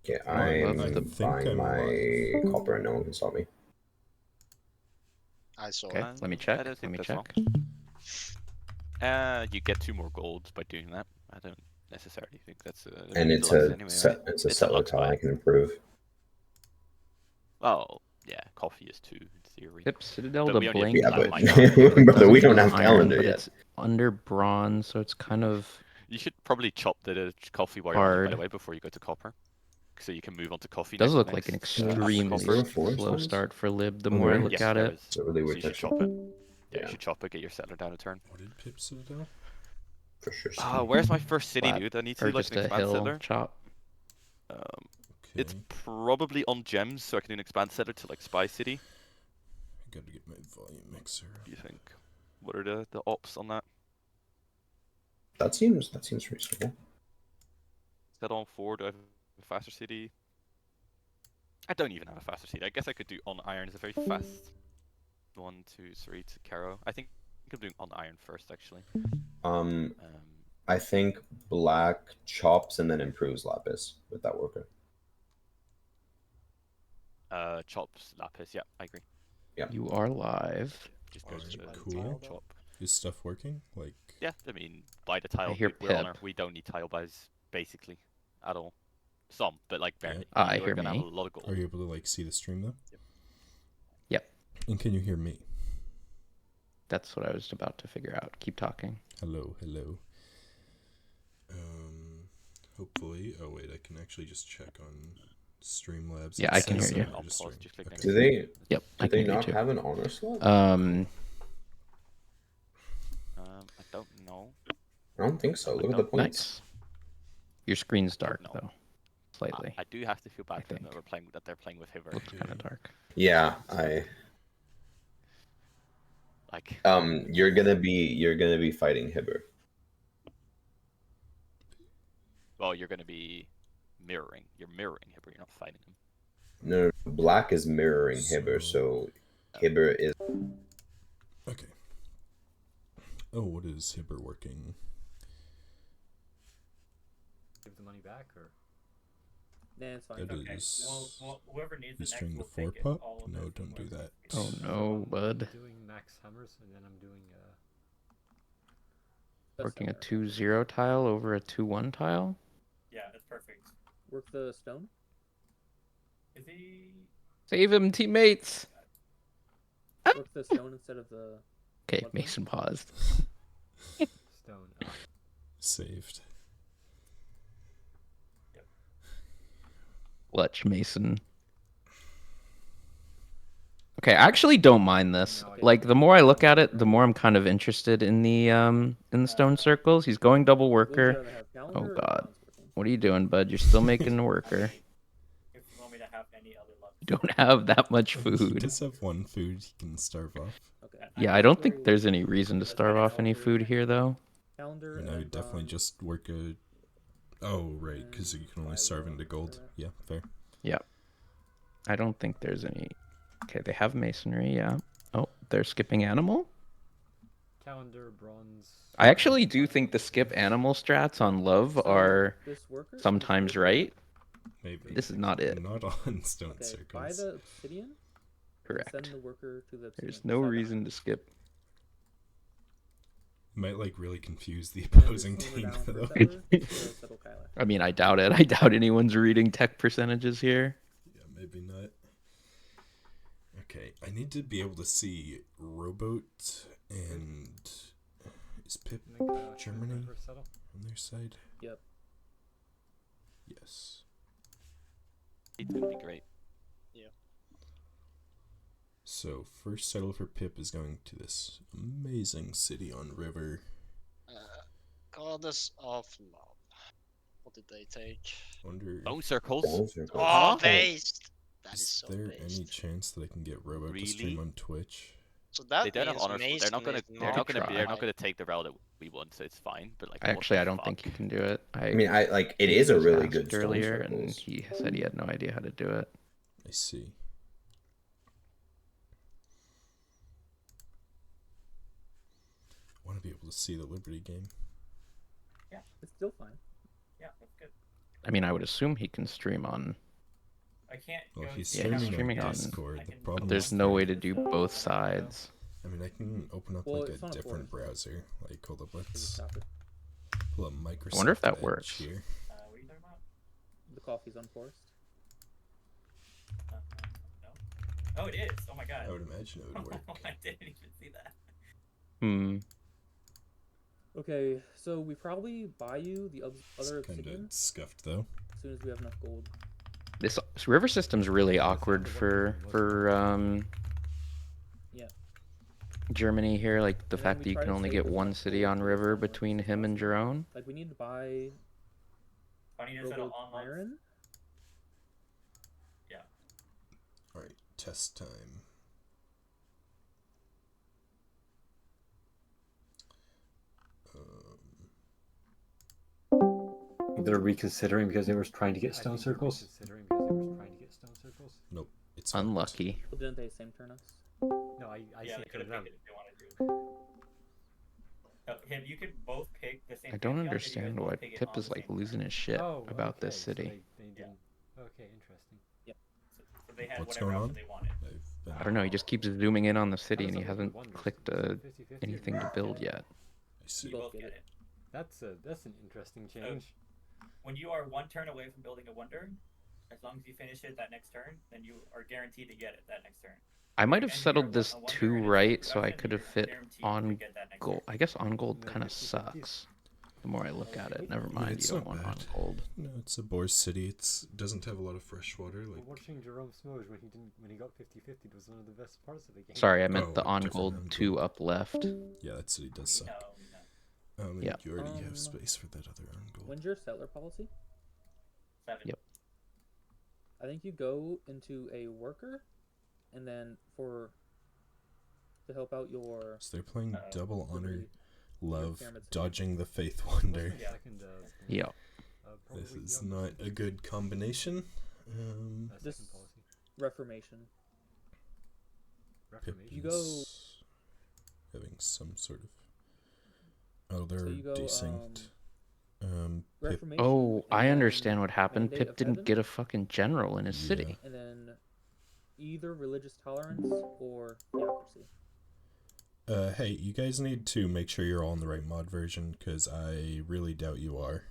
Okay, I I'm think buying I'm my alive. copper and no one can stop me. I saw Okay, it. let me check. I don't Let think me that's check. You get 2 more golds by doing that. I don't necessarily think that's a And big it's lux a anyway, right? it's a It's a settler lux tile I buy. can improve. Oh, yeah, coffee is 2 in theory. Pip Citadel, But the we only have blank. Yeah, black but might now, so It brother, we doesn't don't do have iron, calendar but yet. it's under bronze, so it's kind of you should probably chop the coffee while you're on it, by the hard. way, before you go to copper. So you can move on to coffee Does next. look like an after extremely copper. slow start for Lib. The Oh, more I there look Yes, at there it, is. It's a really So weird you should texture. chop it. Yeah, Yeah. you should chop it, get your settler down a turn. What did Pip Citadel? For sure. Where's my first city, Flat, dude? I need to or do like just an a expand hill settler. chop. It's Okay. probably on gems, so I can do an expand settler to like Spy City. I gotta get my volume mixer. What do you think? What are the ops on that? That seems reasonable. Set on 4, do I have a faster city? I don't even have a faster city. I guess I could do on iron is a very fast 1, 2, 3 to Caro. I think I'm doing on iron first actually. I think black chops and then improves lapis with that worker. Chops, lapis, yeah, I agree. Yeah. You are live. Just go to the Cool. chop. Is stuff working? Like, Yeah, I mean, buy the tile. hear We're on Pip. we don't need tile buys, basically, at all. Some, but like barely. I You're hear gonna me. have a lot of gold. are you able to like see the stream though? Yep. And can you hear me? That's what I was about to figure out. Keep talking. Hello, hello. Hopefully. Oh wait, I can actually just check on Streamlabs. Yeah, It I can says hear you. I'm On pause, registering. just click Okay. next. Do they Yep, I do they can hear you not too. have an honor slot? I don't know. I don't think so. Look at the points. Nice. Your screen's dark No. though, slightly. I do have to feel bad for them think. that they're playing with Hiver. Looks kind of dark. Yeah, Like, you're gonna be fighting Hibber. well, you're gonna be mirroring. You're mirroring Hiver. You're not fighting him. No, black is mirroring Hibber, so Hibber is. Okay. Oh, what is Hibber working? Give the money back, or Yeah, it's fine. It Okay. is. Well, whoever needs He's it next trying to will four take it. pop? All of No, it don't do from that. Oh no, bud. I'm doing max hammers, and then I'm doing Working a 2-0 tile over a 2-1 tile? Yeah, it's perfect. Work the stone. Is he? Save him, teammates! Work the stone instead of the. Okay, What one? Mason paused. stone. Saved. Clutch, Mason. Okay, I actually don't mind this. Like, the more I look at it, the more I'm kind of interested in the stone circles. He's going double Would you worker. rather have calendar Oh or god. bronze working? What are you doing, bud? You're still making a worker. If you want me to have any other luck. You don't have that much He food. does have one food he can starve off. Okay. Yeah, I don't think there's any reason to starve off any food here, though. Calendar. And I would definitely bronze. just work a. Oh, right, because you can only starve into gold. Yeah, fair. Yeah. I don't think there's any... Okay, they have masonry, yeah. Oh, they're skipping animal? Calendar, bronze. I actually do think the skip animal strats on love So, are this worker? sometimes This worker? right. Maybe. This is not it. Not on stone Okay, buy circles. the obsidian. and Correct. Send the worker to the obsidian. There's no reason to skip. Might like really confuse the And opposing just team move it though. down for settler to settle Kyler. I mean, I doubt it. I doubt anyone's reading tech percentages here. Yeah, maybe not. Okay, I need to be able to see rowboat and is Pip Make Germany river settle. on their side? Yep. Yes. It's gonna be great. So first settle for Pip is going to this amazing city on river. Goddess of Love. What did they take? Wonder Bone circles. Those are good. Oh, based! That is is so there based. any chance that I can get rowboat to Really? stream on Twitch? So that They don't have means honors. They're not gonna. Mason is They're not gonna. try. They're not gonna take the route that we want, so it's fine. But like, what Actually, the I don't think you fuck? can do it. I mean, I like it is a was really asked good stone earlier, and circles. he said he had no idea how to do it. I see. I want to be able to see the Liberty game. It's still fine. Yeah, that's good. I mean, I would assume he can stream on. I can't Well, go he's to Yeah, he's streaming streaming on on- Discord. I The can problem There's is no that- way to do both sides. I mean, I can open up Well, like it's a not a different forest. browser. Like, hold up, So just let's stop it. pull up Microsoft wonder if that Edge works. here. what are you talking about? The coffee's on forest. No. Oh, it is. Oh my god. I would imagine it would work. I didn't even see that. Hmm. Okay, so we probably buy you the other It's kind obsidian of scuffed though. as soon as we have enough gold. This river system's really awkward for Yeah. Germany here. Like the And then fact we that you try can to only save get as one much city gold on for river farmers between as him and possible. Jerome. Like we need to buy Funny instead of robo unlocks. iron. Yeah. Alright, test time. They're reconsidering because they were trying to get I stone think they're circles. Considering because they were trying to get stone circles. Nope, it's fucked. Unlucky. Well, didn't they same turn us? No, I Yeah, see they could it have them. picked it if they wanted to. Him, you could both pick the same. I don't pantheon, and you guys understand both why pick it Pip on is the like same losing turn. his shit Oh, about this okay, so city. they didn't. Okay, interesting. So they had What's whatever going else on? they wanted. I've been... I don't know. He just keeps zooming in on the city, How and does he that work hasn't with wonders? clicked Is it 50-50 or anything to not? build yet. I see. You both both get get it. it. That's an interesting change. When you are one turn away from building a wonder, as long as you finish it that next turn, then you are guaranteed to get it that next turn. I might have And settled you're this a wonder too and it's right, so I production, could have you're fit guaranteed to on get that next gold. turn. I guess on gold And then kind of 50-50. sucks. The more I look at it, never I mean, mind. it's You don't not want on bad. gold. No, it's a Boar city. It doesn't have a lot of fresh water. Like, Watching Jerome Smoge when he got 50-50 was one of the best parts of the game. Sorry, I meant Oh, the on different gold on 2 gold. up left. yeah, that city does suck. No. Yeah. You already have space for that other on gold. When's your settler policy? 7. Yep. I think you go into a worker, and then to help out your So they're playing double honor, liberty, love, pyramid city. dodging the faith What's my wonder. Yeah. second, Yeah. This probably is the not opposite. a good combination. This- Second policy. reformation. Pip Reformation. You go- is having some sort of. Oh, they're you go, desynced. Pip, Reformation. Oh, and I then understand what happened. Mandate Pip of didn't Heaven, get a fucking general in his Yeah. city. and then either religious tolerance or theocracy. hey, you guys need to make sure you're all on the right mod version, because I really doubt you are.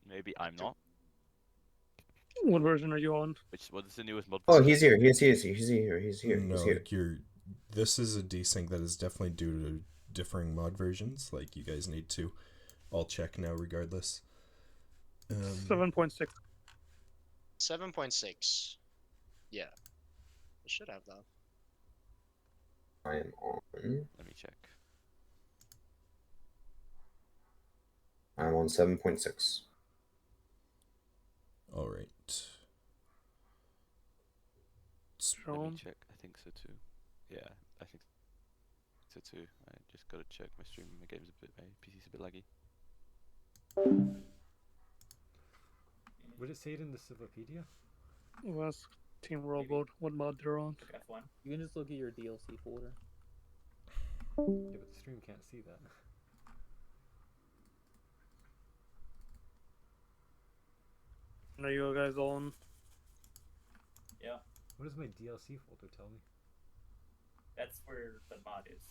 Maybe I'm not. What version are you on? What is the newest mod? Oh, he's here. He's here. He's here. He's here. No, He's here. like this is a desync that is definitely due to differing mod versions. Like, you guys need to all check now regardless. 7.6. 7.6. Yeah. I should have that. I am on. Let me check. I'm on 7.6. All right. Let me Sean? check. I think so too. Yeah, I think so too. I just gotta check my stream. My game's a bit, my PC's a bit laggy. Would it say it in the Civilopedia? Well, ask Team World Mode what mod they're on. F1. You can just look at your DLC folder. Yeah, but the stream can't see that. And are you guys on? Yeah. What does my DLC folder tell me? That's where the mod is.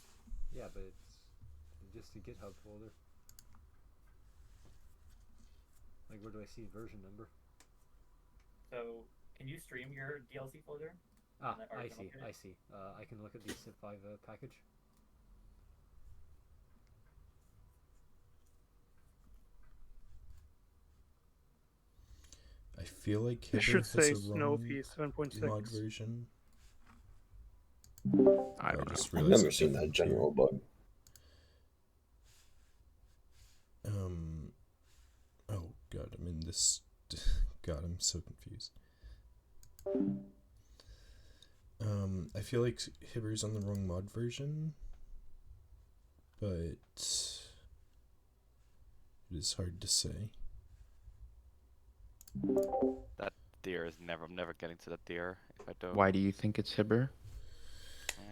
Yeah, but it's just a GitHub folder. Like, where do I see version number? So, can you stream your DLC folder? Ah, Or I can see, look at it? I see. I can look at the Civ 5 package. I feel like It should Hither say has a wrong Snowfy mod 7.6. version. I don't know. just I've realized never it's seen that different here. general bug. Oh god, I'm in this. God, I'm so confused. I feel like Hibber's on the wrong mod version, but it is hard to say. That deer is never. I'm never getting to that deer if I don't. Why do you think it's Hibber?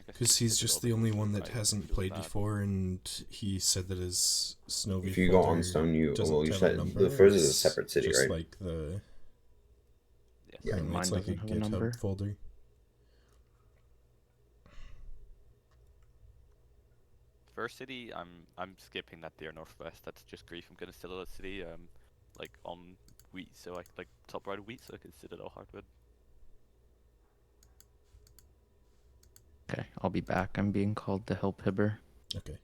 guess Because it's he's just the all only because one you're that right, hasn't really played bad. before, and he said that his Snowy If you go folder on Stone, you doesn't well, you have a said number. the first is a It's separate city, just right? like the Yes. Yeah. apparently Mine it's like a doesn't have a number. GitHub folder. First city, I'm skipping that there northwest. That's just grief. I'm gonna Citadel City, like on wheat, so I like top right of wheat, so I can Citadel hardwood. Okay, I'll be back. I'm being called to help Hibber. Okay.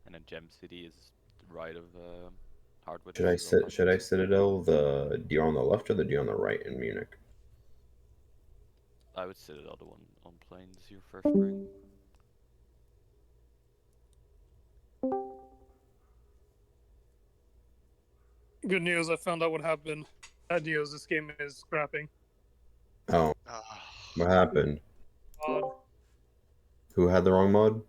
And then Gem City is right of hardwood. Should I Citadel should I hardwood. Citadel the deer on the left or the deer on the right in Munich? I would Citadel the one on plains. Your first ring. Good news, I found out what happened. Bad news, this game is scrapping. Oh, what happened? Mod. Who had the wrong mod?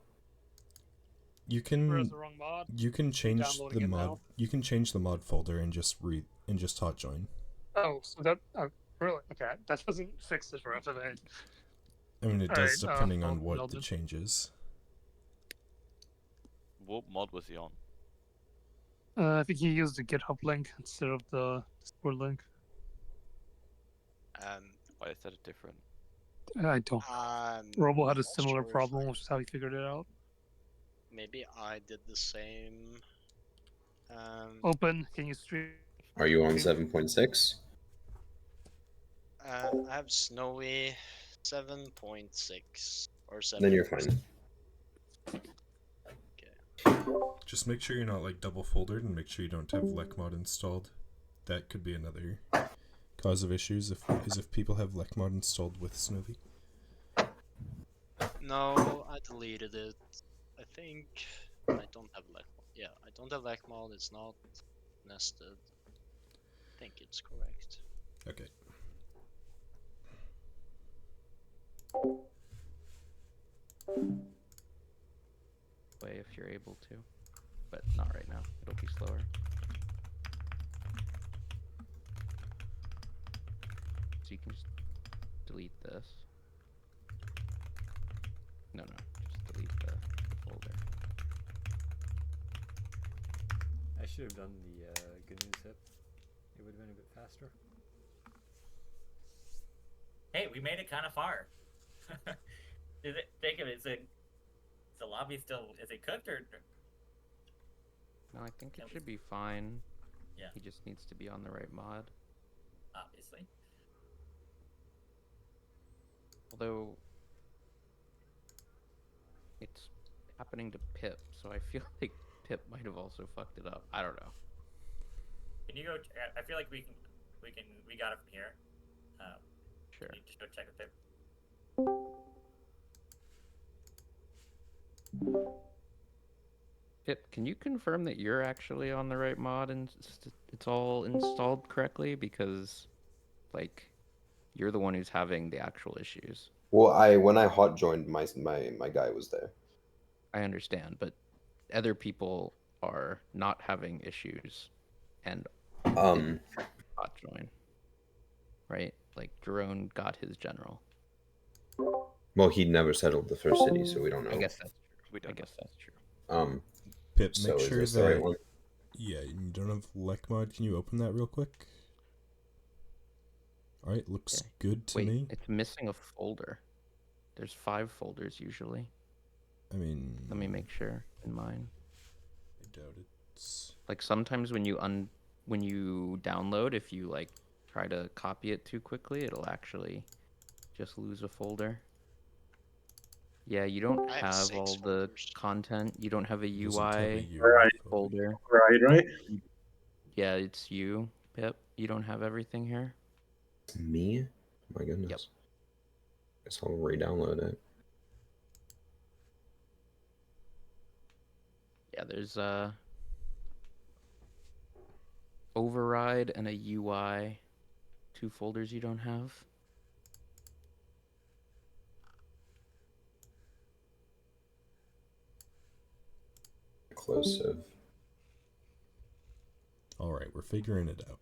You Where's can the wrong mod? change Downloading the it mod. now. You can change the mod folder and just hot join. Oh, so that really okay. That doesn't fix it for FFA. I mean, it All does right, depending I'll on what build the it. change is. What mod was he on? I think he used the GitHub link instead of the Discord link. Why is that a different? I don't. Robo had a similar problem, which is how he figured it out. Maybe I did the same. Open. Can you stream? Are you on 7.6? I have Snowy 7.6 or 7. Then you're fine. Just make sure you're not like double foldered, and make sure you don't have LecMod installed. That could be another cause of issues if people have LecMod installed with Snowy. No, I deleted it. I think I don't have LecMod. Yeah, I don't have LecMod. It's not nested. I think it's correct. Okay. Way if you're able to, but not right now. It'll be slower. So you can just delete this. No, just delete the folder. I should have done the good news hip. It would have been a bit faster. Hey, we made it kind of far. Is it, Jacob? Is the lobby still? Is it cooked or? No, I think it should be fine. Yeah. He just needs to be on the right mod. Obviously. Although it's happening to Pip, so I feel like Pip might have also fucked it up. I don't know. Can you go? I feel like we got it from here. Sure. Can you just go check with Pip? Pip, can you confirm that you're actually on the right mod and it's all installed correctly? Because, like, you're the one who's having the actual issues. Well, when I hot joined, my guy was there. I understand, but other people are not having issues and hot join, right? Like Jerome got his general. Well, he never settled the first city, so we don't know. I guess that's true. We don't I guess that's true. Pip, So make is sure this that the right one? yeah, you don't have LecMod. Can you open that real quick? All right, looks Okay. good to Wait, me. it's missing a folder. There's 5 folders usually. I mean, Let me make sure in mine. I doubt it's. Like sometimes when you download, if you like try to copy it too quickly, it'll actually just lose a folder. Yeah, you don't I have have 6 all the folders. content. You don't have a Doesn't have a UI UI folder. Right. Yeah, it's you, Pip. You don't have everything here. Me? My goodness. Yep. Guess I'll re-download it. Yeah, there's a override and a UI. 2 folders you don't have. Inclusive. All right, we're figuring it out.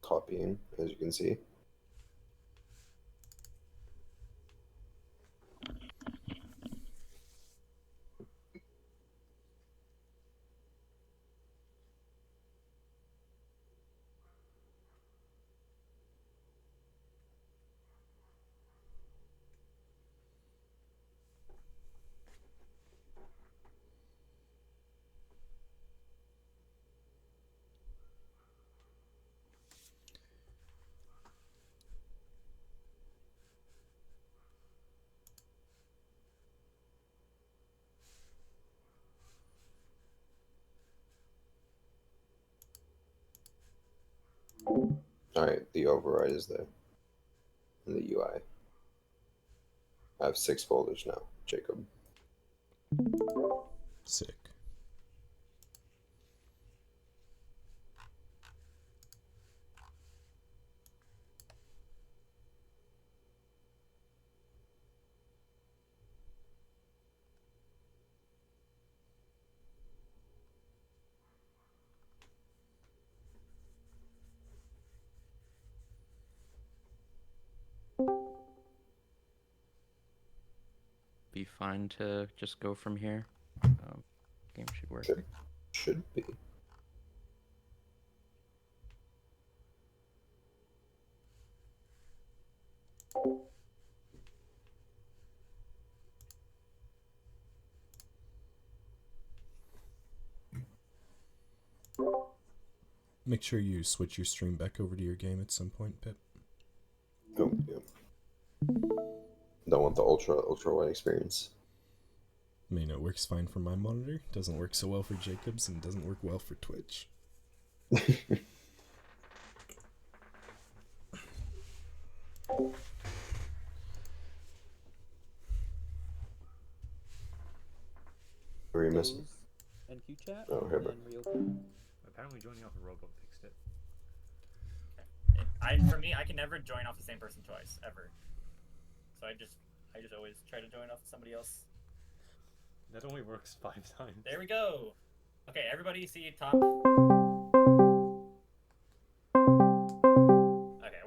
Copying, as you can see. Alright, the override is there. In the UI. I have 6 folders now, Jacob. Sick. Be fine to just go from here. Game should work. Should be. Make sure you switch your stream back over to your game at some point, Pip. Oh, yeah. Don't want the ultra wide experience. I mean, it works fine for my monitor. Doesn't work so well for Jacob's, and doesn't work well for Twitch. What are you missing? Close NQ chat. Oh, here, and bro. then reopen. Apparently joining off a robot fixed it. For me, I can never join off the same person twice ever. So I just always try to join off somebody else. That only works 5 times. There we go. Okay, everybody see top. Okay,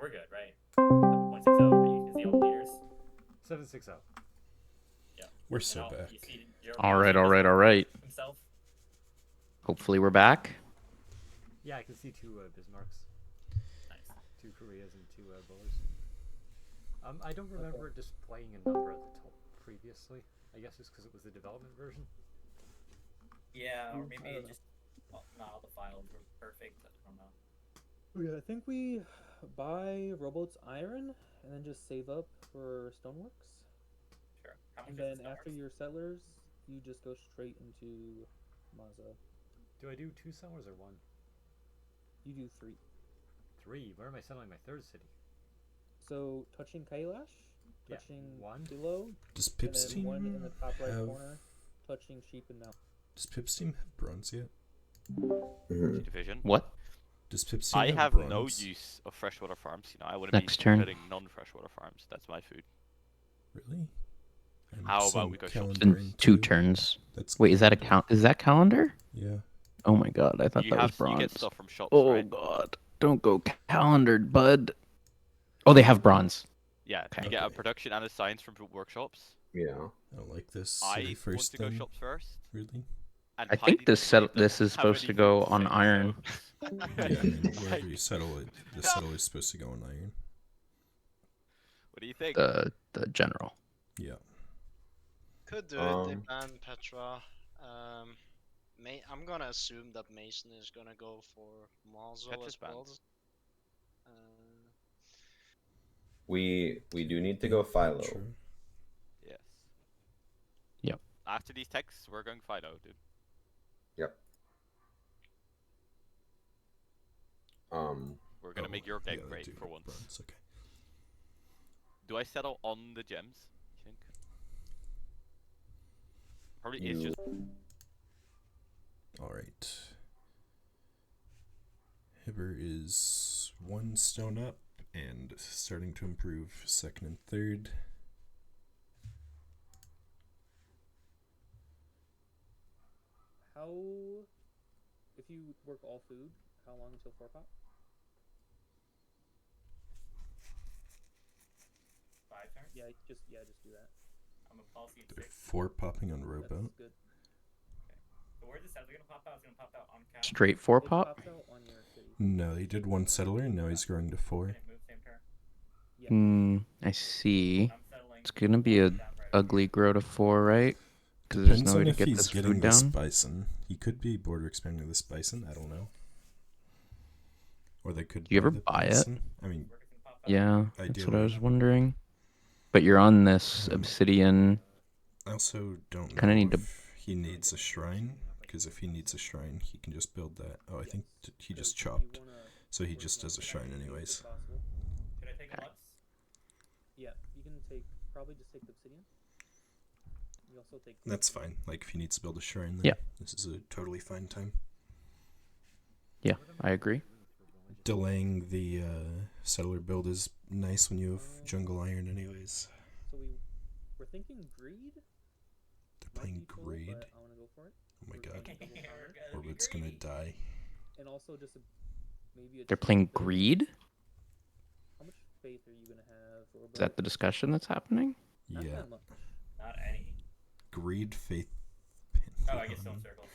we're good, right? 7.60. You can see all the leaders. 760. Yeah. We're so And back. you see Jeremy All right, also all right, doesn't all right. himself. Hopefully we're back. Yeah, I can see 2 Bismarcks. Nice. 2 Koreas and 2 Boers. I don't remember displaying a number at the top previously. I guess it's because it was the development version. Yeah, or I maybe don't know. just not all the files were perfect. I don't know. Yeah, I think we buy Robots Iron and then just save up for Stoneworks. Sure. How much And is then the after Stoneworks? your settlers, you just go straight into Maza. Do I do 2 sellers or 1? You do 3. 3? Where am I selling my 3rd city? So touching Kailash, Yeah, touching 1. Kilo, Does and Pip's then 1 in the top right have... corner, touching Sheep and Mount. Does Pip's team have bronze yet? Mm-hmm. Division. What? Does Pip's team I have have bronze? no use of freshwater farms. You know, I wouldn't Next be turn. putting non-freshwater farms. That's my food. Really? I'm How about seeing we go calendar In in 2 two. turns. That's Wait, is that a calendar. count? Is that calendar? Yeah. Oh my god, I thought You that was have bronze. you get stuff from shops, Oh right? god, don't go calendared, bud. Oh, they have bronze. Yeah, Okay. you get a Okay. production and a science from workshops. Yeah. I don't like this I city want first to go then. shops first. Really? And I Heidi think this doesn't this is have supposed to any go food to on say, iron. so- Yeah, I mean, wherever Like, you settle it, the settle is supposed to go on iron. What do you think? The general. Yeah. Could do it. They ban Petra. I'm gonna assume that Mason is gonna go for Mazo Petra's as well. banned. We do need to go Philo. True. Yes. Yep. After these texts, we're going Fido, dude. Yep. We're gonna make your deck they great do for have once. bronze, okay. Do I settle on the gems? You think? Probably is You- just. Alright. Hibber is 1 stone up and starting to improve second and third. How, if you work all food, how long until 4 pop? 5 turns. Yeah, just do that. I'm a policy at They're 6. 4 popping on rowboat. That's good. So where's the settler gonna pop out? It's gonna pop out on cap. Straight 4 It pop? pops out on your city. No, he did 1 settler and now he's growing to 4. Can it move same turn? Yeah. I see. I'm settling. It's gonna be a down right away. ugly grow to 4, right? Because there's Depends no way on to if get he's this getting food this down. bison. He could be border expanding this bison, I don't know. Or they could Do you ever the buy it? bison. I mean, Workers can pop out. Yeah, that's what I Ideally. was wondering. But you're on this obsidian. I also don't know Kinda need to- if he needs a shrine, because if he needs a shrine, he can just build that. Oh, I think he just chopped, so he just does a shrine anyways. Should I take a Okay. Lux? Yeah, you can probably just take the obsidian. You also take. That's fine. Like, if he needs to build a shrine, then Yeah. this is a totally fine time. Yeah, I agree. Delaying the settler build is nice when you have jungle iron anyways. So we're thinking greed. They're Might playing be full, greed. but I want to go for it. Oh my We're god. going double power. Orbit's gonna die. And also just maybe a They're cheap playing faith. greed? How much faith are you gonna have? Or Is that the discussion that's happening? Not Yeah. that much. Not any. Greed, faith, Oh, I guess stone Pantheon. circles.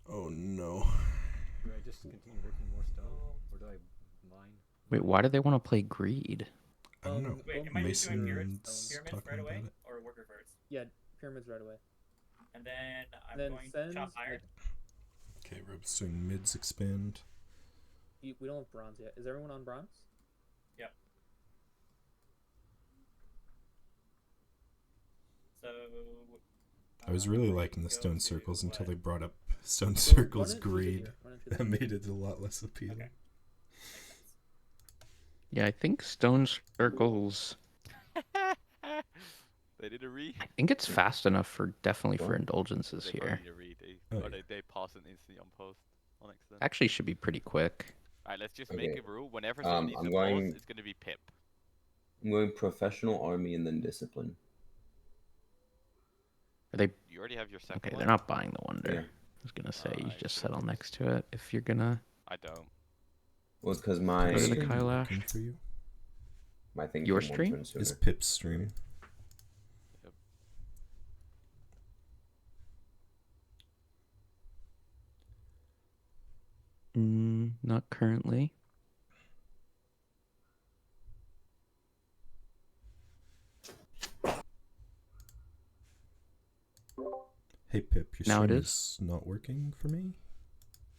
Oh no. Do I just continue breaking more stone, or do I mine? Wait, why do they want to play greed? I don't know. Wait, am I just doing pyramids, Mason's pyramids talking right away, about it. or worker first? Yeah, pyramids right away. And then I'm Then going to sends, chop iron. Okay, Rope's doing mids expand. We don't have bronze yet. Is everyone on bronze? Yep. So. I was really we're liking gonna the go stone to circles until what? they brought up stone So circles run it through greed. here, run it through That here. made it a lot less appealing. Okay. Makes sense. Yeah, I think stone circles. They did a read. I think it's fast enough for definitely for What? indulgences They here. probably need a read. Oh, Or yeah. they pass it instantly on post on accident. Actually, should be pretty quick. Alright, let's just Okay. make a rule. Whenever someone needs I'm to going- pause, it's gonna be Pip. I'm going professional army and then discipline. Are they You already have your second okay? one. They're not buying the wonder. Yeah. I was gonna say you Alright. just settle next to it if you're gonna. I don't. Well, it's because my Go to the Stream Kailash. working for you? my thing Your came one stream? turn sooner. Is Pip's stream? Not currently. Hey Pip, your Now it stream is. is not working for me.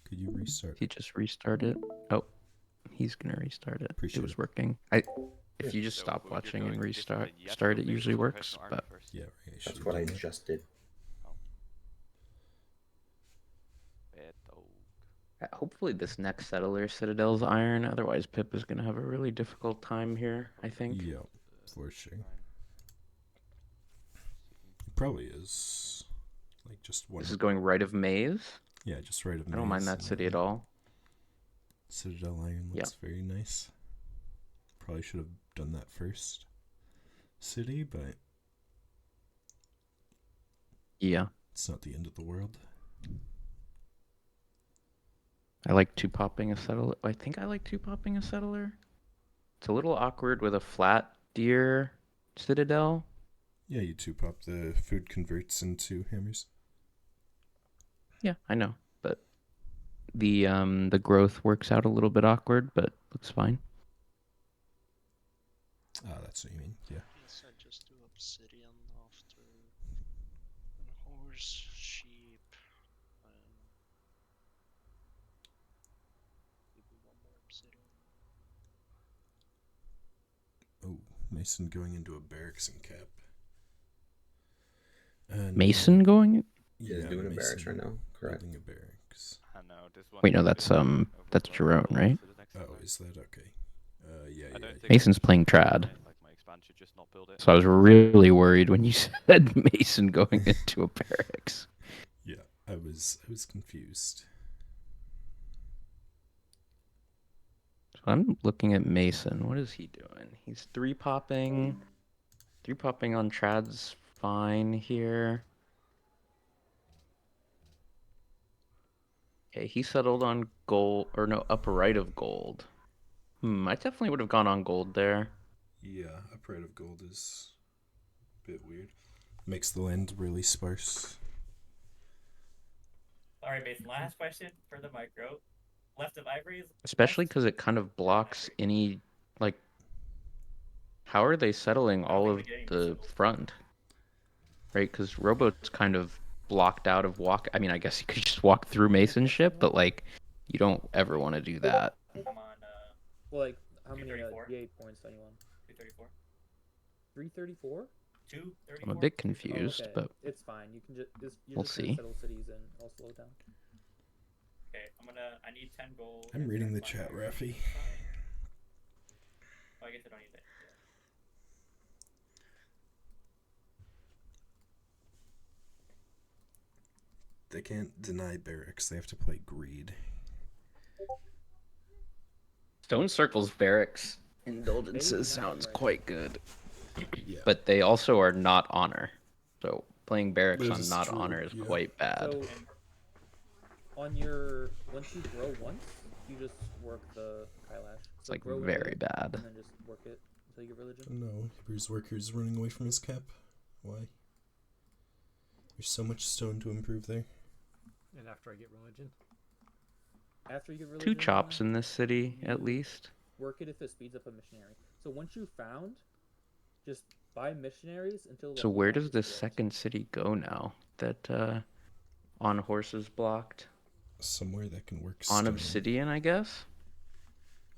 Could you restart? He just restarted. Oh, he's gonna restart it. Appreciate It was it. working. If you just So stop when you're watching going and to restart, discipline, you have to start go it make usually your works. professional army But first. Yeah, right. I That's should've what I done that. just did. Bad dog. hopefully this next settler Citadel's iron. Otherwise, Pip is gonna have a really difficult time here. I think. Yeah, for sure. It probably is. Like just one. This is going right of maze. Yeah, just right of I don't mind maze that and city at then all. Citadel Iron Yeah. looks very nice. Probably should have done that first. City, but Yeah, it's not the end of the world. I like two popping a settler. I think I like two popping a settler. It's a little awkward with a flat deer Citadel. Yeah, you two pop the food converts into hammers. Yeah, I know, but the growth works out a little bit awkward, but looks fine. Ah, that's that's what you mean. Yeah. Guess I just do obsidian after horse, sheep. Maybe one more obsidian. Oh, Mason going into a barracks and cap. And Mason going? Yeah, he's doing a barracks right now. Correct. Building a barracks. I know, this one Wait, no, is that's building that's over Jerome, gold right? for the next Oh, one. is that okay? Yeah, I don't yeah. think Mason's I should playing build it, trad. Like my expand should just not build it. So I was really worried when you said Mason going into a barracks. Yeah, I was confused. So I'm looking at Mason. What is he doing? He's three popping. Three popping on trad's fine here. Okay, he settled on gold, or no, upper right of gold. I definitely would have gone on gold there. Yeah, upright of gold is a bit weird. Makes the land really sparse. Alright, Mason, last question for the micro. Left of ivory is Especially best? because it kind of blocks any, like, how are they settling I don't all think of we're getting the settled. front? Right, because Rowboat's kind of blocked out of walk. I mean, I guess you could just walk through Mason's ship, but, like, you don't ever want to do that. I'm on Well, like, how many 234. GA points do you want? 234. 334? 234. I'm a bit Oh, confused, okay. but It's fine. You can just you're we'll just gonna see. settle cities and I'll slow it down. Okay, I need 10 gold. I'm and reading 10 the platinum. chat, Raffy. Oh, I guess I don't need that. They can't deny barracks. They have to play greed. Stone Circle's barracks Maybe indulgences not sounds right. quite good. Yeah. But they also are not honor. So playing barracks That on is not true, honor is yeah. quite bad. So, on your once you grow once, you just work the Kailash. It's So like grow very it, bad. and then just work it until you get religion. No, Hebrews worker's running away from his cap. Why? There's so much stone to improve there. And after I get religion, After you get religion, Two chops in this city, at you least. work it if it speeds up a missionary. So once you found, just buy missionaries until. So where does this second city go now? That on horses blocked? Somewhere that can work On stone. obsidian, I guess?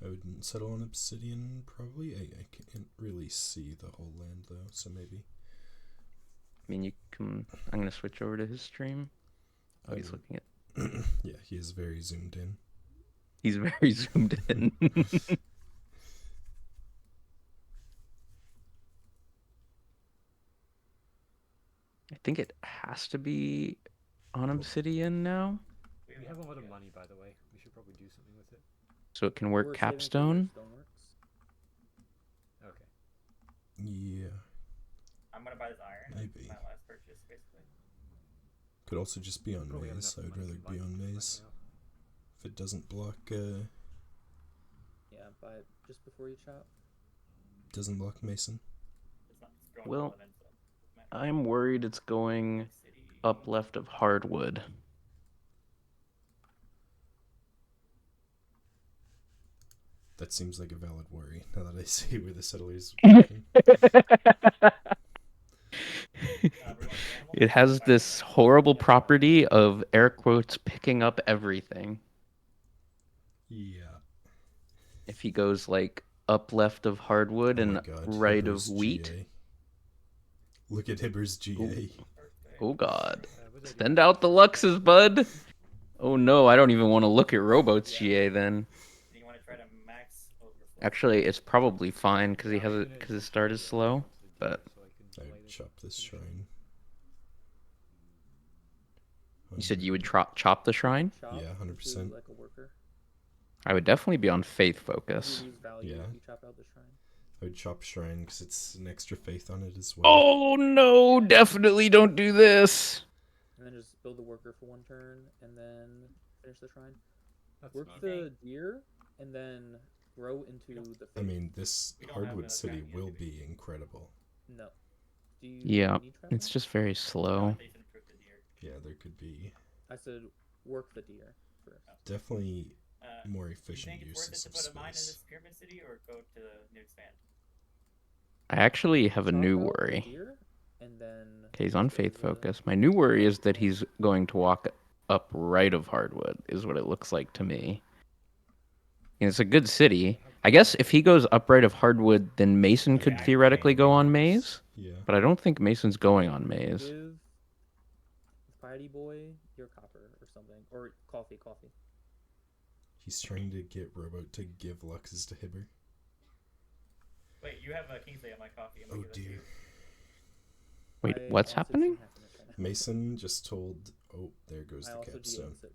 I wouldn't settle on obsidian, probably. I can't really see the whole land, though, so maybe. I mean, you can... I'm going to switch over to his stream. Oh, he's looking at... Yeah, he is very zoomed in. He's very zoomed in. I think it has to be on obsidian now. we have a lot of money, by the way. We should probably do something with it. So it can work capstone. Okay. Yeah. I'm gonna buy this iron. Maybe. My last purchase, basically. Could also just be on Probably have maze. I enough would money rather to be buy on things right maze. now. If it doesn't block, Yeah, buy it just before you chop. doesn't block Mason. It's growing Well, well then, so it doesn't matter. I'm worried it's going up left of hardwood. That seems like a valid worry, now that I see where the settlers are working. It has this horrible property of air quotes picking up everything. Yeah. If he goes like up left of hardwood Oh and my God, right Hibbers of wheat. GA. Look at Hibbers GA. Oh God. What did I do? Send out the Luxes, bud. Oh no, I don't even want to look at Rowboat's GA then. Do you want to try to max overflow? Actually, it's probably fine because he has it because his start is slow. But I would chop this shrine. you said you would chop the shrine? Chop Yeah, 100%. to, like a worker. I would definitely be on faith focus. You lose value Yeah. if you chop out the shrine. I would chop shrine because it's an extra faith on it as well. Oh no, definitely don't do this. And then just build the worker for one turn, and then finish the shrine. That's Work not- the deer, and then grow into the. I mean, this We don't have hardwood a city dragon will yet, do be incredible. No. Do you Yeah, need travel? it's just very slow. They should improve the deer. Yeah, there could be I said work the deer first. definitely more Do you efficient think it's worth it uses to of put a mine in space. this pyramid city or go to the new expand? I actually have a chop new out the worry. deer, and then Okay, he's on get rid of faith the- focus. My new worry is that he's going to walk up right of Hardwood, is what it looks like to me. And it's a good city. I guess if he goes upright of Hardwood, then Mason could Yeah, I theoretically think go on it's- Maze. Yeah. But I don't think Mason's going on Maze. Give Piety Boy your copper or something, or coffee. He's trying to get Robo to give Luxes to Hibber. Wait, you have a Kingsley on my coffee. I'm gonna Oh give that to dear. you. Wait, I what's on 16 happening? happiness right now. Mason just told. Oh, there goes I the also capstone. GA 6,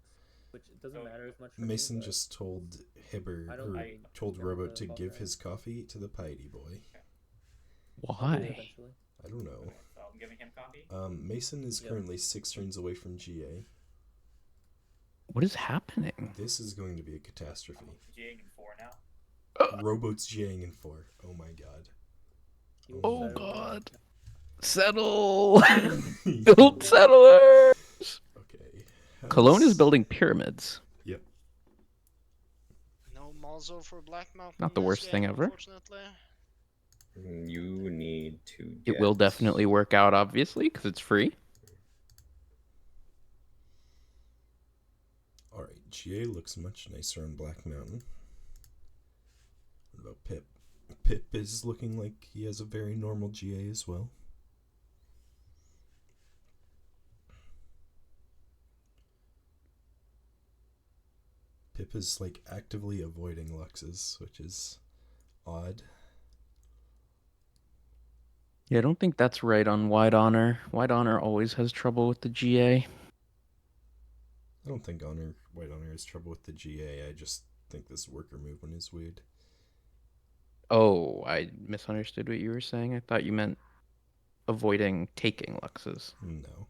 which it doesn't Oh, matter as much for Mason me, but just told Hibber, I don't or really told care Robo about to the give coffee. his coffee to the Piety Boy. I'll do it Why? eventually. I don't know. So I'm giving him coffee. Mason is Yep. currently 6 turns away from GA. What is happening? This is going to be a catastrophe. GAing in 4 now. Robo's GAing in 4. Oh my god. He was Oh settled on- God. Settle! Build settlers! Okay. Cologne is How's- building pyramids. Yep. No Malzo for Black Mountain. Not the this worst thing game, ever. Unfortunately. You need to. It will definitely work out, obviously, because it's free. Alright, GA looks much nicer on Black Mountain. What about Pip? Pip is looking like he has a very normal GA as well. Pip is like actively avoiding Luxes, which is odd. Yeah, I don't think that's right on Wide Honor. Wide Honor always has trouble with the GA. I don't think White Honor has trouble with the GA. I just think this worker movement is weird. Oh, I misunderstood what you were saying. I thought you meant avoiding taking Luxes. No.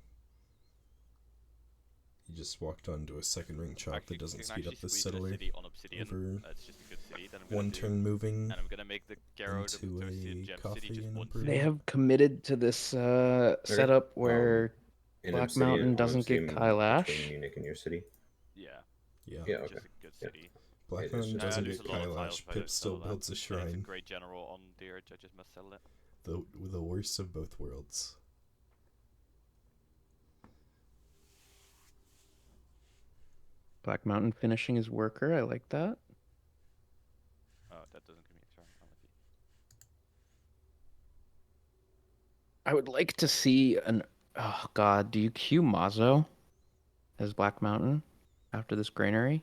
He just walked onto a second ring chop Actually, that doesn't you can speed up actually the squeeze in a settler city on Obsidian. over That's just a good city. Then I'm gonna one do, turn moving and I'm gonna make the Garrow to into Obsidian a Gem coffee City just and one improve. They have committed to this setup where In Black Obsidian, Mountain on doesn't get Obsidian Kailash. between Munich and your city. Yeah, Yeah. Yeah, which okay. is a good Yeah. city. Black It is Mountain just- doesn't I get lose a lot of tiles Kailash. if I Pip don't still sell that. builds a And it's a shrine. great general on Deerage. I just must sell it. The worst of both worlds. Black Mountain finishing his worker. I like that. Oh, that doesn't give me a turn. I'm with you. I would like to see an. Oh God, do you queue Mazo as Black Mountain after this granary?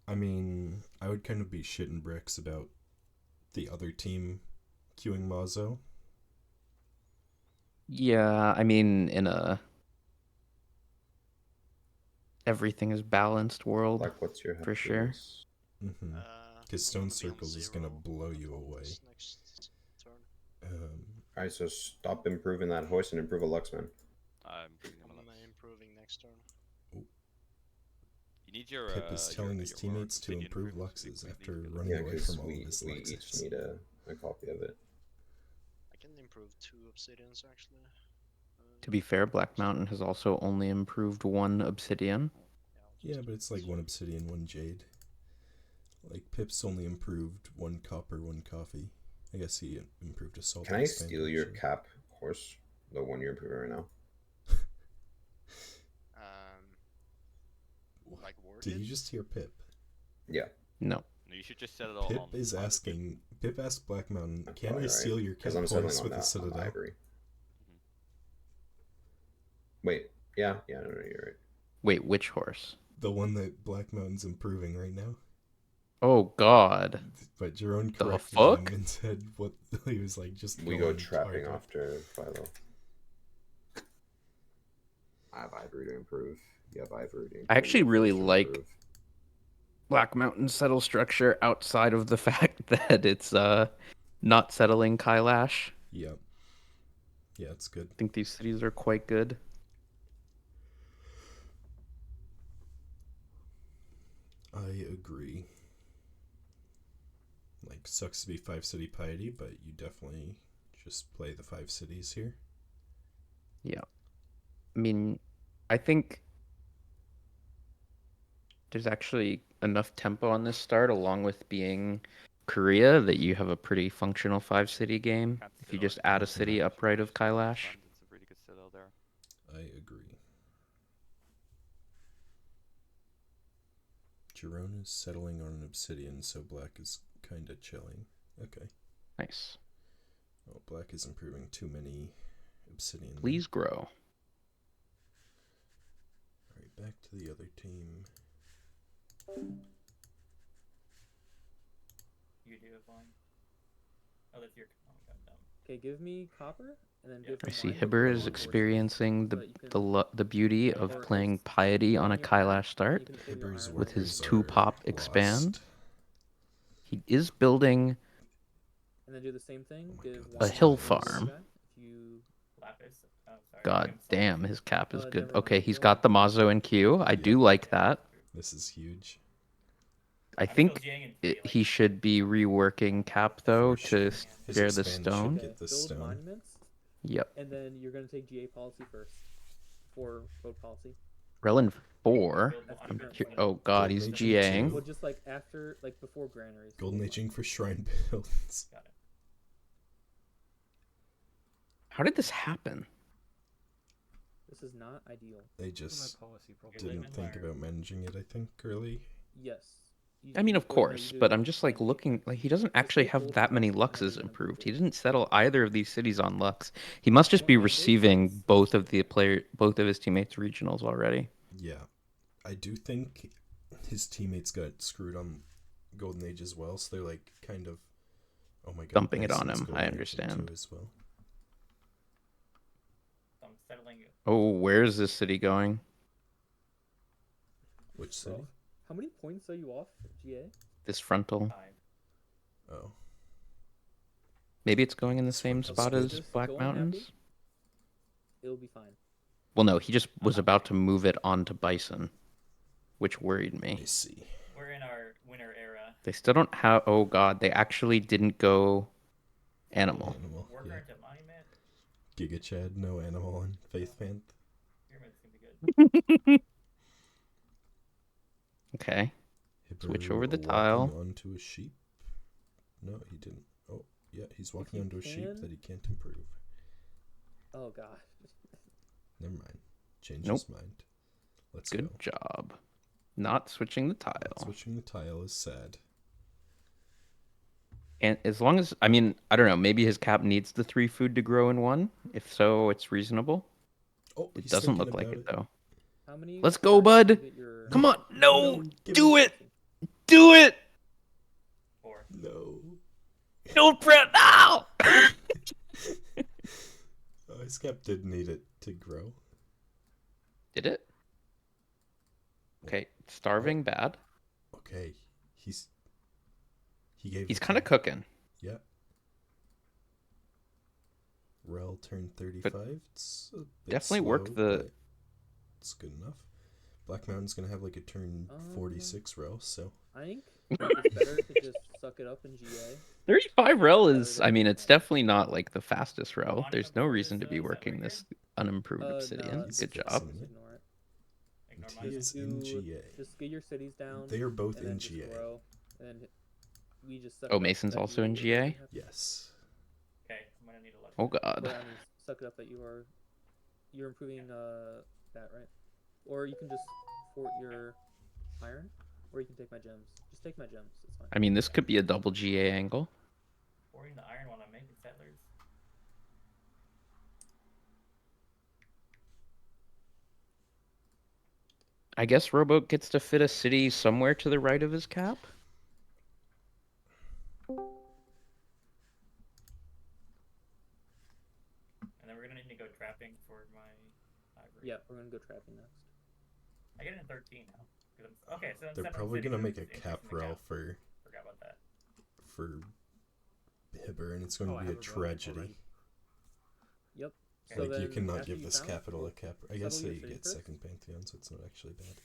I mean, I would kind of be shitting bricks about the other team queuing Mazo. Yeah, I mean, in a everything is balanced world, Like, what's your for sure. happiness? Mm-hmm. Uh, Because I'm Stone gonna be on Circles is gonna 0 blow you away. focus next turn. Alright, so stop improving that horse and improve a Luxman. I'm giving him I'm a Lux. improving next turn. You need your. Pip is telling his your teammates to Obsidian improve improvements to be Luxes completely after good. running Yeah, away because from all of his we each Luxes. need a copy of it. I can improve 2 obsidians actually. To be fair, Black Mountain has also only improved one obsidian. Yeah, but it's like 1 obsidian, 1 jade. Like, Pip's only improved 1 copper, 1 coffee. I guess he improved a salt. Can I expansion, steal your actually. cap horse? The one you're improving right now? Like word Did it? you just hear Pip? Yeah. No. No, you should just set it all Pip on. is on the asking. Pip asked Black Mountain, That's "Can I probably right, steal your Because cap I'm settling horse on with a that on citadel?" ivory. Wait, yeah, no, you're right. Wait, which horse? The one that Black Mountain's improving right now. Oh God. But Jerome The corrected fuck? him and said what he was like. Just We go go on trapping target. after Philo. I have ivory to improve. You have ivory to improve. I actually You have really horse to like improve. Black Mountain settle structure outside of the fact that it's not settling Kailash. Yeah. Yeah, it's good. I think these cities are quite good. I agree. Like, sucks to be 5 city piety, but you definitely just play the 5 cities here. Yeah. I mean, I think there's actually enough tempo on this start, along with being Korea that you have a pretty functional 5-city game. Can't If you sit on just it. add a city upright of Kailash. It's a really good citadel there. I agree. Girona is settling on an obsidian, so black is kind of chilling. Okay. Nice. Oh, black is improving too many obsidian. Please grow. Alright, back to the other team. You do it fine. Oh, that's your. Oh, I'm dumb. Okay, give me copper, and then give I me see wine Hibber and is horses, experiencing so that you can- the beauty or of at playing least Piety on a one you have, Kailash and start you can save your Hibber's iron with for his workers later. 2-pop are expand. lost. He is building And then do the same thing. Oh my Give God, wine a this hill is to the farm. guy if you Lapis. Oh, sorry. God I'm sorry. damn, his cap is good. never Okay, mind. he's Go got on. the Mazo and Q. I do like that. This is huge. I I'm still think GAing in 3, he should be reworking cap though For to sure. His spare the expand should stone. get the build stone. monuments, Yep. and then you're gonna take GA policy first for vote policy. Relin 4. Build That's the monuments current Here- plan. Oh god, Golden he's Age GAing. Well, just like after, like before granaries. Golden Aging for shrine builds. Got it. How did this happen? This is not ideal. They just policy probably. didn't and think learn. about managing it, I think, early. Yes. I mean, of Well, no, course, you but do I'm just like plenty. looking like he doesn't Just actually take have gold that many from Luxes luxes and improved. improve He it. didn't settle either of these cities on lux. He must just Want be mandates? receiving Let's both do of both of his teammates' regionals already. Yeah. I do think his teammates got screwed on Golden Age as well, so they're like kind of, oh my god, Dumping it on Bison's him, Golden I Age understand. into as well. I'm settling it. Oh, where is this city going? Which city? Bro, how many points are you off GA? This frontal. 5. Oh. Maybe it's going in the This same frontal's spot good. as Just Black go unhappy? Mountains. It'll be fine. Well, no, he just was about to move it onto Bison, which worried Let me. me see. We're in our winter era. They still don't have. Oh god, they actually didn't go animal. Animal. Worker Yeah. into monument. Giga Chad, no animal and Faith Pant. Pyramid's gonna be good. Okay. Switch Hipper over the walking tile. onto a sheep. No, he didn't. Oh, yeah, he's walking he onto a sheep can- that he can't improve. Oh god. Never mind. Change Nope. his mind. Let's Good go. job. Not switching the tile. Switching the tile is sad. And as long as, I mean, I don't know, maybe his cap needs the 3 food to grow in 1. If so, it's reasonable. Oh, It he's doesn't thinking look like about it though. How many? Let's go, cards bud. to get your- Come on. No. give Do me- it. Do it. 4. No. Don't fret now. Oh, his cap did need it to grow. Did it? Okay. Starving bad. Okay, he gave. He's it kind of to- cooking. Yeah. Rel turned 35. It's a bit Definitely work slow, the- but it's good enough. Black Mountain's gonna have like a turn 46 Rel, so I think it's better to just suck it up in GA. 35 rel is, I mean, it's definitely not like the fastest rel. There's no Monument reason to be is that working wicked? this unimproved obsidian. No, He's Good fixing job. Just it. ignore it. Ignore and mine. he is in Do- GA. Just get your cities down. They are both and in then just GA. grow, and then we just suck Oh, it up Mason's that also you in are GA? happy. Yes. Okay, I'm gonna need a look. Oh Or, god. I mean, suck it up that you're improving that, right? Or you can just fort your iron, or you can take my gems. Just take my gems. It's fine. I mean, this could be a double GA angle. Pouring the iron while I'm making settlers. I guess Rowboat gets to fit a city somewhere to the right of his cap. And then we're gonna need to go trapping for my ivory. Yeah, we're gonna go trapping next. I get it in 13 now. 'Cause okay, so They're instead of probably gonna cities, make a it's cap increasing the rel cap. Forgot about that. for Hibber, and it's going Oh, to I be a have it running tragedy. already. Yep. Okay. So Like you then cannot after give you this found- capital a cap. I guess settle they your city get first. second pantheon, so it's not actually bad.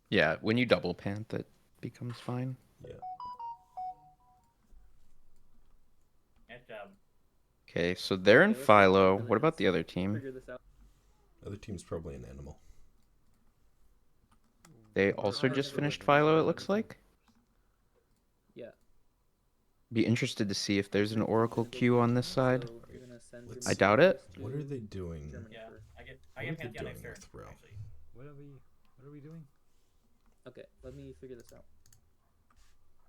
Yeah, when you double pant, that becomes fine. Yeah. Nice job. Okay, so they're in Okay, let's Philo. figure What about this- the other team? Figure this out. Other team's probably an animal. They also just finished Philo, it looks like. Be interested to see if there's an You're Oracle gonna go queue on Pantheon, this side. so you're gonna send your Let's I doubt it. missionaries What are to they doing? Germany Yeah, first. I get What are they Pantheon next doing turn. with Rel? Actually, What are we doing? Okay, let me figure this out.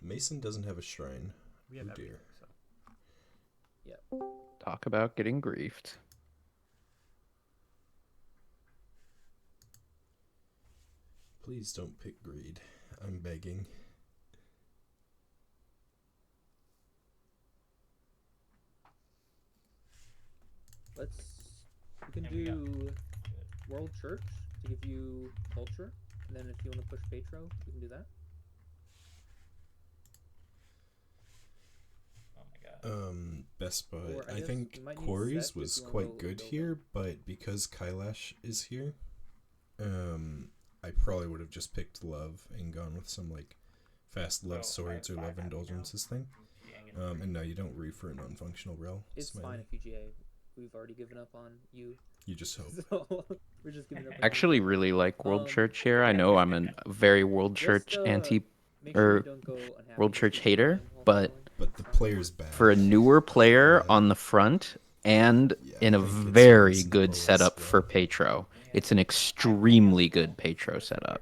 Mason doesn't have a shrine. We have Oh dear. everything, so. Talk about getting griefed. Please don't pick greed. I'm begging. We can And we got- do World Church to give you culture, and then if you want to push Patro, you can do that. oh my god. Best Buy. Or I I guess think you might need Quarries Sect if was you wanna quite go good build here, but because Kailash is here, I probably would have just picked Love and gone with some like fast Love So, I Swords or have Love 5 happy now. Indulgences thing. GA and And no, you don't re for a non-functional Rel. It's fine Smiley. if you GA. We've already given up on you, You just hope. so we're just giving up. On Actually, you. really like World Um, Church here. I know I'm a very World Church Just anti make sure you or don't go unhappy. World just Church keep hater, going while but following. But the player's bad. for a newer player Yeah. on the front and Yeah, in I a think it's very reasonable good as setup well. for Patro, it's an extremely good Patro setup.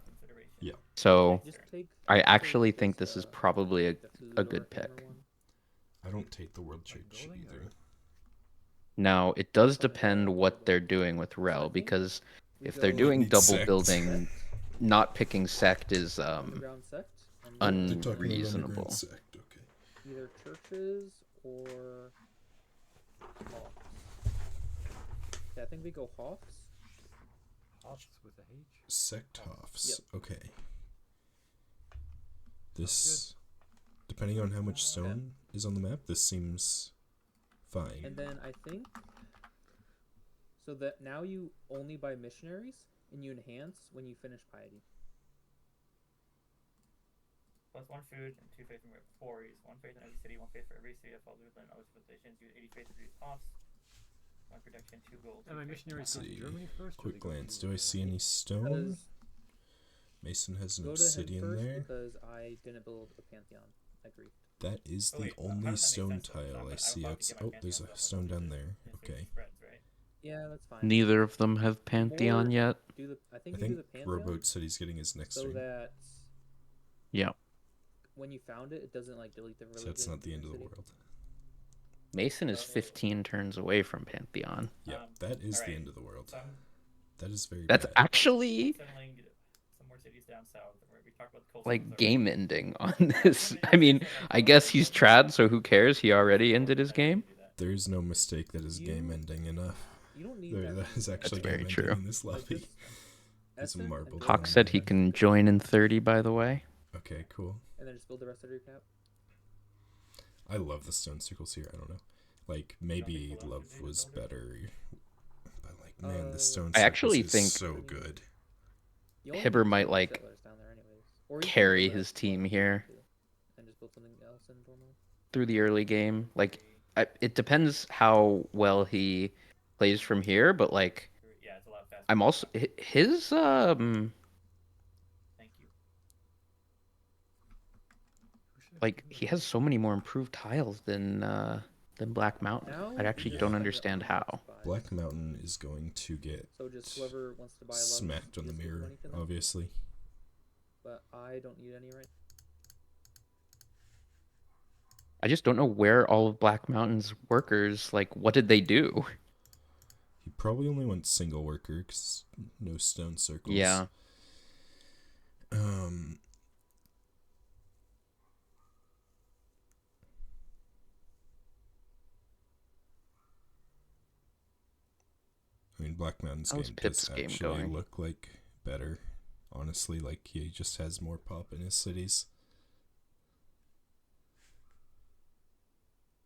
Yeah. So Just take. I take actually this, think this is probably a the food a or good hammer pick. one. I don't take the World Like Church building either. or- Now it does From the depend what building. they're doing with So I Rel, think because we if they're go doing need double sect. building, not picking sect is Underground sect. And They're talking about unreasonable. underground sect. Okay. either churches or hawks. Yeah, I think we go hawks. Hops with a H. Sect Hoffs. Yep. Okay. This, depending on how much stone is on the map, this seems fine. And then I think so that now you only buy missionaries and you enhance when you finish piety. Plus 1 food and 2 faith and quarries. 1 faith in every city, 1 faith for every city that falls within other civilizations. Use 80 faith to reduce costs. 1 protection, 2 gold. And my 2 faith. missionaries go to See. Germany first? or Quick they go glance. to, Do I see any That stone? is Mason has an go to him obsidian first there. because I didn't build a pantheon. I agreed. That is Oh, the wait, how only does that make stone sense, though? 'Cause tile I I'm see about to outside. get my Oh, there's a Pantheon stone built down up there. in Okay. spreads, right? Yeah, that's fine. Neither of them have Pantheon Or yet. Do the I think I you do think the pantheon Rowboat said he's getting his next so stream. that Yeah. when you found it, it doesn't like delete the So that's religion not the in end of your the city. world. Mason is 15 turns away from Pantheon. Yeah, that is the alright. end of the world. So I'm That is very That's bad. actually settling some more cities down south. Where we talked about the coastal like ones game already. ending on this. I mean, I guess he's trad, so who cares? He already ended his game. There's no mistake that is You- game ending enough. You don't need There, that. that is actually very game true. ending in this Like, lobby. just There's a Essen marble. and Hawk Dortmund said he and can just- join in 30, by the way. Okay, cool. And then just build the rest of your cap. I love the stone circles here. I don't know. Like, maybe Love was better. But, like, man, the stone I circles actually is think- so good. You only Hibber need might, two like, settlers down there anyways. Or you can carry build his that team if you here. want to, and just build something else in Dortmund. Through the early game. Like, it depends how well he plays from here, but like, Yeah, it's a lot faster. I'm also his Thank you. like he has so many more improved tiles than Black Mountain. Now I actually you're don't spending understand on how. next buys. Black Mountain is going to get So just whoever wants to buy a lot smacked on the just give mirror, money to them. obviously. But I don't need any right. I just don't know where all of Black Mountain's workers, like, what did they do? He probably only went single worker, 'cause no stone circles. Yeah. I mean, Black Mountain's How's game Pip's does game actually going? look like better. Honestly, like he just has more pop in his cities.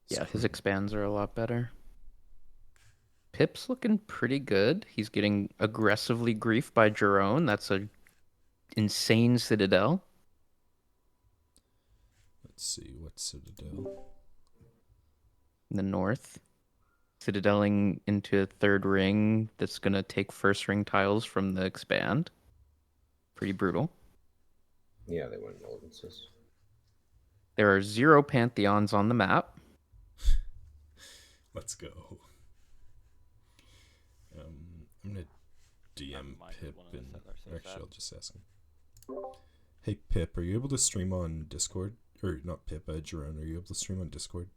Yeah, his Screw. expands are a lot better. Pip's looking pretty good. He's getting aggressively griefed by Jerome. That's a insane citadel. Let's see, what Citadel? In the north. Citadeling into a third ring that's gonna take first ring tiles from the expand. Pretty brutal. Yeah, they went indulgences. There are 0 pantheons on the map. Let's go. I'm gonna DM might Pip wanna and set our safe actually bet. I'll just ask him. Hey Pip, are you able to stream on Discord? Or not Pip, Jerome, are you able to stream on Discord?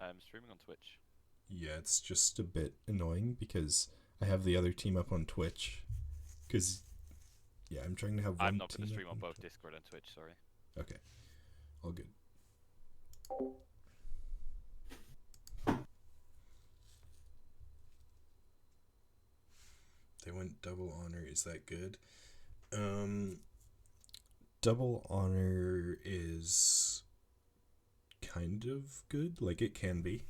I'm streaming on Twitch. Yeah, it's just a bit annoying because I have the other team up on Twitch. Because, yeah, I'm trying to have one I'm not going team to stream up on both Discord and Twitch, sorry. Okay. All good. They went double honor. Is that good? Double honor is kind of good. Like, it can be.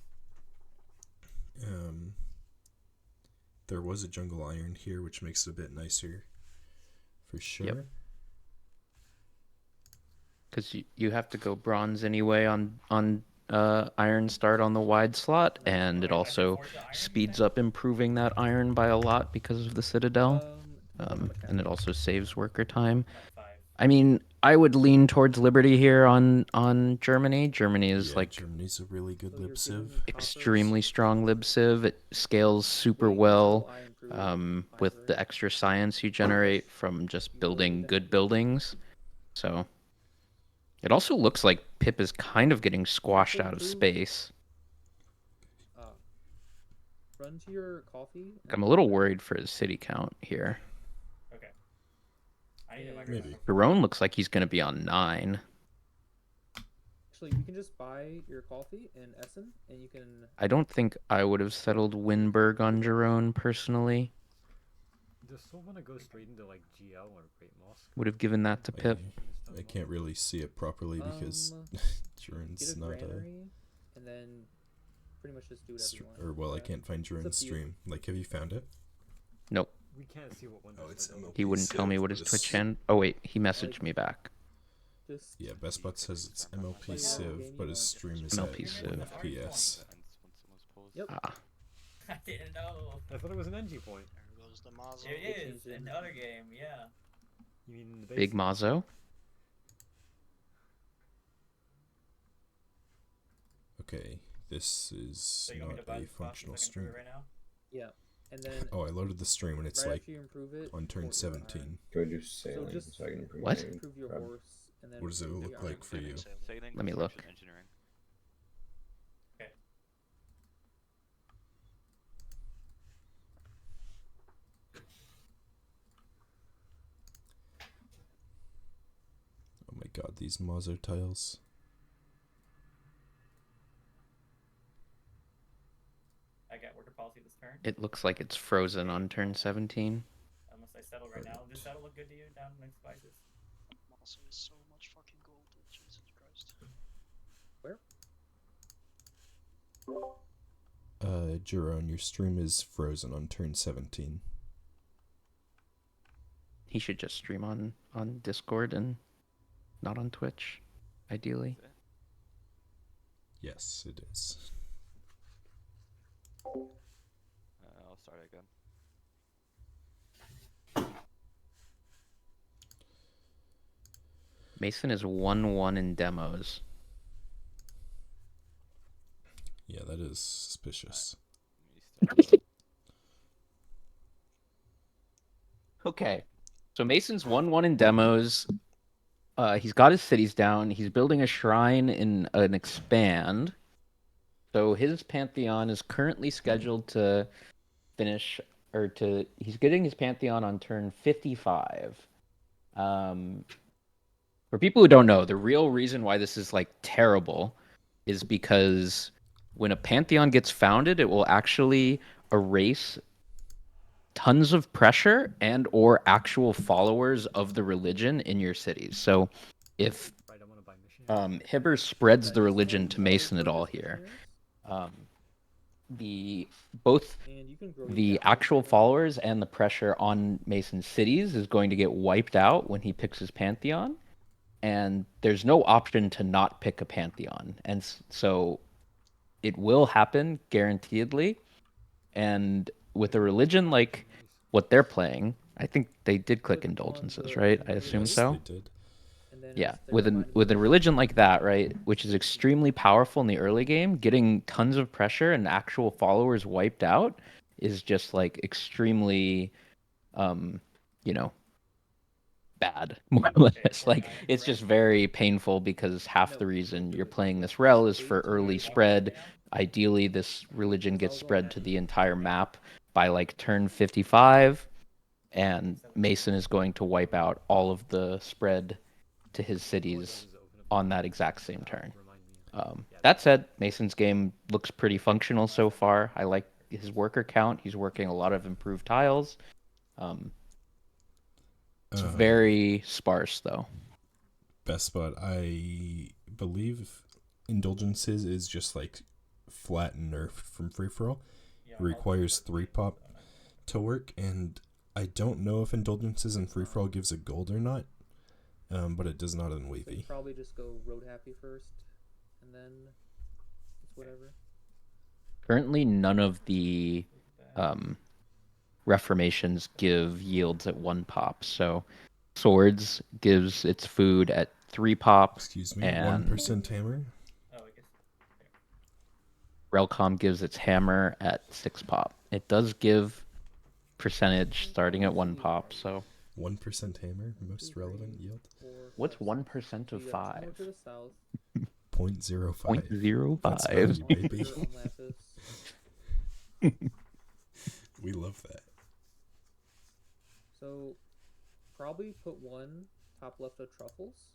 There was a jungle iron here, which makes it a bit nicer. For sure. Yep. Because you have to go bronze anyway on iron start on the wide slot, and it also speeds up improving that iron by a lot because of the citadel. And it also saves worker time. I mean, I would lean towards Liberty here on Germany. Germany is like Germany's a really good So lib you're civ. getting extremely strong lib civ. It scales super Wait well until I improve my with the version. extra science you generate from just building good buildings. So it also looks like Pip is kind of getting squashed out of space. Run to your coffee. I'm a little worried for his city count here. Okay. I need to migrate. Maybe. Jerome looks like he's going to be on 9. Actually, you can just buy your coffee in Essen, and you can. I don't think I would have settled Winberg on Jerome personally. Does still want to go straight into like GL or Great Mosque? Would have given that to Pip. I can't really see it properly because Jurin's Get a not granary, and then pretty much just do whatever you want. or well, I can't find Jurin's stream. Like, have you found it? Nope. We can't see what one. Oh, it's MLP He wouldn't tell me what his Twitch hand. Oh wait, he messaged me back. Just Yeah, BestBot says it's MLP Civ, but his stream is MLP at Civ. 1 FPS. Yep. Ah. I didn't know. I thought it was an NG point. There goes the Mazo. It is in the other game, yeah. You mean in the Big Mazo? Okay, this is So you want me not to buy a the spots functional so I can stream. improve it right now? Yeah, and then Oh, I loaded the stream when it's right like after you improve it, on turn port your iron. 17. Go do sailing just so I can improve What? my Improve your crab. horse, and then. What does it improve look your like iron. for you? Sailing, Let me look. construction, engineering. Oh my god, these Mazo tiles. I got worker policy this turn. It looks like it's frozen on turn 17. Unless I settle right now. Does settle look good to you down next spices? Mazo is so much fucking gold. Jesus Christ. Where? Jerome, your stream is frozen on turn 17. He should just stream on Discord and not on Twitch, ideally. Yes, it is. I'll start again. Mason is 1-1 in demos. Yeah, that is suspicious. Okay. So Mason's 1-1 in demos. He's got his cities down. He's building a shrine in an expand. So his Pantheon is currently scheduled to finish, he's getting his Pantheon on turn 55. For people who don't know, the real reason why this is like terrible is because when a Pantheon gets founded, it will actually erase tons of pressure and or actual followers of the religion in your cities. So if Hibber spreads the religion to Mason at all here, both the actual followers and the pressure on Mason's cities is going to get wiped out when he picks his Pantheon, and there's no option to not pick a Pantheon, and so it will happen guaranteedly. And with a religion like what they're playing, I think they did click indulgences, right? I assume Yes, so. they did. And then Yeah, it's they're with reminding with you a religion like that, right, which is extremely powerful in the early game, getting tons of pressure and actual followers wiped out is just like extremely, um, you know, bad, more or less. Like it's just very painful because half the reason you're playing this rel is for early spread. Ideally, this religion gets spread to the entire map by like turn 55, and Mason is going to wipe out all of the spread to his cities on that exact same turn. That said, Mason's game looks pretty functional so far. I like his worker count. He's working a lot of improved tiles. It's very sparse, though. Best spot, I believe Indulgences is just like flat nerfed from free for all. It requires 3 pop to work, and I don't know if Indulgences and free for all gives a gold or not, but it does not in So you wavy. probably just go road happy first, and then it's whatever. Currently, none of the reformations give yields at 1 pop. So, swords gives its food at 3 pop. Excuse me, and 1% hammer. Relcom gives its hammer at 6 pop. It does give percentage starting at 1 pop. So 1% hammer, most relevant yield. what's 1% of You got 5? two more to the south. 0.05. 0.05. That's value, All baby. your on lapis. We love that. So probably put one top left of truffles.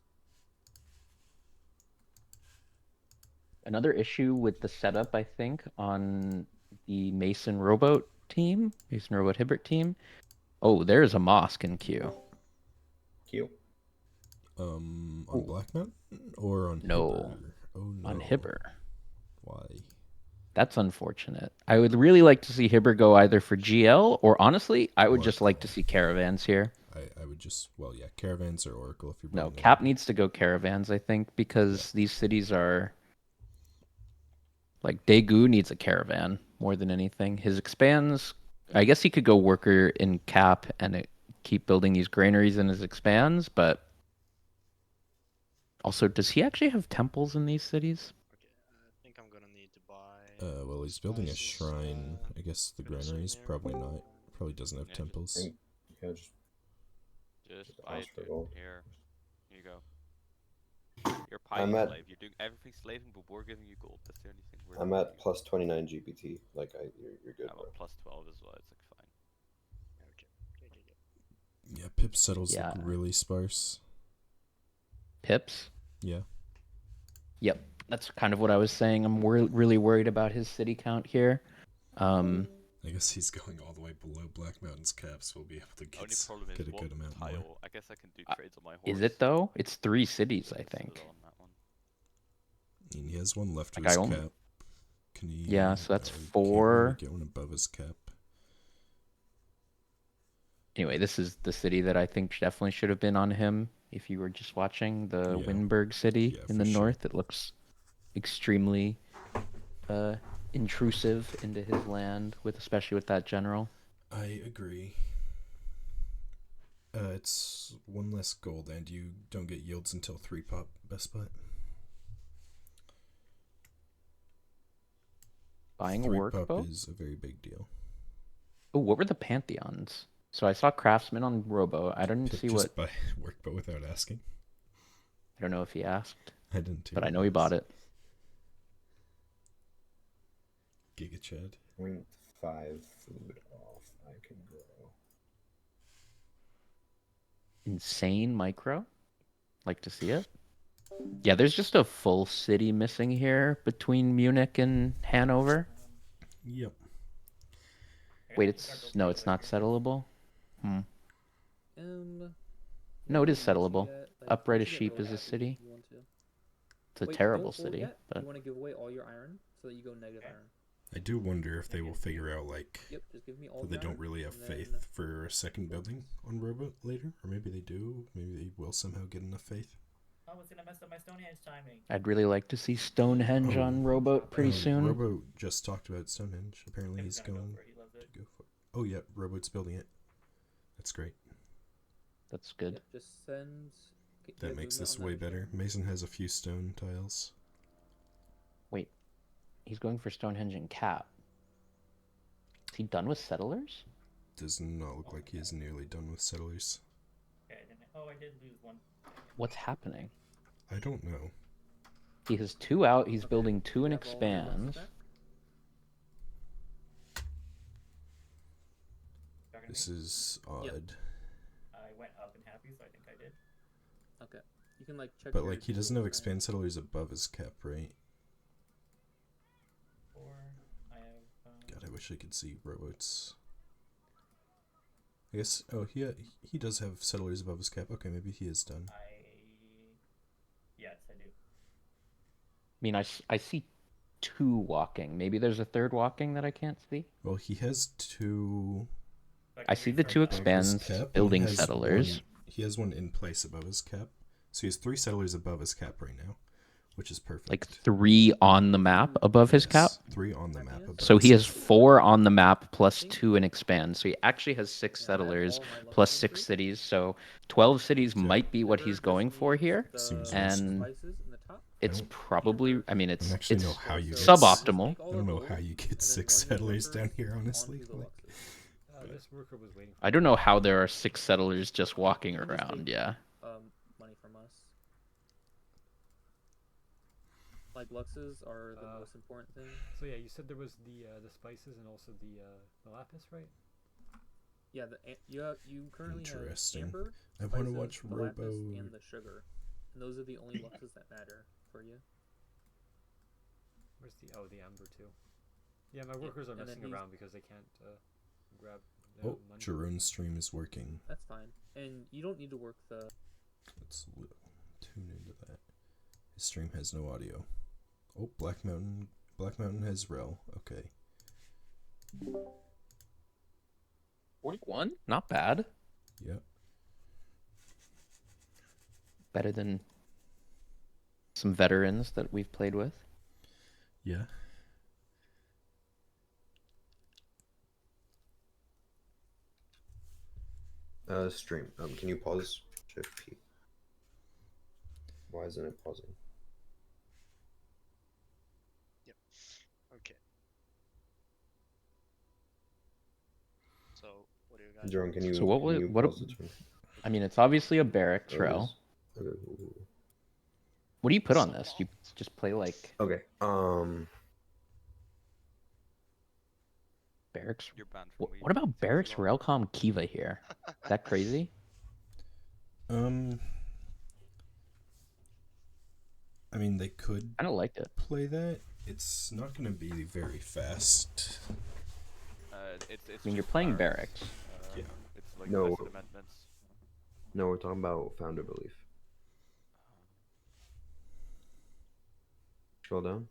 Another issue with the setup, I think, on the Mason Rowboat team, Mason Rowboat Hibbert team. Oh, there's a mosque in queue. Q. On Black Mountain or on No. Hibber? Oh no. On Hibber. Why? That's unfortunate. I would really like to see Hibber go either for GL or honestly, I would just like to see Caravans here. I would just, well, yeah, Caravans or Oracle if you're No, building Cap needs to go Caravans, I think, because these cities are like Daegu needs a Caravan more than anything. His expands, I guess he could go Worker in Cap and keep building these granaries in his expands, but also, does he actually have temples in these cities? Okay, I think I'm gonna need to buy. Well, he's building a spices, shrine. I guess the for this granaries one here. probably not. Probably doesn't have temples. Yeah, Just Just buy ask for it. gold. Here you go. You're a I'm pie at- slave. You're doing everything slaving, but we're giving you gold. That's the only thing we're I'm doing. at plus 29 GPT. Like, you're good, I'm bro. at plus 12 as well. It's like fine. Okay. Yeah, Pip settles Yeah. look really sparse. Pips? Yeah. Yep, that's kind of what I was saying. I'm really worried about his city count here. I guess he's going all the way below Black Mountain's caps. We'll be able to Only get problem is a what good amount tile. more. I guess I can do trades on my horse. Is it though? It's 3 cities, I Put think. it on that one. And he has one left of Like, his I only- cap. Can he? Yeah, so that's Can't 4. really get one above his cap. Anyway, this is the city that I think definitely should have been on him. If you were just watching the Yeah. Winberg city Yeah, in for the sure. north, it looks extremely intrusive into his land, especially with that general. I agree. It's 1 less gold, and you don't get yields until 3 pop. Best bet. Buying a 3 work pop bow? is a very big deal. Oh, what were the pantheons? So I saw craftsman on Robo. I didn't Pip see just what. buy work bow without asking. I don't know if he asked, I didn't too. but I know he bought it. Giga Chad. 0.5 food off. I can grow. Insane micro. Like to see it. Yeah, there's just a full city missing here between Munich and Hanover. Yep. Wait, it's not settleable. Um, No, it is once you settleable. get, Upright once as you get sheep road is a happy, city. you want to. It's a Wait, terrible don't fold city, yet. but You want to give away all your iron so that you go negative iron. I do wonder if they will figure out, like, Yep, just give me all that the they don't iron, really have and faith then- for a second building on Robot later. Or maybe they do. Maybe they will somehow get enough faith. Oh, it's gonna mess up my Stonehenge timing. I'd really like to see Stonehenge Oh. on Rowboat pretty soon. Robo just talked about Stonehenge. Apparently he's Tim's gonna going go for it. He loves to it. go for it. Oh, yeah, Robo's building it. That's great. That's good. Yep, just send Do you That have makes movement this on way that better. machine? Mason has a few stone tiles. Wait, he's going for Stonehenge and Cap. Is he done with settlers? Does not look like he is nearly done with settlers. Okay, then, oh, I did lose one. What's happening? I don't know. He has 2 out. He's Okay, building 2 and you have all your boxes expands. back? Talking to This me? is odd. I went up and happy, so I think I did. Okay. You can like check. But your like he doesn't have tools, right? expand settlers above his cap, right? 4. I have. God, I wish I could see robots. I guess. Oh, he does have settlers above his cap. Okay, maybe he is done. Yes, I do. I mean, I see 2 walking. Maybe there's a 3rd walking that I can't see. Well, he has 2. So I can see the restart 2 that. above his expands, cap, and building he has settlers. He has 1 in place above his cap. So he has 3 settlers above his cap right now, which is perfect. Like 3 on the map above his cap. Yes, 3 on the map above So his he has cap. 4 on the map plus 2 in expand. So he actually has 6 Yeah, I have settlers all my plus luxury 6 trees. cities. So 12 cities Okay. might be what Never he's going just for leave here. the Seems And spices in the top. it's don't- probably, I mean, I don't it's actually know it's how you So get suboptimal. take all I don't the know gold, how you get and then 6 run your settlers down workers here, honestly. onto the Like, luxury. This worker was waiting. I don't know how there are 6 settlers just walking You can just around. take, Yeah. Money from us. Like luxes are the most important thing. So yeah, you said there was the spices and also the lapis, right? Yeah, you currently have Interesting. amber, I want to spices, watch the lapis, Robo. and the sugar, and those are the only luxes that matter for you. Where's the amber too? Yeah, my workers are and then messing these- around because they can't grab their Oh, money. Jeroen's stream is working. That's fine, and you don't need to work the. Let's tune into that. His stream has no audio. Oh, Black Mountain has rel. Okay. 41? Not bad. Yep. Better than some veterans that we've played with. Yeah. Stream. Can you pause Shift P? Why isn't it pausing? Okay. So, what do you guys? Jerome, can you? So what can was- you what a- pause the stream? I mean, it's obviously a barracks Oh, it row. is? Okay, cool. What do you put on this? You just play like Okay. barracks. You're banned from What about Weave. barracks Seems a lot. Railcom Kiva here? Is that crazy? I mean, they could I don't like it. play that. It's not going to be very fast. It's I mean, you're just playing barracks. barracks. Yeah. It's like No. vested amendments. No, we're talking about founder belief. Scroll down.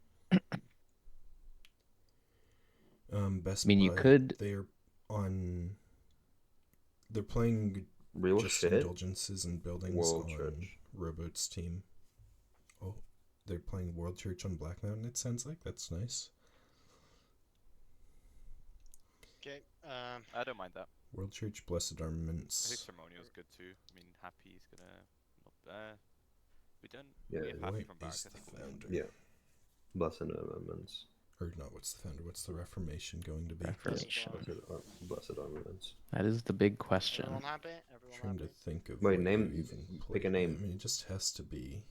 Best I mean, you Buy, could- They're on. They're playing Real just shit. indulgences and buildings World on Church. Rowboat's team. Oh, they're playing World Church on Black Mountain. It sounds like that's nice. Okay. I don't mind that. World Church, Blessed I think Armaments. ceremonial's good too. I mean, Happy's gonna not. We don't. Yeah, we have Happy What from is barracks. I the think we'll win. founder? Yeah. Blessed amendments. Or not? What's the founder? What's the Reformation going to be? Reformation. Blessed armaments. That is the big question. Everyone happy? Everyone Trying to happy? think of Wait, what name- you even pick play. a name. I mean, it just has to be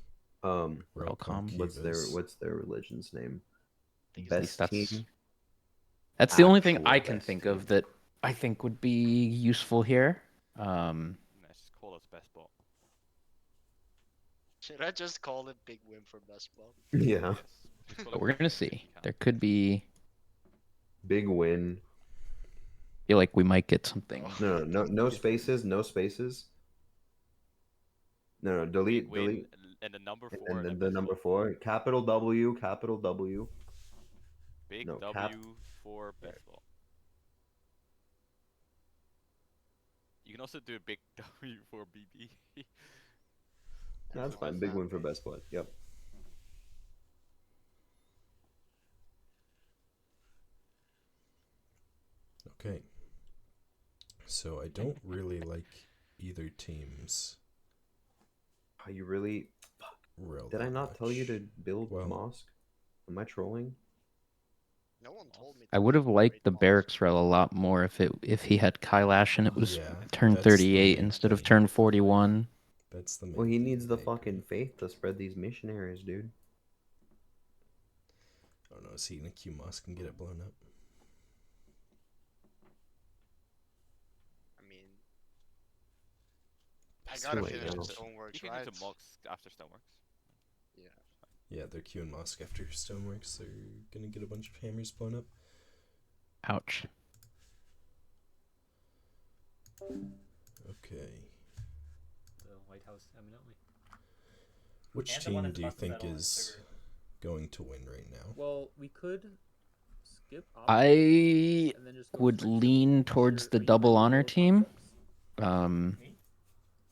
Um, Railcom. what's their religion's name? Think it's At least Best that's team. that's the only thing Actual I can best think team. of that I think would be useful here. Let's just call us best bot. Should I just call it big win for best ball? Yeah. Yes. Just call But it we're best gonna if you see. can. There could be. Big win. Feel like we might get something. No spaces. No spaces. No, delete, Big win, delete. and the number 4. And then then the best number bot. 4. Capital W. Capital W. Big no, W cap- for best bot. You can also do a big W for BB. That's For fine. best Big ball. win for best blood. Yep. Okay. So I don't really like either teams. Oh, you really? Real Did I that not tell you much. to build Well- mosque? Am I trolling? No one told me. I to would have build liked great the mosques. barracks rel a lot more if he had Kailash and it was Yeah, turn that's the 38 main instead of thing. turn 41. That's the main Well, he thing needs that the I agree. fucking faith to spread these missionaries, dude. Oh no, is he gonna Q Musk and get it blown up? I mean, That's I gotta the way finish it the is. stoneworks, You can right? do the mocks after Stoneworks. Yeah. Yeah, they're queuing Musk after Stoneworks. They're gonna get a bunch of hammers blown up. Ouch. Okay. The White House eminently. Which And the one team that's do you about to think settle on is sugar. going to win right now? Well, we could skip. I and then just go would straight to lean towards your- the are you double ready to honor build team. concepts? Me?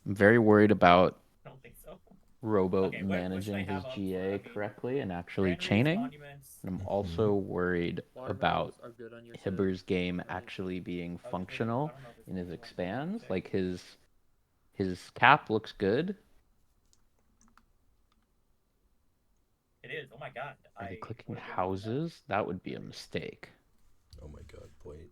I'm very worried about I don't think so. Robo Okay, what should managing I his have up? GA I mean, correctly and actually granaries, chaining. monuments. And I'm also worried Watermills about are good on your civ, Hibber's game right? actually being I was thinking- I functional don't know if it's in his one, expands. check. Like his cap looks good. It is. Oh my god. Are you I clicking would've given him that. houses? That would be a mistake. Oh my god, wait.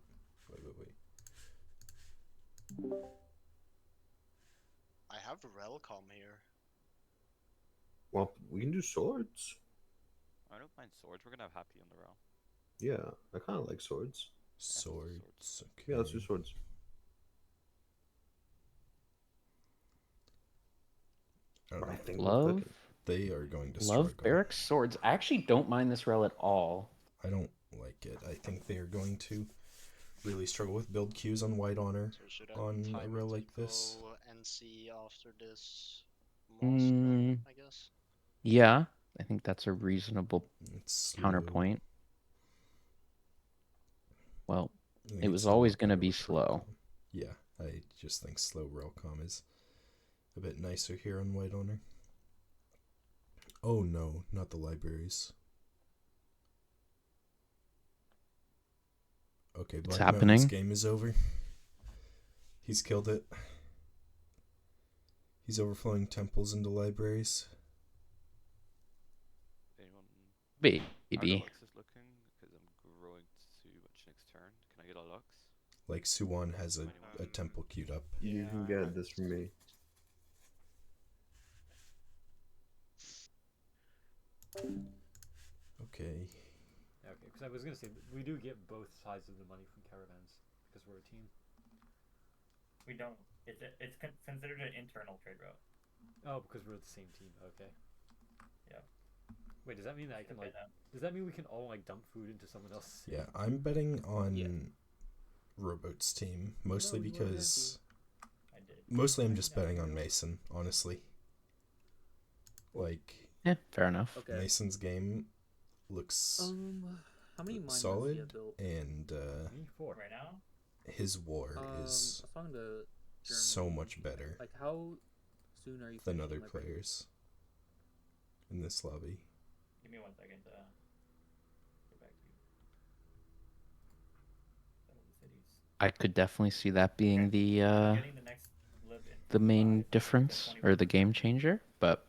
I have Relcom here. Well, we can do swords. I don't mind swords. We're gonna have Happy on the row. Yeah, I kind of like swords. Swords. Okay. Yeah, let's do swords. I don't know. I think we're Love, cooking. They are going to love struggle. barracks swords. I actually don't mind this rel at all. I don't like it. I think they are going to really struggle with build queues on White Honor So should I on a time row it to like this. go NC after this mosque, I guess? Yeah, I think that's a reasonable It's slow. counterpoint. Well, I think it it's was still always not going to better be with slow. Relcom. Yeah, I just think slow Relcom is a bit nicer here on White Honor. Oh no, not the libraries. Okay, Black Mountain's happening. game is over. He's killed it. He's overflowing temples into libraries. Anyone? Baby. Lux is looking because I'm growing too much next turn. Can I get a Lux? Like Suwon has a temple queued up. You can get this from me. Okay. Okay, because I was gonna say we do get both sides of the money from caravans because we're a team. We don't. It's considered an internal trade route. Oh, because we're the same team. Okay. Yeah. Wait, does that mean that I can Okay, like? then. Does that mean we can all like dump food into someone else's? Yeah, I'm betting on Rowboat's team mostly No, you weren't because I did. mostly I'm just betting on Mason, honestly. Like Yeah, fair enough. Okay. Mason's game looks How many mines solid, have built? and Me 4. Right now? his war I is was talking to so Jeremy. much better Like, how soon are you than finishing other my break? players in this lobby. Give me 1 second to get back to you. Settle the cities. I could definitely see that being the I'm getting the next lib in the main 5, difference that's or the 21. game changer. But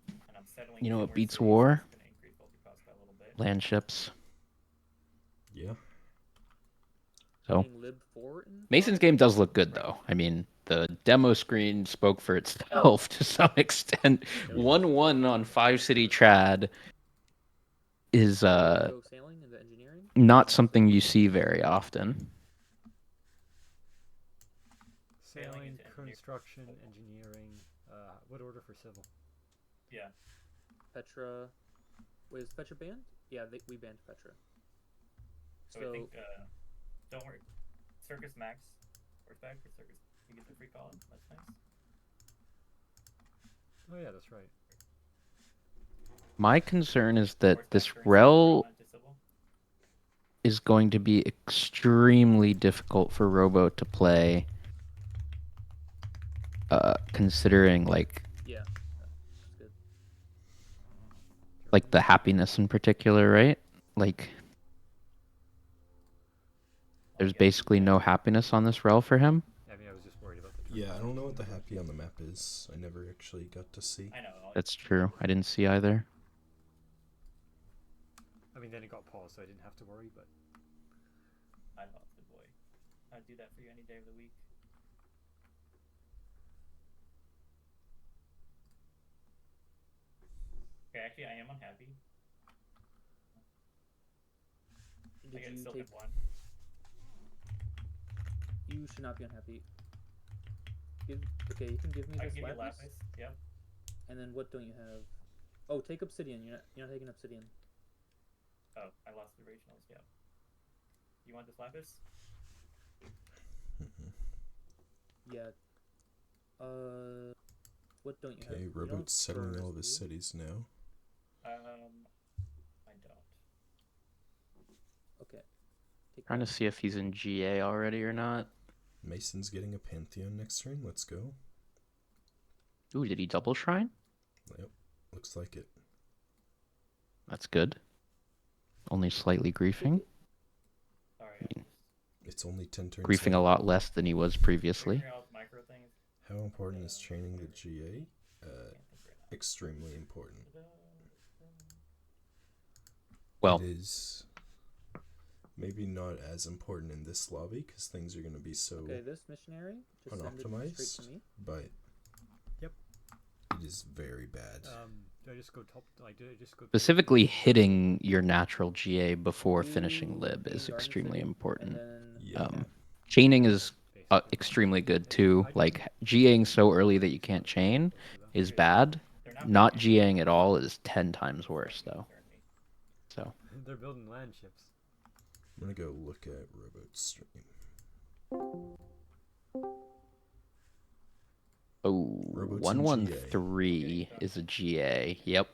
And I'm settling you know 2 what more beats cities, war? which is gonna increase multi cost by a little bit. Land ships. Yeah. So Getting lib 4 in Mason's 5? game does look good though. I mean, the demo screen spoke for itself to some extent. 1-1 on 5 city trad is Go sailing into engineering? not something you see very often. Sailing, into engineering. construction, engineering. What order for civil? Yeah. Petra. Wait, is Petra banned? Yeah, we banned Petra. So I think, don't worry. Circus Max. Horseback for Circus. You get the free call. That's nice. Oh yeah, that's right. My concern is that Horseback this during civil rel run into civil. is going to be extremely difficult for Robo to play. Considering like Yeah, that's good. the happiness in particular, right? Like there's basically no happiness on this rel for him. I mean, I was just worried about the Yeah, I don't know what the happy on the map is. I never actually got to see. I know. That's true. I didn't see either. I mean, then it got paused, so I didn't have to worry. But I love the boy. I'd do that for you any day of the week. Okay, actually, I am unhappy. Did I get you still take? hit one. You should not be unhappy. Okay, you can give me I this can give you lapis. lapis. Yep. And then what don't you have? Oh, take obsidian. You're not taking obsidian. Oh, I lost the regionals. Yep. You want this lapis? Yeah. What don't you have? Okay, You don't Robot's settling furs, all of his do you? cities now. I don't. Okay. Take Trying to that. see if he's in GA already or not. Mason's getting a Pantheon next turn. Let's go. Ooh, did he double shrine? Yep, looks like it. That's good. Only slightly griefing. Sorry, It's only 10 turns Griefing a left. lot less than he was previously. figuring out micro things. How important is training the GA? Extremely important. Well, it is maybe not as important in this lobby because things are going to be so Okay, this missionary. Just send it straight unoptimized, to me. but Yep. it is very bad. Do I just go top? Like, do I just go? specifically hitting your natural GA before finishing You lib gain is Garden extremely City, important. And then Yeah. Chaining is Basically, extremely good too. Like GAing so early that you can't chain is bad. Not GAing at all is 10 times worse though. So they're building land ships. I'm going to go look at Robot's stream. oh, Robots in 113 is a GA. Yep.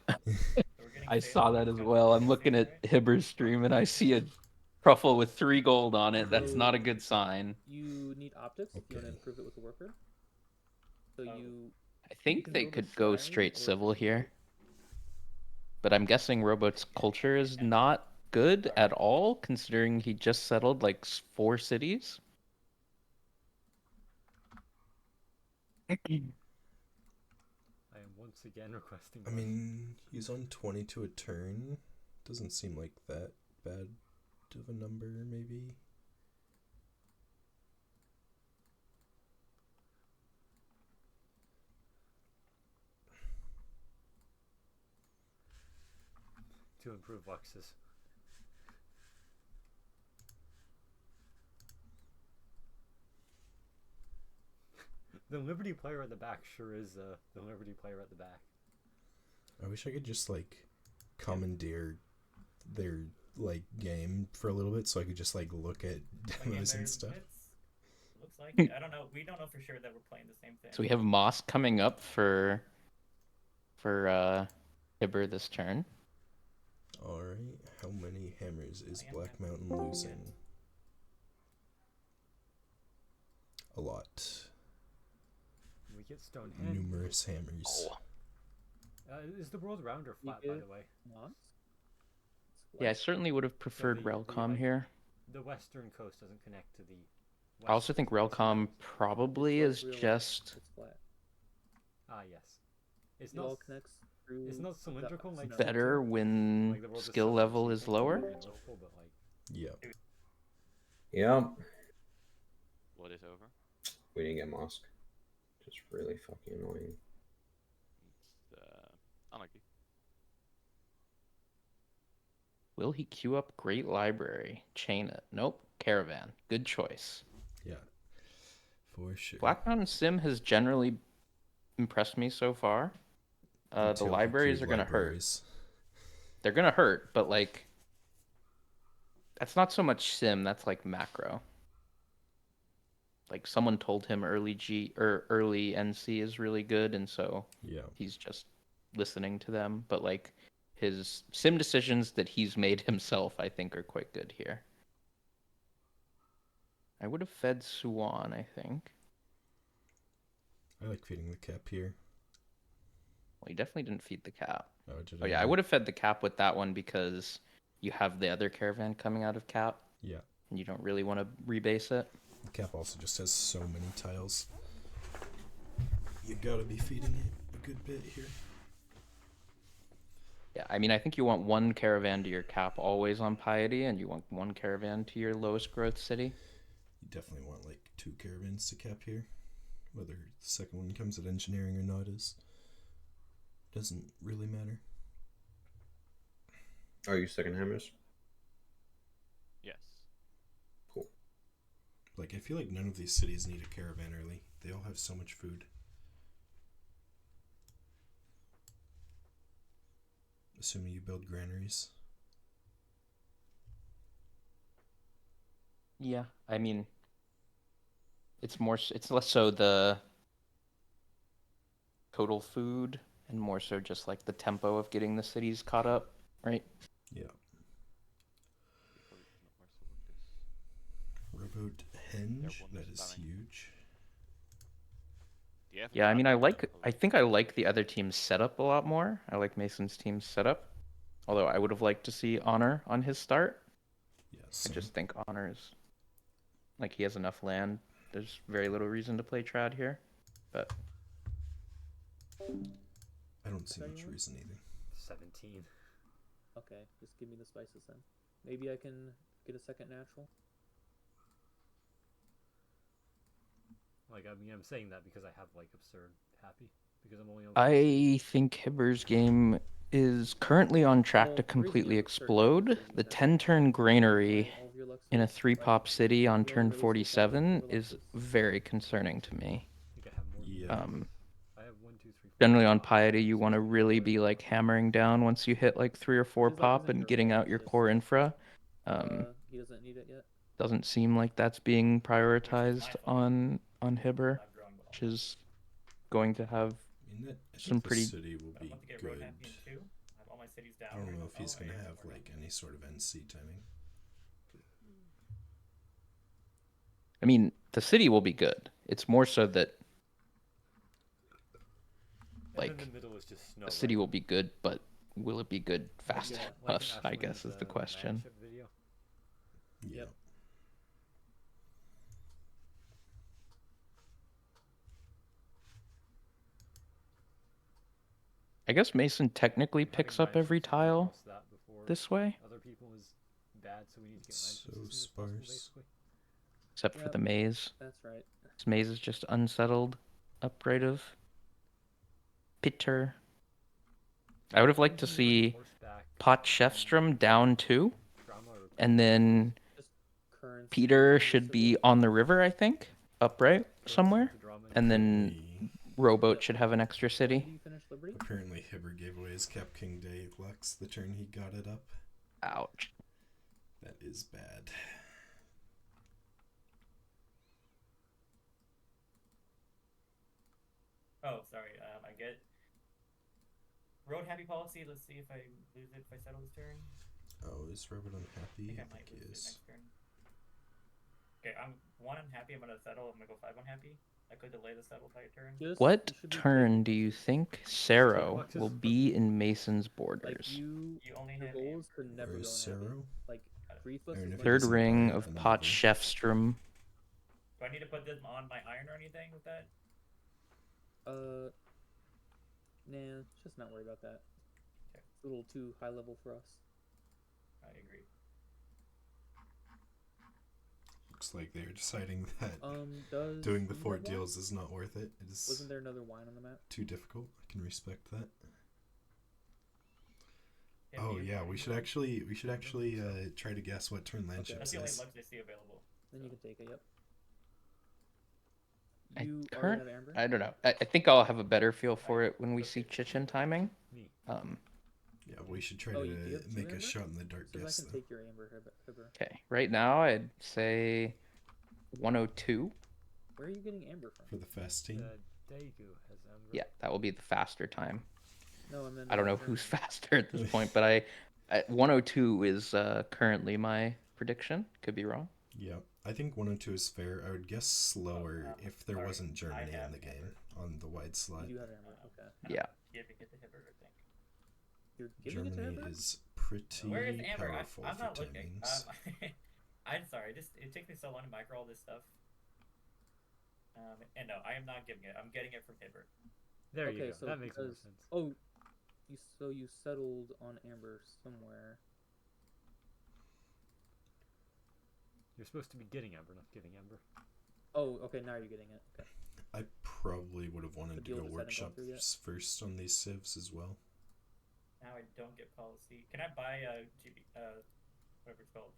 I saw that as well. I'm looking at Hibber's stream and I see a truffle with 3 gold on it. That's not a good sign. you need optics if you want to Okay. improve it with the worker. So you. I think can they build a could go shrine straight or civil just here. But I'm guessing Robot's culture is not good at all, considering he just settled like 4 cities. I am once again requesting. I mean, he's on 22 a turn. Doesn't seem like that bad of a number, maybe. To improve Luxus. The Liberty player at the back sure is the Liberty player at the back. I wish I could just like commandeer their like game for a little bit so I could just like look at demos and stuff. Looks like it. I don't know. We don't know for sure that we're playing the same thing. So we have Moss coming up for Hibber this turn. Alright, how many hammers is Black Mountain losing? A lot. We get Stonehenge. Numerous hammers. Is the world round or flat, by the way? Yeah, I certainly would have preferred Relcom here. The western coast doesn't connect to the. I also think Relcom probably is just. It's flat. Ah, yes. It's It not. all connects through. It's not cylindrical like Better when like the world is skill so level is simple, lower. but like, Yeah. Yep. What is over? We didn't get mosque. Just really fucking annoying. It's unlucky. Will he queue up Great Library? Chain it. Nope. Caravan. Good choice. Yeah. For sure. Black Mountain Sim has generally impressed me so far. The Until he libraries queued are gonna libraries. hurt. They're gonna hurt, but like that's not so much sim, that's like macro. Like someone told him early early NC is really good, and so Yeah. he's just listening to them. But like his sim decisions that he's made himself, I think, are quite good here. I would have fed Suwon, I think. I like feeding the cap here. Well, he definitely didn't feed the cap. Oh, did Oh yeah, I would have fed the cap with that one because you have the other caravan coming out of cap. Yeah. And you don't really want to rebase it. The cap also just has so many tiles. You gotta be feeding it a good bit here. Yeah, I mean, I think you want one caravan to your cap always on piety, and you want one caravan to your lowest growth city. You definitely want like 2 caravans to cap here. Whether the second one comes at engineering or not doesn't really matter. Are you second hammers? Yes. Cool. Like, I feel like none of these cities need a caravan early. They all have so much food. Assuming you build granaries. Yeah, I mean, it's less so the total food and more so just like the tempo of getting the cities caught up, right? Yeah. Rowboat Henge, that is huge. Yeah, I mean, I think I like the other team's setup a lot more. I like Mason's team's setup. Although I would have liked to see Honor on his start. Yes. I just think Honor is, like, he has enough land. There's very little reason to play Trad here, but I don't see much reason either. 17. Okay, just give me the spices then. Maybe I can get a second natural. Like, I mean, I'm saying that because I have, like, absurd happy. Because I'm only on... I think Hibber's game is currently on track Well, to the reason completely you have absurd explode. happy is The because 10-turn granary all of your luck in a saves, 3-pop right? city on You turn only release yourself with 47 4 is luxes. very concerning to me. I think I have more Yeah. I have 1, 2, 3, 4. Generally on Piety, you want to really be like hammering down once you hit like 3 or 4 Which is, like, pop isn't and your getting fault, out your it's core just, infra. he doesn't need it yet. Doesn't seem like that's being prioritized on Hibber, I've grown well. which is going to have I mean, I some think the pretty. city will But I be want to get good. road happy in 2. I have all my cities down. I don't know if he's Oh, gonna yeah, have more like happy. any sort of NC timing. I mean, the city will be good. It's more so that And like then the middle is just snow, the city right? will be good, but will it be good fast Yeah, enough? like in I guess is the question. Manship video. Yeah. Yep. I guess Mason technically Like, picks having up every Manships run tile across that before this way, other people is bad, so we need to get So Manships as soon as possible, sparse. basically. except for Yep, the maze. that's right. This maze is just unsettled upright of Pitter. I would have liked to see Pot Chefstrom down 2, and then Just currency Peter is should be civil. on the river, I think, upright somewhere, and then Apparently, Rowboat Yep. should have an extra When city. do you finish Liberty? apparently Hibber gave away his Cap King Day Lux the turn he got it up. Ouch. That is bad. Oh, sorry. I get road happy policy. Let's see if I lose it if I settle this turn. Oh, is Robert I unhappy? think I I might think he lose it is. next turn. Okay, I'm 1 unhappy. I'm gonna settle. I'm gonna go 5 unhappy. I could delay the settle by a turn. Just, What you should be turn taking do you luxes. think Sero Luxes will from- be in Mason's Like borders? you only your have goal is to never Where go is unhappy. Sero? Like grief Aaron, is if like he Third doesn't ring buy it, of then Pot never. Chefstrom. Do I need to put this on my iron or anything with that? Nah, just not worry about that. Okay. It's a little too high level for us. I agree. Looks like they're deciding that Does doing the you 4 have wine? deals is not worth it. It is Wasn't there another wine on the map? too difficult. I can respect that. Yeah, Oh do you yeah, want we to should do it? actually try to guess what turn land Okay. That's ships the only is. lux I see available. Then you can take it. Yep. I You already have Amber. I don't know. I think I'll have a better feel for it when we see Chichen timing. Me. Yeah, we should try Oh, to you do have 2 make a Amber? shot in the dark Says guess I can though. take your Amber, Hibber. Okay, right now I'd say 102. Where are you getting Amber from? For the fast team. Daegu has Amber. Yeah, that will be the faster time. No, and then I don't know who's faster at this point, but I 102 is currently my prediction. Could be wrong. Yeah, I think 102 is fair. I would guess slower if there sorry, wasn't Germany I in have the game Amber. on the wide slot. You do have Amber. Okay. Yeah. Giving it to Hibber, I think. You're giving it to Germany Amber? is pretty Where is Amber? powerful I'm for not looking. timings. I'm sorry. It takes me so long to micro all this stuff. And no, I am not giving it. I'm getting it from Hibbert. There Okay, you go. so That makes more because sense. oh, you settled on Amber somewhere. You're supposed to be getting Ember, not giving Ember. Oh, okay, now you're getting it. Okay. I probably would have wanted The to deal go just hadn't gone through yet? workshops first on these civs as well. Now I don't get policy. Can I buy whatever it's called?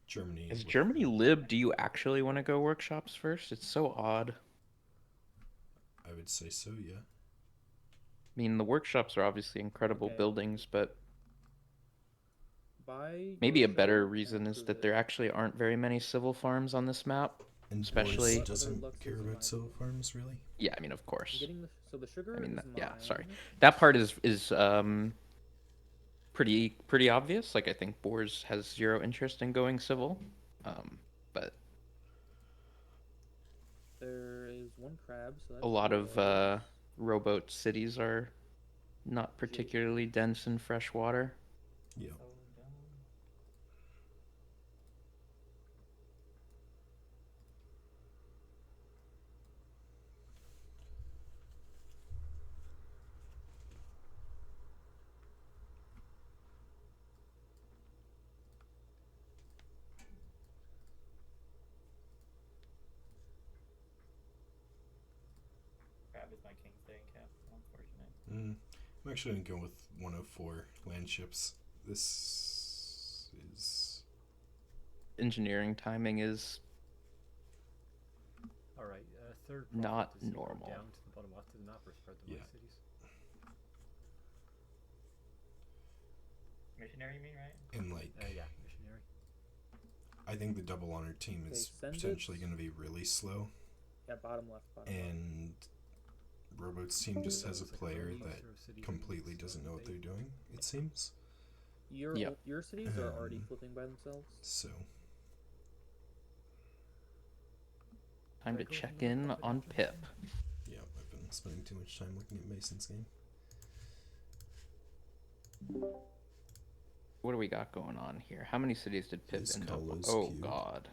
Germany. Is with Germany the- lib? Do you actually want to go workshops first? It's so odd. I would say so, yeah. I mean, the workshops are obviously incredible Okay. buildings, but Buy maybe your a better sugar and reason is improve that it. there actually aren't very many civil farms on this map. And Especially- Boris What other doesn't luxes care am about I civil getting? farms, really. Yeah, I mean, of I'm course. getting the sugar I mean, is mine. yeah, sorry. That part is pretty obvious. Like, I think Boers has zero interest in going civil, but There is one crab, so that's a lot of good. rowboat cities are not particularly dense in fresh water. Yeah. So dumb. Crab is my king staying cap. Unfortunate. I'm actually going to go with 104 land ships. This is... Engineering timing is Alright, third Not profit is to go normal. down to the bottom left of the map or spread the Yeah. white cities. Missionary, you mean, right? And, like, Yeah, missionary. I think the double honor team Okay, is send potentially it. going to be really slow. Yeah, bottom left. Bottom left. And Rowboat's team just has a Looks like player very that throw cities completely and doesn't know what they're bait. doing, it seems. Your cities are already Um, flipping by themselves. So, time to That goes check another in profit on after Pip. that. yeah, I've been spending too much time looking at Mason's game. What do we got going on here? How many cities did Pip His end up with? colours Oh queued. god.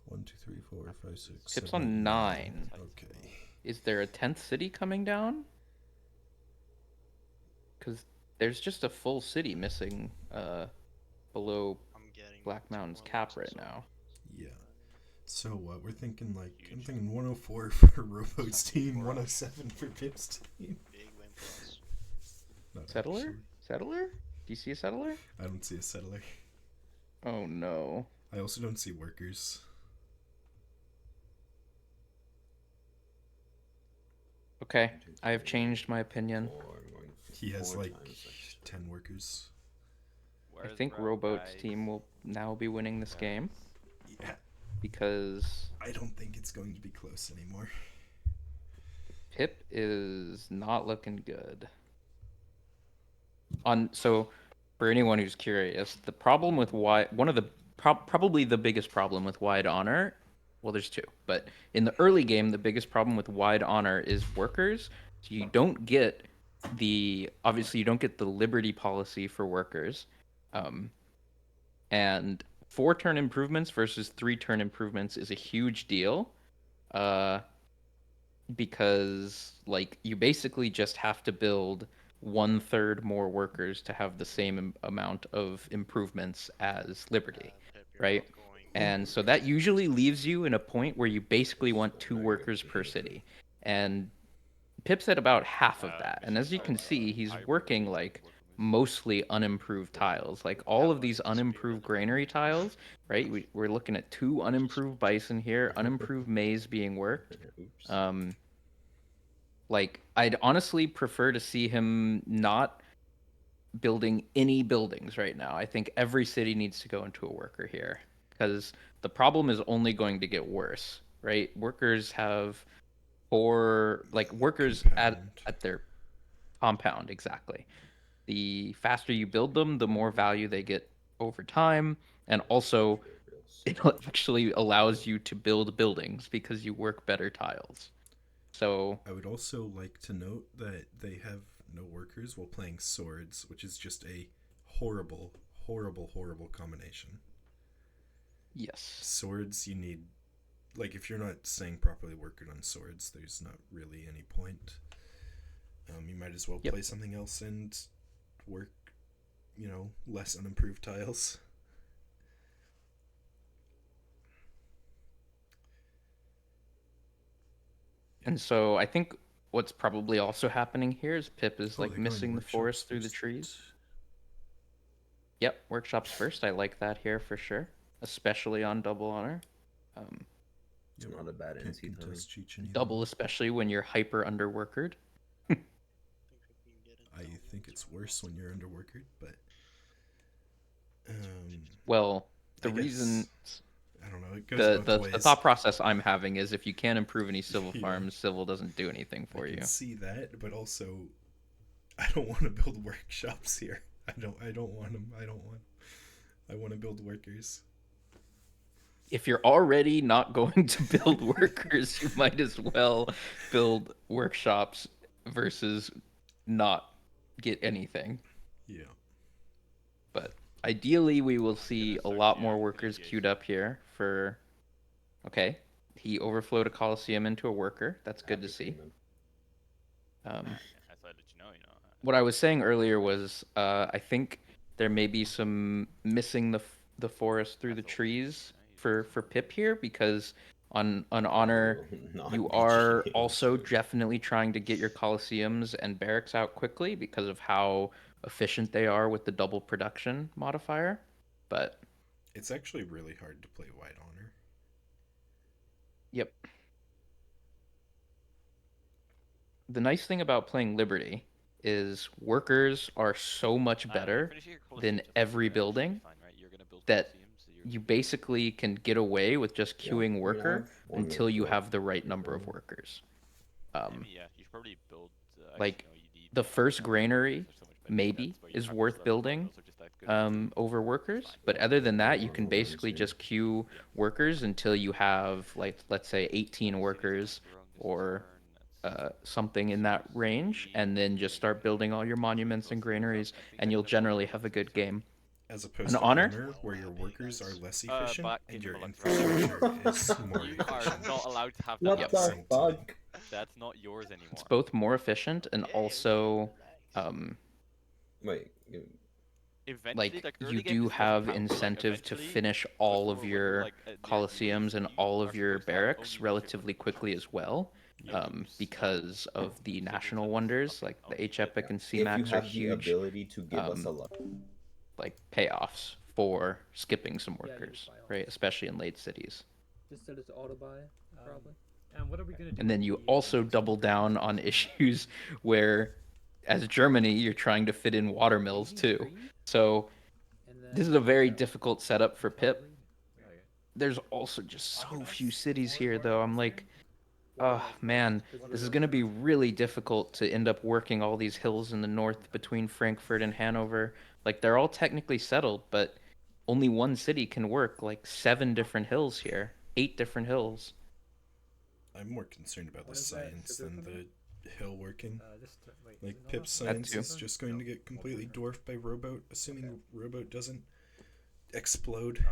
1, 2, 3, 4, 5, 6, Pip's 7, on 8, 9. Okay. Is there a 10th city coming down? Because there's just a full city missing below I'm getting Black two Mountain's more cap luxes right on now. Yeah. So what? We're thinking like I'm Huge. thinking 104 for Rowboat's team, 107 for Pip's team. Big win for us. Not Settler? actually. Settler? Do you see a settler? I don't see a settler. Oh no. I also don't see workers. Okay, I have changed my opinion. He has 4 like times extra. 10 workers. I think Rowboat's team will now be winning this game Yeah. because I don't think it's going to be close anymore. Pip is not looking good. So for anyone who's curious, the problem with one of the probably the biggest problem with wide honor, well, there's two, but in the early game, the biggest problem with wide honor is workers. So you don't get obviously you don't get the liberty policy for workers, and 4-turn improvements versus 3-turn improvements is a huge deal. Because like you basically just have to build 1/3 more workers to have the same amount of improvements as Liberty, Pip, you're right? not going And so that usually leaves you in a point where you basically want 2 workers per city. And Pip's at about half of that. And as you can see, he's working like mostly unimproved tiles. Like all of these unimproved granary tiles, right? We're looking at 2 unimproved bison here, unimproved maize being worked. Oops. Like I'd honestly prefer to see him not building any buildings right now. I think every city needs to go into a worker here because the problem is only going to get worse, right? Workers have workers Compound. at their compound exactly. The faster you build them, the more value they get over time, and also it actually allows you to build buildings because you work better tiles. So I would also like to note that they have no workers while playing swords, which is just a horrible, horrible, horrible combination. yes, Swords, you need like if you're not staying properly working on swords, there's not really any point. You might as well play something else and work, less unimproved tiles. And so I think what's probably also happening here is Pip is like missing the forest through the trees. Yep, workshops first. I like that here for sure, especially on double honor. It's not a bad NC Double, especially when you're hyper underworkered. I think it's worse when you're underworkered, but well, the reason I don't know. It goes both ways. The thought process I'm having is if you can't improve any civil farms, civil doesn't do anything for you. I can see that, but also I don't want to build workshops here. I don't want them. I want to build workers. If you're already not going to build workers, you might as well build workshops versus not get anything. Yeah. But ideally, we will see a lot more workers queued up here for... Okay, he overflowed a Coliseum into a worker. That's good to see. What I was saying earlier was I think there may be some missing the forest through the trees for Pip here, because on honor you are also definitely trying to get your Coliseums and barracks out quickly because of how efficient they are with the double production modifier. But it's actually really hard to play white honor. Yep. The nice thing about playing Liberty is workers are so much better than every building that you basically can get away with just queuing worker until you have the right number of workers. You should probably build. Like the first granary maybe is worth building over workers, but other than that, you can basically just queue workers until you have, like, let's say 18 workers or something in that range, and then just start building all your monuments and granaries, and you'll generally have a good game. As opposed to honor, where your workers are less efficient and your infrastructure is more efficient. You are not allowed to have that. What the fuck? That's not yours anymore. It's both more efficient and also wait. Like you do have incentive to finish all of your Coliseums and all of your barracks relatively quickly as well, because of the national wonders like the H Epic and C-Max are huge. Ability to give us a lot. Like payoffs for skipping some workers, right? Especially in late cities. Just set it to auto buy, probably. And what are we gonna do? And then you also double down on issues where, as Germany, you're trying to fit in water mills too. So this is a very difficult setup for Pip. There's also just so few cities here, though. I'm like, oh man, this is going to be really difficult to end up working all these hills in the north between Frankfurt and Hanover. Like, they're all technically settled, but only one city can work like 7 different hills here, 8 different hills. I'm more concerned about the science than the hill working. Like, Pip's science is just going to get completely dwarfed by Rowboat, assuming Rowboat doesn't explode.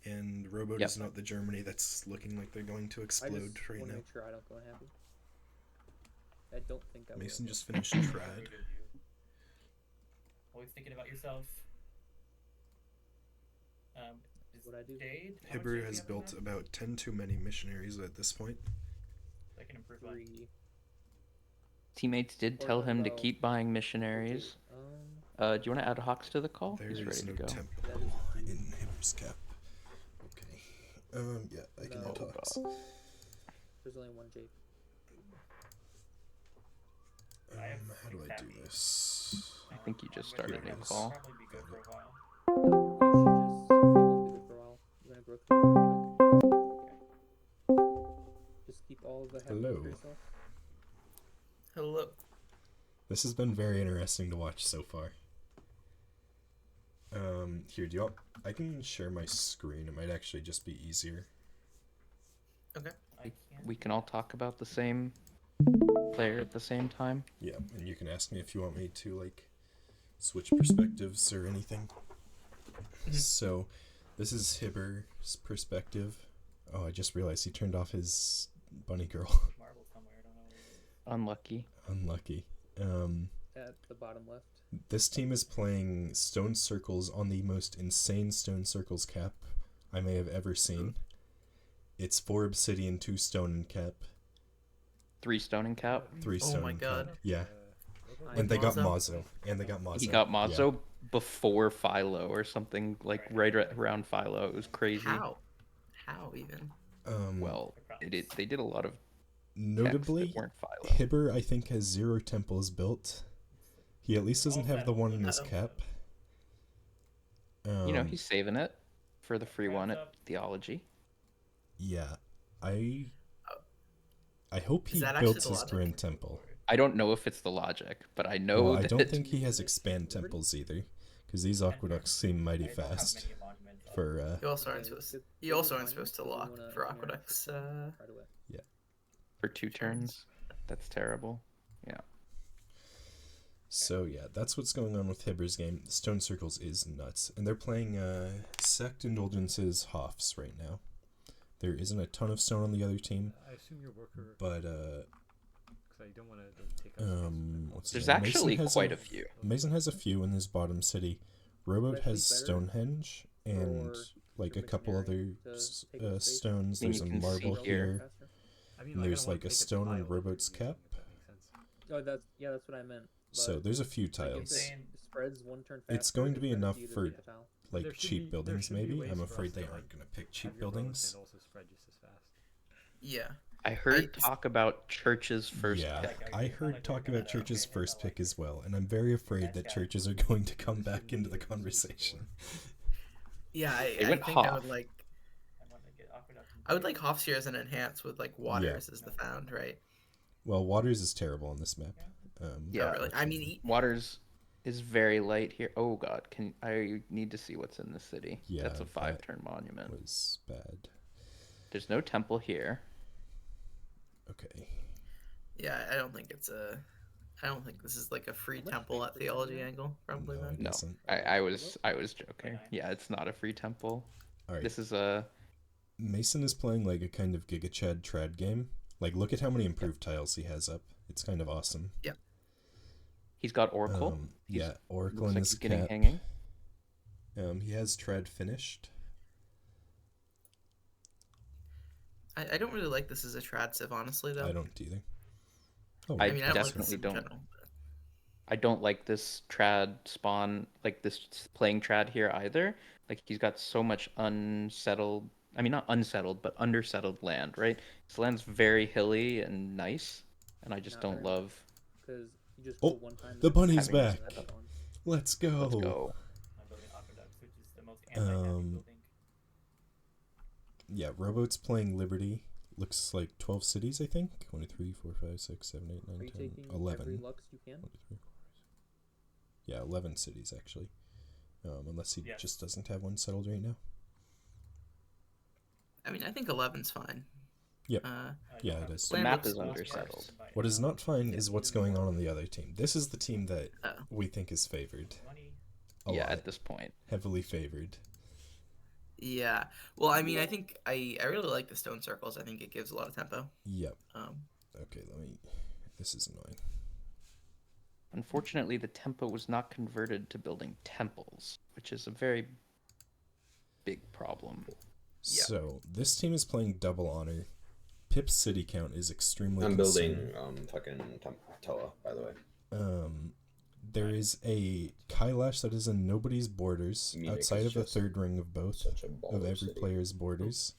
And Rowboat is not the Germany that's looking like they're going to explode right now. Make sure I don't go unhappy. I don't think I Mason will. just finished trad. Always thinking about yourself. What I do? Hibber has built about 10 too many missionaries at this point. I can improve 3. Teammates did tell him to keep buying missionaries. Do you want to add Hawks to the call? There He's is ready no to go. temple in Hibber's cap. Okay. Yeah, I can add Hawks. There's only one Jake. How do I do this? I think you just started a call. probably be good for a while. You won't be good for a while. You're gonna grow through it real quick. Just keep all of the heavy Hello. for yourself. Hello. This has been very interesting to watch so far. Here, do you want... I can share my screen. It might actually just be easier. Okay. We can all talk about the same player at the same time. Yeah, and you can ask me if you want me to, like, switch perspectives or anything. So, this is Hibber's perspective. Oh, I just realized he turned off his bunny girl. Marble somewhere. I don't know. Where it is. Unlucky. Unlucky. At the bottom left. This team is playing stone circles on the most insane stone circles cap I may have ever seen. It's 4 obsidian, 2 stone and cap. 3 stone and cap. 3 Oh stone my and god. cap. Yeah. I And they got Mozzo. Mozzo. He got Mozzo before Philo or something, like right around Philo. It was crazy. How? How even? Well, they did a lot of Notably, that weren't Philo. Hibber, I think, has 0 temples built. He at least doesn't have the one in his cap. You know, he's saving it for the free one at Theology. Yeah, I hope he Is that actually builds the his logic? grand temple. I don't know if it's the logic, but I know Well, I that... don't think he has expand temples either, because these aqueducts seem mighty They don't have fast many monuments up. for You also aren't supposed. You also aren't supposed to lock for aqueducts. Right away. for 2 turns. That's terrible. Yeah. So yeah, that's what's going on with Hibber's game. Stone Circles is nuts, and they're playing Sect Indulgence's Hoffs right now. There isn't a ton of stone on the other team, I assume your worker. but Because I don't want to take up what's his There's name? actually Mason has quite a few. Mason has a few in his bottom city. Rowboat has Better Stonehenge and or like a couple missionary other to take the space? stones. I mean, There's a you can see marble here. here. And there's like a stone on Rowboat's cap. Oh, that's what I meant. So But, there's a few like, if tiles. it spreads 1 turn faster, It's going to be better enough you to for beat a tile. like There should cheap be- buildings there should be maybe. ways I'm for afraid us they to, aren't going to pick have cheap your boats buildings. and also spread just as fast. Yeah. I heard I- talk about Church's first Yeah, pick. I heard talk about Church's first pick as well, and I'm very afraid that churches are going to come back into the conversation. Yeah, They I went think I Hoff. would like. I want to get aqueduct. I would like Hoffs here as an enhance with like waters as the found, right? Well, Waters is terrible on this map. Yeah. Oh, really? I mean, Waters is very light here. Oh god, I need to see what's in the city. Yeah, That's a that 5-turn monument. was bad. There's no temple here. Okay. yeah, I don't think it's a. I don't think this is like a free temple at theology angle. Probably No, not. it No, isn't. I was joking. Yeah, it's not a free temple. All right. This is a Mason is playing like a kind of Giga Chad trad game. Like, look at how many improved tiles he has up. It's kind of awesome. he's got Oracle. Yeah, Oracle Looks in like his he's getting cap. hanging. He has trad finished. I don't really like this as a trad civ, honestly, though. I don't either. Oh, I wait. mean, I don't like this definitely in don't. general. I don't like this trad spawn, like this playing trad here either. Like he's got so much unsettled, I mean not unsettled, but undersettled land, right? This land's very hilly and nice, and I just Not don't very love. Because you just Oh, go 1 time. the and bunny's having back. that other one. Let's go. Let's go. I'm building aqueducts, which is the most anti-heavy building. Yeah, Rowboat's playing Liberty. Looks like 12 cities, I think. 1, 2, 3, 4, 5, 6, 7, 8, 9, Are you 10, taking 11. every lux you can? 1, 2, 3, 4, 5, 6. Yeah, 11 cities, actually. Unless he Yes. just doesn't have one settled right now. I mean, I think 11's fine. Yep. I Yeah, don't it have is. The Land map looks is nice. undersettled. What is not fine is what's going on the other team. This is the team that Oh. we think is favored. Money. A Yeah, lot. at this point. Heavily favored. Yeah. Well, I mean, I think I really like the stone circles. I think it gives a lot of tempo. Yep. Um, Okay, this is annoying. Unfortunately, the tempo was not converted to building temples, which is a very big problem. Yeah. So, this team is playing double honor. Pip's city count is extremely I'm building concerning. fucking Toa, by the way. There is a Kailash that is in nobody's borders, Munich outside is of the just third ring of both, Such a of baller every city. player's borders.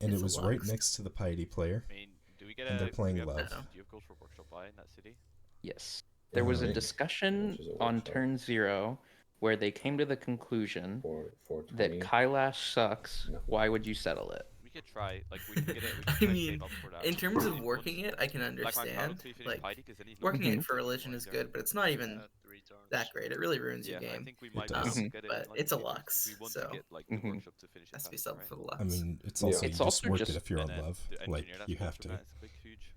And It's it a was right Lux. next to the Piety player. I mean, do we get And they're playing do we have, love. do you have cultural workshop buy in that city? Yes. There was a Right. discussion Which is a on workshop. turn 0 where they came to the conclusion 420. that Kailash sucks. No. Why would you settle it? We could try, like, we can get it. We can I try mean, save up for that. in terms of Once- working it, I can like my understand. pilot, we finish Like, Piety, 'cause then he's not working gonna it for get religion one is there. good, but it's not even 3 turns. that great. It really ruins Yeah, your I game. think we might does. be able to get it. But in, like, it's a if Lux, we want so to get like the Mhm. workshop to finish it has to be faster, subbed right? for the Lux. I mean, it's Yeah. also, It's you also just work just- it if you're on And then love. the Like, engineer that you have works to. on that is quite huge.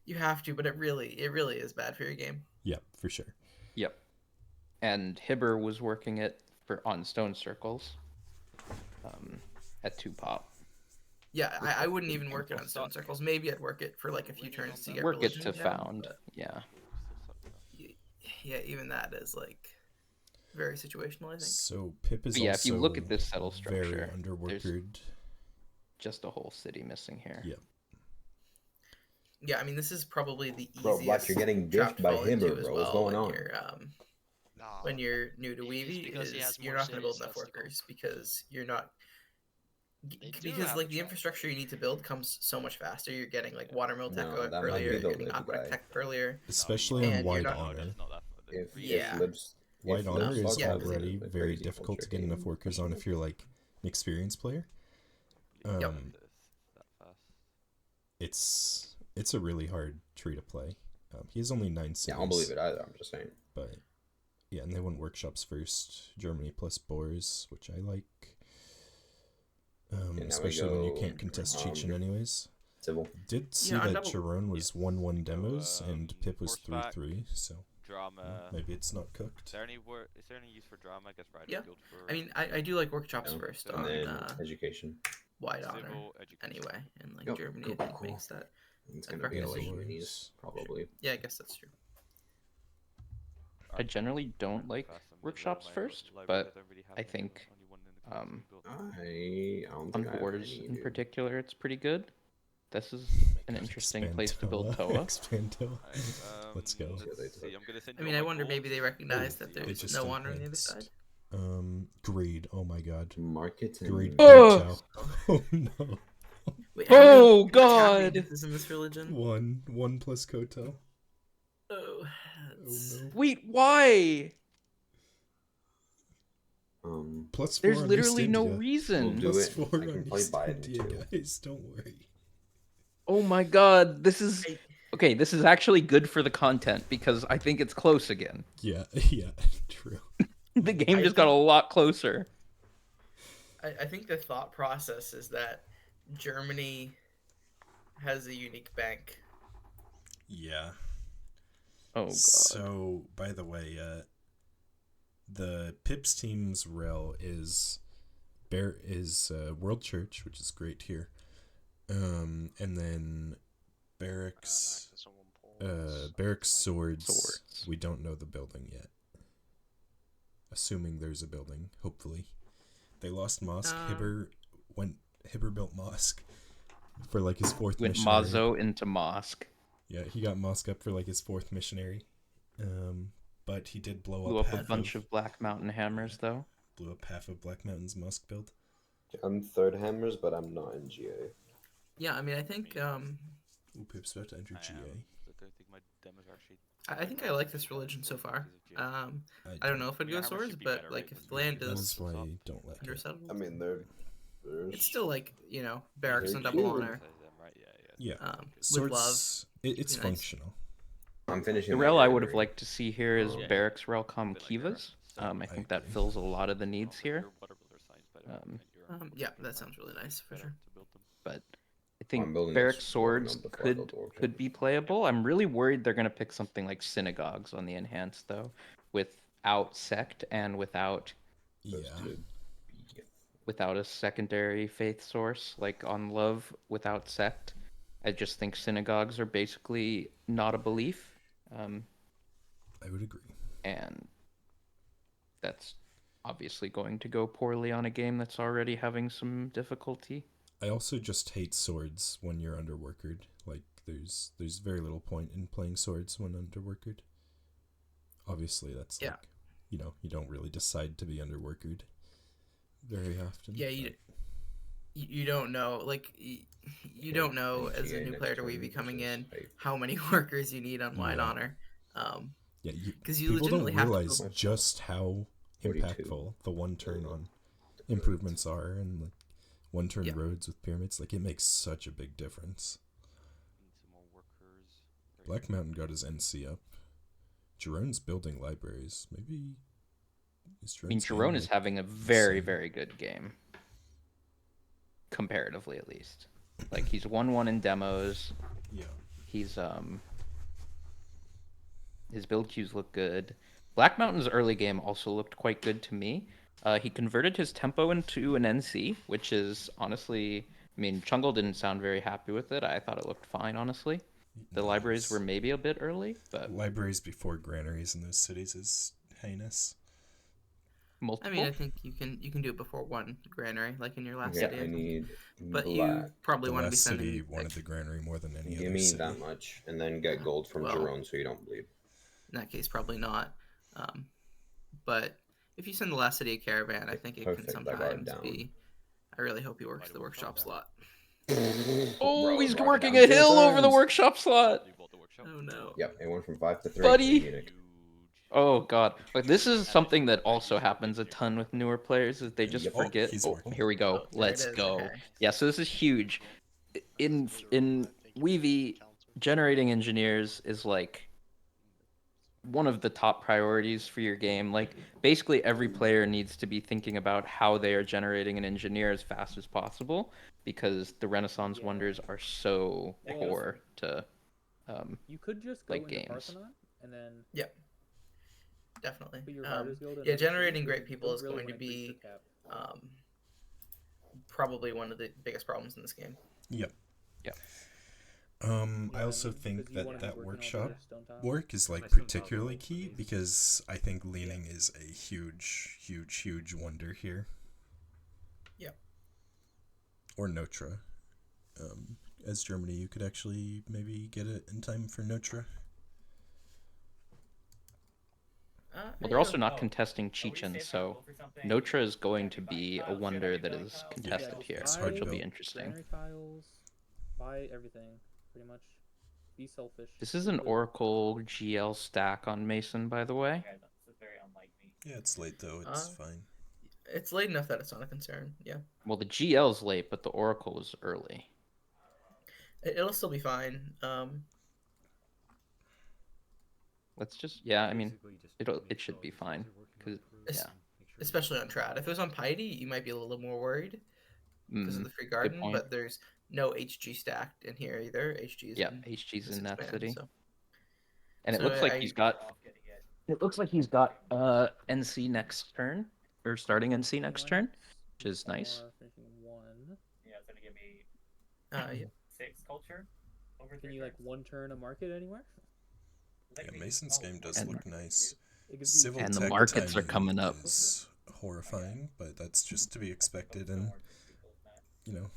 You have to, but it really is bad for your game. Yeah, for sure. Yep. And Hibber was working it on stone circles at 2 pop. Yeah, I wouldn't even work it on stone circles. Maybe I'd work it for like a few turns to get Work it religion to down, found. but Yeah. yeah, even that is like very situational, I think. So Pip is But yeah, also if you look at this settle very structure, there's underworkered. just a whole city missing here. Yeah. Yeah, I mean this is probably the Bro, easiest Black, you're getting trap gift to by fall Himmer, into as bro. What's well going on? when you're new to It's Weavy because he is has you're more not going to build cities, enough that's the goal. workers because you're not They do because have like a the trap. infrastructure you need to build comes so much faster. You're getting like watermill tech No, that might earlier, be the you're getting live aqueduct guy. tech earlier, Especially on and you're Wide not Honor. If Yeah. libs, Wide if Honor libs is fuck yeah, up, it's already a very crazy difficult to culture get enough game. workers on if you're like an experienced player. Yep. It's a really hard tree to play. He has only 9 cities. Yeah, I don't believe it either. I'm just saying. But yeah, and they went workshops first. Germany plus Boers, which I like. Okay, now we Especially when you go, can't contest Chechen anyways. Civil. Did see Yeah, on that double- Jerome was 1-1 demos and Pip was horseback, 3-3, so Drama. maybe it's not cooked. Is there any use for drama? I guess Rider Yeah. Guild for. I mean, I do like workshops Yeah. first And on then education. Wide Honor Civil education. anyway, and like Yep, Germany cool, I think cool. makes that. It's a gonna be a preference. late minis, probably. Yeah, I guess that's true. I generally don't like workshops first, but I think I don't on think I have boards any, in dude. particular, it's pretty good. This is an interesting place to build Toa. Toa. Expand Toa. Let's go. Let's see. I'm gonna send I you mean, all I my wonder maybe goals. they recognize that It there's just no honor on the other enhanced. side. Greed. Oh my god. Marketing. Greed. Oh! Oh no. Wait, how Oh many god! is in this religion? 1 plus Koto. Oh, Oh no. Wait, why? Plus 4 There's on literally East no India. reason. We'll do Plus it. 4 I can on play East Biden India, too. guys. Don't worry. Oh my god, this is... Okay, this is actually good for the content, because I think it's close again. Yeah, yeah, true. The game just got a lot closer. I think the thought process is that Germany has a unique bank. Yeah. Oh god. So, by the way, the Pips team's rel is World Church, which is great here. And then Barracks Swords. We don't know the building yet. Assuming there's a building, hopefully. They lost Mosque. Hibber built Mosque for like his 4th Went missionary. Mazo into Mosque. Yeah, he got Mosque up for like his 4th missionary. But he did Blew up a bunch of Black Mountain hammers, though. Blew up half of Black Mountain's Mosque build. I'm 3rd hammers, but I'm not in GA. Yeah, I mean, I think Ooh, Pip's about to enter GA. I think I like this religion so far. I don't know if I'd go swords, but like if the land That is is why I don't like it. undersettled, I mean, it's still like barracks they're on double cute. honor. Yeah, With swords. love. It's Be nice. functional. I'm finishing. The my rel I would have library. liked to see here is Barracks Relcom Kivas. I think that fills a lot of the needs here. Yeah, that sounds really nice for sure. But I think building Barracks this Swords before I build the workshop. could be playable. I'm really worried they're going to pick something like Synagogues on the Enhanced, though, without Sect and without a secondary faith source, like on Love without Sect. I just think Synagogues are basically not a belief. I would agree. And that's obviously going to go poorly on a game that's already having some difficulty. I also just hate swords when you're underworkered. Like, there's very little point in playing swords when underworkered. Obviously, that's like, you don't really decide to be underworkered very often. Yeah, you don't know, like you don't know as a new player to Weavy coming in how many workers you need on Wide Honor. Because you people don't legitimately have realize to just how 42. impactful the 1 turn on improvements are, and like 1 turn roads with pyramids. Like, it makes such a big difference. Black Mountain got his NC up. Jerone's building libraries. Maybe I mean, Jerome is having a very, very good game. Comparatively, at least. Like, he's 1-1 in demos. Yeah. He's, his build queues look good. Black Mountain's early game also looked quite good to me. He converted his tempo into an NC, which is honestly I mean, Chungle didn't sound very happy with it. I thought it looked fine, honestly. The libraries were maybe a bit early, but libraries before granaries in those cities is heinous. Multiple? I mean, I think you can do it before one granary, like in your last Yeah, city. I need But black. you probably The want to be last sending. city wanted the granary more than any Give other me city. that much, and then get gold from Well, Jerome so you don't bleed. In that case, probably not. But if you send the last city a caravan, I think it Perfect, can I got it sometimes down. be. I really hope he works the workshop slot. Oh, Bro, he's brought it working down a 2 hill over the times. workshop slot. Oh no. Yep, it went from 5 to 3. Buddy. Munich. Oh god. Like this is something that also happens a ton with newer players is they just Yep. forget. he's Oh, working. here we go. Oh, there it Let's is, go. okay. Yeah, so this is huge. In weve, generating engineers is like one of the top priorities for your game. Like basically every player needs to be thinking about how they are generating an engineer as fast as possible because the Renaissance wonders are so core to You could just go like into games. Parthenon and then Yep. Definitely. put your Riders Guild in Yeah, next to it, generating so great you people don't is really going to wanna increase be your cap. probably one of the biggest problems in this game. Yep. Yeah. I also because think you wanna that be that working all workshop day stone tile. work is like My stone tiles are particularly all for key these. because I think leaning is a huge wonder here. Yep. Or Notra. As Germany, you could actually maybe get it in time for Notra. Well, they're also not contesting Chechen, so Notra is going to be a wonder that is contested here, it's hard which to will be build. interesting. Granary tiles, buy everything, pretty much. Be selfish. This is an Oracle GL stack on Mason, by the way. Yeah, it's late though. It's fine. It's late enough that it's not a concern. Yeah. Well, the GL's late, but the Oracle is early. It'll still be fine. Let's just, yeah, I mean, it should be fine. Cause, yeah. Especially on Trad. If it was on Piety, you might be a little more worried because of the free garden, point. but there's no HG stacked in here either. HG's HG's in that band, city. so. And it looks like he's got NC next turn, or starting NC next turn, which is nice. Yeah, it's gonna give me Yeah. 6 culture over 3 Can you like one turn a market anywhere? Yeah, Mason's game does look nice. It gives you Civil And the tech markets are timing coming up. is horrifying, but that's just to be expected in, you know,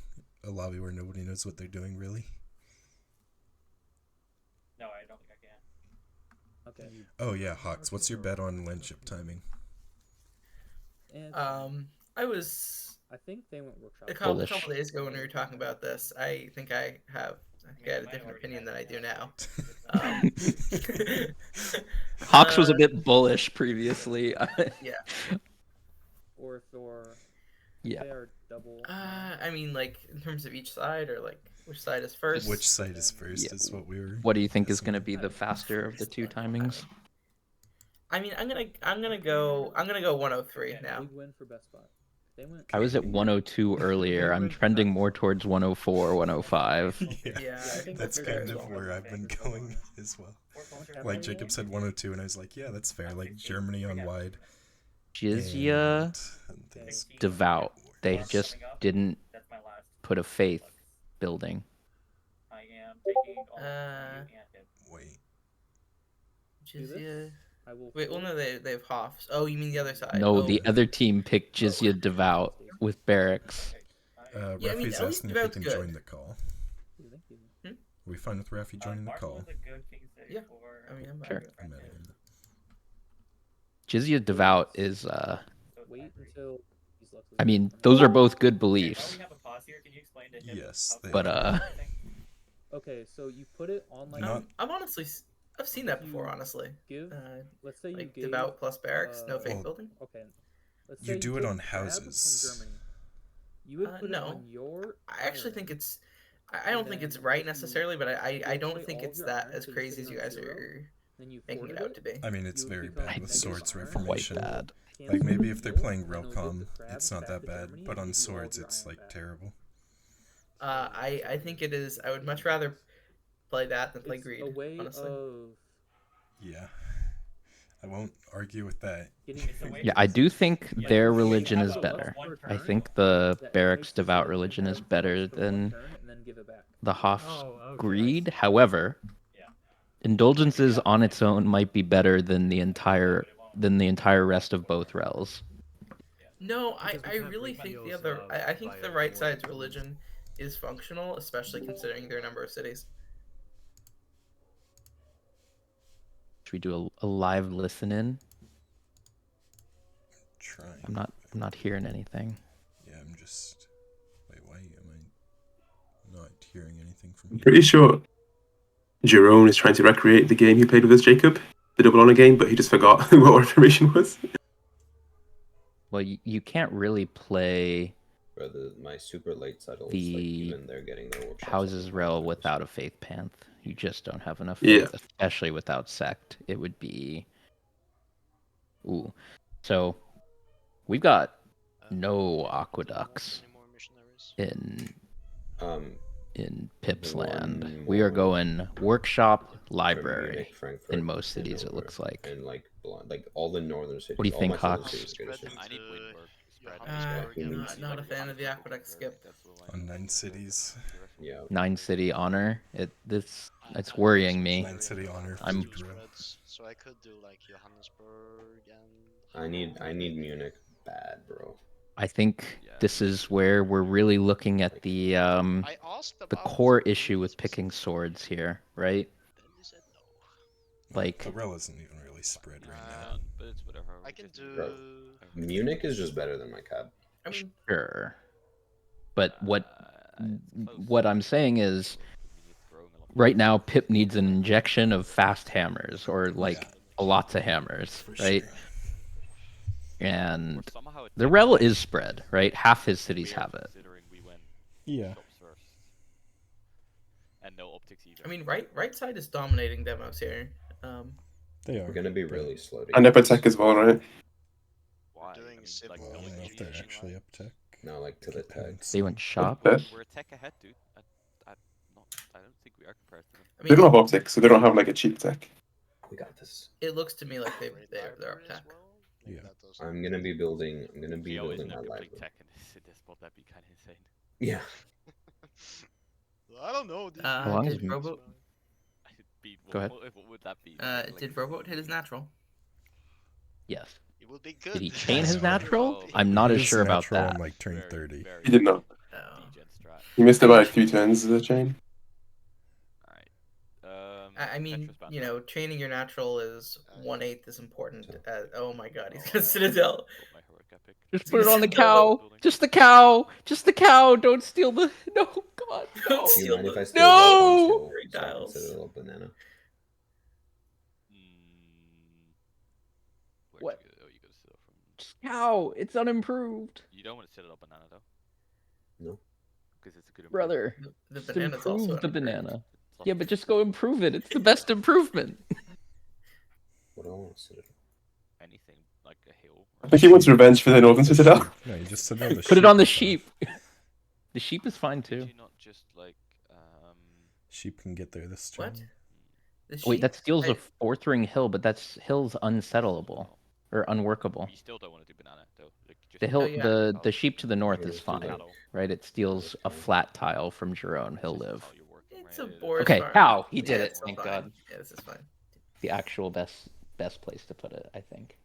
a lobby where nobody knows what they're doing really. No, I don't think I can. Okay. Oh yeah, Hawks, what's your bet on landship timing? And I think they went workshop. a couple days ago when we were talking about this, I think I had a different opinion than I do now. Hawks was a bit bullish previously. Yeah. Or yeah. they are double. I mean, like in terms of each side, or like which side is first. Which side is first is what we were. What do you think is going to be the faster of the two timings? I mean, I'm gonna go 103 now. Big win for best spot. They went. I was at 102 earlier. I'm trending more towards 104, 105. Yeah, I think that's fair kind as of well. where I've been going as well. Like Jacob said 102, and I was like, yeah, that's fair. Like Germany on wide. Jizya devout. They just didn't put a faith building. I am taking all Wait. Jizya. I will. Wait, well, no, they have Hoffs. Oh, you mean the other side? No, Oh. the other team picked Jizya devout with barracks. Yeah, I mean, Raffy's at least asking if he Devout's can good. join the call. Are we fine with Raffy joining the call? Yeah. I mean, I'm Sure. I'm Jizya devout is Wait until he's left. I mean, those are both good beliefs. Yes. They But are. Okay, so you put it on like. I've honestly, I've seen that before. Honestly, Give. Let's say you like gave devout plus barracks, no faith well, building. Okay. Let's You say do it took on crab houses. From Germany. You would put it No. on your. I actually iron, think it's. I don't think it's then right if you necessarily, but I take don't away think all of it's your that iron, as so you're crazy as sitting you on guys 0, are then you making it forwarded out to be. I mean, it's you would very become bad with negative swords iron, reformation. bad. Like maybe if they're cancel playing the heal, and it'll give Relcom, the crab it's not back that to bad, Germany but and on give you all of swords your it's iron like back. terrible. I think it is. I would much rather play that than play It's greed. a way honestly. of. Yeah. I won't argue with that. Yeah, I do think their religion is better. I think the Barracks devout religion is better than the Hoff's greed. However, indulgences on its own might be better than the entire rest of both rels. No, I really think the other. I think the right side's religion is functional, especially considering their number of cities. Should we do a live listen in? Trying. I'm not hearing anything. Yeah, I'm just. Wait, why am I not hearing anything from I'm you? pretty sure Jerome is trying to recreate the game he played with us, Jacob, the double honor game, but he just forgot what Reformation was. Well, you can't really play Brother, my super late settles, the like, even they're getting their workshops Houses up in Rel Minecraft. without a Faith Panth. You just don't have enough Yeah. faith, especially without Sect. It would be... Ooh. So, we've got no aqueducts in Pip's land. We are going workshop, library in most cities, it looks like. And like all the northern cities. What do you all think, my southern Hawks? cities are good. I need Windberg. Not a fan of the aqueduct skip. On 9 cities. Yeah. 9 city honor. It's worrying me. 9 city honor. I'm So I could do like Johannesburg and. I need Munich bad, bro. I think this is where we're really looking at the core issue with picking swords here, right? Like the rel isn't even really spread right now. But it's whatever. I can do. Bro, Munich is just better than my cab. I mean, sure. But what I'm saying is, right now Pip needs an injection of fast hammers or like lots of hammers, right? Sure. And the rel is spread, right? Half his cities have it. Yeah. And no optics either. I mean, right side is dominating demos here. They are. We're gonna be really slow. And Epitech as well, right? Why? Doing I don't know if they're actually up tech. No, like to the tech. They went shop. We're a tech ahead, dude. I don't think we are compared to them. I mean, They don't have optics, so they don't have like a cheap tech. We got this. It looks to me like they're up tech. Yeah. I'm gonna be building my library. Tech in this spot, that'd be kind of insane. Yeah. I don't know. Dude. Did Robo? Go ahead. What would that be? Did Robo hit his natural? Yes. It would be good. Did he chain his natural? I'm not as sure about that. On, like turn 30. He did not. He missed it by like 3 turns of the chain. I mean, you know, chaining your natural is 1/8 as important as. Oh my god, he's got Citadel. Just put it on the cow. Just the cow. Just the cow. Don't steal the. No, God. Don't steal the. No. Citadel banana. What? You got to Citadel from. Just cow. It's unimproved. You don't want to Citadel banana though. No. Because it's a good. Brother. The just banana's improve also the banana. Yeah, but just go improve it. It's the best improvement. What do I want to Citadel? Anything like a hill. I think he wants revenge for the Northern Citadel. No, you just sit on the Put it on the sheep. The sheep is fine too. Not just like sheep can get there this turn. What? Wait, that steals a 4th ring hill, but that's hill's unsettleable or unworkable. You still don't want to do banana though. Like, just The hill, the sheep to the north is fine, right? It steals a flat tile from Jerome. He'll live. It's a Boris Okay, farm. cow. He did Yeah, it. it's Thank fine. God. Yeah, this is fine. The actual best place to put it, I think.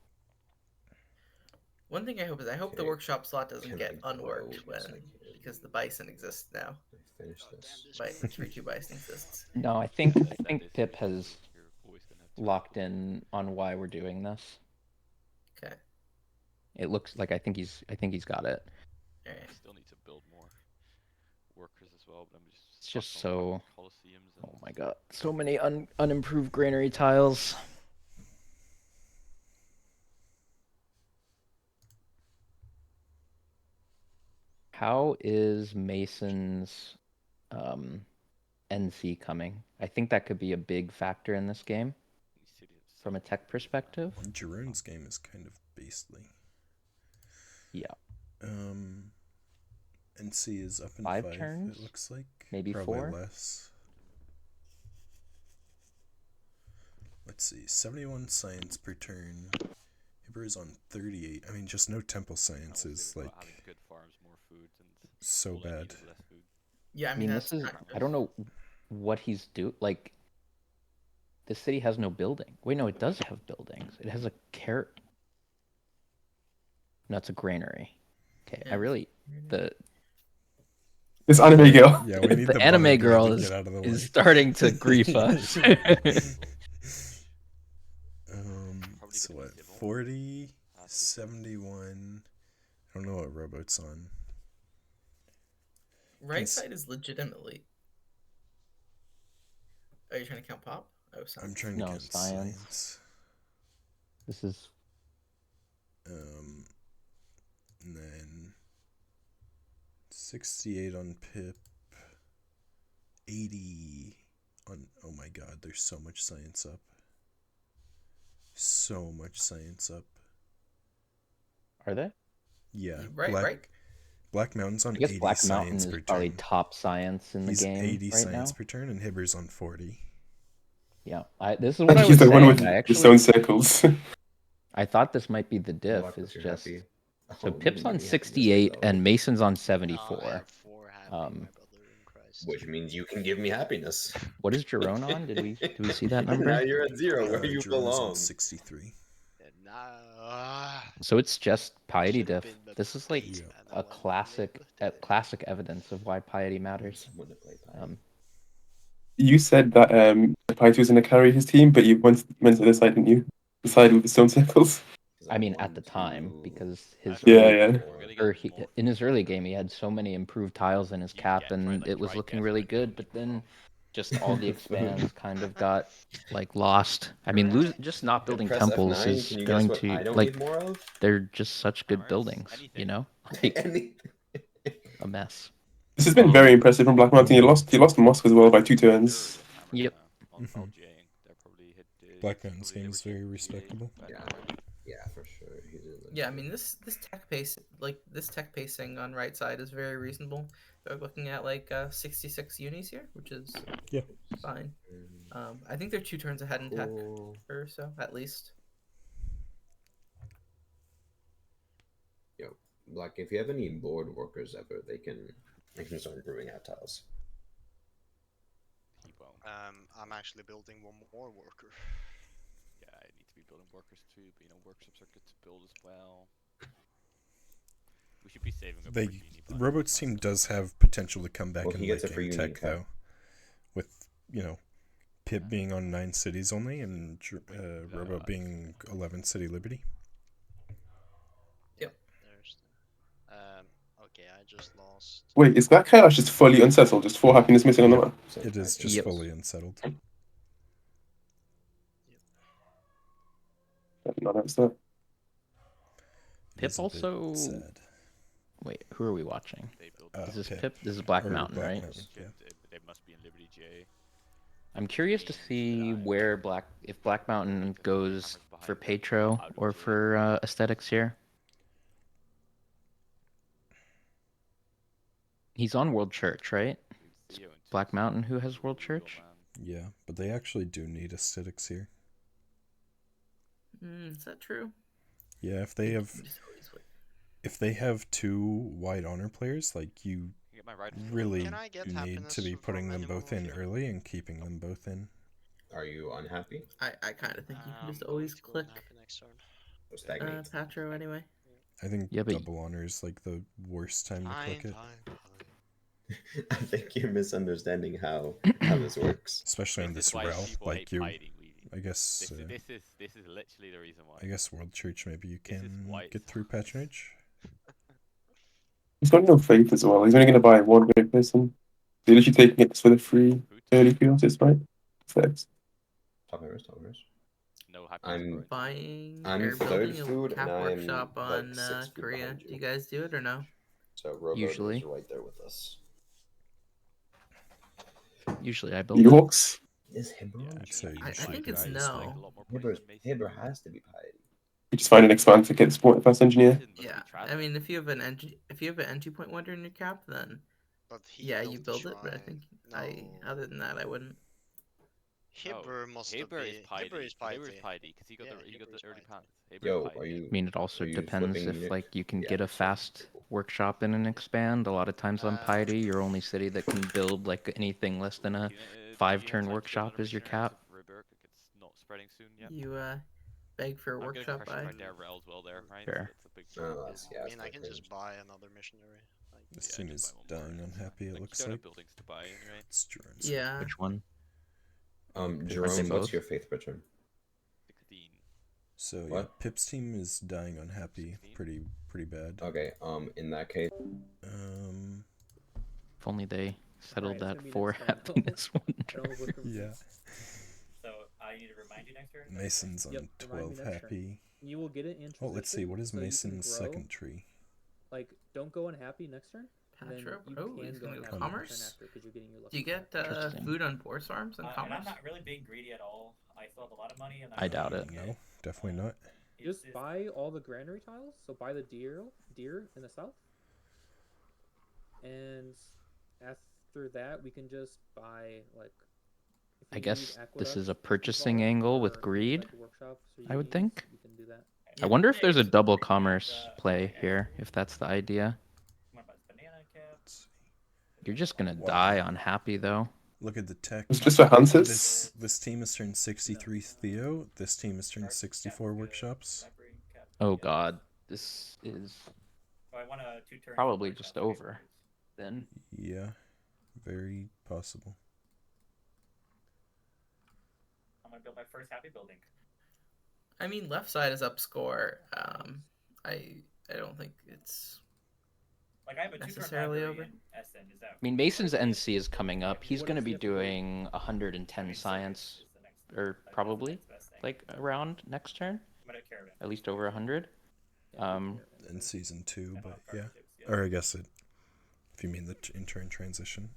One thing I hope is the workshop slot doesn't get unworked because the bison exists now. Finish this. The 3-2 bison exists. No, I think Pip has locked in on why we're doing this. Okay. It looks like I think he's got it. All right. Still need to build more workers as well. But I'm It's just so. Colosseums Oh my god, so many unimproved granary tiles. How is Mason's NC coming? I think that could be a big factor in this game from a tech perspective. Jeroen's game is kind of beastly. Yeah. NC is up in 5 turns. It looks like maybe probably 4. less. let's see, 71 science per turn. Hibber is on 38. I mean, just no temple science is like having good farms, more food, and so all they need bad. is less food. Yeah, I mean, that's this is. kind of- I don't know what he's like. This city has no building. Wait, no, it does have buildings. It has a carrot. No, it's a granary. Okay, Yeah, I really This anime girl. Yeah, we need the the anime bunny girl to is, get out of the is way. starting to grief us. So what? 40, 71. I don't know what rowboat's on. Right side is legitimately. Are you trying to count pop? Oh, science. I'm trying to count science. This is. And then 68 on Pip. 80 on. Oh my god, there's so much science up. So much science up. Are they? Yeah. Right. Black Mountain's on I guess 80 Black Mountain science is per probably turn. top science in the He's game 80 right science now. per turn, and Hibber's on 40. Yeah, this is what I He's was the one saying. with I the actually, stone circles. I thought this might be the diff. Luck Is if you're just happy. so Oh, Pip's you on make me happy, 68 though. and Mason's on I 74. have 4 happy, my brother in Christ. Which means you can give me happiness. What is Jerome on? Did we see that number? Now you're at 0, where you Jerome's on belong. 63. So it's just piety Should've diff. been the This is like base, man. I a wanted to classic, live with classic evidence of why piety matters. Someone to play piety. You said that Piety was going to carry his team, but you went to the side, didn't you? The side with the stone circles. I mean, at the time, because his Yeah. in his early game, he had so many improved tiles in his cap, and it was looking really good. But then, just all the expands kind of got like lost. I mean, just not building Press temples F9, is can you going guess what I to don't like need more of? they're just such good buildings, you know. Like, a mess. This has been very impressive from Black Mountain. You lost Mosque as well by 2 turns. Yep. Black Mountain's game is very respectable. Yeah, for sure. Yeah, I mean this tech pacing on right side is very reasonable. We're looking at like 66 unis here, which is fine. I think they're 2 turns ahead in tech or so at least. Yo, like if you have any board workers ever, they can start improving out tiles. I'm actually building one more worker. Yeah, I need to be building workers too, but workshops are good to build as well. We should be saving up for uni. Robo's team does have potential to come back Well, in he gets late a free game uni tech, cap. though. With, Pip being on 9 cities only, and Robo being 11 city liberty. Yep. Okay, I just lost. Wait, is that Kailash just fully unsettled? Just 4 happiness missing on the map? It is just fully unsettled. I did not notice that. Pip also. Wait, who are we watching? Is this Pip? This is Black Mountain, right? They must be in Liberty J. I'm curious to see where if Black Mountain goes for Patro or for aesthetics here. He's on World Church, right? It's Black Mountain who has World Church? Yeah, but they actually do need aesthetics here. Is that true? Yeah, if they have 2 wide honor players, like you really need to be putting them both in early and keeping them both in. Are you unhappy? I kind of think you can just always click Patro anyway. I think double honor is like the worst time to click it. I think you're misunderstanding how this works. Especially on this rel, like you. I guess this is literally the reason why. I guess World Church maybe you can get through patronage. He's got no faith as well. He's only going to buy 1 great person. He's literally taking it for the free early pre-artists, right? Thanks. Top errors. No I'm buying. I'm or third building a food cap and I'm workshop on like 6 feet Korea. behind Do you guys do it or no? So Robo Usually. is right there with us. Usually I build Yorks? Is Hibber? I think it's no. Hibber has to be piety. You just find an expand to get support fast engineer. Yeah, I mean if you have an entry point wonder in your cap, then yeah, you build it. But I think other than that, I wouldn't. Hibber must have Haber is been. Piety. Hibber is Haber is Piety. Piety because he got Yeah, the Hibber is early Piety. pass. Haber is Yo, Piety. are you? I mean, it also are you depends flipping if unit? like you can Yeah, get a that's right. fast workshop in an expand. A lot of times on Piety, your only city that can build like anything less than a Do you 5-turn have time to build workshop another is your missionary cap. of Rebirth if it's not spreading soon yet? You beg for a I'm getting workshop pressured buy. by Darrell as well there, right? Fair. So that's a big Oh, chunk. that's, I yeah, mean, I can just buy another missionary. Like, This Yeah, team just is buy one more dying and it's fine. unhappy, it Like, looks you don't like. have buildings to buy anyway. It's Jerome's. Yeah. Which one? Jerome, both? what's your faith return? 16. So yeah, What? Pip's team is dying unhappy, 16? pretty bad. Okay, in that case, If only they settled Alright, that it's gonna be for next turn. happiness one I don't look turn. Yeah. So I need to remind you next turn. Mason's on Yep, remind me 12 next turn. happy. You will get it in transition. Oh, let's see. What is so you can Mason's grow. second tree? Like, don't go unhappy next turn. And then Patro? you Oh, can he's go gonna go unhappy commerce? the turn after because you're getting your Do you lucky get Interesting. food on boar farms and And commerce? I'm not really being greedy at all. I still have a lot of money. And I doubt it. No, definitely not. Just buy all the granary tiles. So buy the deer in the south. And after that, we can just buy like. if I you guess need this is aqueduct a purchasing vault angle with for, greed, like, workshops or I would unions, think. You can do that. I wonder if there's a double commerce play here, if that's the idea. What about banana caps? You're just gonna Wow. die on happy though. Look at the tech. It's just for hunters. This team has turned 63 Theo. This team has turned 64 workshops. Oh god, this is So I want a 2-turn. probably just over then. Yeah, very possible. I'm gonna build my first happy building. I mean, left side is up score. I don't think it's Like I have a 2-turn necessarily library over. in Essen. Is that? I mean, Mason's NC is coming up. He's gonna be doing 110 science, or probably like around next turn. I'm gonna caravan. At least over 100. In season 2, but yeah. Or I guess it, if you mean the intern transition.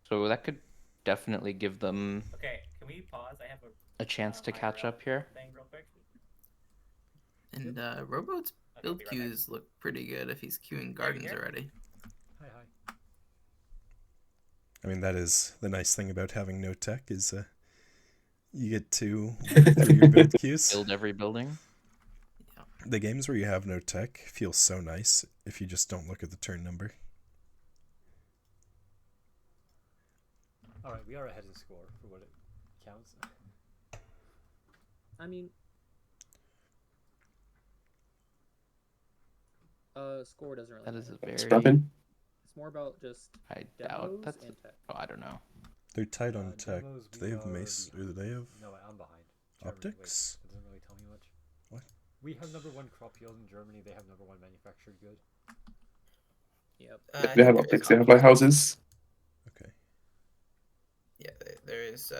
So that could definitely give them Okay, can we pause? I have a chance to catch up here. thing real quick. And Robo's build be right back. queues look pretty good if he's queuing gardens here? already. Hi. I mean, that is the nice thing about having no tech is you get to through your build queues. Build every building. The games where you have no tech feel so nice if you just don't look at the turn number. Alright, we are ahead in score for what it counts. I mean, score doesn't really. That is a matter. very. Scrapping. It's more about just I doubt demos that's. and tech. Oh, I don't know. They're tight on tech. Demos, Do they have mace? Or do they have No, I'm behind. optics? Wait, that doesn't really tell me much. What? We have number 1 crop yield in Germany. They have number 1 manufactured good. Yep. I They think have there is optics. They have like houses. Okay. Yeah, there's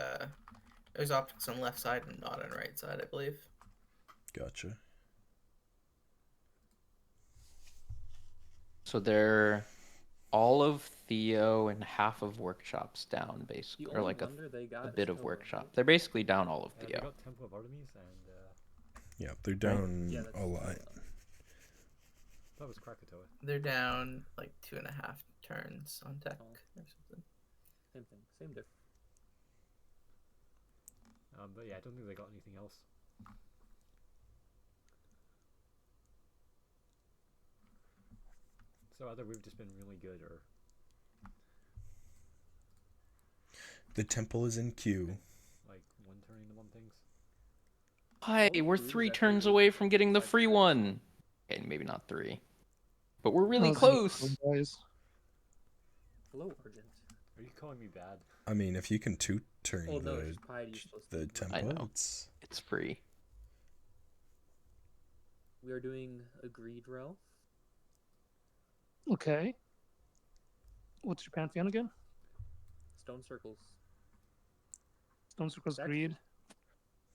optics on left side and not on right side, I believe. Gotcha. So they're all of Theo and half of workshops down, basically, The or only like wonder they a got bit is of Nova, workshop. right? They're basically down all of They Theo. got Temple of Artemis and Yeah, they're down Yeah, that's a lot. that was Krakatoa. They're down like 2.5 turns on tech Oh. or something. Same thing. Same diff. But yeah, I don't think they got anything else. So either we've just been really good or The temple is in queue. like one turning them on things. Hi, Oh, we're food is 3 actually turns really away good. from getting the Like free that. one. Okay, maybe not 3, but we're really How's it close. going, guys? Hello, Argent. Are you calling me bad? I mean, if you can two-turn Oh no, it's just piety you're supposed to the do. I temple, know. it's... It's free. We are doing agreed rel. Okay. What's your pantheon again? Stone circles. Stone Circles It's actually- Greed.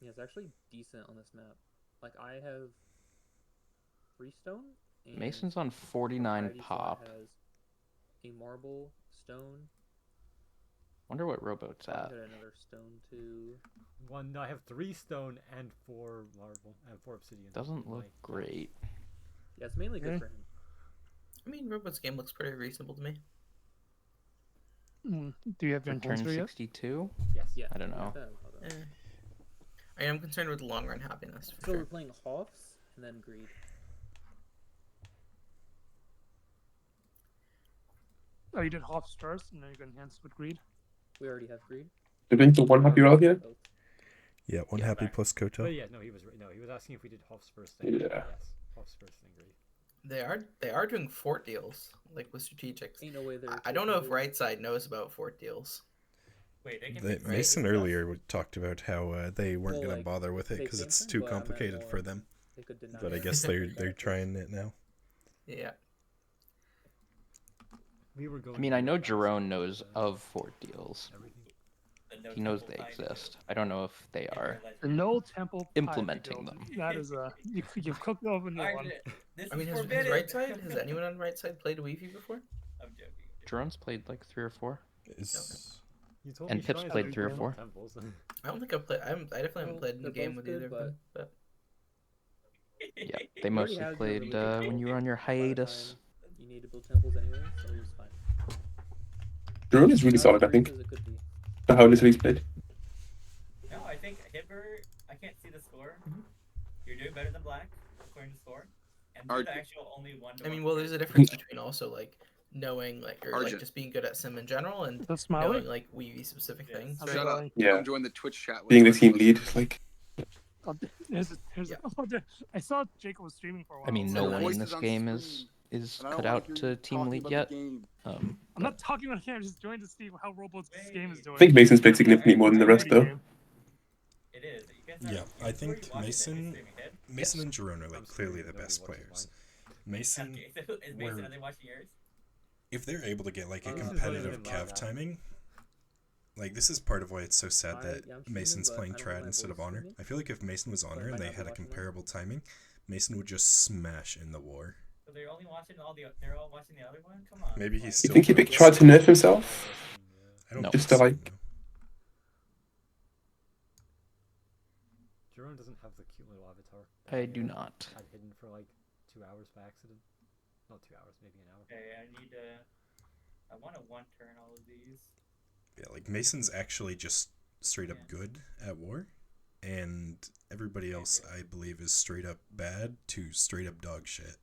Yeah, it's actually decent on this map. Like I have 3 stone. And Mason's on 49 Piety slot pop. has a marble, stone. Wonder what Robo's I at. got another stone too. One, I have 3 stone and 4 marble and 4 obsidian. Doesn't in look my- great. Yeah, it's mainly good Okay. for him. I mean, Robot's game looks pretty reasonable to me. Do you have your For turn enhancer yet? 62? Yes. Yeah. I don't know. I am concerned with long run happiness. For So sure. we're playing Hoffs and then Greed. Oh, you did Hoffs first, and then you got enhanced with Greed? We already have Greed. You're doing the one happy roll here? Yeah, one happy plus Koto. But yeah, no, he was asking if we did Hoffs first. Then Yeah. Yes, Hoffs first, then Greed. They are doing fort deals like with strategics. Ain't no way they're. I don't know if right side knows about fort deals. Wait, they can They, fix Mason it. earlier talked about how they weren't Well, going to like, bother with it they because can it's turn, too but I meant complicated more for them. They could deny But I it. guess they're trying it now. Yeah. We were going. I mean, I know Jerome knows of fort deals. No He knows temple they pie exist. I don't know if they are The no temple pie implementing build. them. That is a you've cooked over a new Alright, one. this I mean, is has forbidden. right side? Has anyone on right side played weve before? I'm joking. Jerome's played like 3 or 4. You told And me Pip's shrines played are 3 or not 4. temples. I don't think I've played. I definitely haven't played in the they're game both with either good, of them. But Yeah, they You already mostly had your played religious when you were on your by the hiatus. time you need to build temples anyway, so it was fine. Drone is really Not solid, as I brief think. as it could be. For how little he's played. No, I think Hipper. I can't see the score. You're doing better than Black according to score. And the actual only one. I mean, well, there's a difference between also like knowing like or like just being good at sim in general and That's Smiley? knowing like weve specific things. How's Right? it going? Yeah. I'm joining the Twitch chat. Being the team lead, like. Oh, I saw Jacob was streaming for a while. I mean, no Your one voice in is this on game screen, is and I don't cut wanna out hear to you team talking lead about yet. the game. I'm not talking about him. I'm just joined to see how Robots this game is doing. I think Mason's played significantly more than the rest, though. It is. Yeah, I think Mason and Jerome are like clearly the best players. Mason, Okay, so is Mason, are they watching yours? if they're able to get like a competitive cav timing, like this is part of why it's so sad that yeah, I'm streaming, Mason's but playing I don't have Trad my instead of voice Honor. streaming. I feel like if Mason was Honor and might they not be had a watching them. comparable timing, Mason would just smash in the war. So they're only watching they're all watching the other one? Come on. Maybe he's You still. think he playing tried to Star nerf Wars. himself? I don't Just think to so, like. no. Jerome doesn't have the cute little avatar. I do not. Had hidden for like 2 hours by accident. Not 2 hours, maybe an hour. Okay, I want to one turn all of these. Yeah, like Mason's actually just straight up good at war, and everybody else I believe is straight up bad to straight up dog shit.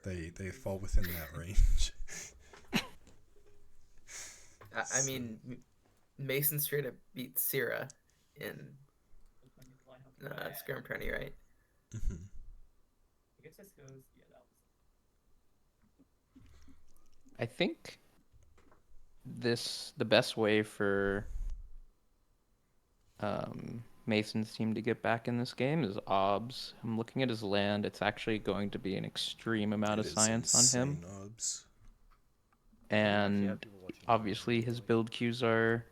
They fall within that range. I mean, Mason straight up beat Syrah in Skirm Tourney, right? Mm-hmm. I guess this goes. Yeah, that was. I think the best way for Mason's team to get back in this game is Obs. I'm looking at his land. It's actually going to be an extreme amount of science on him. Obs. And obviously his build queues are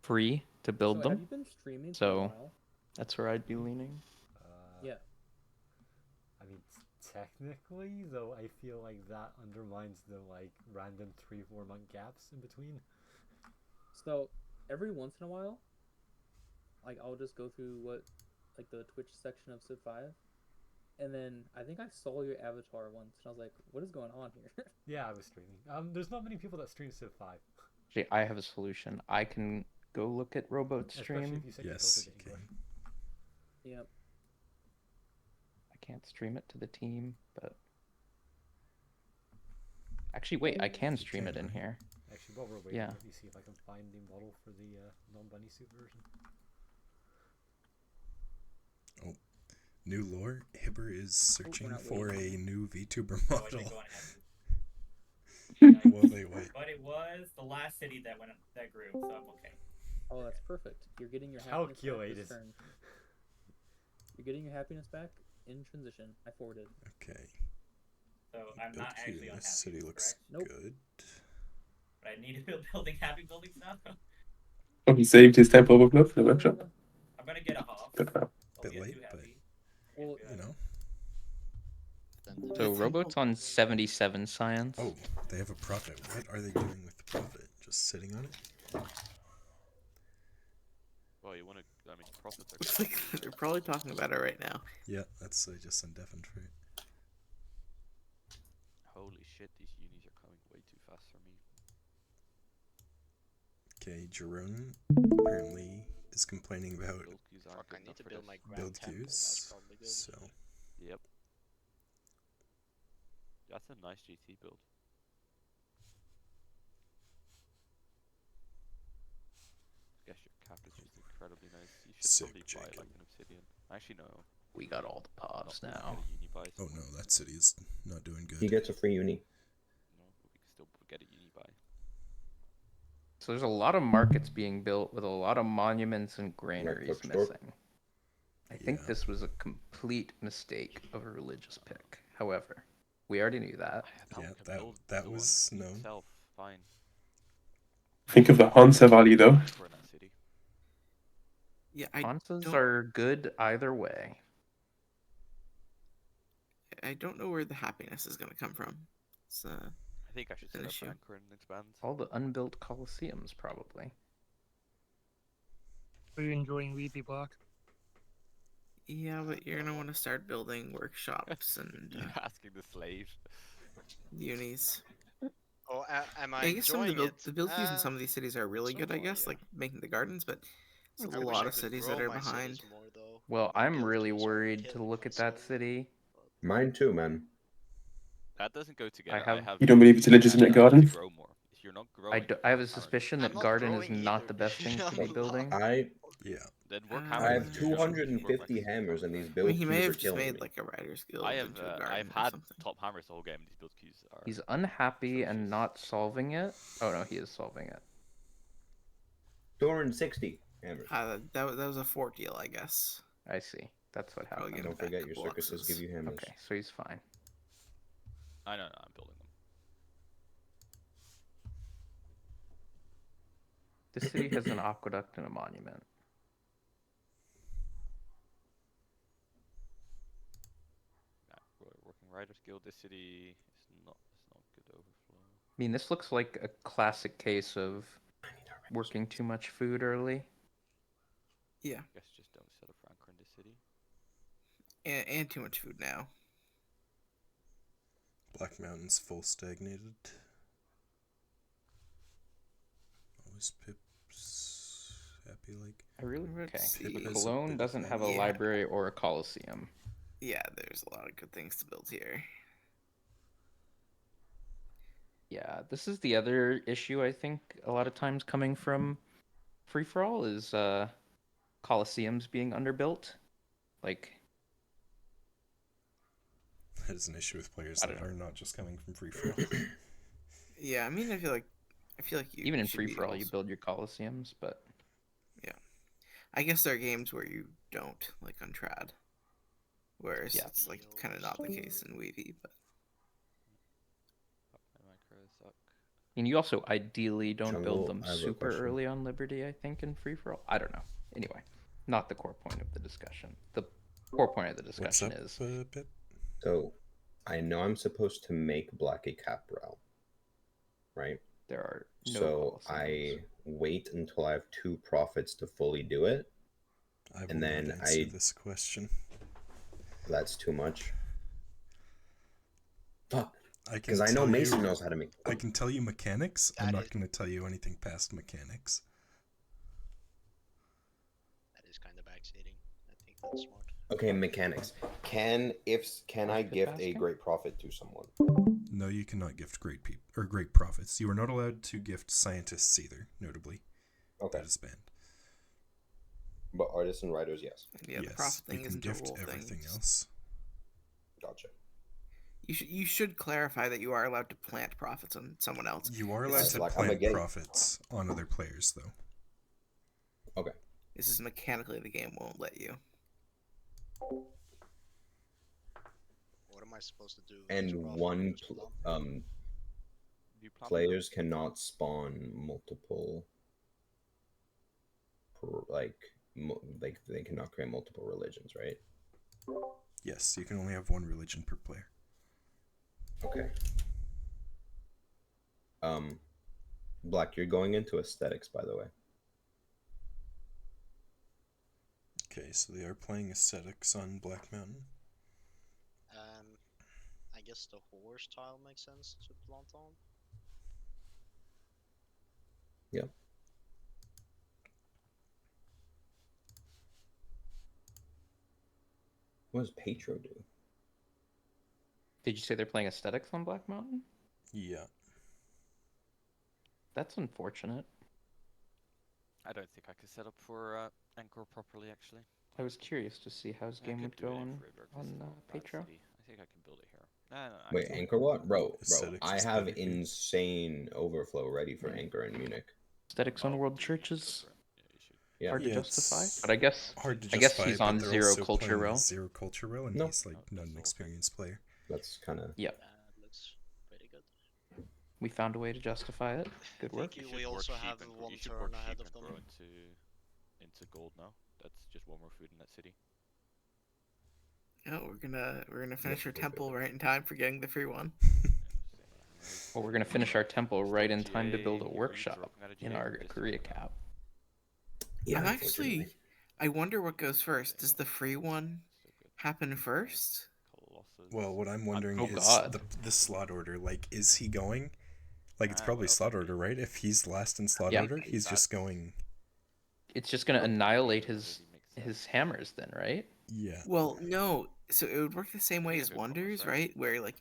free to build So have them. you been streaming for a So while? that's where I'd be leaning. Yeah. I mean, technically, though, I feel like that undermines the like random 3-4 month gaps in between. So every once in a while, like I'll just go through like the Twitch section of Civ 5, and then I think I saw your avatar once, and I was like, "What is going on here?" Yeah, I was streaming. There's not many people that stream Civ 5. Actually, I have a solution. I can go look at Rowboat's Especially stream. if you set your Yes, filter you to English. Yep. I can't stream it to the team, but actually, wait, I can stream it in here. Actually, while we're waiting, Yeah. let me see if I can find the model for the non-bunny suit version. Oh, new lore. Hibber is searching not for waiting. a new VTuber Oh, I think model. go on ahead. Well, they wait. But it was the last city that grew, so I'm okay. Oh, that's perfect. You're getting your happiness back Calculated. this turn. You're getting your happiness back in transition. I forwarded. Okay. So I'm Build not queue actually in unhappy. this city looks Nope. good. But I need to build happy buildings now. Oh, he saved his tempo overflow for the workshop. I'm gonna get a half. Good for him. Bit late, but Well, you know. So Rowboat's on 77 science. Oh, they have a profit. What are they doing with the profit? Just sitting on it? Well, you want to. I mean, profits are. Looks like they're probably talking about it right now. Yeah, that's just indefinite for it. Holy shit, these unis are coming way too fast for me. Okay, Jerome apparently is complaining about Build queues aren't Fuck, good I need enough to for build this. my grand build temple. That's queues. probably good. So Yep. That's a nice GT build. I guess your cap is just incredibly nice. You should Sick, probably buy Jacob. like an obsidian. Actually, no. We got all the pods Not now. get a uni buy. oh no, that city is not doing He good. gets a free uni. No, but we can still get a uni buy. So there's a lot of markets being built with a lot of monuments and granaries flip store. missing. I think Yeah. this was a complete mistake of a religious pick. However, we already knew that. Yeah, Can build that the was one known. itself, fine. Think of the Hansa value though. For in that city. Yeah, Hansas are good either way. I don't know where the happiness is going to come from. It's I think I should an set up issue. Anchor and expand. All the unbuilt coliseums, probably. Are you enjoying Weepy Block? Yeah, but you're gonna want to start building workshops and You're asking the slave. unis. Oh, am I I guess some of enjoying the build queues in some of these cities are really good. I somewhat, guess yeah. like making the gardens, but there's a I wish lot I of could cities grow that are my behind. cities more, though. Well, My I'm build really queues are worried to killing look me at that slowly. city. Mine too, man. That doesn't go together. have- You don't believe it's a legitimate garden? Grow more. If you're not growing, I have a work suspicion I'm that not garden is growing not either. the best thing to be I'm building. Yeah. Then work I I hammers. have if you're young, 250 work hammers, and these I build mean, he may queues are have just killing made me. like a writer's guild I have into a garden I've or had something. top hammers the whole game. These build queues are. He's unhappy and not solving it. Oh no, he is solving it. 260 hammers. That was a fort deal, I guess. I see. That's what Probably happened. get Don't back forget a your couple circuses boxes. give you hammers. Okay, so he's fine. I know, I'm building them. This city has an aqueduct and a monument. Nah, working writers guild. This city is not. It's not good overflow. I mean, this looks like a classic case of working too much food early. Yeah, I guess just don't set up for Anchor in this city. and too much food now. Black Mountain's full stagnated. Always Pip's happy like. I really Let's okay. see. But Cologne doesn't have a Yeah. library or a coliseum. Yeah, there's a lot of good things to build here. Yeah, this is the other issue I think a lot of times coming from free for all is coliseums being underbuilt. Like That is an issue with players that are not just coming from free for all. Yeah, I mean, I feel like you even in should free be for all, able you to- build your coliseums, but Yeah, I guess there are games where you don't, like on Trad, whereas Yeah. it's like kind of not the case in Wevy. But My micros suck. and you also ideally don't Jungle, build them I have a super question. early on Liberty, I think, in free for all. I don't know. Anyway, not the core point of the discussion. The core point of the What's discussion up, is Pip? So, I know I'm supposed to make Black a cap route, right? there are no So I coliseums. wait until I have 2 profits to fully do it. I will And then not answer I- this question. That's too much. Fuck. I can Because I know tell Mason you- knows how to make. I can tell you mechanics. I'm That not is- going to tell you anything past mechanics. That is kind of backseating. I think that's smart. Okay, mechanics. Can I Profit gift a basket? great profit to someone? No, you cannot gift great great profits. You are not allowed to gift scientists either. Notably, Okay. that is banned. But artists and writers, yes. And yeah, the yes, profit you thing can isn't a gift rule everything thing. else. Gotcha. You should clarify that you are allowed to plant profits on someone else. You are It's allowed just to like, I'm plant gay. profits on other players, though. Okay. This is mechanically the game won't let you. What am I supposed to do? with And this profit? one Just dump it? You plan players cannot spawn multiple like they cannot create multiple religions, right? Yes, you can only have one religion per player. Okay. Black, you're going into aesthetics, by the way. Okay, so they are playing aesthetics on Black Mountain. I guess the horse tile makes sense to plant on. Yep. What does Petro do? Did you say they're playing aesthetics on Black Mountain? Yeah. That's unfortunate. I don't think I could set up for Anchor properly, actually. I was curious to see how his game would go on Patreon. I think I can build it here. No, Wait, actually, Anchor what? Bro, Aesthetics I is have better for you. insane overflow ready for Anchor in Munich. Aesthetics on World Churches. Yeah. Hard to Yeah, justify, it's but I guess hard to I guess justify, he's but on they're zero also culture playing row. Zero culture row, and No. he's like not an experienced player. That's kind of. Yeah, It looks pretty good. we found a way to justify it. Good work. Thank you. We also have one turn ahead of them. Grow into gold now. That's just one more food in that city. Oh, we're gonna finish our temple right in time for getting the free one. Well, we're gonna finish our temple right in time to build a workshop in our Korea cap. Yeah, I wonder what goes first. Does the free one happen first? Well, what I'm wondering Oh, is God. the slot order. Like, is he going? Like, it's probably slot order, right? If he's last in slot Yeah. order, he's just going. It's just gonna annihilate his hammers then, right? Yeah. Well, no. So it would work the same way as wonders, right? Where like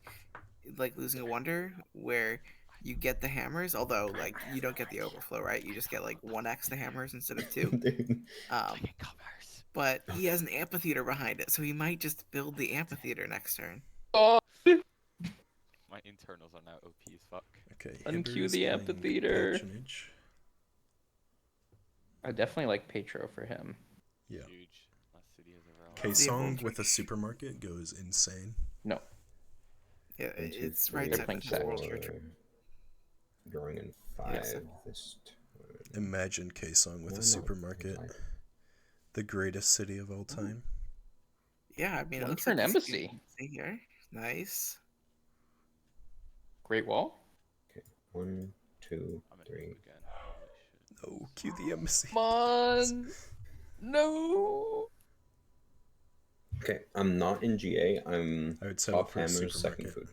losing a wonder, where you get the hammers, although like you don't get the overflow, right? You just get like 1x the hammers instead of 2. But he has an amphitheater behind it, so he might just build the amphitheater next turn. Oh, My internals are now OP as fuck. Okay. uncue Hinder is the playing amphitheater. patronage. I definitely like Petro for him. Yeah. Huge. Last city is around. K-Song with a supermarket goes insane. No. Yeah, it's right They're side playing of the world Saturday. church. Drawing in 5 this turn. Imagine K-Song with Why a not? supermarket. Like- The greatest city of all time. Yeah, I mean, it One looks turn like embassy. Here. Nice. Great Wall. Okay, 1, 2, I'm at 3. Noob again. Holy shit. Oh, cue the embassy. Come on. No. Okay, I'm not in GA. I'm I would set up off for a hammers, second supermarket. food.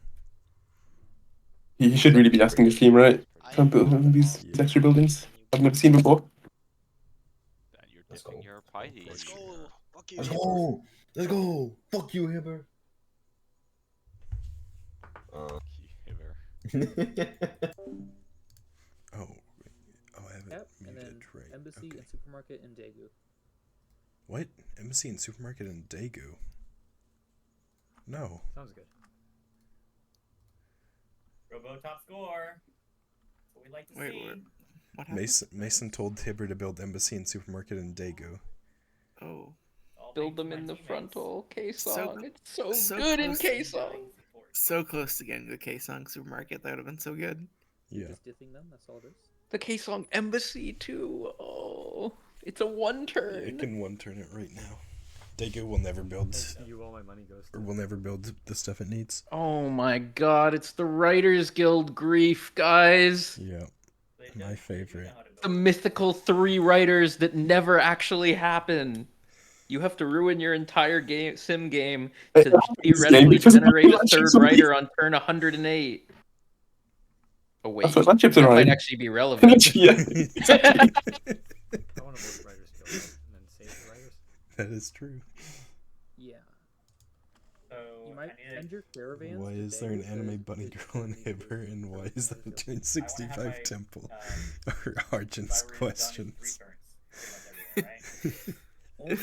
You should really be asking the theme, right? Can't build one of these extra buildings I've never seen before. Dan, you're Let's dipping go. your pie. Let's go. Fuck you. Let's go! Let's go! Fuck you, Hibber! Oh, I have it Yep, and muted then right. embassy Okay. and supermarket in Daegu. What? Embassy and supermarket in Daegu? No. Sounds good. Robo top score. That's what we like to Wait, see. what happened? Mason told Hibber to build embassy and supermarket in Daegu. Oh. All Build thanks them to my in the teammates. frontal. K-Song. So- It's so, so good in close to K-Song. So close to getting the K-Song supermarket. That would have been so good. Yeah. Just dithing them, that's all it is. The K-Song embassy too. Oh, it's a one turn. It can one turn it right now. Daegu will never build, You all my money goes to. or will never build the stuff it needs. Oh my god, it's the Writers Guild grief, guys. Yeah. My favorite. The mythical 3 writers that never actually happen. You have to ruin your entire game, sim game to theoretically generate a third writer on turn 108. Oh wait, That's what matchups that are might on. actually be relevant. Yeah, exactly. I want to vote Writers Guild and then save the writers. That is true. Yeah. So You might send your caravans. Why to is there an Daegu anime because bunny it's girl in gonna be Hibber, and why is that a Writers turn Guild. 65 temple? Or Argent's questions. Only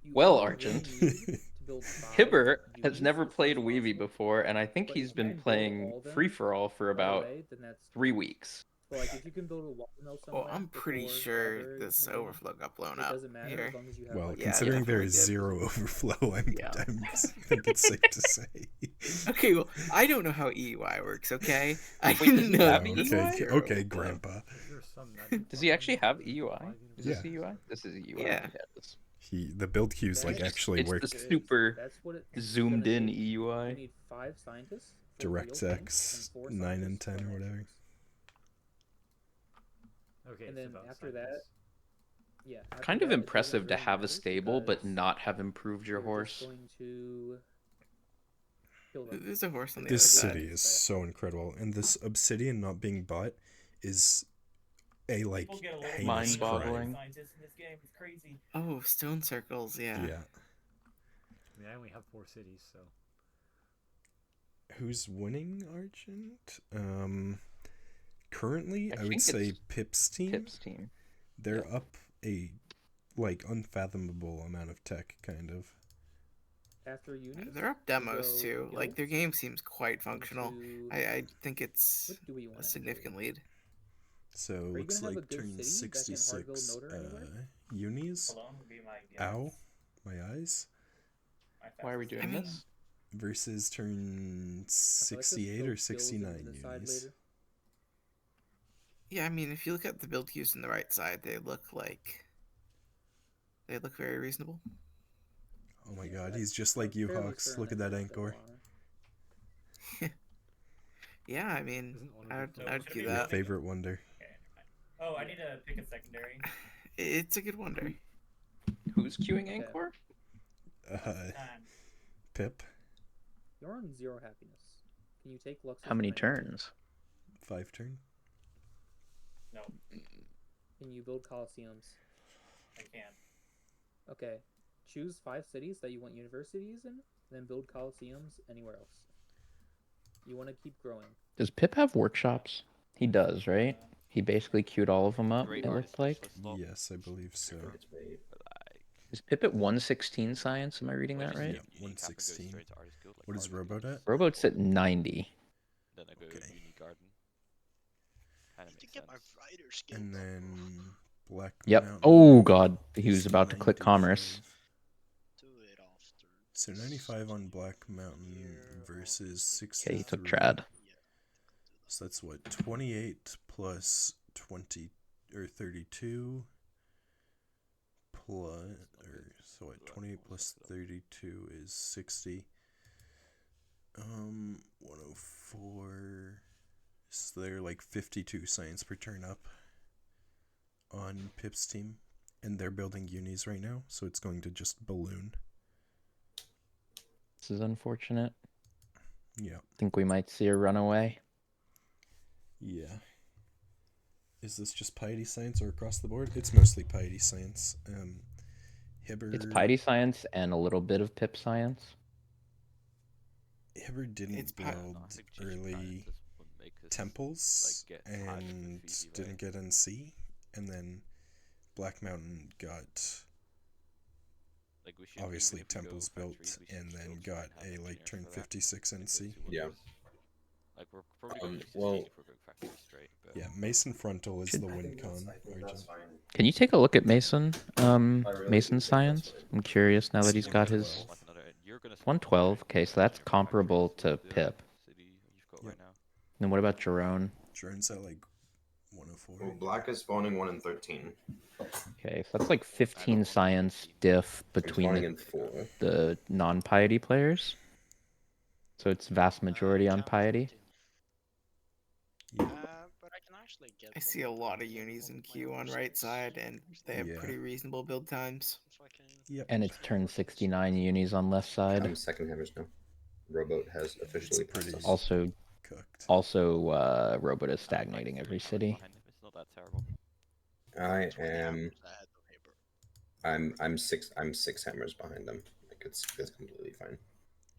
you Well, only Argent. really need to build 5 Hibber has units never as played soon as Weavy possible. before, and I think But he's you been can build playing all of them Free for All for right about away, then that's 3 weeks. But like if you can build a watermill somewhere. Well, I'm pretty before sure whatever this in the game, overflow got blown it up doesn't matter here. as long as you have Well, like, considering there definitely is did. zero overflow, I think it's safe to say. Okay, well, I don't know how EUI works, okay? I Wait, does didn't he know have that EUI? this Okay, was zero okay, overflow. Grandpa. Does he actually have EUI? Is this Yeah. EUI? This is EUI. Yeah. It's, The build queues like That's- actually it's work. the super That's what it's zoomed gonna in take. You EUI. need 5 scientists. for real things, DirectX and 4 9 and scientists 10 for or whatever. measures. Okay, And it's then about after that, scientists. yeah. after Kind of that, it doesn't impressive to really have a matter stable but because not have improved your you're just horse. going to kill them. There's a horse on the This other city side. is so incredible, and this obsidian not being bought is a like People get a little heinous Mind-boggling. crime. scientists in this game. It's crazy. Oh, stone circles, yeah. Yeah. I mean, I only have 4 cities, so. Who's winning Argent? Currently, I would think say it's Pip's team. Pip's team. They're up a unfathomable amount of tech, kind of. After uni, They're up demos go too. Like their guilds game seems quite functional. into- I think it's What do we a want? significant lead. So you looks gonna have a like good turn city that can hard build 66 motor anywhere? unis. Cologne would be my guess. Ow, my eyes. My Why are we fastest doing city. this? Versus turn let's just 68 build or guilds 69 and decide unis. later. Yeah, I mean, if you look at the build queues on the right side, they look very reasonable. Oh my god, he's just like you, fairly Hawks. certain Look at that's that not gonna Anchor. honor. Yeah, I mean, Isn't one of I'd the- I'd should do it be Your that. favorite wonder. Okay, never mind. Oh, I need to pick a secondary. It's a good wonder. Who's queuing Okay. Angkor? Time. Pip, You're on 0 happiness. Can you take Lux's How many land? turns? 5 turn. No, Can you build coliseums? I can't. Okay. Choose 5 cities that you want universities in, then build coliseums anywhere else. You want to keep growing. Does Pip have workshops? He does, right? He basically queued all of them up, Great it artist looked like. specialist slot. Yes, I believe so. It's made. But like, Is Pip at 116 science? Am I reading or that just right? skip uni cap and go 116. straight to artist guild, like What is artist Robot guild. at? Robot's at 90. Then I go Okay. uni garden. Kind of To makes get my sense. writer skill. And up. then Black Yep. Mountain. Oh god, he was is about to click commerce. 95. Do it after. So 95 on Black Mountain versus 63. Okay, he took trad. So that's what, 28 plus 20 or 32 plus, or so what, 28 plus 32 is 60. 104. So they're like 52 science per turn up on Pip's team, and they're building unis right now, so it's going to just balloon. This is unfortunate. Yeah. Think we might see a runaway. Yeah. Is this just piety science or across the board? It's mostly piety science. Hibbert. It's piety science and a little bit of Pip science. Hibbert didn't It's build No, I think GG early Planet just wouldn't make us, temples like, get high with the and Fiji, didn't right? get NC, and then Black Mountain got Like we should obviously even if we go temples factory, built, we should and just then build got and have a like engineers turn for that, 56 like those NC. two Yeah. wonders. Like we're probably going to 16 well- if we're going factory straight. But Yeah, Mason Frontal is Should- the I win think that's- con. I think that's Argent. fine. Can you take a look at Mason? really Mason do think science? that's fine. I'm curious now that he's got his 112. like another, you're gonna 112. Okay, so that's comparable to Pip. City you've got Yep. right now. Then what about Jerome? Drone's at like 104. Well, black is spawning 1 in 13. Okay, so that's like 15 science diff I'm between spawning the, in 4. the non-piety players. So it's vast majority on Count piety. 15. But I can actually get. I see a lot of unis in queue on right side, and they have Yeah. pretty reasonable build times. Yep. And it's turn 69 unis on left side. I'm second hammers now. Rowboat has officially It's pretty- passed us. Also, Cooked. Robot is stagnating every city. Behind him, it's not that terrible. I 20 am. hours ahead of Haber. I'm 6 hammers behind them. Like it's completely fine.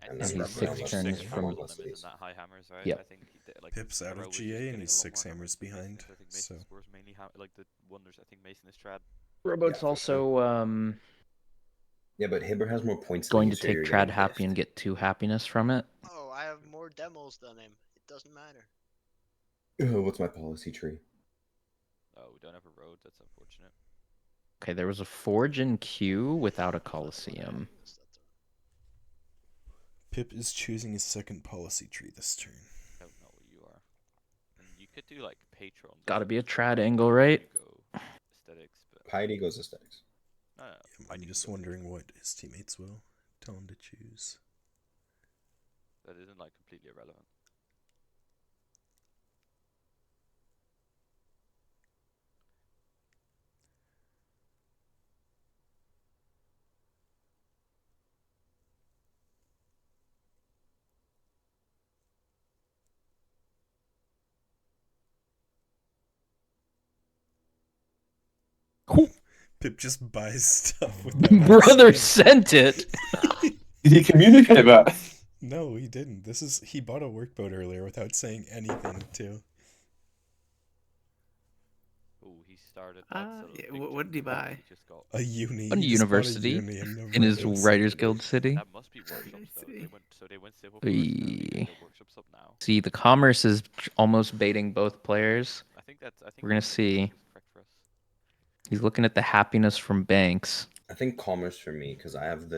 And And then then he's Raffy six has turns six from- more limit than cities. that high hammers, right? Yep. I think he did, like, Pip's out Hero of was just GA and getting he's a lot 6 more hammers than Mason, behind. 'cause I think So Mason scores mainly like the wonders. I think Mason is trad. Robot's Yeah, for sure. also Yeah, but Hibber has more points. going than to you, so take you're trad getting happy and gift. get 2 happiness from it. Oh, I have more demos than him. It doesn't matter. What's my policy tree? Oh, we don't have a road. That's unfortunate. Okay, there was a forge in queue without a coliseum. Pip is choosing his second policy tree this turn. I don't know what you are. And you could do like Patreon. Gotta be a trad angle, right? You go aesthetics, but Piety goes aesthetics. no. I'm Piety just can go wondering Patreon. what his teammates will tell him to choose. That isn't like completely irrelevant. Pip just buys stuff with that. Brother sent it. Did he communicate that? No, he didn't. He bought a workboat earlier without saying anything too. Oh, he started that sort of Yeah, big what did he jump and buy? he just got A uni. A He just bought a university uni in in his November Writers City. Guild city. That must be workshops though. see. They went civil first. Now they got their workshops up now. See, the commerce is almost baiting both players. I think We're gonna see. is correct for us. He's looking at the happiness from banks. I think commerce for me because I have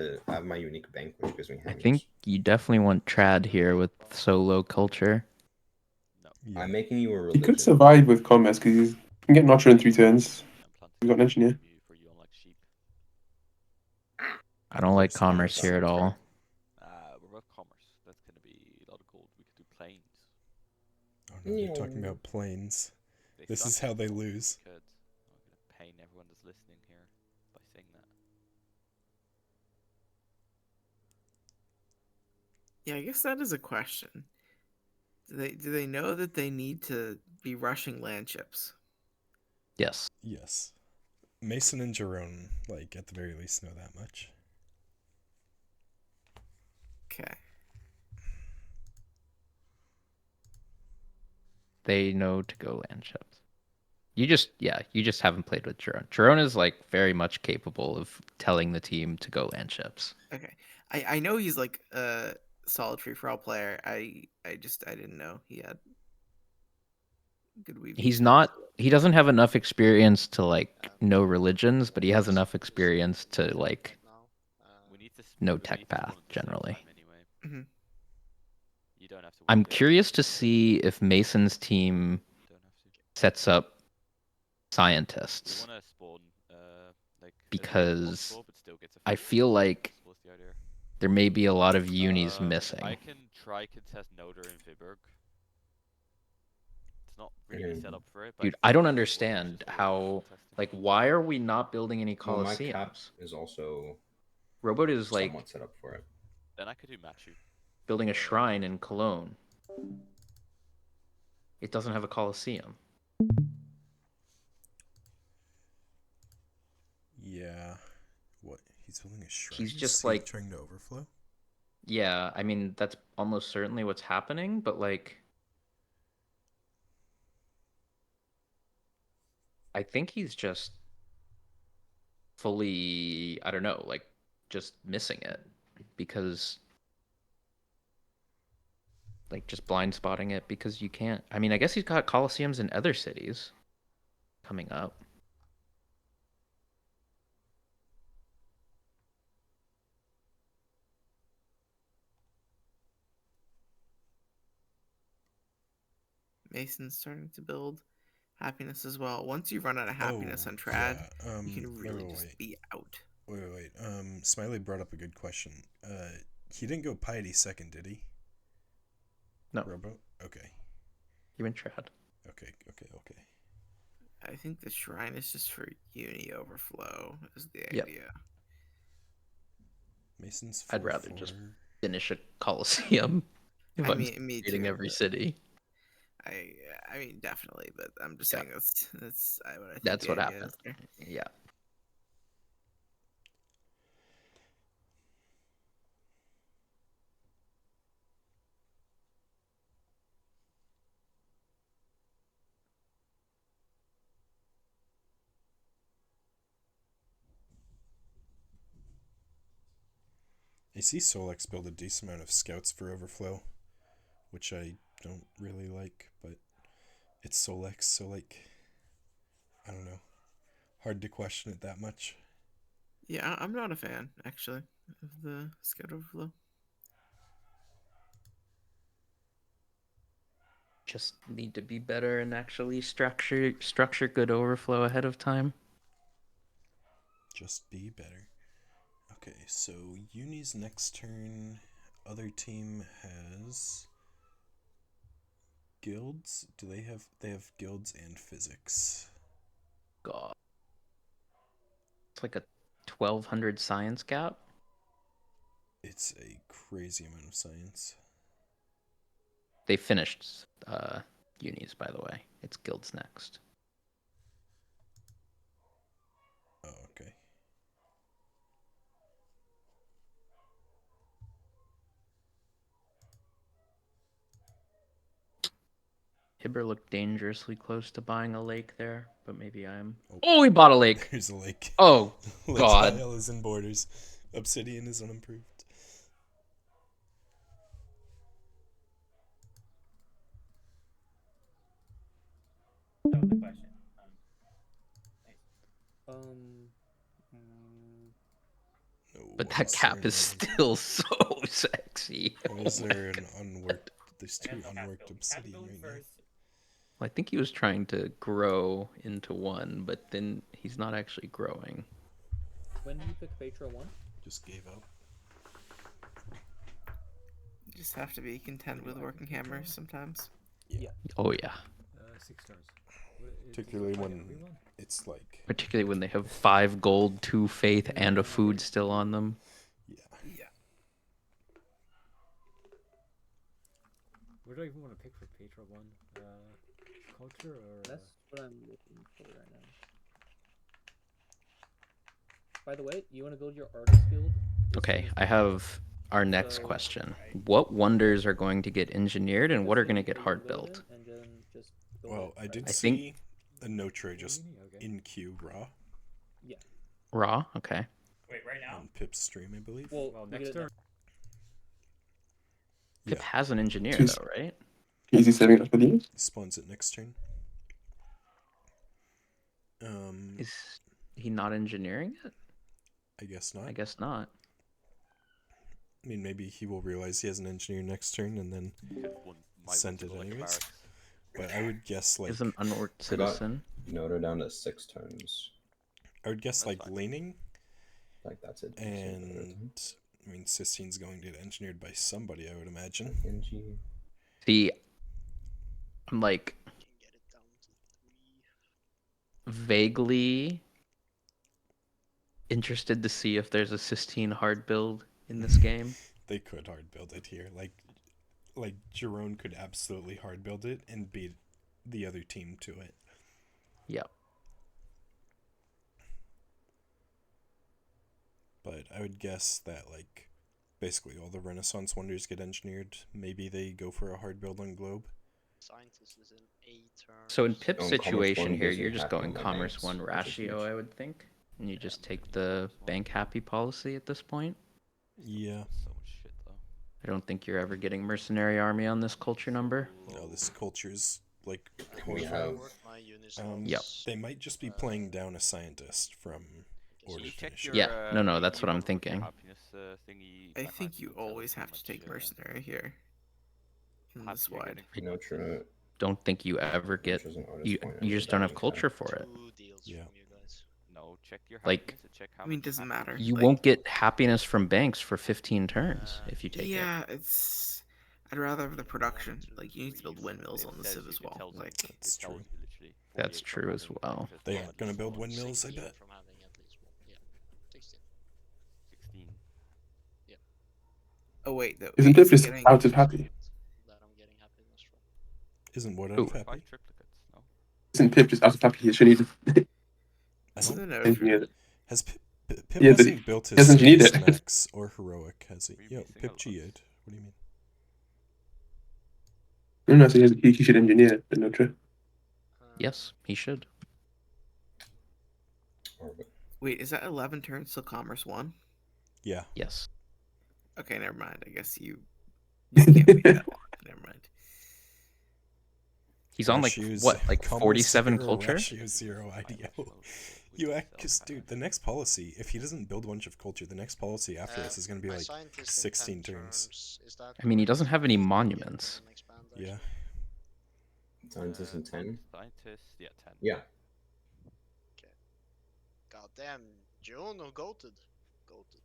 my unique bank which gives me I hangers. think you definitely want trad here with solo culture. No. Yeah. I'm making you a He religion. could survive with commerce because he can get Notcher in 3 turns. He's got an engineer. For you, unlike sheep. I don't like commerce here at all. What about commerce? That's gonna be a lot of gold. We could do planes. Oh no, they're talking about planes. This is how they lose. I'm gonna pain everyone that's listening here by saying that. Yeah, I guess that is a question. Do they know that they need to be rushing land chips? Yes. Yes. Mason and Jerome, like, at the very least, know that much. Okay. They know to go land chips. You just haven't played with Jerome. Jerome is like very much capable of telling the team to go land chips. Okay. I know he's like a solid free for all player. I didn't know he had good weave. He doesn't have enough experience to like know religions, but he has enough experience to like know tech path generally. Mm-hmm. You don't have to. I'm curious to see if Mason's team sets up scientists. We want to spawn, because I feel like there may be a lot of unis missing. I can try contest Noder and Viborg. It's not really set up for it. But Dude, I don't understand how. Like, why are we not building any Well, my coliseums? cap is also Robot is like somewhat set up for it. Then I could do Machu. Building a shrine in Cologne. It doesn't have a coliseum. Yeah. What? He's building a shrine? He's just Is he like trying to overflow? Yeah, I mean that's almost certainly what's happening, but like I think he's just fully, I don't know, like just missing it because like just blind spotting it because you can't. I mean, I guess he's got coliseums in other cities coming up. Mason's starting to build happiness as well. Once you run out of happiness on trad, you can really just be out. Wait. Smiley brought up a good question. He didn't go piety second, did he? No. Robo? Okay. You went trad. Okay. I think the shrine is just for uni overflow is the idea. Mason's I'd rather just finish a coliseum if I'm me creating too, every but city. I mean definitely, but I'm just saying that's what I think. That's the what idea happened. is there. Yeah. I see Solex build a decent amount of scouts for overflow, which I don't really like, but it's Solex, so like, I don't know. Hard to question it that much. Yeah, I'm not a fan actually of the scout overflow. Just need to be better and actually structure good overflow ahead of time. Just be better. Okay, so Uni's next turn. Other team has guilds. Do they have? They have guilds and physics. God, it's like a 1200 science gap. It's a crazy amount of science. They finished unis, by the way. It's guilds next. Oh, okay. Hibber looked dangerously close to buying a lake there, but maybe I'm. Oh, he bought a lake. There's a lake. Oh, Lake God. Tile is in borders. Obsidian is unimproved. That was the question. But that cap is still so sexy. Why is there an unworked? There's 2 unworked obsidian right now. Well, I think he was trying to grow into one, but then he's not actually growing. When do you pick Phaedra 1? Just gave up. You just have to be content with working hammers sometimes. Yeah. Oh yeah. 6 turns. Particularly when it's like. Particularly when they have 5 gold, 2 faith, and a food still on them. Yeah. What do I even want to pick for Phaedra 1? Culture or? That's what I'm looking for right now. By the way, you want to build your artist guild? Okay, I have our next question. What wonders are going to get engineered and what are going to get hard built? Well, I did see a Notre just in queue raw. Yeah. Raw? Okay. Wait, right now? On Pip's stream, I believe. Well, next turn. Pip has an engineer though, right? Is he setting it up for you? Spawns it next turn. Is he not engineering it? I guess not. I guess not. I mean, maybe he will realize he has an engineer next turn and then send it anyways. But I would guess like. Is an unworked citizen. Notre down to 6 turns. I would guess like laning. Like that's it. And I mean, Sistine's going to get engineered by somebody, I would imagine. See, I'm like vaguely interested to see if there's a Sistine hard build in this game. They could hard build it here. Like Jerome could absolutely hard build it and beat the other team to it. Yep. But I would guess that like basically all the Renaissance wonders get engineered. Maybe they go for a hard build on Globe. Scientist is in 8 turns. So in Pip's Going Commerce situation 1 here, gives you you're just half going of my Commerce banks, 1 which is ratio, huge. I would think. And you just take the bank happy policy at this point. Yeah. So much shit though. I don't think you're ever getting mercenary army on this culture number. No, this culture's like We have Yep. They might just be playing down a scientist from order finish. Yeah, no, that's what I'm thinking. I think you always have to take mercenary here. In this wide. Notre. Don't think you ever get you just don't have culture for it. Yeah. No, check your Like, happiness, check how I mean, much it doesn't happiness- matter. You Like, won't get happiness from banks for 15 turns if you take it. yeah, it's. I'd rather have the production. Like, you need to build windmills on the Civ as well. Like, That's true. That's true as well. They aren't gonna build windmills, I bet. From having at least one. Yeah. 16. 16. oh wait, though. Isn't it's Pip just getting- out of happy? That I'm getting happiness from. Isn't what Ooh. I'm happy? 5 triplicates, no? Isn't Pip just out of happy? He should need I No, don't no, engineer it. Has Pip Yeah, but hasn't built he his hasn't engineered Space it. Max or heroic, has he? We're Yo, missing Pip a lot. G8. What do you mean? No, so he should engineer it, but not true. Yes, he should. Wait, is that 11 turns till Commerce 1? Yeah. Yes. Okay, never mind. I guess you can't wait that long. Never mind. He's on like Rashiu's what, like Commerce 47 0, culture? Ratio 0 IDO. Because dude, the next policy, if he doesn't build a bunch of culture, the next policy after this is gonna be My like scientist in 16 10 turns. turns. Is that I mean, he doesn't correct? have any Yeah, monuments. doesn't expand, Yeah. actually. Scientist in 10. Scientist, yeah, 10. Yeah. God damn, June or goated? Goated.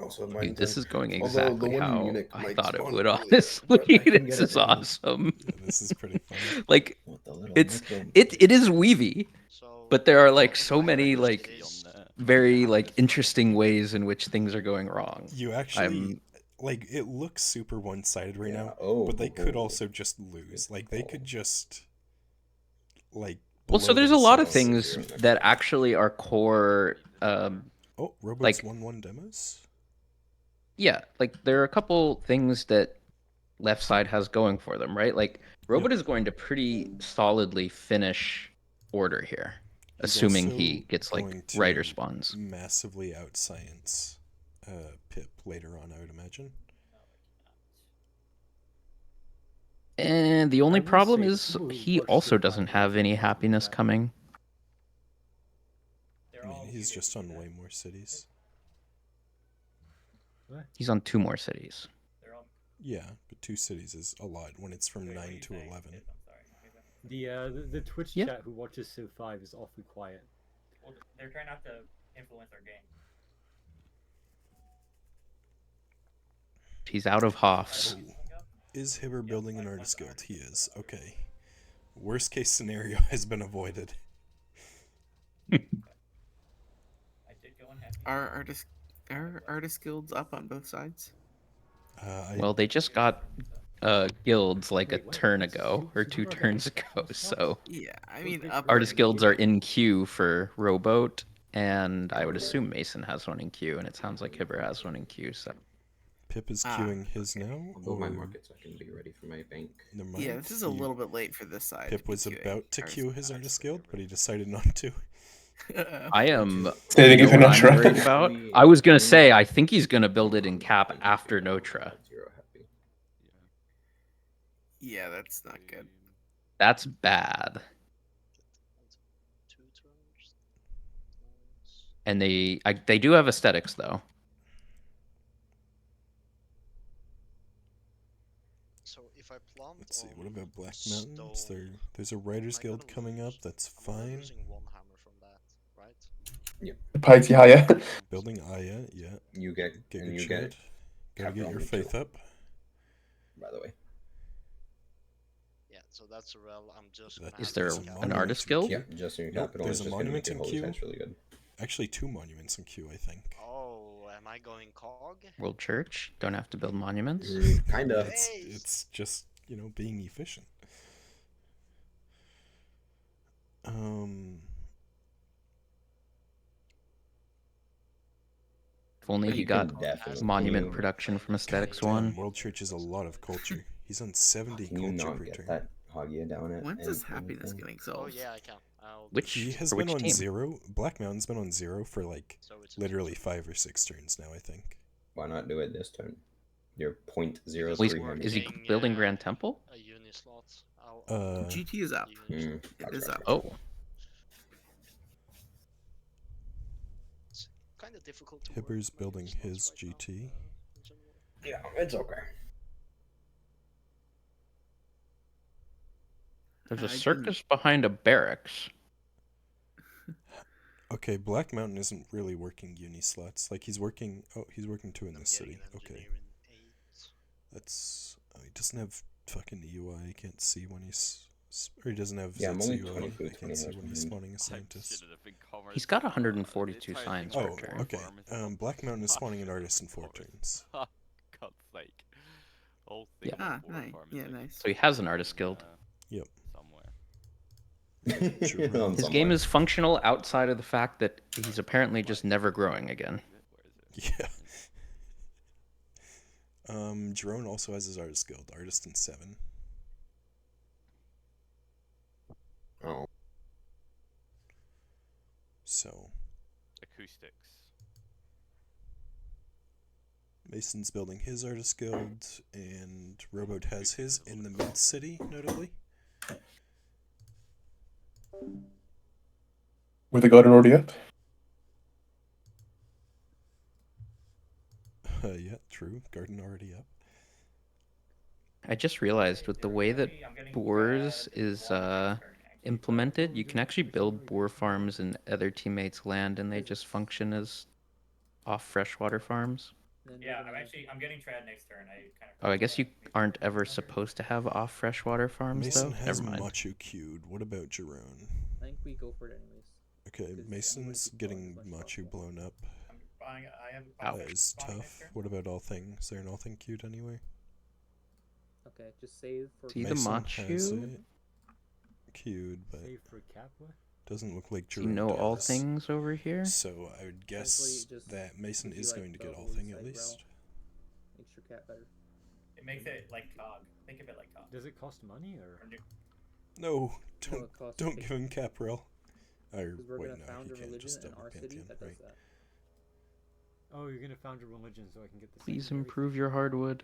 Also, Dude, this is going Although the exactly one how unit I might thought it spawn would, earlier, honestly. but I can This get is it in. awesome. Yeah, this is pretty funny. Like, What the little it's micro- it is weavy, So, but there are like well, so my many question like is, very like interesting ways in which things are going wrong. You actually like it looks super one-sided right Yeah, now, oh, but they could oh. also just lose. Like they could just like. Well, so blow there's a lot of themselves. things that actually are core. Oh, Robots like- 1-1 demos. Yeah, like there are a couple things that left side has going for them, right? Like Robot is going to pretty solidly finish order here, He's assuming also he gets like going to writer spawns. massively outscience Pip later on, I would imagine. And the I only will problem say, is people who he watch also Civ 5 doesn't will have any definitely agree with happiness that. coming. They're I mean, all he's you just get on to way that. more cities. What? He's on 2 more cities. They're all. Yeah, but 2 cities is a lot when it's from Wait, what are 9 you to saying? 11. I'm sorry. The Twitch Yeah. chat who watches Civ 5 is awfully quiet. Well, they're trying not to influence our game. He's out of Hoffs. Oh, is Hibber building an artist guild? He is. Okay. Worst case scenario has been avoided. I did go and have Are artist guilds up on both sides? Well, they just got guilds like a Wait, what? turn What's ago or 2 Super turns Artist ago, Guild? so Yeah, I mean up. artist guilds are in queue for Rowboat, and I would assume Mason has one in queue, and it sounds like Hibber has one in queue, so Pip is queuing his now? I'll build my or- market so I can be ready for my bank. Never mind. Yeah, this is a little bit late for this side. Pip to be was queuing about to artist queue his guilds. artist guild, but he decided not to. I am. Saving You it know for what I'm Notra. worried about? I was gonna say I think he's gonna build it in cap after Notra. Yeah, that's not good. That's bad. And they do have aesthetics though. So if I plant Let's see, on what about Black stone, Mountains? There's a writer's am I gonna guild coming up, lose- that's I'm only fine. losing 1 hammer from that, right? Piety higher. Building Aya, yeah. You get Giga and you Chad. get Gotta get capital your on it faith too, up. by the way. Yeah, so that's a rel. I'm just. That- gonna Is have there to There's a cap an monument artist in guild? queue. Yeah, just in your Nope, capital. there's it's a just gonna monument make your in holy queue. defense really good. Actually, 2 monuments in queue, I think. Oh, am I going cog? World Church don't have to build monuments. Kinda. It's just, being efficient. If only he You got can definitely- monument production from Aesthetics 1. World Church is a lot of culture. He's on 70 Can you culture not per get turn. that Hagia down at? When's this anything? happiness getting Oh solved? yeah, I can. I'll Which He has for been which on team? 0. Black Mountain's been on 0 for So it's a literally 5 or 6 turns now, I think. Why not do it this turn? You're .03 Wait, hammer. is he Getting, building Grand Temple? a uni slot. GT is up. Uni slot. It is up. Oh, It's kind of difficult to Hibber's work building uni his slots right GT. now, in general. Yeah, it's okay. there's a I didn't- circus behind a barracks. Okay, Black Mountain isn't really working uni slots. Like, he's working 2 in I'm this getting city. an Okay. engineering 8. That's... he doesn't have fucking EUI. He can't see when he's... Or he doesn't have Yeah, I'm only ZUI. 22, I can't see 20 when he's hours spawning a I scientist. shouldn't have been covered. He's got 142 The entire science thing per Oh, on turn. okay. farm is not- Black Mountain is I spawning an shouldn't artist in have 4 covered. turns. God's sake. Whole thing Yeah. on board farm is Yeah, like nice. So he has an artist guild. Yep. Somewhere. On His somewhere. game is functional outside of the fact that he's apparently just never growing again. Yeah. Jerome also has his artist guild, artist in 7. Oh. So Acoustics. Mason's building his artist guild, and Robot has his in the mid city, notably. With the garden already up. Yeah, true. Garden already up. I just realized with the way that boars is implemented, you can actually build boar farms in other teammates' land, and they just function as off freshwater farms. Yeah, I'm getting trad next turn. I kind of. Oh, I guess you aren't ever supposed to have off freshwater farms, Mason though? has Never mind. Machu queued. What about Jerome? I think we go for it anyways. Okay, Mason's getting Machu blown up. That is tough. What about All Thing? Is there an All Thing queued anywhere? Okay, just save for. See the Mason Machu? has it queued, but Save for Capua? doesn't look like Do Jerome you know all does. things over here? So I would guess just that Mason would be is like going to the get All old Thing at side least. cat better. It makes it like COG. Think of it like COG. Does it cost money or? No, No, it costs don't give him Capril. Or Because we're wait, gonna no, found he a can't religion just in double our city Pantheon, that right? does that. Oh, you're gonna found a religion so I can get the. Please secondary improve thing? your hardwood.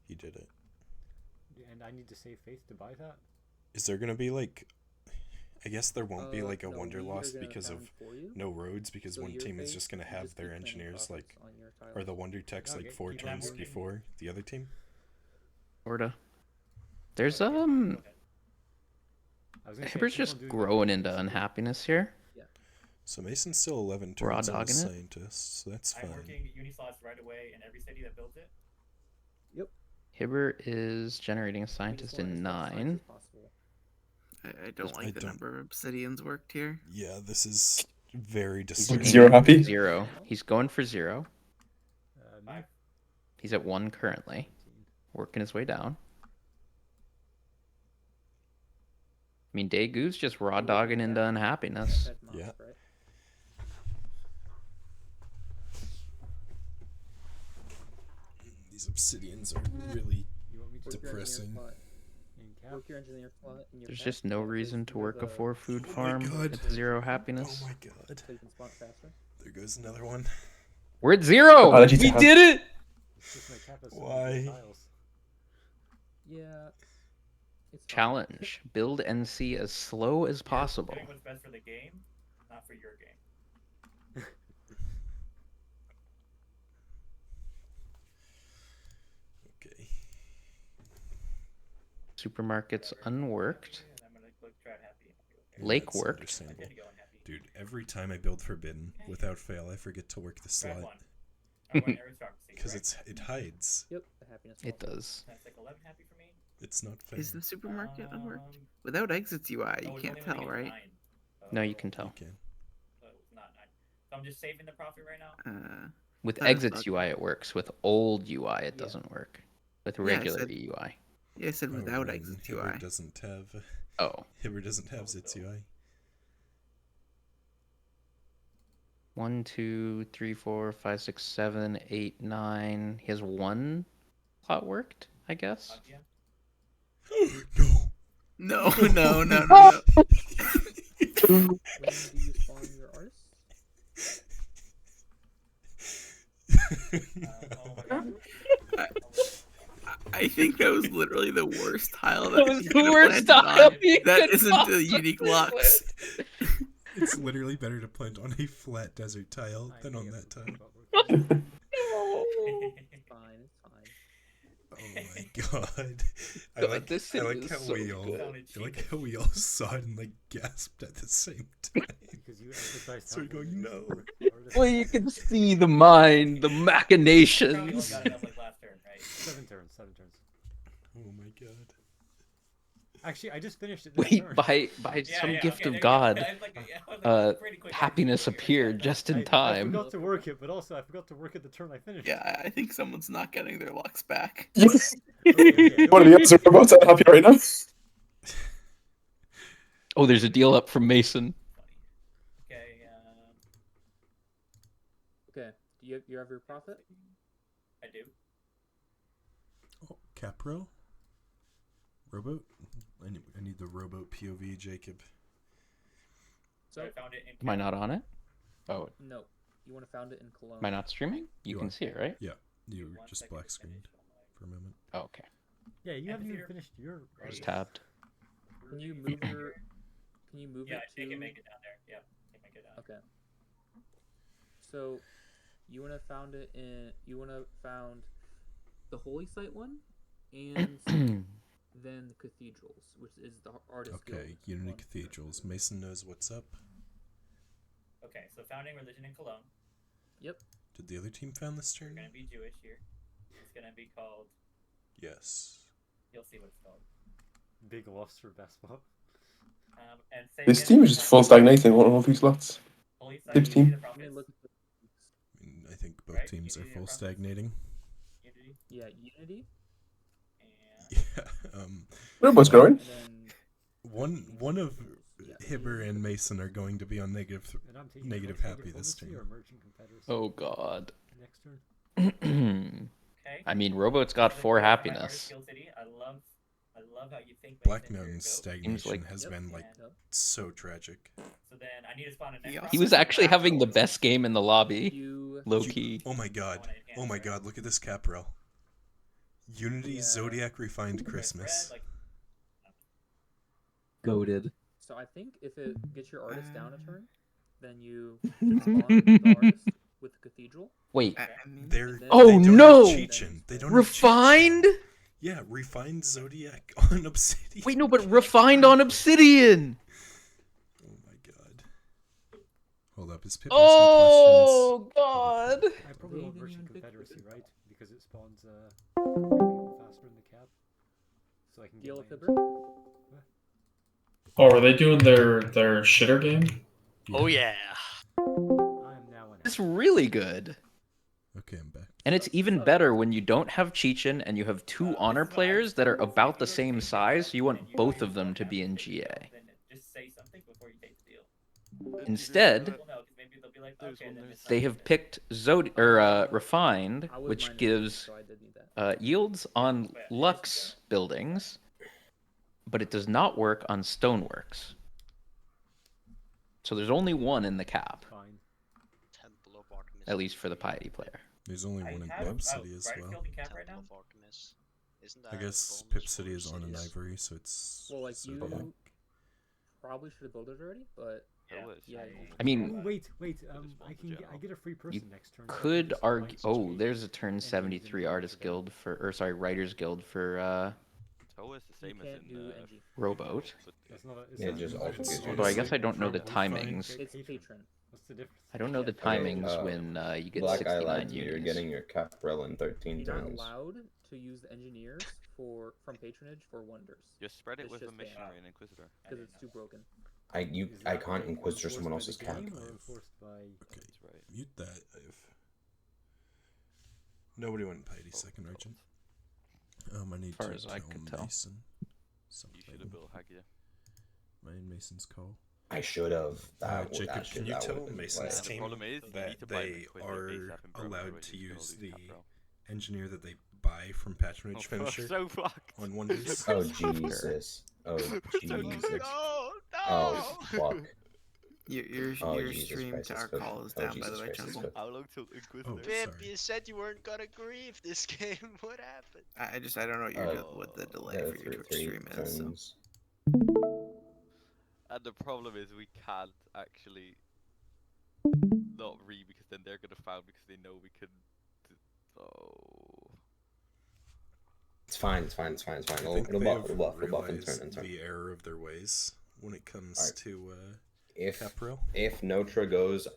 He did it. And I need to save faith to buy that. Is there gonna be like? I guess there won't be like a No, wonder we are loss gonna because of found for you. no roads because So one your team is faith, just gonna you have just their keep planting engineers like, profits on your or the tiles. wonder techs Okay, like 4 keep turns going. before the other team. Sorta. There's Go ahead. I was gonna say, Hibber's keep just on doing growing that. into unhappiness here. So Mason's still 11 Raw turns as a dogging it? scientist, so that's I'm fine. working Unislots right away in every city that builds it. Yep. Hibber is generating a We just scientist want in as much science 9. as possible. I don't like the number of obsidians worked here. Yeah, this is very He's disturbing. aiming Zero for happy? 0. He's going for 0. Me? He's at 1 currently. Working his way down. I mean, Daegu's just raw dogging into unhappiness. Yeah. Right? These obsidians are really You want me to depressing. Work your engineer slot in your There's pet, just no because reason to you work have a 4 food Oh my farm God. at 0 happiness. Oh my god. So you can spawn faster. There goes another one. We're at 0! I'll let you We have- did it! It's just my cap has so Why? many tiles. Yeah. It's fine. Challenge. Build NC as slow as possible. Doing what's best for the game, not for your game. Okay. Supermarket's unworked. And I'm gonna click try happy. Yeah, Lake that's worked. understandable. I did go unhappy. Dude, every time I build Forbidden, without fail, I forget to work the Grab slot. one. I'm going aristocracy, Because right? it hides. Yep, the happiness. It level. does. That's like 11 happy for me. It's not fair. Is the supermarket unworked? Um, Without exits UI, oh, you it's can't only when tell, we get right? 9. No, you can tell. You can. So it's not 9. So I'm just saving the profit right now. With That is exits not- UI, it works. With old UI, it Yeah. doesn't work. With I regular said- UI. Yeah, I said Oh, without right, exits Hibber UI. doesn't have. Oh. Hibber doesn't have Zits UI. 1, 2, 3, 4, 5, 6, 7, 8, 9. He has 1 plot worked, I guess. Yeah. No. No, no, no, no, no. When do you spawn your artists? Oh my god. I think that was literally the worst tile That that was you the could have worst planted tile on. you That could isn't a possibly unique lux. It's literally better to plant on a flat desert tile than on that tile. It's fine. It's fine. Oh my god. I God, like, this I city like is how so we all good. I like how we all saw it and like gasped at the same time. Because you emphasized So we're going, no. Well, you can see the mind, the Probably only machinations. got enough like last turn, right? 7 turns. 7 turns. Oh my god. Actually, I just finished it. This Wait, turn. by Yeah, some yeah, gift okay, of there you go. God, I was like, yeah, I was like, that's pretty quick. happiness appeared just in I time. forgot to work it, but also I forgot to work it the turn I finished. Yeah, I think someone's not getting their lux back. Yes. Okay, One of the other robots are happy right now. Oh, there's a deal up from Mason. Okay, Okay. Do you have your profit? I do. Oh, Capro? Rowboat? I need the rowboat POV, Jacob. So I found it in Am I not on it? Oh, no, you want to found it in Cologne. am I not streaming? You can see it, right? Yeah, you were just black screened for a moment. Oh, okay. Yeah, you haven't even finished your. Just tabbed. Can you move your? Can you move Yeah, it I to? can make it down there. Yeah, I can make it down. Okay. So, you want to found it in? You want to found the holy site one, and then the cathedrals, which is the artist guild Okay, Unity one. Cathedrals. Mason knows what's up. Okay, so founding religion in Cologne. Yep. Did the other team found this We're turn? gonna be Jewish here. It's gonna be called. Yes. You'll see what it's called. Big loss for basketball. And say This again, team is just full stagnating. One of these lots. Holy site, This you see team. the prophets? I mean, I think both Right, teams are Unity full and Prophets. stagnating. Unity. Yeah, Unity. Yeah. Robots growing. And then One of Hibber and Mason are going to be on negative And I'm taking negative Contact happy this Diplomacy turn. or Merchant Confederacy Oh God. next turn. Okay. I mean, Robo's got So then 4 go to my happiness. Artist Guild City. I love how you think. Black based on your Mountain's goat. stagnation like- has been like so tragic. So then I need to spawn a Necron. He was actually having the best game in the lobby. Low key. Oh my god. Oh my god, look at this Caprel. Unity Zodiac Refined Christmas. Goated. So I think if it gets your artist down a turn, then you can spawn the artist with the cathedral. Wait. They're Oh they don't no! have Cheechin. They don't Refined? Have yeah, Refined Zodiac on Obsidian. Wait, no, but refined on Obsidian. Oh my god. Hold up, is Pip Oh god. I probably won't version Confederacy, right? Because it spawns people faster in the cap. So I can get my Oh, are they doing their shitter game? Oh yeah. It's really good. Okay, I'm back. And it's even better when you don't have Cheechin and you have 2 honor players that are about the same size, so you want both of them to be in GA. Just say something before you take the deal. Instead, they have picked Refined, which gives yields on Lux buildings, but it does not work on Stoneworks. So there's only one in the cap. At least for the Piety player. There's only one in Pip City as well. I guess Pip City is on an ivory, so it's. Well, like Zodiac. you probably should have built it already, but yeah. I mean, wait. I get a free person you next turn. could argue. Oh, there's a turn 73 Artist Guild for, or sorry, Writers Guild for Toa is the same as in Rowboat. Yeah, just also gives you. Although I guess I don't know the timings. It's patron. What's the difference? I don't know the timings when you get Black 69 Eye You're units. getting your Caprel in 13 You're not turns. allowed to use the engineers from patronage for wonders. Just spread it It's with a just banned. missionary and inquisitor. Because it's too broken. I can't Inquisitor someone else's cap. Okay, mute that. Nobody went Piety second, Argent. I need Far to as I could tell. Mason. You should have built Hagia. Mine Mason's call. I should have. Jacob, can you tell Mason's like- team problem is, you that need to buy they the are ASAP and Burrow, allowed otherwise to he's gonna use lose the Caprel. engineer that they buy from Patronage Oh, Finisher so fucked. on Wonders? Oh Jesus! Oh Jesus! Oh fuck! Your Oh, Jesus stream Christ, to it's our cooked. call is Oh, down, by Jesus the way, Christ, it's Jungle. cooked. How long till Inquisitor? Oh, Pip, sorry. you said you weren't gonna grieve this game. What happened? I don't know what the delay for your Twitch stream is. So. turns. And the problem is we can't actually not read because then they're gonna foul because they know we can. Oh. It's fine. It's fine. I It'll think they buff. have It'll buff in realized turn. the error of their ways when it comes Alright. to If Caprel. if Notra goes,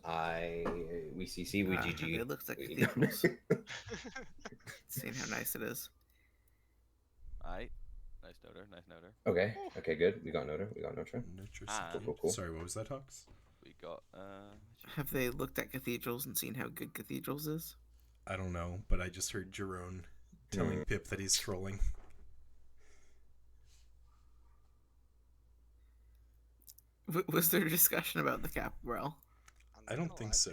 we CC, we GG. It looks like We- cathedrals. Seeing how nice it is. Alright. Nice noter. Okay, good. We got Notra. Cool. Sorry, what was that, Hawks? We got Have they looked at cathedrals and seen how good cathedrals is? I don't know, but I just heard Jerome telling Pip that he's trolling. Was there a discussion about the Caprel? I don't think so.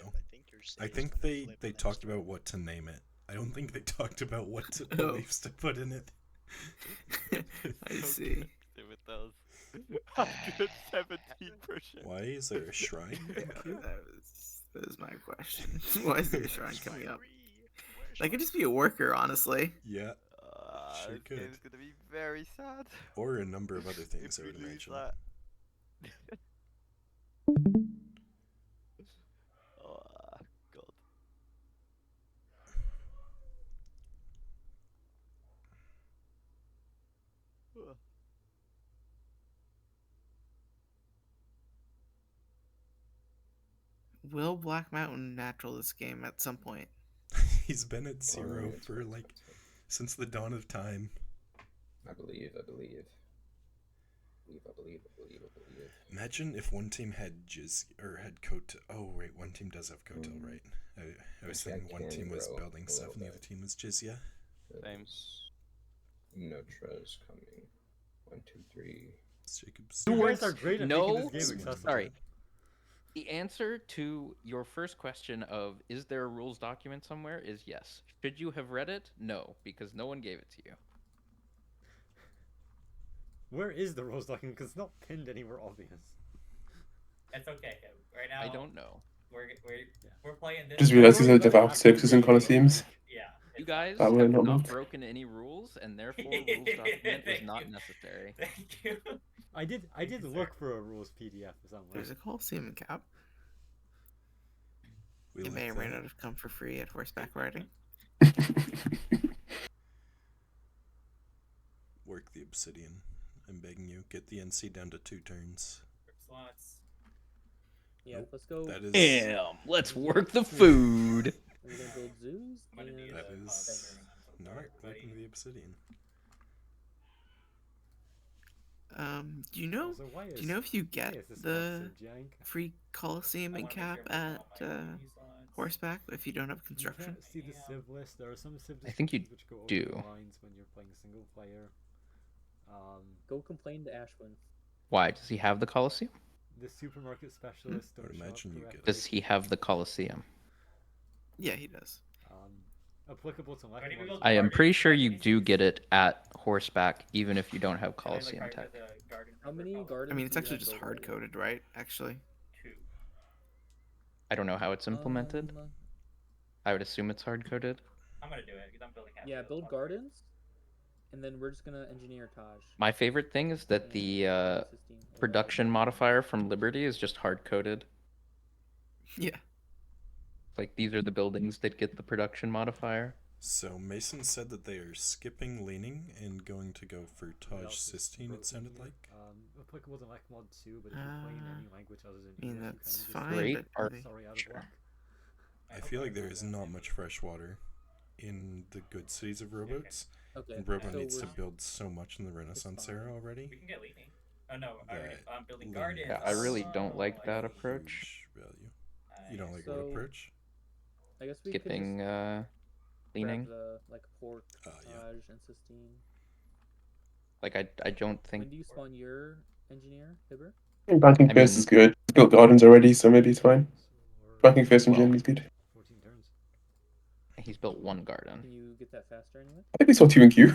I think they talked about what to name it. I don't think they talked about what beliefs to put in it. I see. It does. 117%. Why is there a shrine? That was my question. Why is there a shrine coming up? That could just be a worker, honestly. Yeah, sure This could. game's gonna be very sad. Or a number of other things, I If we would lose imagine. that. Oh, God. Will Black Mountain natural this game at some point? He's been at 0 for like since the dawn of time. I believe. Imagine if one team had Jizz or had Koto. Oh wait, one team does have Koto, right? I was thinking one team was building stuff and the other team was Jizya. Same. Notra's coming. 1, 2, 3. It's Jacob's. You guys are great at making No, this game accessible. sorry. The answer to your first question of is there a rules document somewhere is yes. Should you have read it? No, because no one gave it to you. Where is the rules document? Because it's not pinned anywhere obvious. It's okay. Right now, I don't know. We're playing this. Just realized there's a devout circuses and coliseums. Yeah. You guys That have were not not moved. broken any rules, and therefore rules document was not necessary. Thank you. I did look for a rules PDF somewhere. There's a Coliseum in Cap. We It like may or may that. not have come for free at horseback riding. Work the obsidian. I'm begging you. Get the NC down to 2 turns. Slots. Yeah, Nope, let's go. That is. Damn, let's work the food. We're gonna build zoos. I'm gonna need That a is not everybody. working the obsidian. Do you know? Also, why Do is- you know if you why get is this the monster jank? free Coliseum I and wanna make Cap sure I'm at putting all my uni slots. horseback if you don't have You construction? can't see the civ list. There are some civ I think you descriptions which go over do. the lines when you're playing single player. Go complain to Ashwin. Why? Does he have the Coliseum? The supermarket specialists I would don't show up imagine you correctly. get Does he have the Coliseum? Yeah, he does. Applicable to Why do we Lechmon. build I am gardens? pretty sure you Can do see- get it at horseback, even if you don't have can I, like, Coliseum hire tech. the garden How helper many probably? gardens? I mean, it's do you actually have just built hard already? coded, right? Actually. 2. I don't know how it's implemented. I would assume it's hard coded. I'm gonna do it because I'm building half. Yeah, of build those. gardens, and then we're just gonna engineer Taj. My favorite thing is that the production modifier from Liberty is just hard coded. Yeah. Like these are the buildings that get the production modifier. So Mason said that they are skipping leaning and going to go for What Taj else is Sistine, broken it sounded here? like. Applicable to Lechmod 2, but if you're playing any language other than I mean, English, that's you fine, kind of Great just art- sorry out sure. of luck. I feel like there is not much fresh water in the good cities of rowboats. Okay. And Robo so needs to we're- build so much in the Renaissance fine. era already. We can get leaning. Oh no, That I'm building leaning gardens. Yeah, I really don't Oh, like I that see. approach. Huge value. You don't like what So- approach? I guess we Skipping could just leaning. grab the like pork, Yeah. Taj, and Sistine. Like I don't think When do you spawn your engineer, Hibber? Banking I first mean- is good. It's built gardens already, so maybe it's fine. Banking first in Well- Germany is good. 14 turns. he's built one garden. Can you get that faster anyway? I think we saw 2 in queue.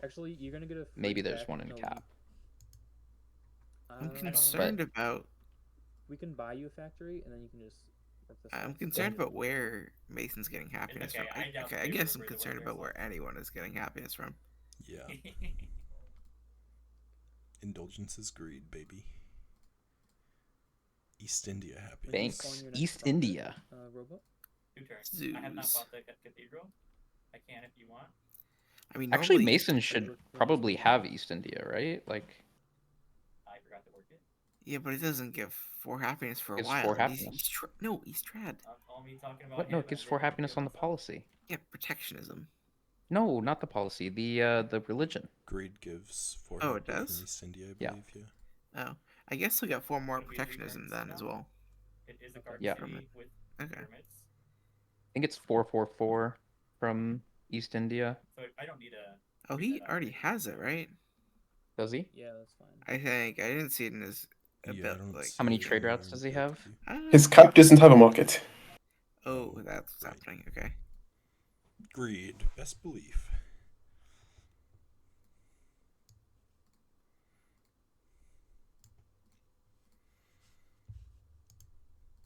Actually, you're gonna get a. free Maybe there's pack- one in no, cap. I'm uh, concerned about. We can buy you a factory, and then you can just. Work the I'm slots. concerned about where Mason's getting happiness okay, from. I doubt Okay, I they guess I'm were the concerned workers about where anyone is getting happiness from. Yeah. Indulgence is greed, baby. East India happiness. When do you Thanks. spawn your next East profit, India. Robo? 2 turns. I have not Zoos. bought the cathedral. I can if you want. I mean, Actually, normally- Mason should probably have East India, right? Like, I forgot to work it. Yeah, but it doesn't give 4 happiness for a Gives while. 4 and he's happiness. no, he's trad. All me talking about what? No, him it gives and 4 then happiness on the myself. policy. Yeah, protectionism. No, not the policy. The religion. Greed gives 4 Oh, it happy from does? East India, I Yeah. believe, yeah. Oh, I guess he'll get 4 more Can we do protectionism pyramids then as now? well. It is a garden Yeah. city with Okay. pyramids. I think it's 444 from East India. So I don't need a. Oh, he already has it, right? Does he? Yeah, that's fine. I think I didn't see it in his Yeah, I bit, don't like. see How many it trade anywhere routes in does the he build have? queue. His cap doesn't have a market. Oh, that's what's Right. happening. Okay. Greed, best belief.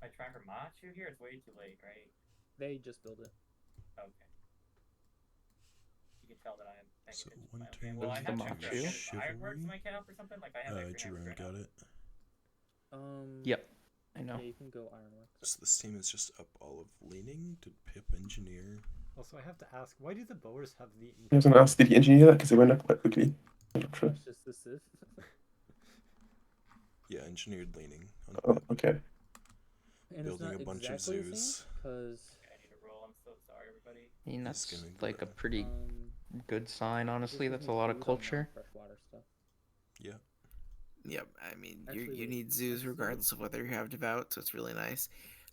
My tracker Machu here. It's way too late, right? They just built it. Okay. You can tell that I am paying So attention to one my own turn game. Well, I goes have the checked Machu. out Ironworks my cap or something. Like I have everything else Jerome straight got up. it. Yep. I know. Yeah, you can go Ironworks. So this team is just up all of leaning to pip engineer. Also, I have to ask, why do the bowers have the? I was going to ask, did he engineer that? Because it went up quite quickly. I'm not sure. That's just the Civ. Yeah, engineered leaning. On Oh, pip. okay. And Building it's a not bunch of exactly the zoos. same, because Okay, I need to roll. I'm so sorry, everybody. I mean, He's that's gonna like a grow. pretty good sign, honestly. That's a lot of culture. Freshwater stuff. Yeah. Yep. I mean, Actually, you wait, need zoos let's see. regardless of whether you have devout, so it's really nice.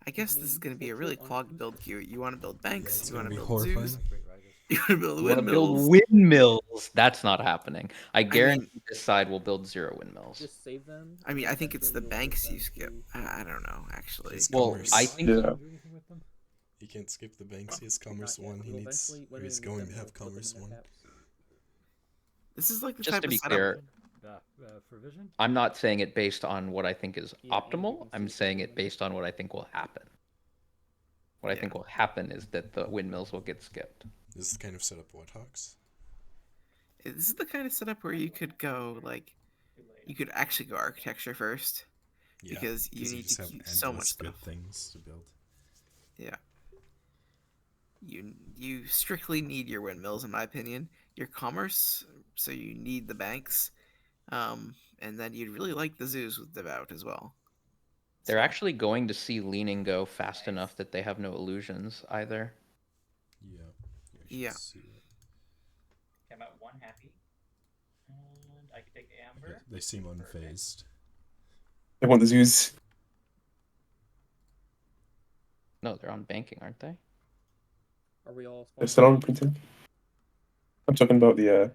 I guess this is mean, going to be a culture really on clogged Tuesday. build queue. You want to build banks, it's you want gonna to be build zoos. horrifying. Great riders. You want to build You want to windmills? build windmills? That's not happening. I mean- guarantee this side will build 0 windmills. Just save them. I and mean, then I think it's the eventually you'll banks use you them skip. to- I don't know, actually. It's Well, commerce. I think Yeah. Do anything with them? He can't skip the banks. He has commerce Not yet, one. He but needs. eventually, when Or we he's need going them, to we'll have put them commerce in their one. caps. This is like the Just type to of be setup. clear, For vision? I'm not saying it based on what I think is Yeah, and you optimal. can I'm see saying the it based on what I think will happen. What I Yeah. think will happen is that the windmills will get skipped. This is the kind of setup what Hawks. This is the kind of setup where you could go like, you could actually go architecture first, Yeah, because you need just to have keep so much endless good stuff. things to build. Yeah. You strictly need your windmills, in my opinion. Your commerce, so you need the banks, and then you'd really like the zoos with devout as well. They're actually going to see leaning go fast enough that they have no illusions either. Yeah. Yeah. See it. Okay, I'm at 1 happy. And I can take Amber. They seem unfazed. They want the zoos. No, they're on banking, aren't they? Are we all They're spawning? still on printing. I'm talking about the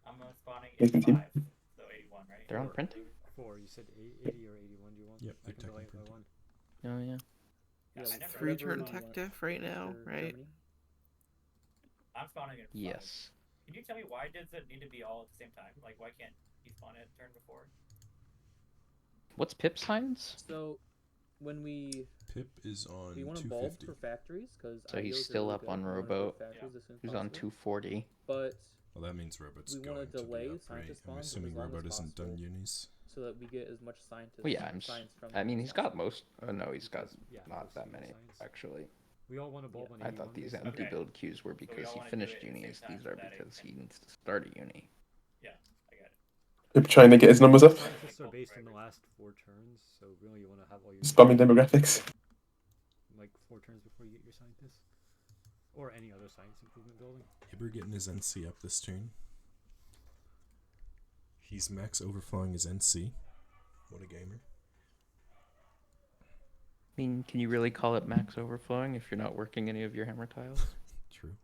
I'm spawning Nathan 85, team. so 81, right? They're on printing? 4. You said 80 or 81. Do you want? Yep, I they're can delay it by technically 1. Oh yeah. Yeah, I Yeah, never- 3 turn whatever you tech want diff right now, for right? Germany. I'm spawning in 5. Yes. Can you tell me why does it need to be all at the same time? Like, why can't he spawn it turn before? What's Pip signs? So, when we Pip is on want to bulb 250. for factories, because So he's still up on Rowboat. Who's on 240. But Well, that means Robot's we going want to to delay be up, right? scientist I'm spawns assuming as long Robot as isn't done possible, unis. so that we get as much scientist Well, yeah, science from. I mean, he's them as got most. Oh no, he's got Yeah, not most that of the many science. actually. We all want to bulb on I 81. thought these basically. empty build queues were because all he wanna do finished it at the same unis. time These so are that it because can- he needs to start a uni. Yeah, I got it. Pip trying to get his numbers up. Scientists are based on the last 4 turns, so really you want to have all your Spamming demographics. like 4 turns before you get your scientists, or any other science improvement building. Hibber getting his NC up this turn. He's max overflowing his NC. What a gamer. I mean, can you really call it max overflowing if you're not working any of your hammer tiles? True.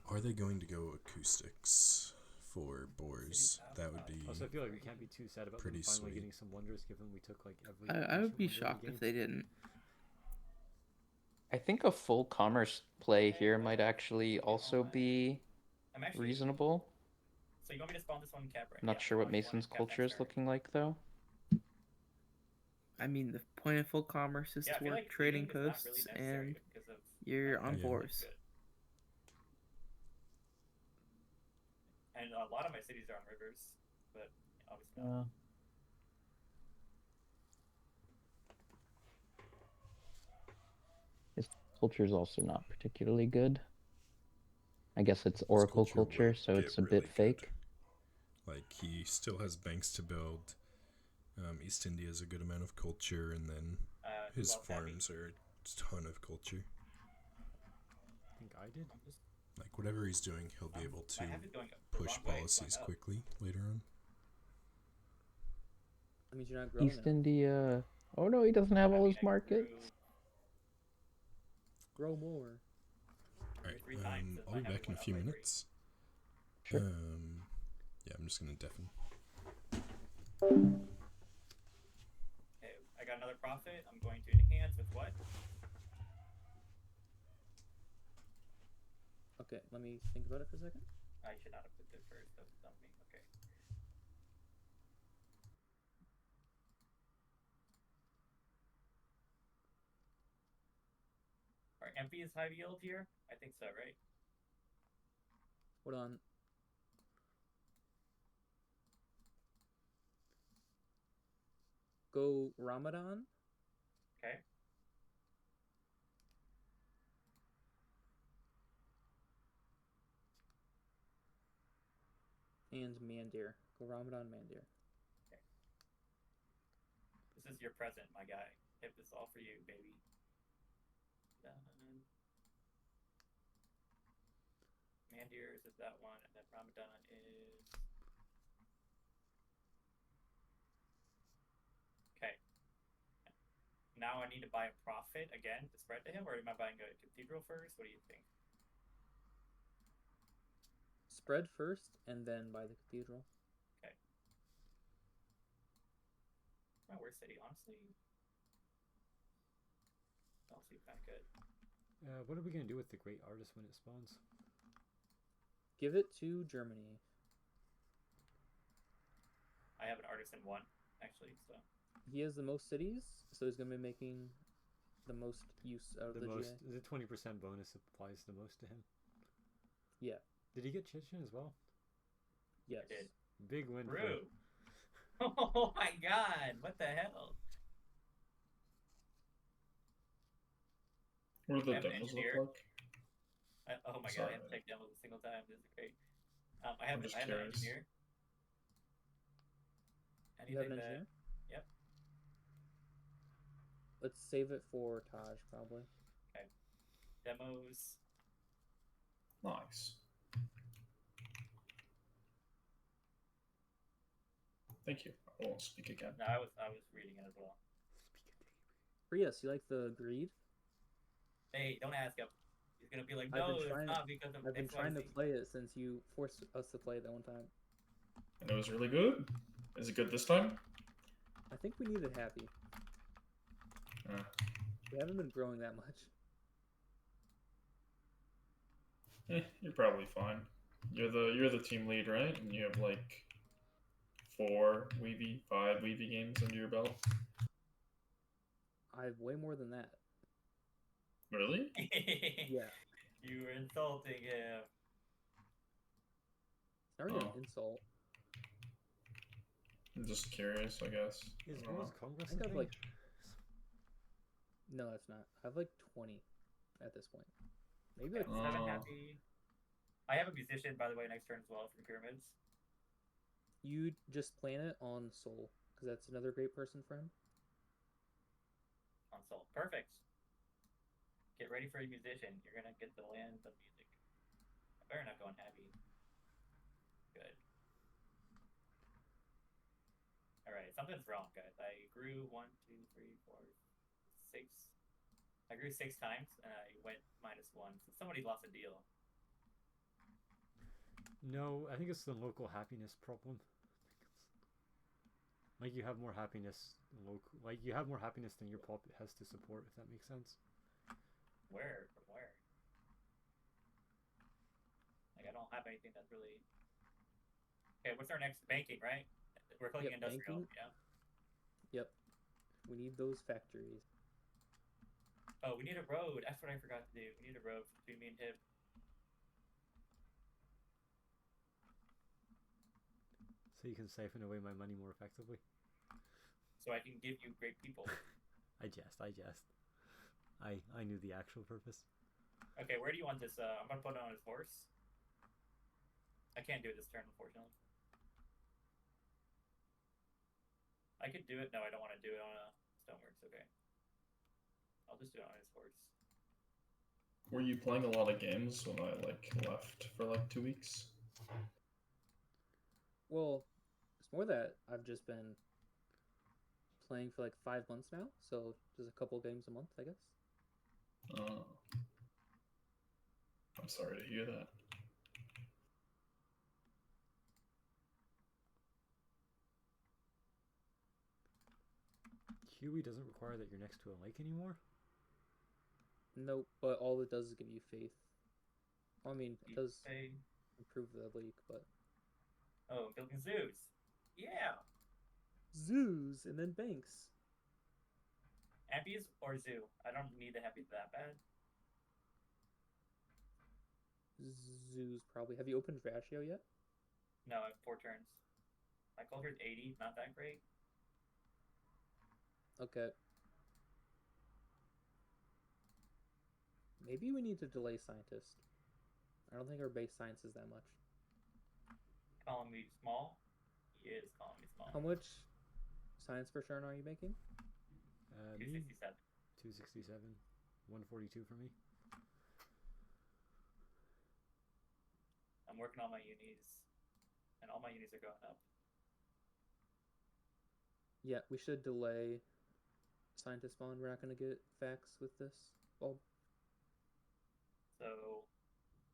Are they going to go acoustics for boars? That would be. Also, I feel like we can't be too sad about them pretty finally sweet. getting some wonders, given we took like every. I would be ancient wonder shocked in the if they didn't. I think a full commerce play here might actually also be I'm actually. reasonable. So you want me to spawn this one cap right? Not Yeah, sure I what want one Mason's cap culture next is turn. looking like though. I mean, the point of full commerce is Yeah, I to feel work like trading leading is not posts, really necessary and because of you're on Yeah. fours. good. And a lot of my cities are on rivers, but obviously not. His culture is also not particularly good. I guess it's Oracle culture, will so get it's a really bit fake. Like, he still has banks to build. East India has a good amount of culture, and then his who else had me? farms are a ton of culture. I think I did. Like, whatever he's doing, he'll be able to I have it going the push wrong way, policies going up. quickly later on. That means you're not growing East enough. India. Oh no, he doesn't have all I mean, his markets. Grow more. Alright, 3 times, I'll be and I have back it in a went up few by 3. minutes. Sure. Yeah, I'm just gonna deafen. Okay, I got another profit. I'm going to enhance with what? Okay, let me think about it for a second. I should not have put it first. That was dumb of me. Okay. Are MP is high yield here? I think so, right? Hold on. Go Ramadan. Okay. And Mandir. Go Ramadan Mandir. This is your present, my guy. Hip this all for you, baby. Done. Mandir's is that one, and then Ramadan is now I need to buy a profit again to spread to him, or am I buying a cathedral first? What do you think? Spread first, and then buy the cathedral. Okay. My worst city, honestly. Honestly, kind of good. What are we gonna do with the great artist when it spawns? Give it to Germany. I have an artist in 1, actually, so. He has the most cities, so he's gonna be making the most use out of the most, GA. the 20% bonus applies the most to him. Yeah. Did he get Chechen as well? Yes. I did. Big win. True. Oh my god! What the hell? What do I the have an demos look engineer. like? Oh my god! I Sorry. haven't taken demos a single time. This is great. I I'm have just an curious. engineer. You have an Anything that- engineer? Yep. Let's save it for Taj, probably. Okay. Demos. Nice. Thank you. I won't speak again. No, I was reading it as well. Prius, you like the greed? Hey, don't ask him. He's gonna be like, no, it's not because of I've been trying to XYZ. play it since you forced us to play it that one time. And it was really good. Is it good this time? I think we needed Happy. We haven't been growing that much. You're probably fine. You're the team lead, right? And you have like 4 weve, 5 weve games under your belt. I have way more than that. Really? Yeah. You were insulting him. It's not really an insult. I'm just curious, I guess. Is I don't World's know. Congress I think a I have thing? like... No, that's not. I have like 20 at this point. Maybe like 7 happy. I have a musician, by the way, next turn as well from Pyramids. You just plan it on Soul, because that's another great person for him. On Soul. Perfect. Get ready for a musician. You're gonna get the land of music. I better not go on happy. Good. Alright, something's wrong, guys. I grew 1, 2, 3, 4, 6. I grew 6 times and I went -1. So somebody lost a deal. No, I think it's the local happiness problem. Like you have more happiness local, like you have more happiness than your pop has to support, if that makes sense. Where? From where? Like, I don't have anything that's really... Okay, what's our next? Banking, right? We're clicking Yep, industrial, banking. yeah. Yep. We need those factories. Oh, we need a road. That's what I forgot to do. We need a road between me and him. So you can siphon away my money more effectively. So I can give you great people. I jest. I knew the actual purpose. Okay, where do you want this? I'm gonna put it on his horse. I can't do it this turn, unfortunately. I could do it. No, I don't want to do it on a Stoneworks. Okay. I'll just do it on his horse. Were you playing a lot of games when I like left for like 2 weeks? Well, it's more that I've just been playing for like 5 months now, so just a couple games a month, I guess. Oh. I'm sorry to hear that. Huey doesn't require that you're next to a lake anymore? Nope, but all it does is give you faith. I mean, it does Hey. improve the leak, but... Oh, building zoos. Yeah. Zoos, and then banks. Happies or zoo? I don't need the happies that bad. Zoos, probably. Have you opened Ratio yet? No, I have 4 turns. My culture is 80, not that great. Okay. Maybe we need to delay Scientist. I don't think our base science is that much. Calling me small? He is calling me small. How much science per turn are you making? 267. 267. 142 for me. I'm working on my unis. And all my unis are going up. Yeah, we should delay scientist spawn. We're not gonna get facts with this bulb. So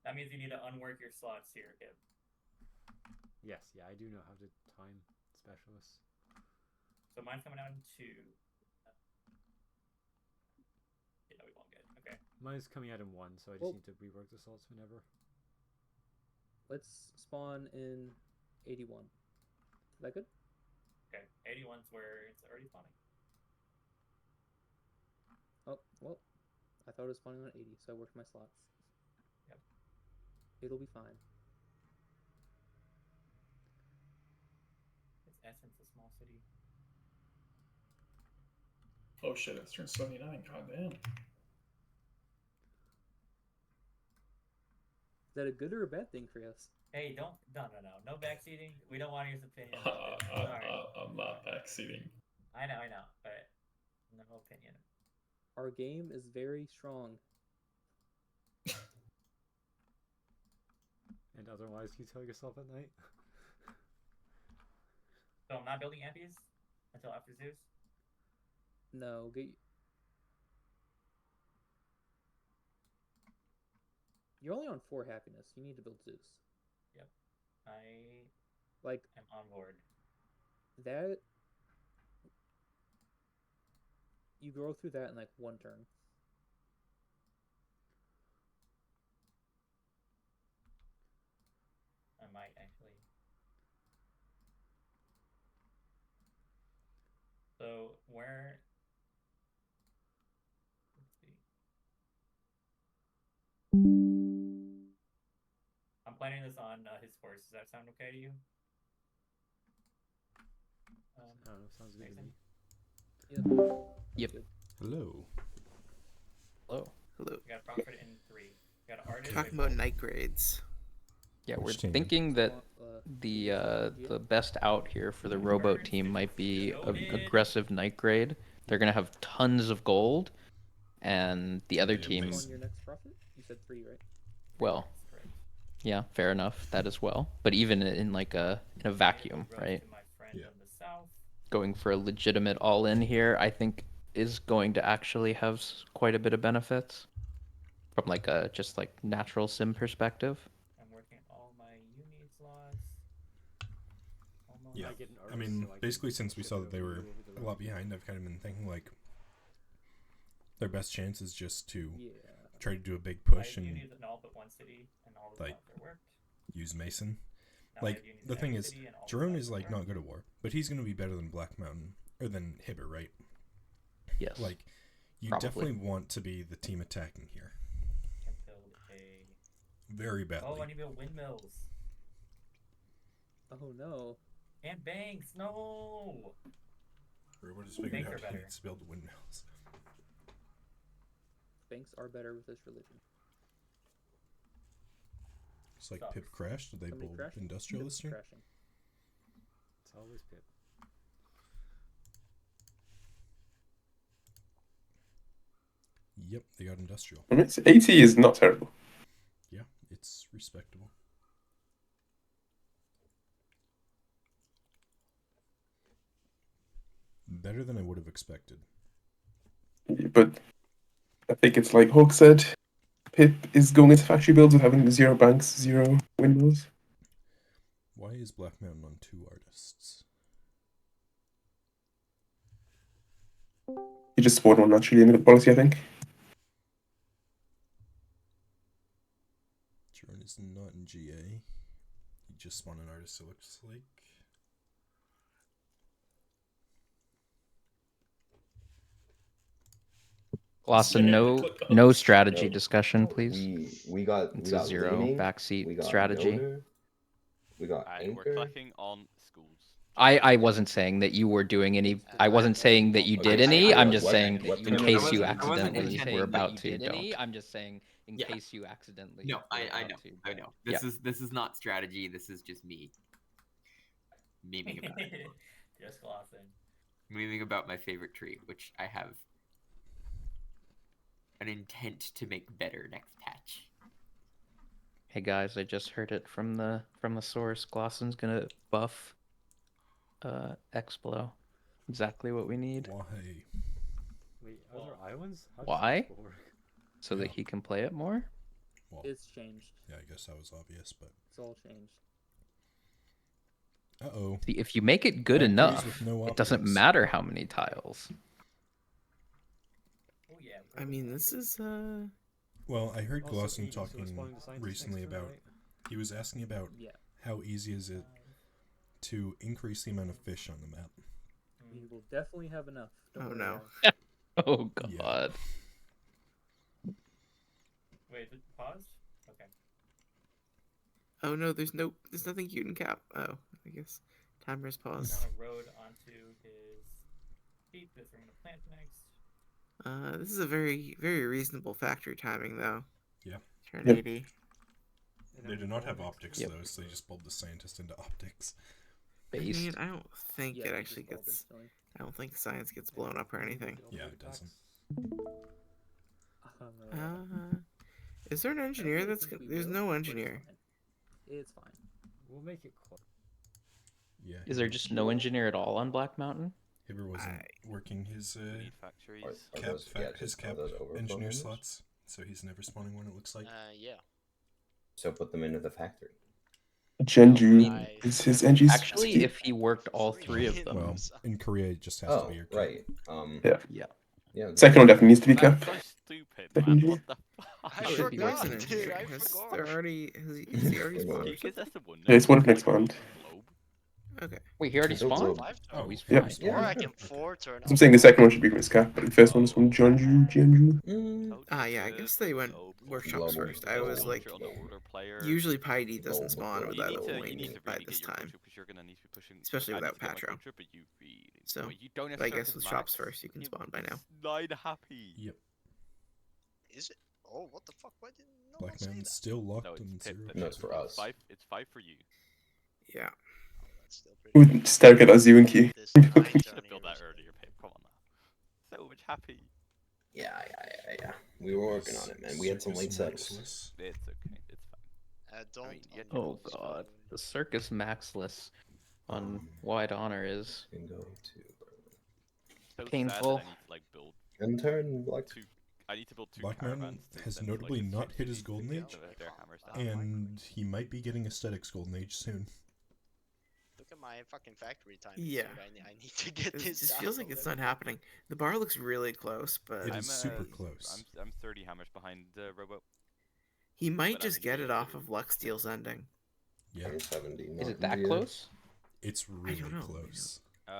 that means you need to unwork your slots here, Kip. Yes, yeah, I do know how to time specialists. So mine's coming out in 2. Yeah, we won't get. Okay. Mine's coming out in 1, so I just need to rework the slots whenever. Let's spawn in 81. Is that good? Okay, 81's where it's already spawning. Oh, well, I thought it was spawning on 80, so I worked my slots. Yep. It'll be fine. Is Essence a small city? Oh shit, it's turned 79. God damn. Is that a good or a bad thing for us? Hey, no backseating. We don't want his opinion. I'm not backseating. I know, but no opinion. Our game is very strong. And otherwise, you tell yourself at night. So I'm not building ampies until after Zeus? No, You're only on 4 happiness. You need to build Zeus. Yep. I'm on board. That you go through that in like 1 turn. I might actually. So where? Let's see. I'm planning this on his horse. Does that sound okay to you? I don't know. Sounds good to me. Yep. Hello. Hello. Hello. We got a profit in 3. We got an artist. Talking about night grades. Yeah, we're thinking that the best out here for the rowboat team might be aggressive night grade. They're gonna have tons of gold, and the other team. On your next profit, you said 3, right? Well, yeah, fair enough. That as well. But even in like in a vacuum, right? Yeah. Going for a legitimate all-in here, I think, is going to actually have quite a bit of benefits from like a just like natural sim perspective. I'm working all my uni slots. Almost. Yeah, I mean, basically since we saw that they were a lot behind, I've kind of been thinking like their best chance is just to try to do a big push and like use Mason. Like the thing is, Jerome is like not good at war, but he's going to be better than Black Mountain or than Hibbert, right? Yes. Like you definitely want to be the team attacking here. Can build a very badly. Oh, I need to build windmills. Oh no. And banks, no. Everyone just figured out he needs to build windmills. Banks are better with this religion. It's like Pip crashed. Did they build industrial this turn? It's always Pip. Yep, they got industrial. I mean, 80 is not terrible. Yeah, it's respectable. Better than I would have expected. But I think it's like Hawk said, Pip is going into factory builds with having 0 banks, 0 windmills. Why is Black Mountain on 2 artists? He just spawned one naturally in the policy, I think. Jordan is not in GA. He just spawned an artist, it looks like. Lawson, no strategy discussion, please. We got it's we a got 0 leaning, backseat we got strategy. Builder, we got anchor. We're clicking on schools. I wasn't saying that you were doing any. I wasn't saying that you did any. I'm just saying in case you accidentally were about to. Don't. I'm just saying in case you accidentally. No, I know. This is not strategy. This is just me memeing about it. Just Lawson. Memeing about my favorite tree, which I have an intent to make better next patch. Hey guys, I just heard it from the source. Glossen's gonna buff Explo. Exactly what we need. Why? Wait, are there islands? How does Why? this work? So that he can play it more? Well, It's changed. yeah, I guess that was obvious, but It's all changed. uh-oh. See, if you make it good Factories enough, with no it doesn't optics. matter how many tiles. Oh yeah. I mean, this is Well, I heard Also, Glosson 80, so talking responding to scientists recently next turn, about. right? He was asking about Yeah. how easy is it to increase the amount of fish on the map. We will definitely have enough. Don't Oh, worry, no. guys. Oh Yeah. god. Wait, is it paused? Okay. Oh no, there's nothing you can cap. Oh, I guess timer's paused. On a road onto his feet that we're gonna plant next. This is a very reasonable factory timing though. Yeah. Turn Yep. 80. They do not have optics Yep. though, so they just pulled the scientist into optics. I Based. mean, I don't think Yeah, it we actually just called gets. instantly. I don't think science gets blown up or anything. Yeah, it doesn't. Is there an I engineer really that's? think we There's will, no but it's engineer. fine. It's fine. We'll make it close. Yeah. Is there just no engineer at all on Black Mountain? Hibber wasn't working his We need factories. Are cap, those- yeah, his just- are cap those overflow engineer members? slots, so he's never spawning one. It looks like. Yeah. So put them into the factory. Genju is his NG. Actually, if he worked all three of them. Well, in Korea, it just has to be your cap. right. Yeah. Yeah. Yeah. Second one definitely needs to be That's cap. so stupid, Second man. G. What the fuck? I Oh, should be where's forgot, an dude. engineer? I Has forgot. there already? Has he already spawned? Because that's the one. Yeah, it's one of like, next round. globe. Okay. Wait, he already Build spawned? globe. Oh, he's Yep. fine. Yeah. Or I can turn. So I'm saying the second one should be from his cap, but the first one is from Jeonju. Yeah, I guess they went workshops Global. first. I was like, usually Piety doesn't spawn with that little wing by this time, especially without Patro. So, but I guess with shops first, you can spawn by now. Nine happy. Yep. Is it? Oh, what the fuck? Why didn't no Black one say Mountain's that? still locked No, on it's zero. No, it's for us. It's five for you. Yeah. That's still pretty With good. Stark at Azu and Key. This nine You should turn have built that heroes. earlier, Pip. Come on now. So much happy. Yeah. We were working on it, man. We had some late settles. Maxless. It's okay. It's fine. Don't. mean, yeah, Oh god. The Circus Maxless on Wide Honor is Can go to So sad that painful. I need to, like, build and turn like two. I need to build two Black caravans. Mountain to has send, notably like, not hit 60 his golden to age, get their hammers down. and he might be getting aesthetics golden age soon. Look at my fucking factory time. Yeah. I need to get It this. just down feels a like it's little not happening. The bar looks really close, but It is super close. I'm 30 hammers behind Robo. he might but I just think get he it will off do. of Lux Steel's ending. Yeah. 70. Is it that close? It's really don't know. close. You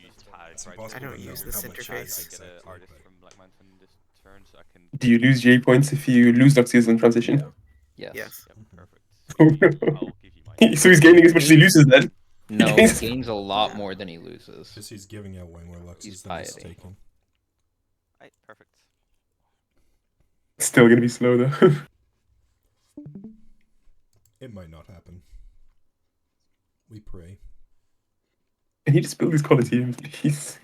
use tags, right? impossible I don't to use know this how much interface. is I get an exactly, artist but- from Black Mountain this turn, so I can. Do you lose J points if you lose Luxius in transition? Yes. Yes. Yep, perfect. Oh, I'll give you my. so he's gaining as much as he loses then. No, he Yes. gains a lot more than he loses. Because he's giving out way more Luxes He's than he's piety. taking. Right, perfect. Still gonna be slow though. It might not happen. We pray. Can he just build his Coliseum, please?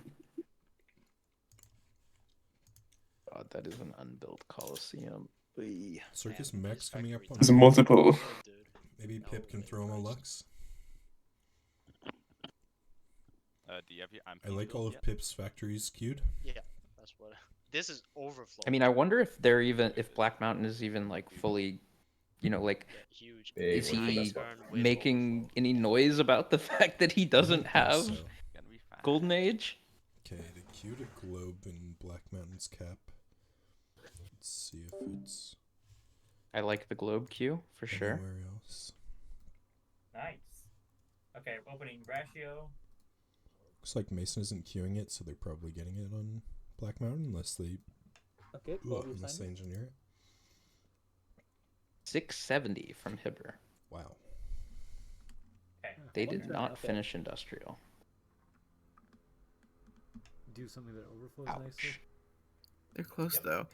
God, that is an unbuilt Coliseum. Oy. Circus Max coming up on. There's multiple. Maybe Pip can throw him a Lux. Do you have your I like all of Pip's factories queued. Yeah, that's what. This is overflow. I mean, I wonder if they're even if Black Mountain is even like fully, like, huge. is Big he one. making any noise about the fact that he doesn't have So, Golden Age? okay, the queued a globe in Black Mountain's cap. Let's see if it's I like the globe queue for sure. anywhere else. Nice. Okay, opening ratio. Looks like Mason isn't queuing it, so they're probably getting it on Black Mountain unless they Okay, unless they engineer it. 670 from Hibber. Wow. Okay. They One did turn, not okay. finish industrial. Do something that overflows Ouch. nicely. They're close though.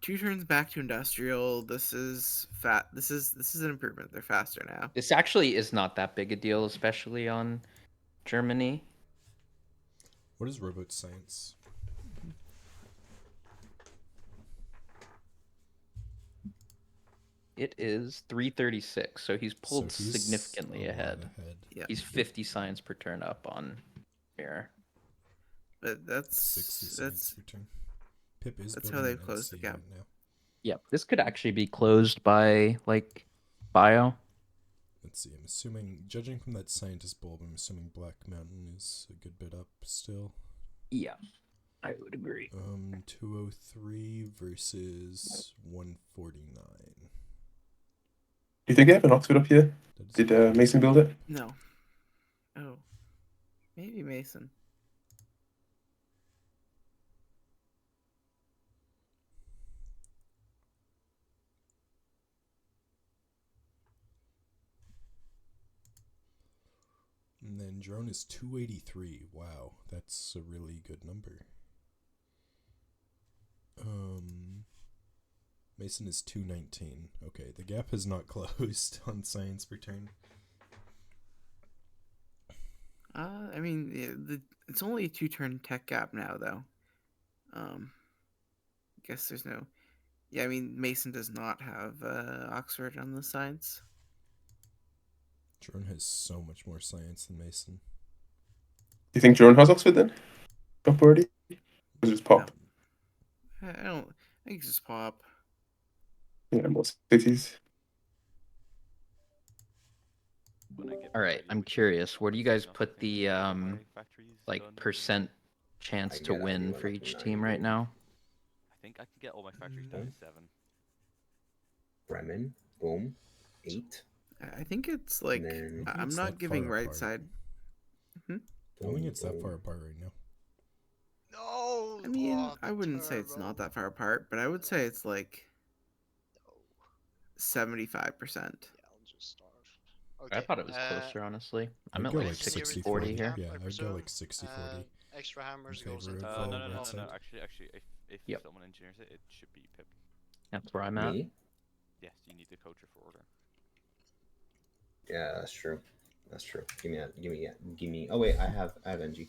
2 turns back to industrial. This is fat. This is an improvement. They're faster now. This actually is not that big a deal, especially on Germany. What is robot science? It is 336, so he's pulled So he's significantly a lot ahead. Yeah. He's 50 science per turn up on Mirror. But 60 cents that's per turn. Pip is That's how building they an close the NC gap. right now. Yep, this could actually be closed by like bio. Let's see. I'm assuming, judging from that scientist bulb, I'm assuming Black Mountain is a good bit up still. Yeah, I would agree. 203 versus 149. Do you think they have an Oxford up here? Did Mason build it? No. Oh. Maybe Mason. And then drone is 283. Wow, that's a really good number. Mason is 219. Okay, the gap has not closed on science per turn. I mean, it's only a 2-turn tech gap now, though. I guess there's no. Yeah, I mean, Mason does not have Oxford on the science. Drone has so much more science than Mason. Do you think Drone has Oxford then? Up already? Or just pop? No. I don't. I think it's just pop. Yeah, more cities. All right, I'm curious. Where do you guys put the like percent chance to win for each team right now? I think I can get all my factories down to 7. Bremen, boom, 8. I think it's like I'm it's not that giving far right apart. side. I don't think it's that far apart right now. No. I mean, I wouldn't say it's not that far apart, but I would say it's like 75%. Yeah, I'll just starve. I thought it was closer, honestly. I'm I'd at go like like 60-40 here. Yeah, I'd go like 60-40. Extra hammers in goes favor into of, No. right side. Actually, if Yep. someone engineers it, it should be Pip. That's where I'm at. Me? Yes, you need the coacher for order. Yeah, that's true. That's true. Give me. Oh wait, I have NG.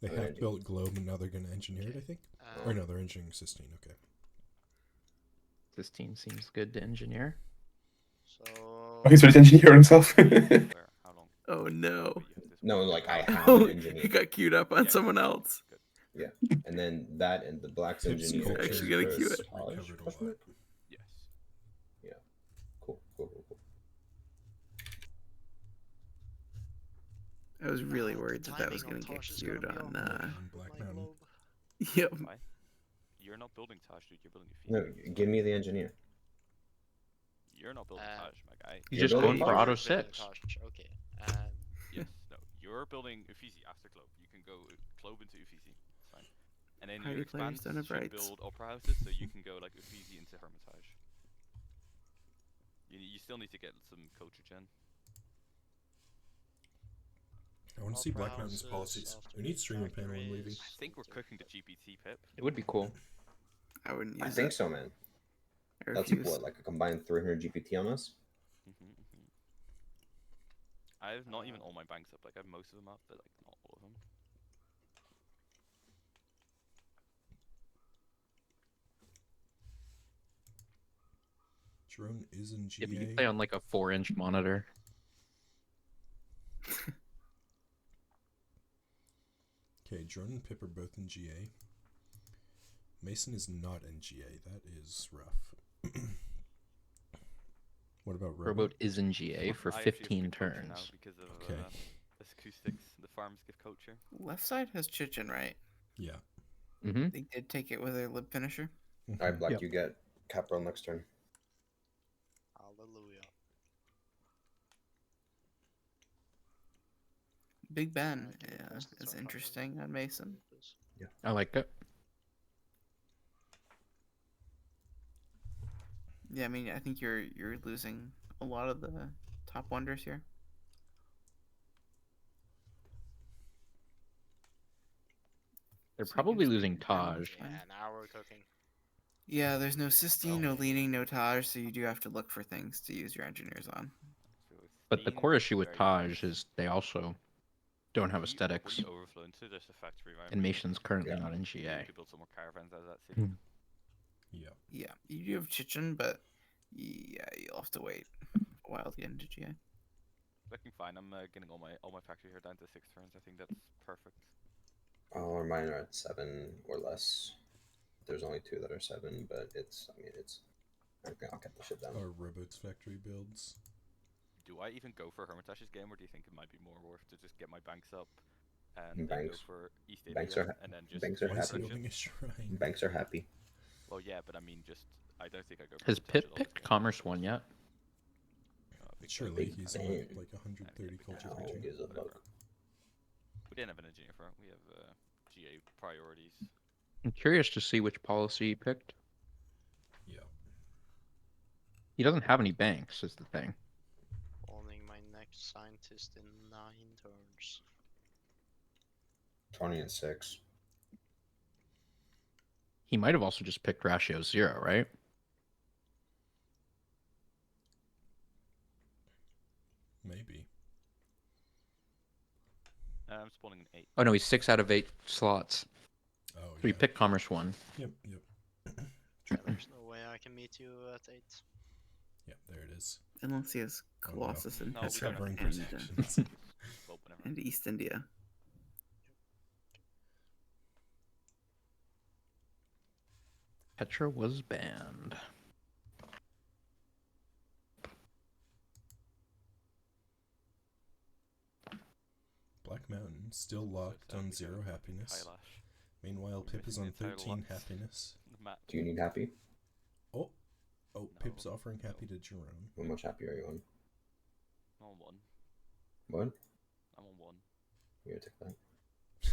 They I have have NG. built Globe and now they're going to engineer it, I think. Or no, they're engineering Sistine, okay. Sistine seems good to engineer. So. Oh, he's ready to engineer himself. How long? Oh no. No, like I have Oh, an engineer. he got queued up on someone else. Yeah, and then that and the Black's Pip's engineer. culture actually gonna queue is it. Taj, recovered a question lot. mark? Yes. Yeah. Cool. I was really worried that timing was on gonna get Tosh is gonna queued be on. On Black my Mountain. globe. Yep. Why? You're not building Taj, dude. You're building No, Ephesians. give me the engineer. You're not building Taj, my guy. He's You're just building going for Taj? auto 6. Okay. Yes. No. You're building Uffizi after Clove. You can go Clove into Uffizi. It's fine. And then Party your expanse players don't have should rights. build opera houses, so you can go like Uffizi into Hermitage. You still need to get some culture gen. I want to see Black Mountain's policies. We need streamer panel and waving. I think we're cooking the GPT, Pip. It would be cool. I wouldn't use I it. think so, man. I That's refuse. what, like a combined 300 GPT on us? I have not even all my banks up. Like I have most of them up, but like not all of them. Drone is in GA. Yeah, but you play on like a 4-inch monitor. Okay, Drone and Pip are both in GA. Mason is not in GA. That is rough. What about Rowboat? Rowboat is in GA for I actually have 15 good culture now turns. because of Okay. acoustics. The farms give culture. Left side has Chichen, right? Yeah. Mm-hmm. They did take it with their lib finisher. Alright, Black, Yep. you get Capital next turn. Hallelujah. Big Ben is interesting on Mason. I like it. Yeah, I mean, I think you're losing a lot of the top wonders here. They're probably losing Taj. Yeah, now we're cooking. Yeah, there's no Sistine, no leading, no Taj, so you do have to look for things to use your engineers on. But the core issue with Taj is they also don't have aesthetics. What do you overflow into? There's a factory, right? And Mason's currently not in You GA. could build some more caravans out of that city. Yeah. Yeah, you do have Chichen, but yeah, you'll have to wait a while to get into GA. Looking fine. I'm getting all my factory here down to 6 turns. I think that's perfect. Or mine are at 7 or less. there's only 2 that are 7, but it's, I mean, it's, I'll get the shit down. Or Robots Factory builds. Do I even go for Hermitage's game, or do you think it might be more worth to just get my banks up and then go Banks. for East Banks India are and then just banks are Why is he happy. building a shrine? Banks are happy. Well, yeah, but I mean, just I don't think I go. For Has Hermitage Pip at all picked this game. Commerce 1 yet? Surely Big he's fan. on like 130 Big culture fan. for Who gives a fuck? We didn't have an engineer for it. We have GA priorities. I'm curious to see which policy he picked. Yeah. He doesn't have any banks, is the thing. Owning my next scientist in 9 turns. 20 and 6. He might have also just picked ratio 0, right? Maybe. I'm spawning an 8. Oh no, he's 6 out of 8 slots. Oh, So he picked Commerce 1. Yep. Yeah, there's no way I can meet you at 8. Yep, there it is. Unless he has Colossus and No, we Petra don't have Covering and, protections. Well, whatever. and East India. Petra was banned. Black Mountain still locked on 0 happiness. Eyelash. Meanwhile, Pip is on 13 happiness. Do you need happy? Oh, Pip's offering happy to Jerome. How much happy are you on? I'm on 1. What? I'm on 1. Here, take that. You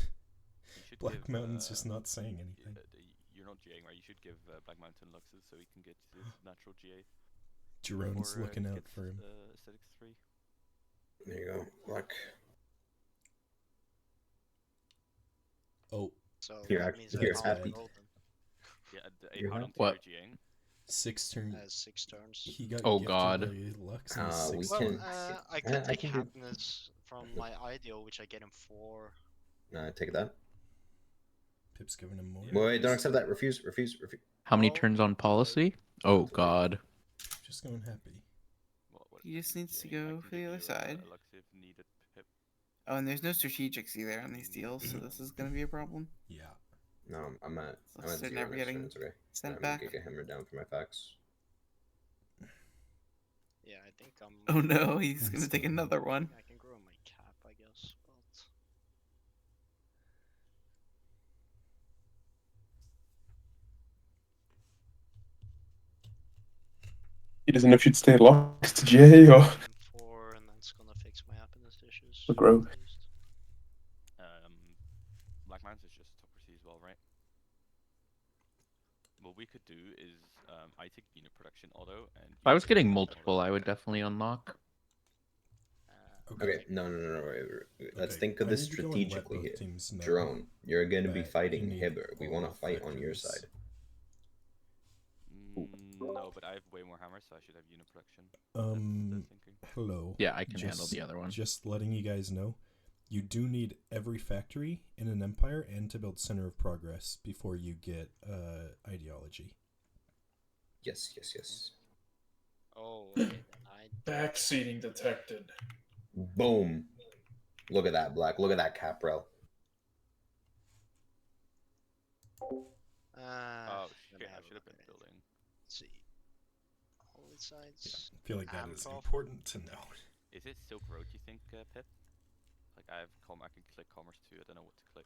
should Black give, Mountain's just not saying anything. You're not GAing, right? You should give Black Mountain Luxes so he can get his natural GA. Jerome's Or, looking out get, for him. Aesthetics 3. There you go. Black. Oh. So You're that act- means you're I can't happy. roll them. Yeah, You're I don't happy. think What? you're GAing. 6 turns. 6 turns. He got Oh, gifted God. a Lux in his We 6th Well, turn. I can take can do- happiness from my ideal, which I get in 4. Take that. Pip's giving him more. Wait, don't accept that. Refuse. How many Oh, turns on policy? Oh god. Just going happy. He just needs to go for the other side. Luxive needed Pip. Oh, and there's no strategics either on these deals, so this is gonna be a problem. Yeah. No, I'm at So they're 0 never next getting turn. It's okay. sent I'm back. gonna get hammer down for my facts. Yeah, I think I'm. Oh no, he's gonna take another one. I can grow my cap, I guess, but He doesn't know if you'd stay locked to GA or 4, and that's gonna fix my happiness issues. grow. at least. Black Mountain's just Topper as well, right? What we could do is I take unit production auto and. If I was getting multiple, I would definitely unlock. Okay, no, wait. Let's Okay, think of I this need to go and let strategically both here. teams know Jerome, you're going to be that fighting you need Hibber. We want all to fight on your factors. side. No, but I have way more hammers, so I should have unit production. That's thinking. Hello. Yeah, I can handle the other one. Just letting you guys know, you do need every factory in an empire and to build center of progress before you get ideology. Yes. Oh, okay, then I Backseating detected. Boom. Look at that, Black. Look at that Caprel. Oh shit! I should have been building. Let's see. Holy sides. I feel like that is Amprof. important to know. Is it Silk Road? You think, Pip? Like I can click Commerce too. I don't know what to click.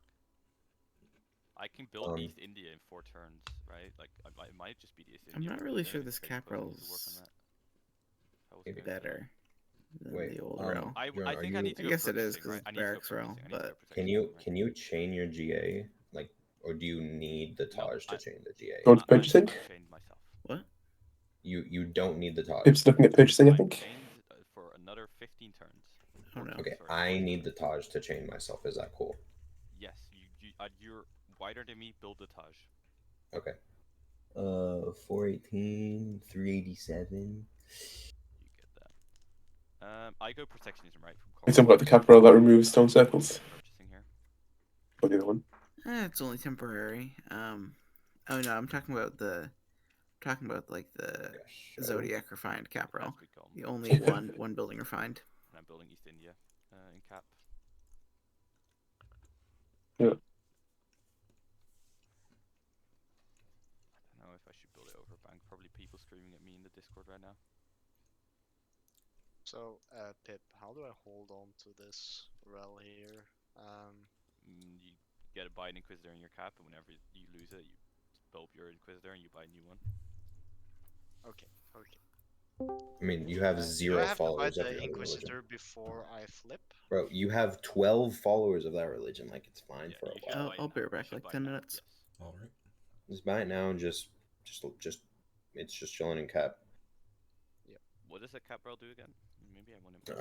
I can build East India in 4 turns, right? Like it might just be the East I'm India. not really but sure then this it's like, Caprel's to work on that. If I was maybe going to- better than Wait, the old rail. I Jerome, think I need to I go guess it is purchasing, because right? it's I need to go barracks rail, purchasing, I need to go but purchasing, Can you chain your GA, like, or do you need the Taj to chain the GA? Go to purchasing. I chained myself. What? You don't need the Taj. Pip's looking at purchasing, I I think. chained for another 15 turns. Oh no. Okay, I need the Taj to chain myself. Is that cool? Yes, you're wider than me. Build the Taj. Okay. 418, 387. You get that. I go protectionism, right? From It's about the Caprel that removes stone circles. purchasing here. Or the other one. It's only temporary. Oh no, I'm talking about the Zodiac refined Caprel. The only one building refined. And I'm building East India in Cap. Yeah. I should build it over a bank. Probably people screaming at me in the Discord right now. So, Pip, how do I hold on to this rel here? You get to buy an Inquisitor in your cap, and whenever you lose it, you bulb your Inquisitor and you buy a new one. Okay, okay. I mean, you have Do I zero have to buy followers of the your own religion. Inquisitor before I flip? Bro, you have 12 followers of that religion. Like, it's fine for a while. I'll be right back, like 10 minutes. All right. Just buy it now and just, it's just chilling in cap. Yeah. What does a cap rel do again? Maybe I want to.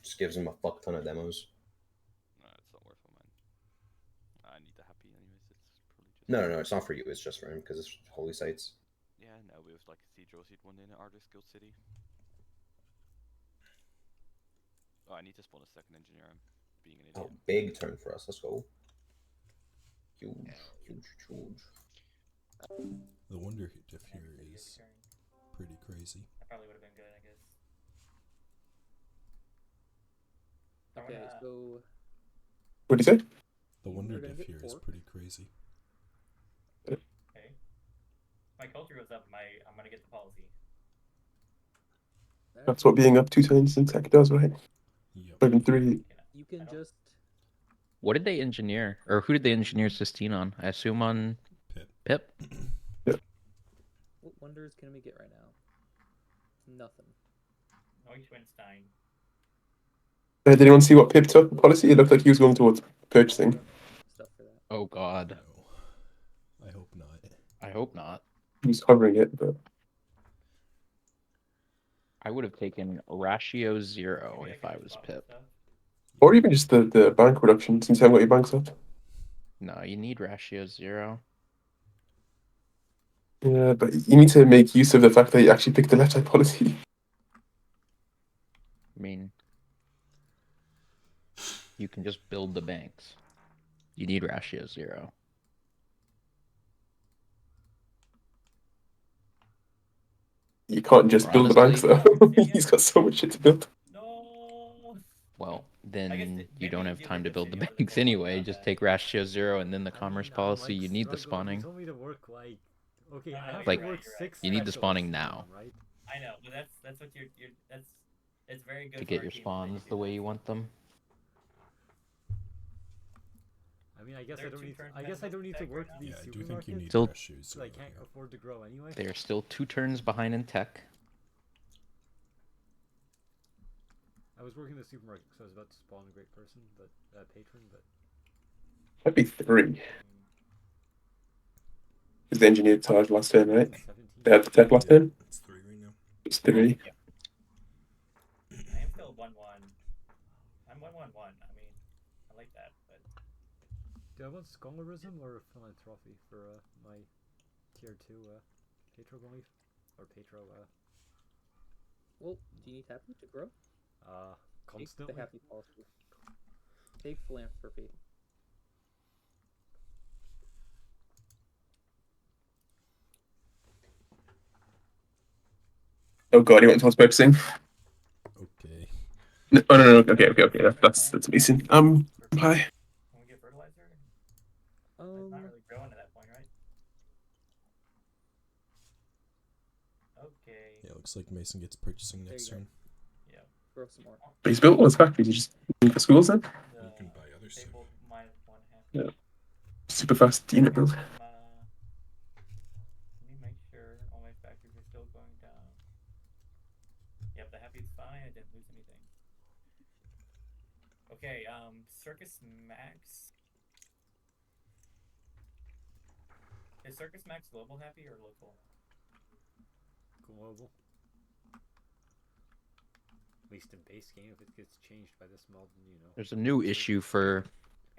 Just gives them a fuck ton of demos. No, it's not worth it, man. I need the happy anyways. It's probably just. No, it's not for you. It's just for him because it's holy sites. Yeah, no, we have like a Cathedral Seed one in Artist Guild City. Oh, I need to spawn a second engineer. I'm being an idiot. Oh, big turn for us. Let's go. Huge. The wonder diff here is pretty crazy. That probably would have been good, I guess. Okay, so What do you say? The wonder gonna diff get here is forked. pretty crazy. Okay. My culture goes up, I'm gonna get the policy. That's what being up 2 turns in tech does, right? Yep. 5 and 3. You can just What did they engineer, or who did they engineer Sistine on? I assume on Pip. what wonders can we get right now? Nothing. Neuschwanstein. Did anyone see what Pip took policy? It looked like he was going towards purchasing. Stuff for that. Oh God. I hope not. I hope not. He was covering it, but I would have taken ratio 0 if I was Pip. or even just the bank reduction since you haven't got your banks up. No, you need ratio 0. Yeah, but you need to make use of the fact that you actually picked the left side policy. I mean, you can just build the banks. You need ratio 0. You can't just build the banks though. He's got so much shit to build. Well, then you don't have time to build the banks anyway. Just take ratio 0 and then the commerce policy. You need the You spawning. told me to work like, okay, I have Like, to work 6 you need the specialists spawning now right? I know, but that's what you're it's very good to for get our your team that spawns the way you want them. I mean, I guess There I are don't two need. turns I guess I don't need to work these Yeah, I do think you supermarkets. need Still- ratio So I 0 can't here. afford to grow anyway. They are still 2 turns behind in tech. I was working in the supermarket because I was about to spawn a great person, but patron, but That'd be 3. Because the engineer charged last turn, right? 17. They had the tech last turn. It's 3 right now. It's 3. I am still 1-1. I'm 1-1-1. I mean, I like that, but Do I want scholarism or philanthropy for my tier 2 patro belief or patro? Well, do you need happy to grow? Constantly. Take the happy policy. Take philanthropy. Oh god, he went towards purchasing. Okay. No, oh no, okay. That's amazing. Hi. can we get fertilizer? It's not Um, really growing at that point, right? Okay. Yeah, looks like Mason gets purchasing next There you turn. Yeah. grow some more. But he's built all his factories. He just need for schools then. You can buy other stuff. Table -1/2. Yeah. Super fast unit build. Let me make sure all my factories are still going down. Yep, the happy's fine. I didn't lose anything. Okay, Circus Max. Is Circus Max global happy or local? Global. At least in base game, if it gets changed by this mod, then you know. There's a new issue for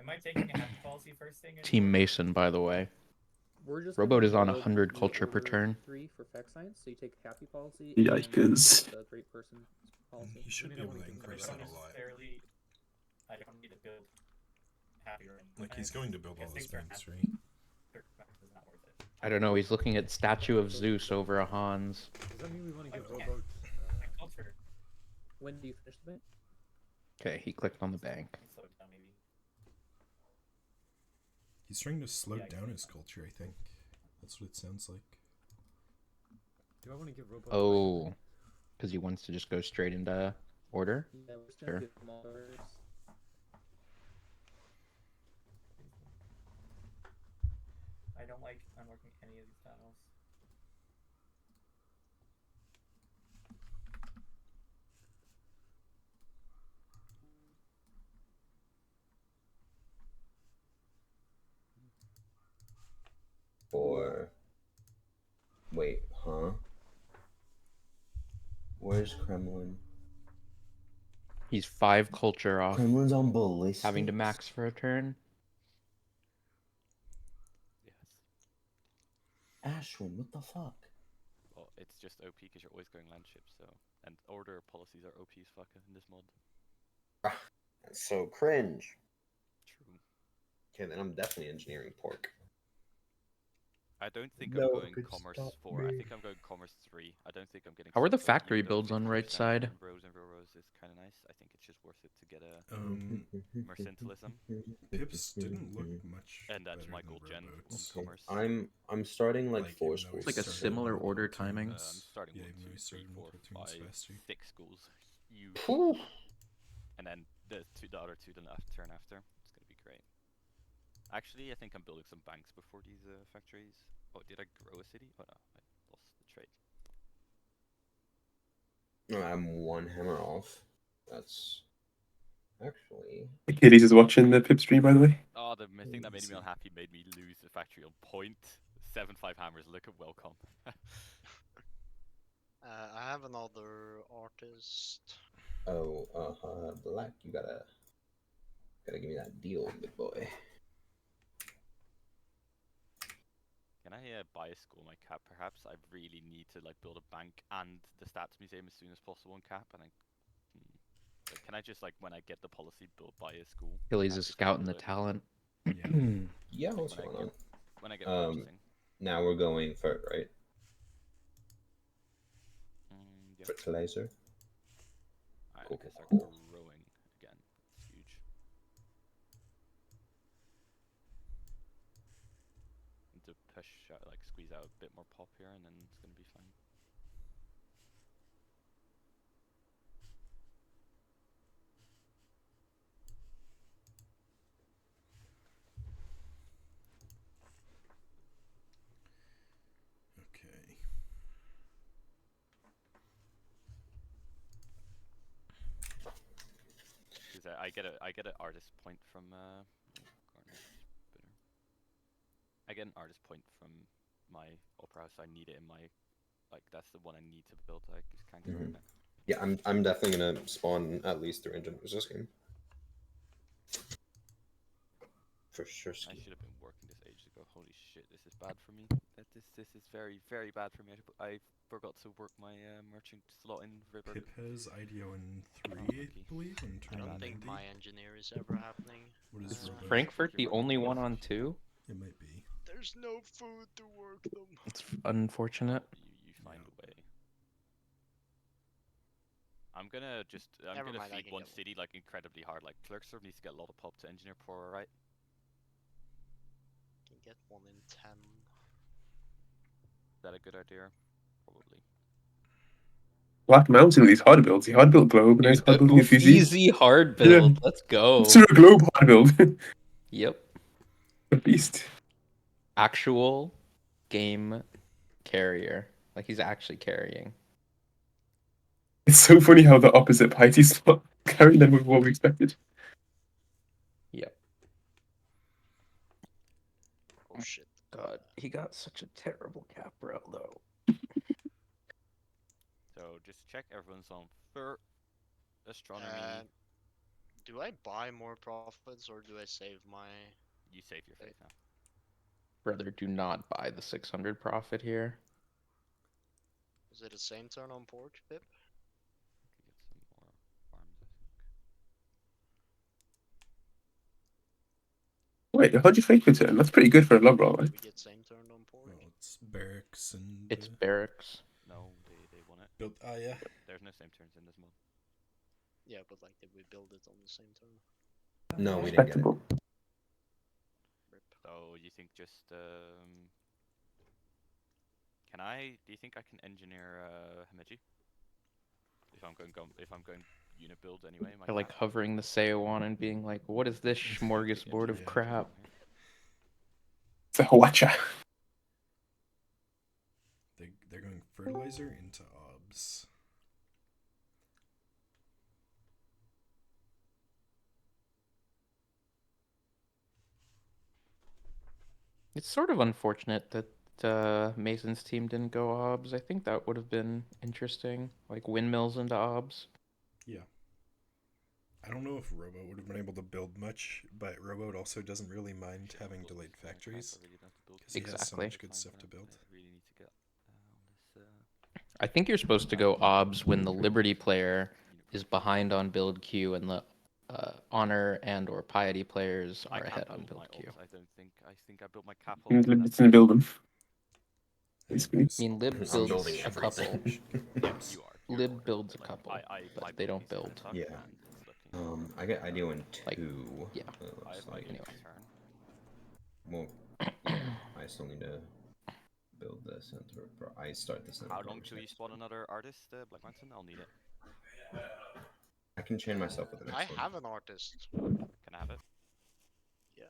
Am I taking a happy policy first thing? Team Mason, by the way. We're just Rowboat gonna is on build 100 the culture per over turn. 3 for fact science, so you take happy policy. Yikes. And the great person policy. He should be able to increase that a lot. Necessarily, I don't need to build happy or anything. Like, he's going to build all Because his things are banks, happy. right? Circus Max is not worth it. I don't know. He's looking at Statue of Zeus over a Hans. Does that mean we want to give Okay. Rowboat? My culture. When do you finish the bank? Okay, he clicked on the bank. Slow it down, maybe. He's trying to slow Yeah, down his culture, I think. That's what it sounds like. Do I want to give Robo? Oh, because he wants to just go straight into order. Yeah, we're just gonna Sure. give them all orders. I don't like unworking any of these tiles. Or wait, huh? Where's Kremlin? He's 5 culture off. Kremlin's on ballistics. Having to max for a turn. Ashwin, what the fuck? Well, it's just OP because you're always going land ships, so and order policies are OP as fuck in this mod. That's so cringe. True. Okay, then I'm definitely engineering pork. I don't think No I'm one going could commerce stop 4. I me. think I'm going commerce 3. I don't think I'm getting. How are the super, factory even though builds on right 50% side? on bros and railroads is kind of nice. I think it's just worth it to get a mercantilism. Pips didn't look much. And that's better my than gold gen rowboats. commerce. I'm starting like 4 even though schools. we Like a started similar multiple order turns, timings. I'm starting yeah, 1, even though 2, we 3, started 4, multiple turns 5, faster. 6 schools. Huge. Whew. And then the other two the turn after. It's gonna be great. Actually, I think I'm building some banks before these factories. Oh, did I grow a city? Oh no, I lost the trade. No, I'm 1 hammer off. That's actually. Kitty's is watching the Pip stream, by the way. Oh, the thing that made me unhappy made me lose the factory on point. 7-5 hammers. Look at welcome. I have another artist. Oh, Black, you gotta give me that deal, big boy. Can I buy a school in my cap? Perhaps I really need to like build a bank and the stats museum as soon as possible in cap, and like, can I just like when I get the policy buy a school? Achilles Cap, is just scouting the build it? talent. Yeah, Like, what's going on? When I get purchasing. Now we're going for it, right? Yeah. Fertilizer. Alright, Cool, okay, start cool. growing again. It's huge. And to push out, like squeeze out a bit more pop here, and then it's gonna be fine. Okay. Because I get an artist point from I get an artist point from my opera house. I need it in my that's the one I need to build. I just can't get right now. Yeah, I'm definitely gonna spawn at least 3 engineers this game. For sure. I should have been working this ages ago. Holy shit, this is bad for me. This is very, very bad for me. I forgot to work my merchant slot in River. Pip has IDO in 3, I believe, and I turn don't on think 90. my engineer is ever happening. What is Frankfurt the only one on 2? It might be. There's no food to work them. It's unfortunate. You find a way. I'm gonna feed one city like incredibly hard. Like Clerkserve needs to get a lot of pop to engineer poorer, right? Can get 1 in 10. Is that a good idea? Probably. Black Mountain with these hard builds. He hard built Globe, and he's hard building a fusee. Easy hard build. Let's go. It's a Globe hard build. Yep. A beast. Actual game carrier. Like he's actually carrying. It's so funny how the opposite Pity's carrying them with what we expected. Yep. Oh shit. God, he got such a terrible cap row though. So just check everyone's on for astronomy. Do I buy more profits or do I save my? You save your faith now. Brother, do not buy the 600 profit here. Is it the same turn on port, Pip? Get some more farms, I think. Wait, how'd you fake return? That's pretty good for a log roll, right? We get same turn on port. Well, it's barracks and. It's barracks. No, they won it. Built. Ah, yeah. There's no same turns in this mod. Yeah, but like, did we build it on the same turn? No, we didn't get it. So you think just Can I? Do you think I can engineer Himeji? If I'm going unit build anyway. My They're like cat. hovering the Seowon and being like, "What is this smorgasbord of crap?" It's a Hwacha. They're going fertilizer into obs. It's sort of unfortunate that Mason's team didn't go obs. I think that would have been interesting, like windmills into obs. Yeah. I don't know if Robo would have been able to build much, but Robo also doesn't really mind having delayed factories because he has so much good stuff to build. I think you're supposed to go obs when the Liberty player is behind on build queue and the Honor and or Piety players are ahead on build queue. I don't think. I think I built my cap. It's in build them. I mean, Lib I'm builds building a couple. everything. Yes, you are. Lib builds a couple, but they don't build. Yeah. I do in two. Yeah. Anyway. Well, yeah. I still need to build the center. I start the center. How long till you spawn another artist, Black Mountain? I'll need it. I can chain myself with the next I one. have an artist. Can I have it? Yeah.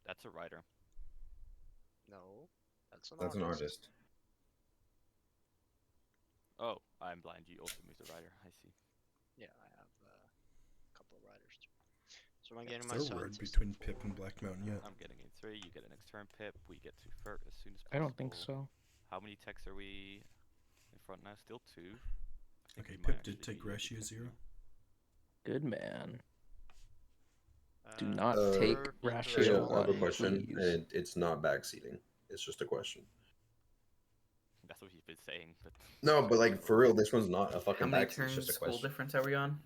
That's a writer. No, that's That's an artist. Oh, I'm blind. You also moved the writer. I see. Yeah, I have a couple of riders too. So I'm getting Is my there a road scientist between at Pip 4. and Black Mountain yet? I'm getting in 3. You get an next turn Pip. We get to Fert as soon as possible. I don't think so. How many techs are we in front now? Still 2. Okay, Pip did take ratio 0. Good man. Do not take ratio So, I have a 1, question, please. and it's not backseating. It's just a question. That's what he's been saying. But No, but like for real, this one's not a How fucking many backseat. It's turns just a school question. difference are we on?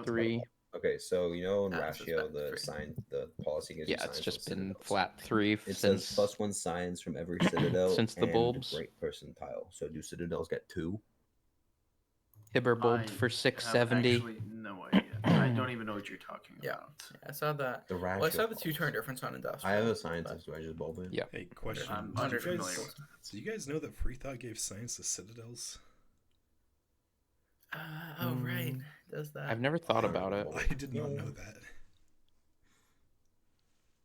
3. Okay, so you know in Ah, so it's ratio back to the 3. sign, the policy gives you Yeah, it's signs just from been citadels. flat 3 It since says +1 signs from every citadel since the and bulbs. great percentile. So do citadels get 2? Hibber bulbed for 670. Actually, no idea. I don't even know what you're talking about. Yeah, I saw that. The Well, I ratio saw the policy. 2-turn difference on industrial. I have a scientist. Do I just bulb it? Yeah. Hey, question. I'm Do unfamiliar you with that. do you guys know that Free Thought gave science to citadels? Oh, right. Does that. I've never thought about it. I did not know that.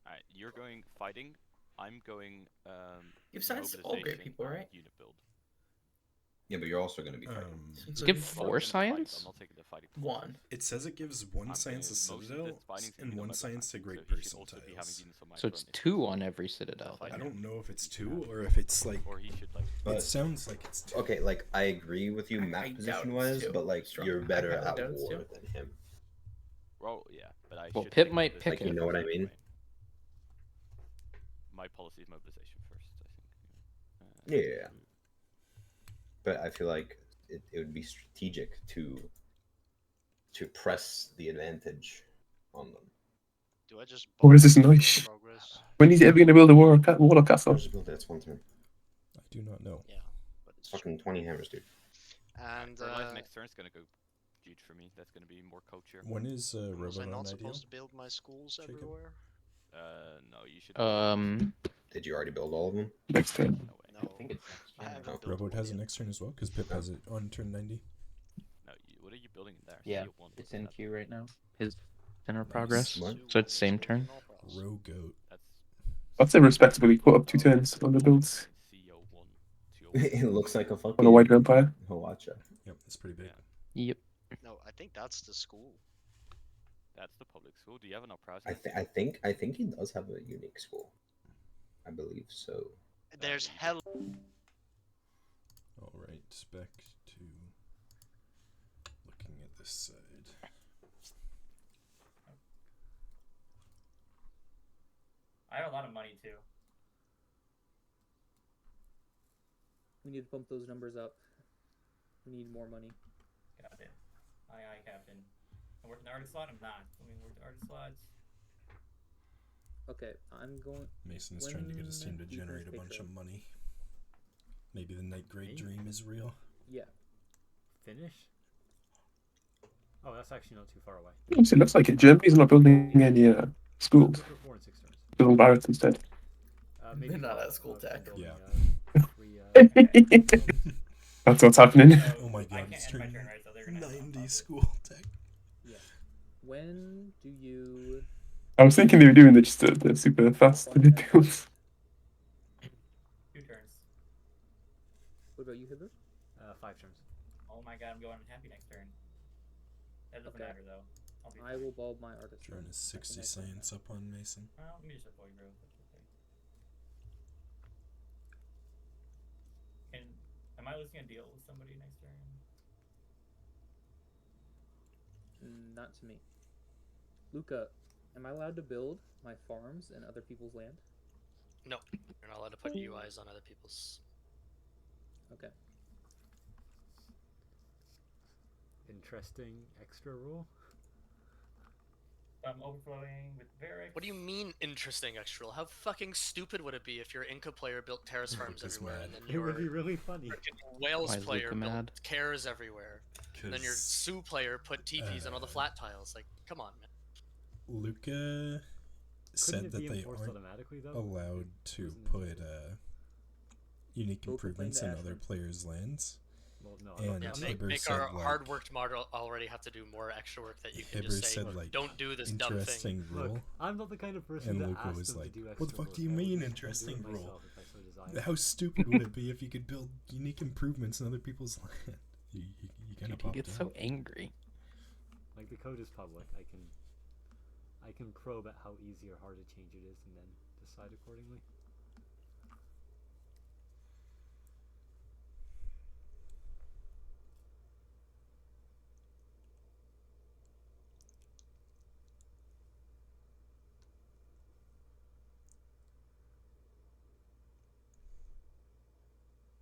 Alright, you're going fighting. I'm going Give science to all great mobilization people, and right? unit build. Yeah, but you're also going to be fighting. Give 4 science? I'm not taking the fighting. 1. It says it gives 1 science to Citadel and 1 science to Great Percentiles. So it's 2 on every citadel. I don't know if it's 2 or if it's like. Or he should like. It sounds like it's 2. Okay, like I agree with you I map doubt position it's wise, 2. but like Strong. you're better I at doubt it's war 2. than him. Well, yeah, but I Well, should Pip take might pick mobilization You know what I first, mean? right? My policy is mobilization first, I think. Yeah. But I feel like it would be strategic to press the advantage on them. Do I just Or is this bomb nice? progress? When is he ever going to build a water castle? Just build it. It's 1 turn. I do not know. Yeah, but it's Fucking 20 hammers, dude. And Fertilize next turn is gonna go huge for me. That's gonna be more culture. When is was I Robot not on ideal? supposed to build my schools Jacob? everywhere? No, you should. Did you already build all of them? Next turn. No way. No, I haven't built Robot them has it yet. next turn as well because Pip has it on turn 90. No, what are you building in there? Yeah, CO1, it's what's in that? queue right now. His center progress. What? So it's same turn. Row goat. I'd say respectably put up 2 turns on the builds CO1, It looks like a fucking on a wide vampire. Hawacha. Yep, it's pretty big. Yep. No, I think that's the school. That's the public school. Do you have enough browsers? I think he does have a unique school. I believe so. There's hell. Alright, back to looking at this side. I have a lot of money too. We need to pump those numbers up. We need more money. Captain. Aye, Captain. I'm working the artist slot. I'm not. Let me work the artist slots. Okay, I'm going. Mason's trying to get his team to do you generate a finish bunch picture? of money. Maybe the Night Great Me? Dream is real. Yeah. Finish? Oh, that's actually not too far away. Obviously, it looks like it. Germany's not building any schools. Put 4 and 6 turns. Building barracks instead. maybe They're not not at school tech. building, Yeah. free, That's what's happening. Oh my I god, can't it's end my turning turn, right? So they're gonna have to 90 unpause it. school tech. Yeah. When do you? I was thinking they were doing just the super fast builds. 2 turns. What about you, Hibbert? 5 turns. Oh my god, I'm going happy next turn. That doesn't Okay. matter though. I'll be I fine. will bulb my artist. Drawing a 60 science up on Mason. Well, let me just avoid growth. That's okay. Am I losing a deal with somebody next turn? Not to me. Luca, am I allowed to build my farms in other people's land? No, you're not allowed to put UIs on other people's. Okay. Interesting extra rule. I'm overflowing with Varix. What do you mean interesting extra rule? How fucking stupid would it be if your Inca player built terrace farms Luca's everywhere mad. and then It your would be really funny. Wales Why is player Luca built mad? cares everywhere, and then your 'Cause, Sioux player put TPs on all the flat tiles? Like, come on, man. Luca said it that be they enforced aren't automatically, though? allowed to Wasn't put unique Go complain improvements to in Ashland. other players' lands. Well, no, And Yeah, Hibber make said, our like, hard-worked model already have to do more extra work that you can Hibber just say, said, like, don't do this dumb thing. interesting rule. Look, I'm not the kind of person And that Luca asks was them like, to do extra what the fuck work. do you I will mean just do interesting it rule? myself if I so desire. How stupid would it be if you could build unique improvements in other people's land? You kind of Dude, he popped gets out. so angry. Like, the code is public. I can probe at how easy or hard a change it is and then decide accordingly.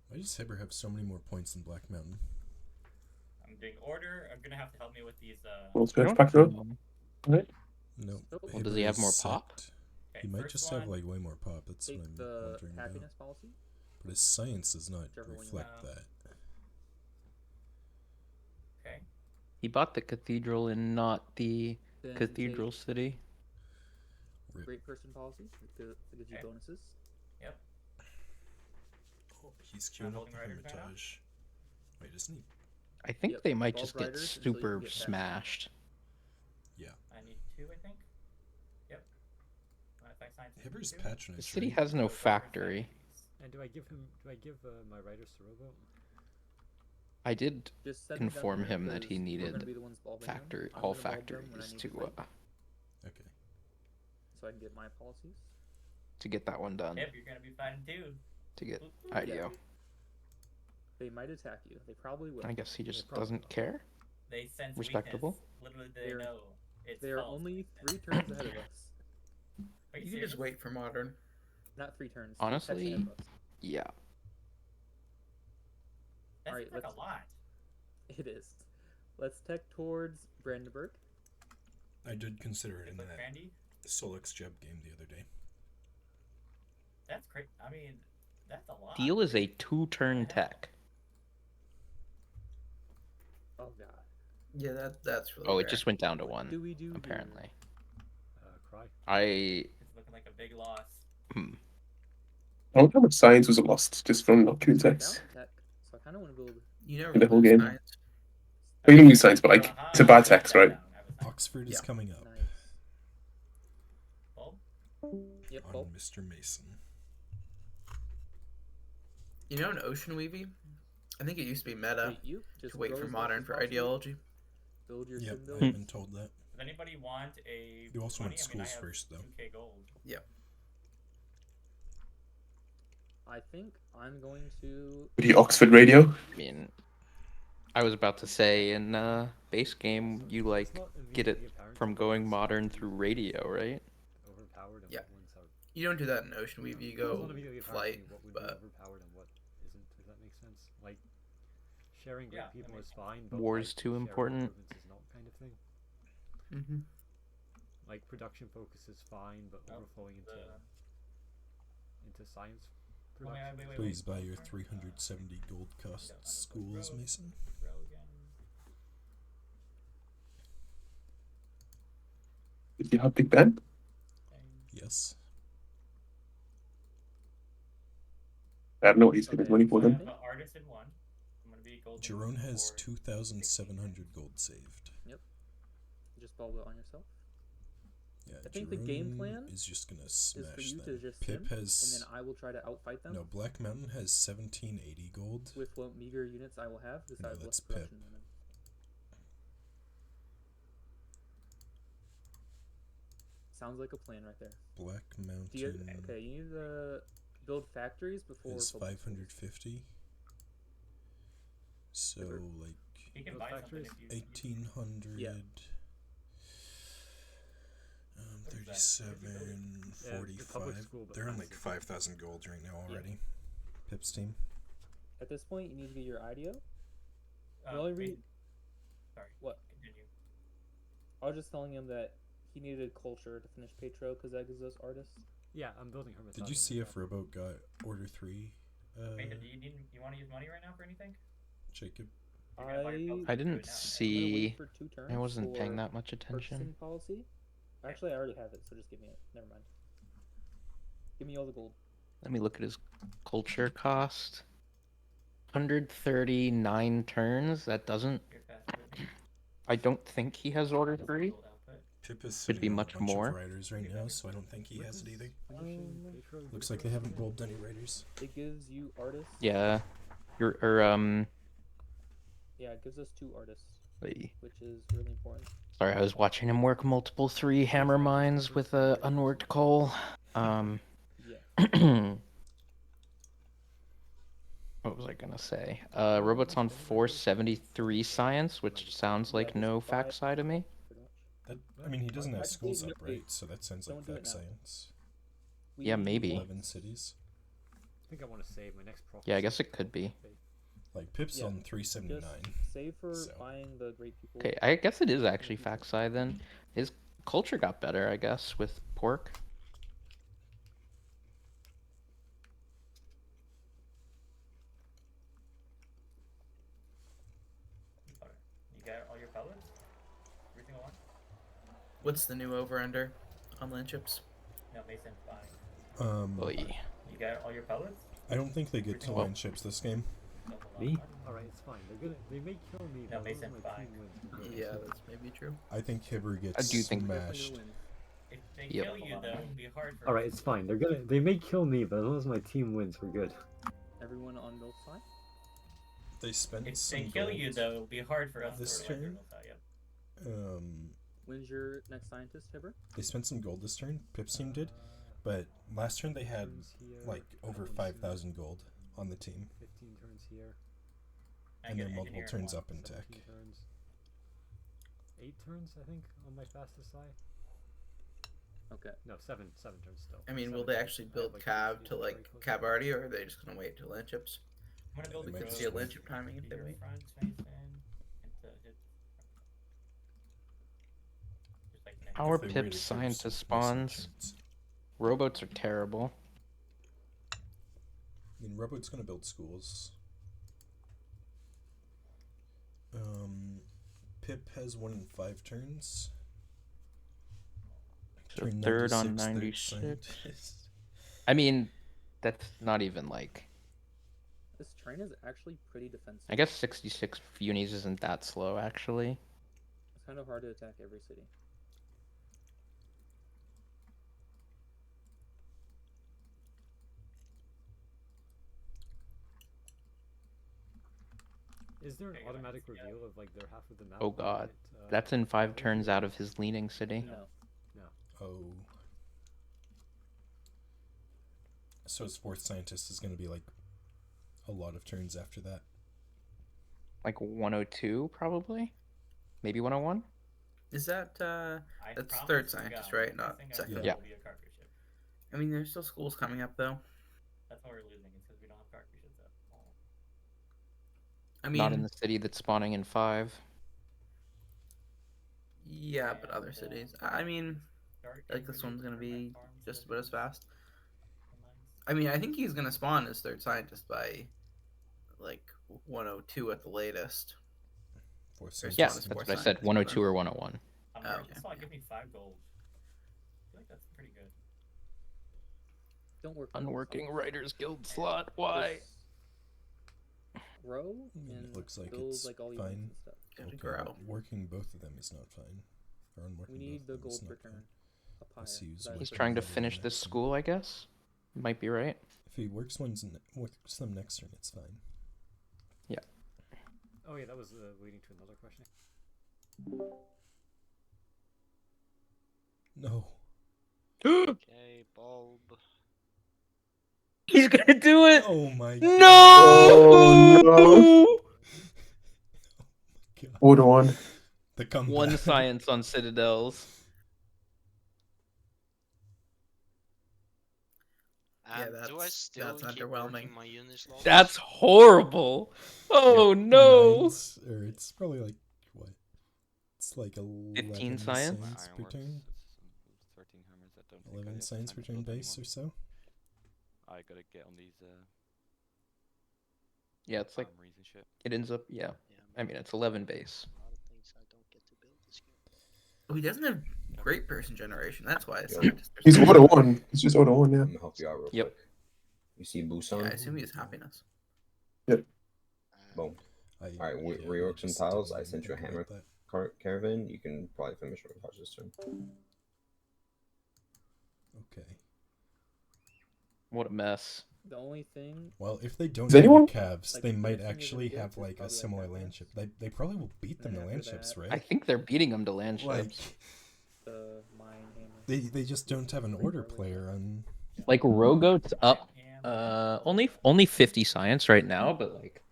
Why does Hibber have so many more points than Black Mountain? I'm doing order. I'm gonna have to help me with these. Well, scratch back row. Right? No. Well, does he have more pop? He might just have like way more pop. That's what Take I'm the wondering happiness about. policy. But his science does not Whichever one you reflect want. that. Okay. He bought the cathedral and not the Then cathedral take city. Great person policy. It gives you Okay. bonuses. Yep. Oh, he's queuing up holding the riders right now? Hermitage. Wait, isn't he? I think Yep, they might bulb just get riders until you super can get that. smashed. Yeah. I need 2, I think. Yep. Effect science. Hibber's The patronage. city right? has no factory. And do I give my writers to Robo? I did Just set them down inform here him that he because we're gonna needed be the ones bulbing them. factory. I'm All gonna bulb them factories when I need to fight, Okay. so I can get my policies. to get that one done. Yep, you're gonna be fighting too. To get Ooh. IDO. They might attack you. They probably will. I guess he just probably doesn't care. They sense Respectable. weakness. Literally, they They're- know. It's They're false. only 3 turns ahead of us. Are You you can just serious? wait for modern. Not 3 turns. 3 techs Honestly, ahead of us. yeah. That Alright, seems like a let's- lot. It is. Let's tech towards Brandenburg. I did consider it in Like that Brandy? Solix Jeb game the other day. That's crazy. I mean, that's a lot. Deal is a 2-turn tech. Oh god. Yeah, that's really Oh, rare. it just went down to What 1. do we do here? Apparently. Cry. It's looking like a big loss. I wonder how much science was lost just from not killing Down text tech. So I kind of want to build. You never in the whole lose game. science. Well, you don't use science, but like it's a bad text, right? Oxford is coming up Nice. Bulb? Yep. on Bulb. Mr. Mason. You know, in Ocean Weavy, I think it used to be meta Wait, you just to wait grow for as much modern as for possible. ideology. Build your Yep, sim I've build. been told that. Does anybody want a? You also want 20? I mean, I schools have first, though. 2K gold. Yep. I think I'm going to. The Oxford radio. I mean, I was about to say in base game you like get it from going modern through radio, right? Overpowered and Yeah. what ones are. You don't do that in Ocean Weavy. You It's go not immediately apparent to flight, me what would be but overpowered and what isn't. Does that make sense? Like sharing great Yeah, that people makes is fine, but War's like, too sharing important. improvements is not kind of thing. Mhm. Like production focus is fine, but overflowing into science Oh, yeah, production. wait, Please buy your 370 gold cost schools, Mason. Row again. Did you have Big Ben? Yes. I don't know what he's getting money for then. The artist in one. I'm gonna be golden. Jerome has 2,700 gold saved. Yep. Just bubble it on yourself. Yeah, I think Jerome the game plan is just gonna is for smash you them. to just Pip sim, has and then I will try to outfight them. no. Black Mountain has 1780 gold. With what meager units I will have, because I No, have that's less Pip. production than them. Sounds like a plan right there. Black Mountain. Okay, you need to build factories before. Is 550. So like You can buy something if you. 1800. Yeah. 37, Yeah, the public 45. school They're on defense like is- 5,000 gold right now already. Pip's team. At this point, you need to get your IDO. The wait. only reason. Sorry. What? Continue. I was just telling him that he needed culture to finish Petro because that gives us artists. Yeah, I'm building her. Did you see if Robo got Order 3? Wait, do you want to use money right now for anything? Jacob? I didn't see. For 2 turns I wasn't for paying that much attention. purchasing policy. Actually, I already have it, so just give me it. Never mind. Give me all the gold. Let me look at his culture cost. 139 turns. That doesn't. I don't think he has Order 3. Pip is Could be sitting on much a bunch more. of riders right now, so I don't think he has it either. Looks like they haven't rolled any riders. It gives you artists. Yeah. Yeah, it gives us 2 artists, Wait. which is really important. Sorry, I was watching him work multiple 3 hammer mines with a unworked coal. What was I gonna say? Robot's on 473 science, which sounds like no fact side to me. That, I mean, he doesn't have schools up, right? So that sounds like fact science. Yeah, maybe. 11 cities. I think I want to save my next profit. Yeah, I guess it could be. Like Pip's on 379. Just save for buying the great people. Okay, I guess it is actually fact side then. His culture got better, I guess, with pork. You got all your pellets? Every single one? What's the new over-under on land chips? No, Mason's buying. You got all your pellets? I don't think they get to line chips this game. Me? Alright, it's fine. They may kill me, No, but Mason's my buying. team wins. Yeah, that's maybe true. I think Hibber gets I do think smashed. If they kill you, though, it'll be hard for Alright, it's fine. They may kill me, but as long as my team wins, we're good. Everyone on Milk side? They spent If some they kill gold you, though, it'll be hard for us this to turn. Yep. When's your next scientist, Hibber? They spent some gold this turn. Pip's team did, but last turn they had like over 5,000 gold on the team. 15 turns here. And they're multiple turns up in tech. 8 turns, I think, on my fastest side. Okay. No, 7 turns still. I mean, will 7 they turns. actually I have, build like, cab 50 to like very close. cab already, or are they just gonna wait till land chips? I'm gonna build We a could see a land chip timing if they wait. Our If they Pip waited for scientist some spawns. Robots are terrible. I mean, Robot's gonna build schools. Pip has 1 in 5 turns. So Turn third on 96, third 96. scientist. I mean, that's not even like. This train is actually pretty defensive. I guess 66 unis isn't that slow, actually. It's kind of hard to attack every city. Is there an automatic reveal of like their half of the map? Oh when you god. hit, That's in 5 turns out of his leaning city. No. Oh. So his 4th scientist is gonna be like a lot of turns after that. Like 102, probably? Maybe 101? Is that that's promise third to scientist, God, right? I Not think I second. will Yeah. be a cartridge ship. I mean, there's still schools coming up though. That's why we're losing, is because we don't have cartridge ships up. I mean, Not in the city that's spawning in 5. yeah, but other cities. I mean, like this one's gonna be just about as fast. I mean, I think he's gonna spawn his third scientist by like 102 at the latest. Or spawn Yeah, his that's fourth what I said. scientist 102 by or 101. I'm Oh, already, okay. this will give me 5 gold. I feel like that's pretty good. Don't work. on Unworking Writers Guild slot. Why? Just grow and It looks like build it's like all the fine. units and stuff. Gotta Okay, grow. working both of them is not fine. Or unworking We need both the of them is gold not return. fine. Up higher. Let's use That's He's for trying to better than finish this next turn. school, I guess. Might be right. If he works works them next turn, it's fine. Yeah. Oh yeah, that was leading to another question. No. Okay, bulb. He's gonna do it. Oh my No! Oh no! God. Hold on. The comeback. One science on Citadels. And Yeah, do I still that's keep underwhelming. working my unit slots? That's horrible. Oh no! Nines, or it's probably like what? It's like 11 science? science per turn. 13 hammers. I don't think I 11 have science per time to turn build base or anymore. so. I gotta get on these Yeah, it's like armories and shit. it ends up. Yeah, I mean it's 11 base. A lot of things I don't get to build this game. Oh, he doesn't have great person generation. That's why it's Yo. not just. He's auto one. He's just auto one. I'm Yeah. gonna help you out real Yep. quick. You see Busan? Yeah, I assume he has happiness. Yep. Boom. I, Alright, yeah, rework some just tiles. didn't I sent you a think hammer about that. caravan. You can probably finish montage this turn. Okay. What a mess. The only thing. Well, if they don't Does anyone- have calves, Like, they the might first thing you're actually gonna have get is like a probably, like, similar happiness. land ship. They probably will beat them And to then land after ships, that- right? I think they're beating them to land Like ships. The mine hammer. they just don't have an order player on. Like Rogoat's up. Only 50 science right now, but like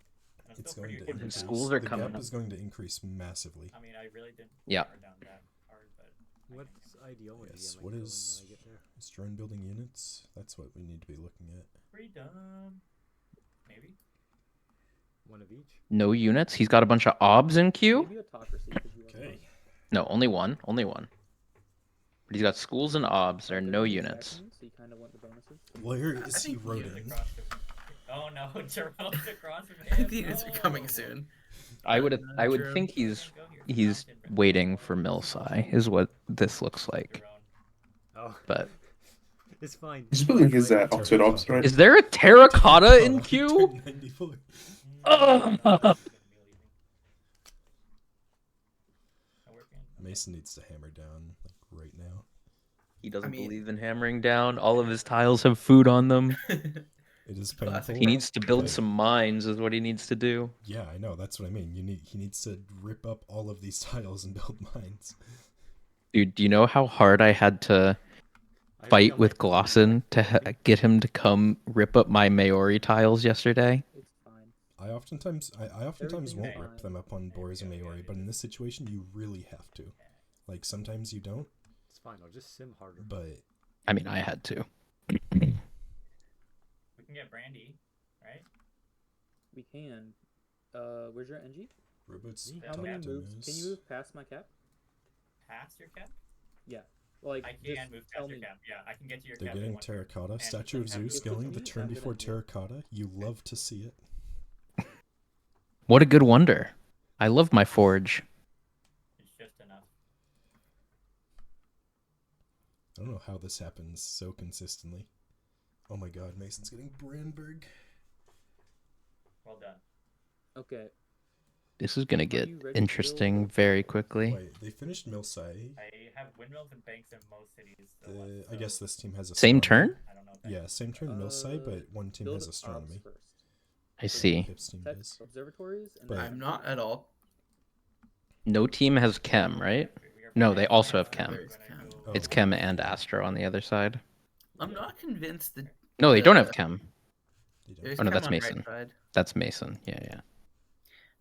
It's going to His increase. schools are the coming gap up. is going to increase massively. I mean, I really didn't Yeah. hammer down that hard, but What's ideal with Yes. DM What going is when I get there? drone building units? That's what we need to be looking at. freedom. Maybe. One of each. no units. He's got a bunch of obs in queue. Maybe autocracy because you have Okay. No, only one. Only one. But he's got schools and obs. There are no units. So you kind of want the bonuses. Where is he He is roding? across the... Oh no, Jerome's across from I him. think the units are coming No. soon. I would Jerome. think he's waiting for Milsai is what this looks like. Oh. But It's fine. He's building his Oxford Ops, right? is there a terracotta in queue? Turn 94. Ugh. Mason needs to hammer down like right now. He doesn't I mean- believe in hammering down. All of his tiles have food on them. It is Classic. painful. He needs to build but- some mines, is what he needs to do. Yeah, I know. That's what I mean. He needs to rip up all of these tiles and build mines. Dude, do you know how hard I had to fight with Glosson to get him to come rip up my Maori tiles yesterday? It's fine. I oftentimes Everything's won't fine. rip them up on Boars and Maori, but in this situation you really have to. Like sometimes you don't, It's fine. I'll just sim harder. but I mean, I had to. We can get Brandy, right? We can. Where's your NG? robots. How many moves? Can you move past my cap? Past your cap? Yeah. Like, I just can move tell past your me. cap. Yeah, I can get to your They're cap. in getting one turn. terracotta. And Statue of have Zeus your- going the me, turn I'm gonna before do it. terracotta. You love to see it. What a good wonder. I love my forge. It's just enough. I don't know how this happens so consistently. Oh my god, Mason's getting Brandberg. Well done. Okay. This is gonna get you ready to interesting build? very quickly. Wait, they finished Milsai. I have windmills and banks in most cities. So let's, I guess this team has Same astronomy. turn? I don't know if that Yeah, same turn Milsai, but one team build has obs astronomy. first. I see. Hip's team Tech does. observatories. And But- then I'm not at all. No team has chem, right? No, they also have chem. There's Chem. It's chem and astro on the other side. I'm not convinced that. No, they don't have chem. There's Oh no, Chem that's on right Mason. side. That's Mason. Yeah, yeah.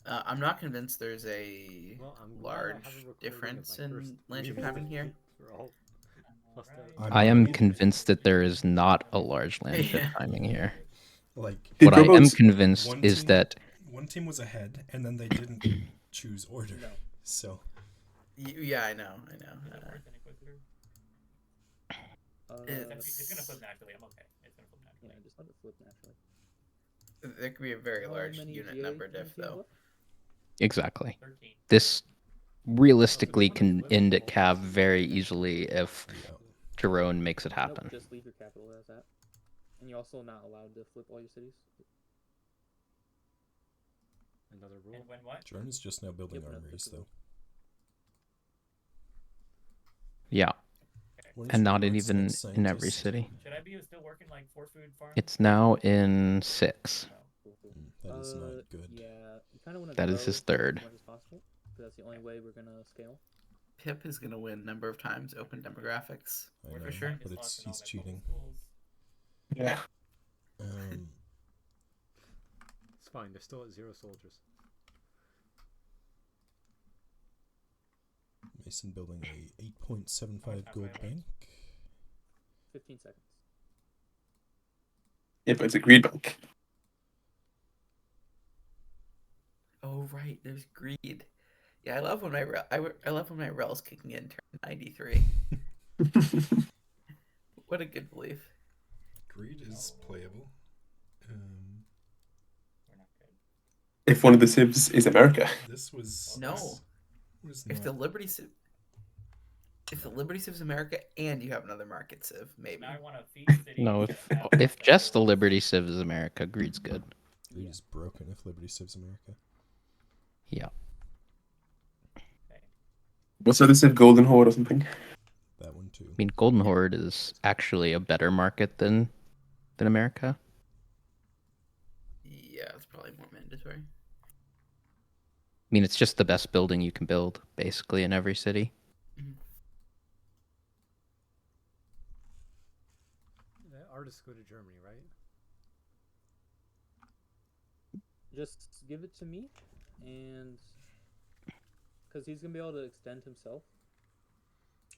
I'm not convinced there's a Well, I'm glad I large haven't recorded difference my first in landship three timing here. We're all plus I am convinced that there is not a large landship Yeah. timing here. Like What I am robots- convinced one is team- that one team was ahead, and then they didn't choose order. So Yeah, I know. It's gonna flip naturally. I'm okay. It's gonna flip naturally. Yeah, just let it flip naturally. There could be a very How large many unit GA number teams diff, do you have though. left? exactly. 13. This realistically can end at Cav very easily if yeah. Jerome makes it Nope, happen. just leave your capital as that. And you're also not allowed to flip all your cities. Another rule. And when what? Jordan is just now building Yep, no, armories, though. Yeah. What is And not Robert's even next in every scientist? city. Should I be still working like for food farm? It's now in 6. That is not good. Yeah, you kind of want to That grow is his third. as much as possible, because that's the only way we're gonna scale. Pip is gonna win number of times open demographics I know, for sure. but he's cheating. Yeah. It's fine. They're still at 0 soldiers. Mason building a 8.75 gold bank. 15 seconds. Yeah, but it's a greed bank. Oh right, there's greed. Yeah, I love when my I love when my rel's kicking in turn 93. What a good belief. Greed is playable. If one of the civs is America. This was No. was If not- the Liberty Civ, if the Liberty Civ's America and you have another market civ, maybe. Now I want a feed city. No, if just the Liberty Civ is America, greed's good. Greed is broken if Liberty Civ's America. Yeah. What's the other civ? Golden Horde or something? That one too. I mean, Golden Horde is actually a better market than America. Yeah, it's probably more mandatory. I mean, it's just the best building you can build, basically, in every city. Artists go to Germany, right? Just give it to me, and because he's gonna be able to extend himself.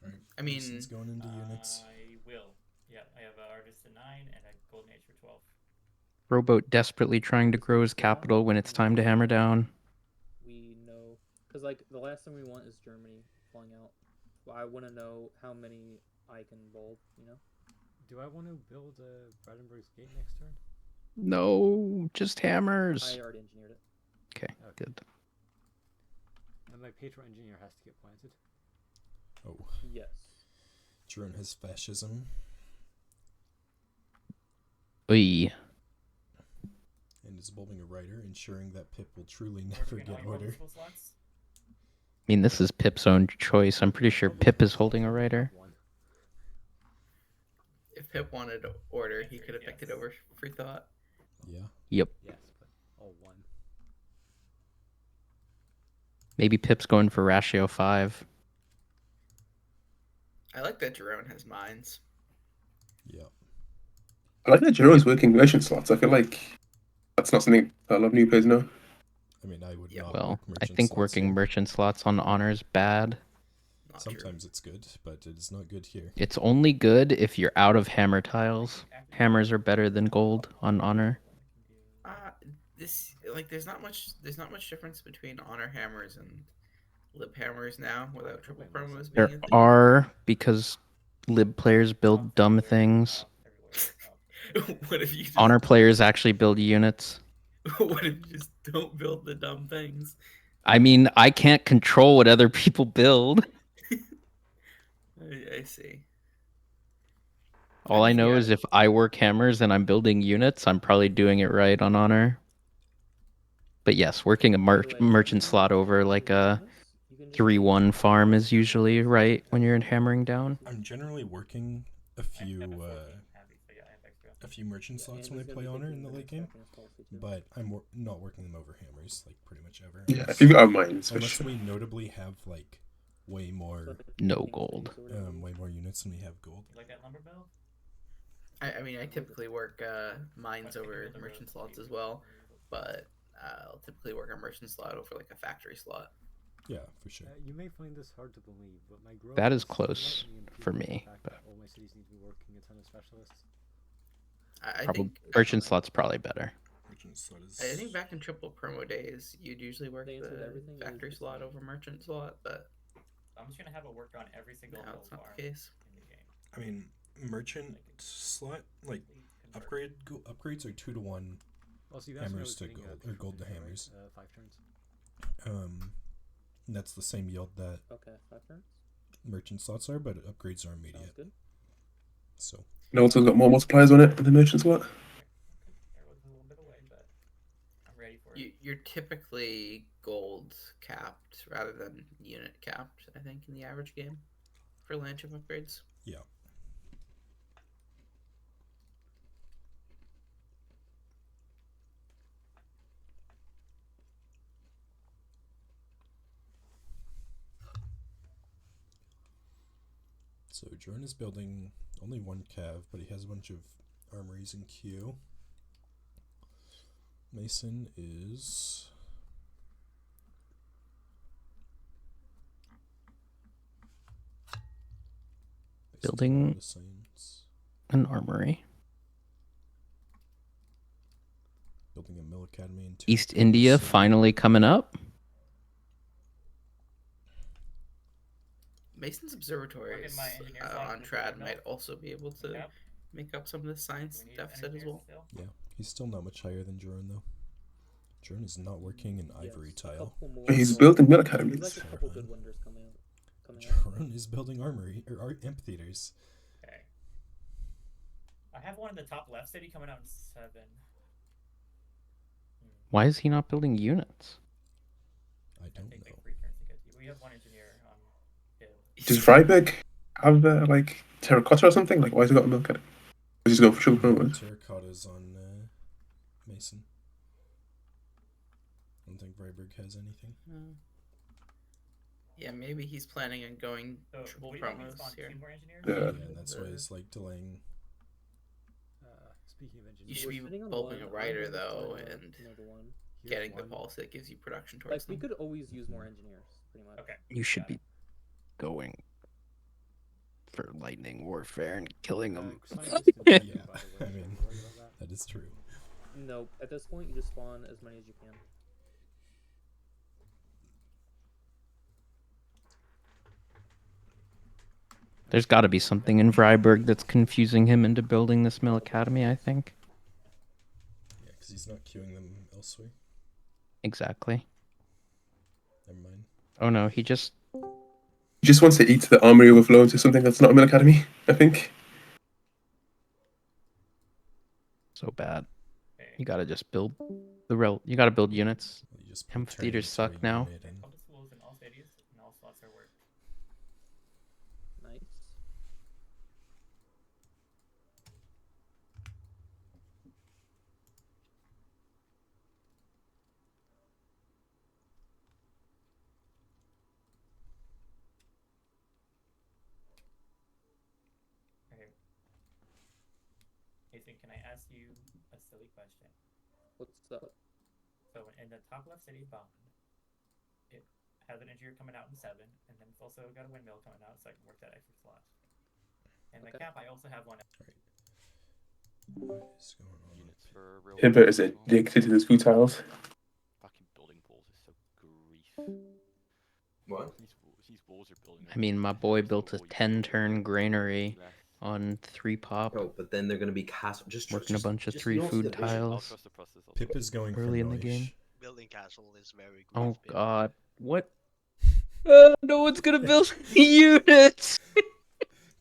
Alright, I mean, Mason's going into units. I will. Yeah, I have an artist at 9 and a golden age for 12. Rowboat desperately trying to grow his capital when it's time to hammer down. We know, because like the last thing we want is Germany falling out. Well, I want to know how many I can bulb. You know. Do I want to build a Brandenburg's Gate next turn? No, just hammers. I already engineered it. Okay, good. And my patron engineer has to get planted. Oh. Yes. Jordan has fascism. Oy. And is bulbing a writer, ensuring that Pip will truly never get order. I mean, this is Pip's own choice. I'm pretty sure Pip is holding a writer. If Pip wanted to order, he could have picked it over free thought. Yeah. Yep. Yes, but all one. Maybe Pip's going for ratio 5. I like that Jerome has mines. Yeah. I like that Jerome's working merchant slots. I feel like that's not something a lot of new players know. I mean, I would not Well, work I merchant think slots working here. merchant slots on honor is bad. Sometimes it's good, but it is not good here. It's only good if you're out of hammer tiles. Hammers are better than gold on honor. There's not much difference between honor hammers and lib hammers now without triple promos being There a thing. are, because lib players build dumb things. What if you just, Honor players actually build units. what if you just don't build the dumb things? I mean, I can't control what other people build. I see. All I know is if I work hammers and I'm building units, I'm probably doing it right on honor. But yes, working a merchant slot over like a 3-1 farm is usually right when you're hammering down. I'm generally working a few merchant slots when I play honor in the late game, but I'm not working them over hammers like pretty much ever. Yeah, if you've got mines, unless we notably have like way more no gold, way more units than we have gold. Like that lumber build? I mean, I typically work mines over merchant slots as well, but I'll typically work a merchant slot over like a factory slot. Yeah, for sure. You may find this hard to believe, but my growth That is is close slightly improved for by the me, fact but- that all my cities need to be working a ton of specialists. I Probably think merchant slot's probably better. Merchant slot is... I think back in triple promo days, you'd usually work They answered the everything, factory slot over merchant slot, but I'm just gonna have it work on every single now gold it's not farm the case. in the game. I mean, merchant slot like upgrades are 2 to 1 Well, see, that's what I hammers was to getting gold at, or gold to right? hammers. 5 turns. That's the same yield that Okay, 5 turns. merchant slots are, but upgrades are immediate. Sounds good. So And also got more multipliers on it than the merchant's got. There was a little bit away, but I'm ready for it. You're typically gold capped rather than unit capped, I think, in the average game for land chip upgrades. Yeah. So Drone is building only one cav, but he has a bunch of armories in queue. Mason is building an armory. Building a mill academy in East India finally coming up. Mason's observatories on Trad might also be able to make up some of the science deficit as well. Yeah, he's still not much higher than Drone though. Drone is not working in ivory tile. He's building mill academies. There's like a couple good wonders coming up. Drone is building armory or amphitheaters. Okay. I have one in the top left city coming out in 7. Why is he not building units? I don't know. We have one engineer on build. Does Freiburg have like terracotta or something? Like, why has he got a mill academy? He's going for sugar promos. Terracotta's on Mason. I don't think Freiburg has anything. Yeah, maybe he's planning on going triple promos here. Yeah, that's why he's like delaying. Speaking of engineers, You should be bulking a writer though, and getting the policy that gives you production towards Like, we could always use more engineers, pretty much. Okay. You should be going for lightning warfare and killing them. Yeah, I mean, that is true. No, at this point, you just spawn as many as you can. There's got to be something in Freiburg that's confusing him into building this mill academy, I think. Yeah, because he's not queuing them elsewhere. Exactly. Never mind. Oh no, he just wants to eat the armory overflow into something that's not a mill academy, I think. so bad. You gotta just build you gotta build units. Amphitheaters suck now. Public schools in all cities and all slots are worked. Nice. Okay. Nathan, can I ask you a silly question? What's up? So in the top left city bond, it has an engineer coming out in 7, and then it's also got a windmill coming out, so I can work that extra slot. And the cap, I also have one. What is going on? Units for real. Hibbert is addicted to his food tiles. Fucking building walls is so grief. What? These walls are building. I mean, my boy built a 10-turn granary on 3 pop. Oh, but then they're gonna be castle. Working a bunch of 3 food tiles. Pip is going early for in the Noish. game. Building castle is very good. Oh god, what? No one's gonna build units.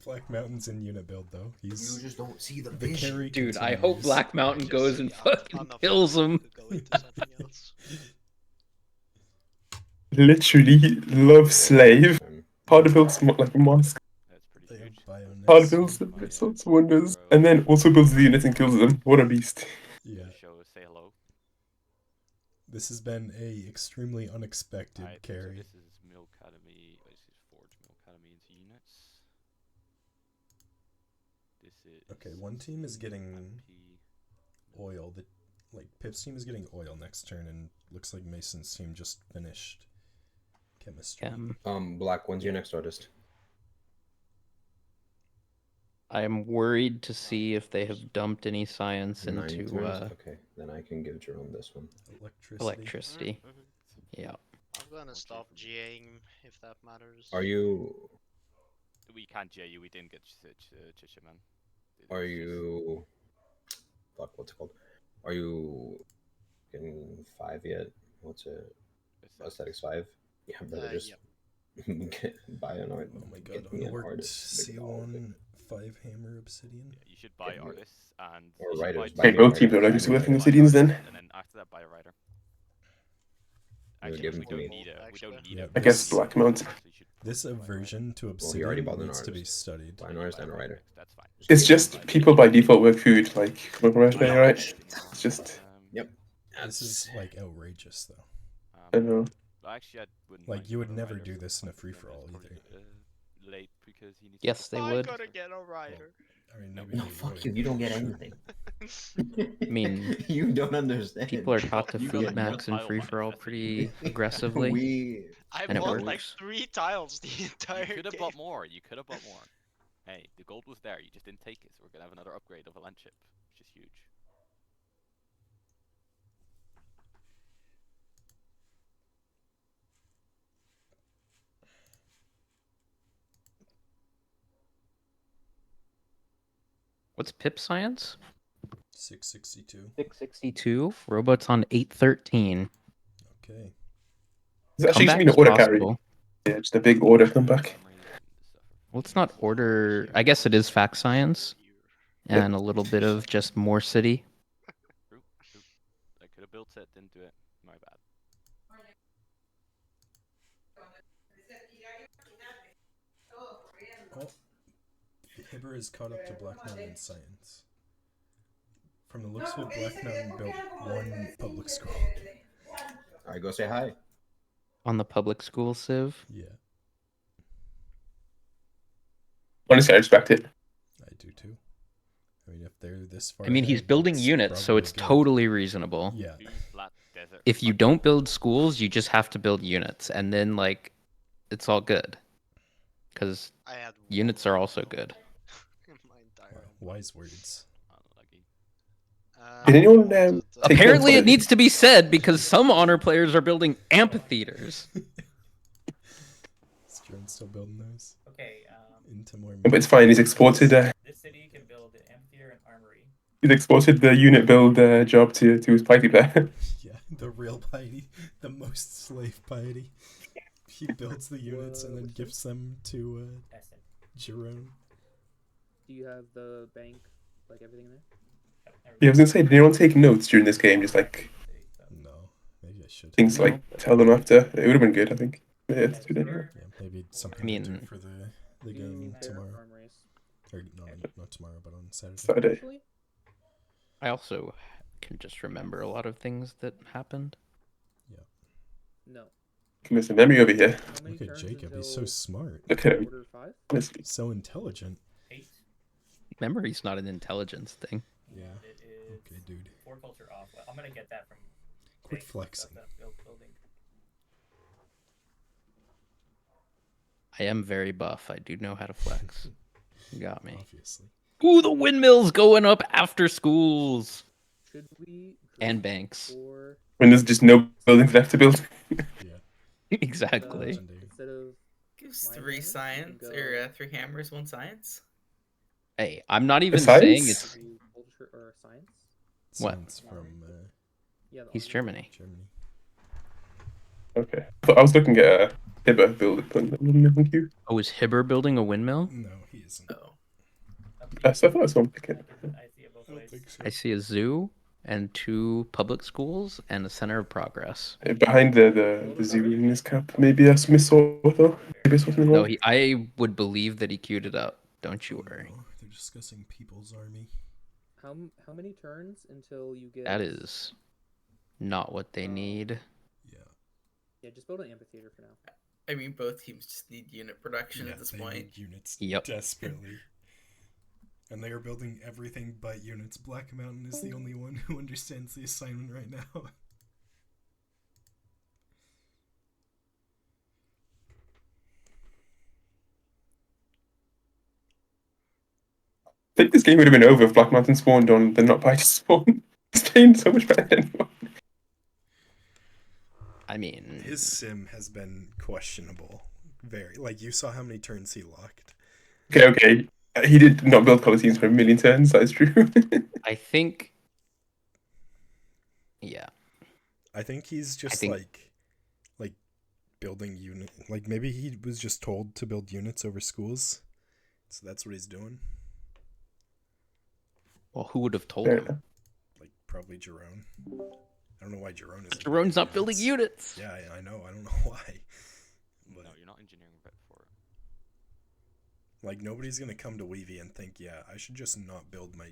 Black Mountain's in unit build though. You just don't see the vision. carry Dude, I hope continues. Black Mountain goes and fucking kills him. Literally, love slave. Hard builds like a mosque. Hard builds sorts of wonders, and then also builds the units and kills them. What a beast! Yeah. Show say hello. This has been a extremely unexpected carry. This is Mill Academy. This is Forge Mill Academy into units. This is Okay, one team is getting oil. Like Pip's team is getting oil next turn, and looks like Mason's team just finished chemistry. Black, when's your next artist? I am worried to see if they have dumped any science 9 into turns? Okay, then I can give Jerome this one. electricity. Yeah. I'm gonna stop GAing if that matters. Are you? We can't GA you. We didn't get Chicha, man. Are you? Fuck, what's it called? Are you getting 5 yet? What's it? Aesthetics 5? Yeah, brother, just buy an art. Oh my god, get me an Unworked artist. Make it all of it. C1 5 hammer obsidian. Yeah, you should buy artists and Or you should writers, buy buy two both teams artists, are like buy working obsidians then. artists, and then after that buy a writer. would Actually, give we him to don't me. need a. We don't need Yeah, a. I guess Black Mountain. This aversion to Well, obsidian he already bought an needs to be artist. studied. Buy an artist and a writer. That's fine. It's just people by default work food, like raspberry, right? It's just. Yep. This is like outrageous, though. I don't know. Actually, I wouldn't. Like mind you would getting a never writer, do so this in a probably free for all probably, either. Late because he needs. Yes, they would. I gotta get a writer. I mean, maybe No, they fuck would, you. You don't get sure. anything. I mean, you don't understand. people are taught to You food got max and tile free money, for all that's what pretty aggressively. I And it bought like works. 3 tiles the entire You could have game. bought more. You could have bought more. Hey, the gold was there. You just didn't take it, so we're gonna have another upgrade of a land chip, which is huge. What's Pip Science? 662. 662. Robots on 813. Okay. It's actually Comeback an is order carry. possible. Yeah, just a big order comeback. Well, it's not order. I guess it is fact science, and a little bit of just more city. True. I could have built it, didn't do it. My bad. Well, Hibber is caught up to Black Mountain in science. From the looks of it, Black Mountain built 1 public school. Alright, go say hi. On the public school civ. Yeah, Honestly, I respect it. I do too. I mean, if they're this far I mean, he's ahead, building it's units, so probably it's good. totally reasonable. Yeah. Flat desert. If you don't build schools, you just have to build units, and then like, it's all good. Because I had units are also good. my entire. Wise words. Unlucky. Did anyone take Apparently, notes it of needs to be said because some honor players are building amphitheaters. Is Jordan still building those? Okay. Into more. But it's fine. He's exported. This city can build an amphitheater and armory. He's exported the unit build job to his piety player. Yeah, the real piety, the most slave piety. He builds the units and then gifts them to Jerome. Do you have the bank, like everything there? Yeah, I was gonna say, did anyone take notes during this game? Just like No, maybe I should. things to, like tell them after. It would have been good, I think. Yeah, let's do it anyway. Yeah, maybe something I mean, to do for the game tomorrow. Or no, not tomorrow, but on Saturday. Saturday. I also can just remember a lot of things that happened. Yeah. No. Miss a memory over here. Look at Jacob, he's so smart. Look at him. Order 5? Honestly. So intelligent. Memory's not an intelligence thing. Yeah. It is Okay, dude. 4 culture off. I'm gonna get that from. Quit base flexing. stuff that building. I am very buff. I do know how to flex. You got me. Obviously. Ooh, the windmill's going up after schools. Should we? And banks. When there's just no buildings left to build. Exactly. Instead of Gives 3 science or 3 hammers, 1 science. Hey, I'm not even Science? saying it's. culture or science? What? Science from Yeah. He's Germany. Germany. Okay. I was looking at Hibber building you. Oh, is Hibber building a windmill? No, he isn't. Oh. So I thought I saw him picking. I see a zoo and 2 public schools and a center of progress. Behind the zoo in his cap, maybe a Smith though. Maybe something No, wrong. I would believe that he queued it up. Don't you worry. Oh, they're discussing People's Army. How many turns until you get? That is not what they need. Yeah, just build an amphitheater for now. I mean, both teams just need unit production Yeah, at this they point. need units Yep. desperately. And they are building everything but units. Black Mountain is the only one who understands the assignment right now. I think this game would have been over if Black Mountain spawned on the not piety spawn. It's playing so much better than anyone. I mean, His sim has been questionable. Very. Like, you saw how many turns he locked. Okay. He did not build Colosseums for a million turns, that is true. I think. Yeah. I think he's just think- like building unit. Like maybe he was just told to build units over schools. So that's what he's doing. Well, who would have told Fair him? enough. Like probably Jerome. I don't know why Jerome is. Jerome's not building units. Yeah, I know. I don't know why. But, No, you're not engineering vet for it. like nobody's gonna come to Wevey and think, yeah, I should just not build my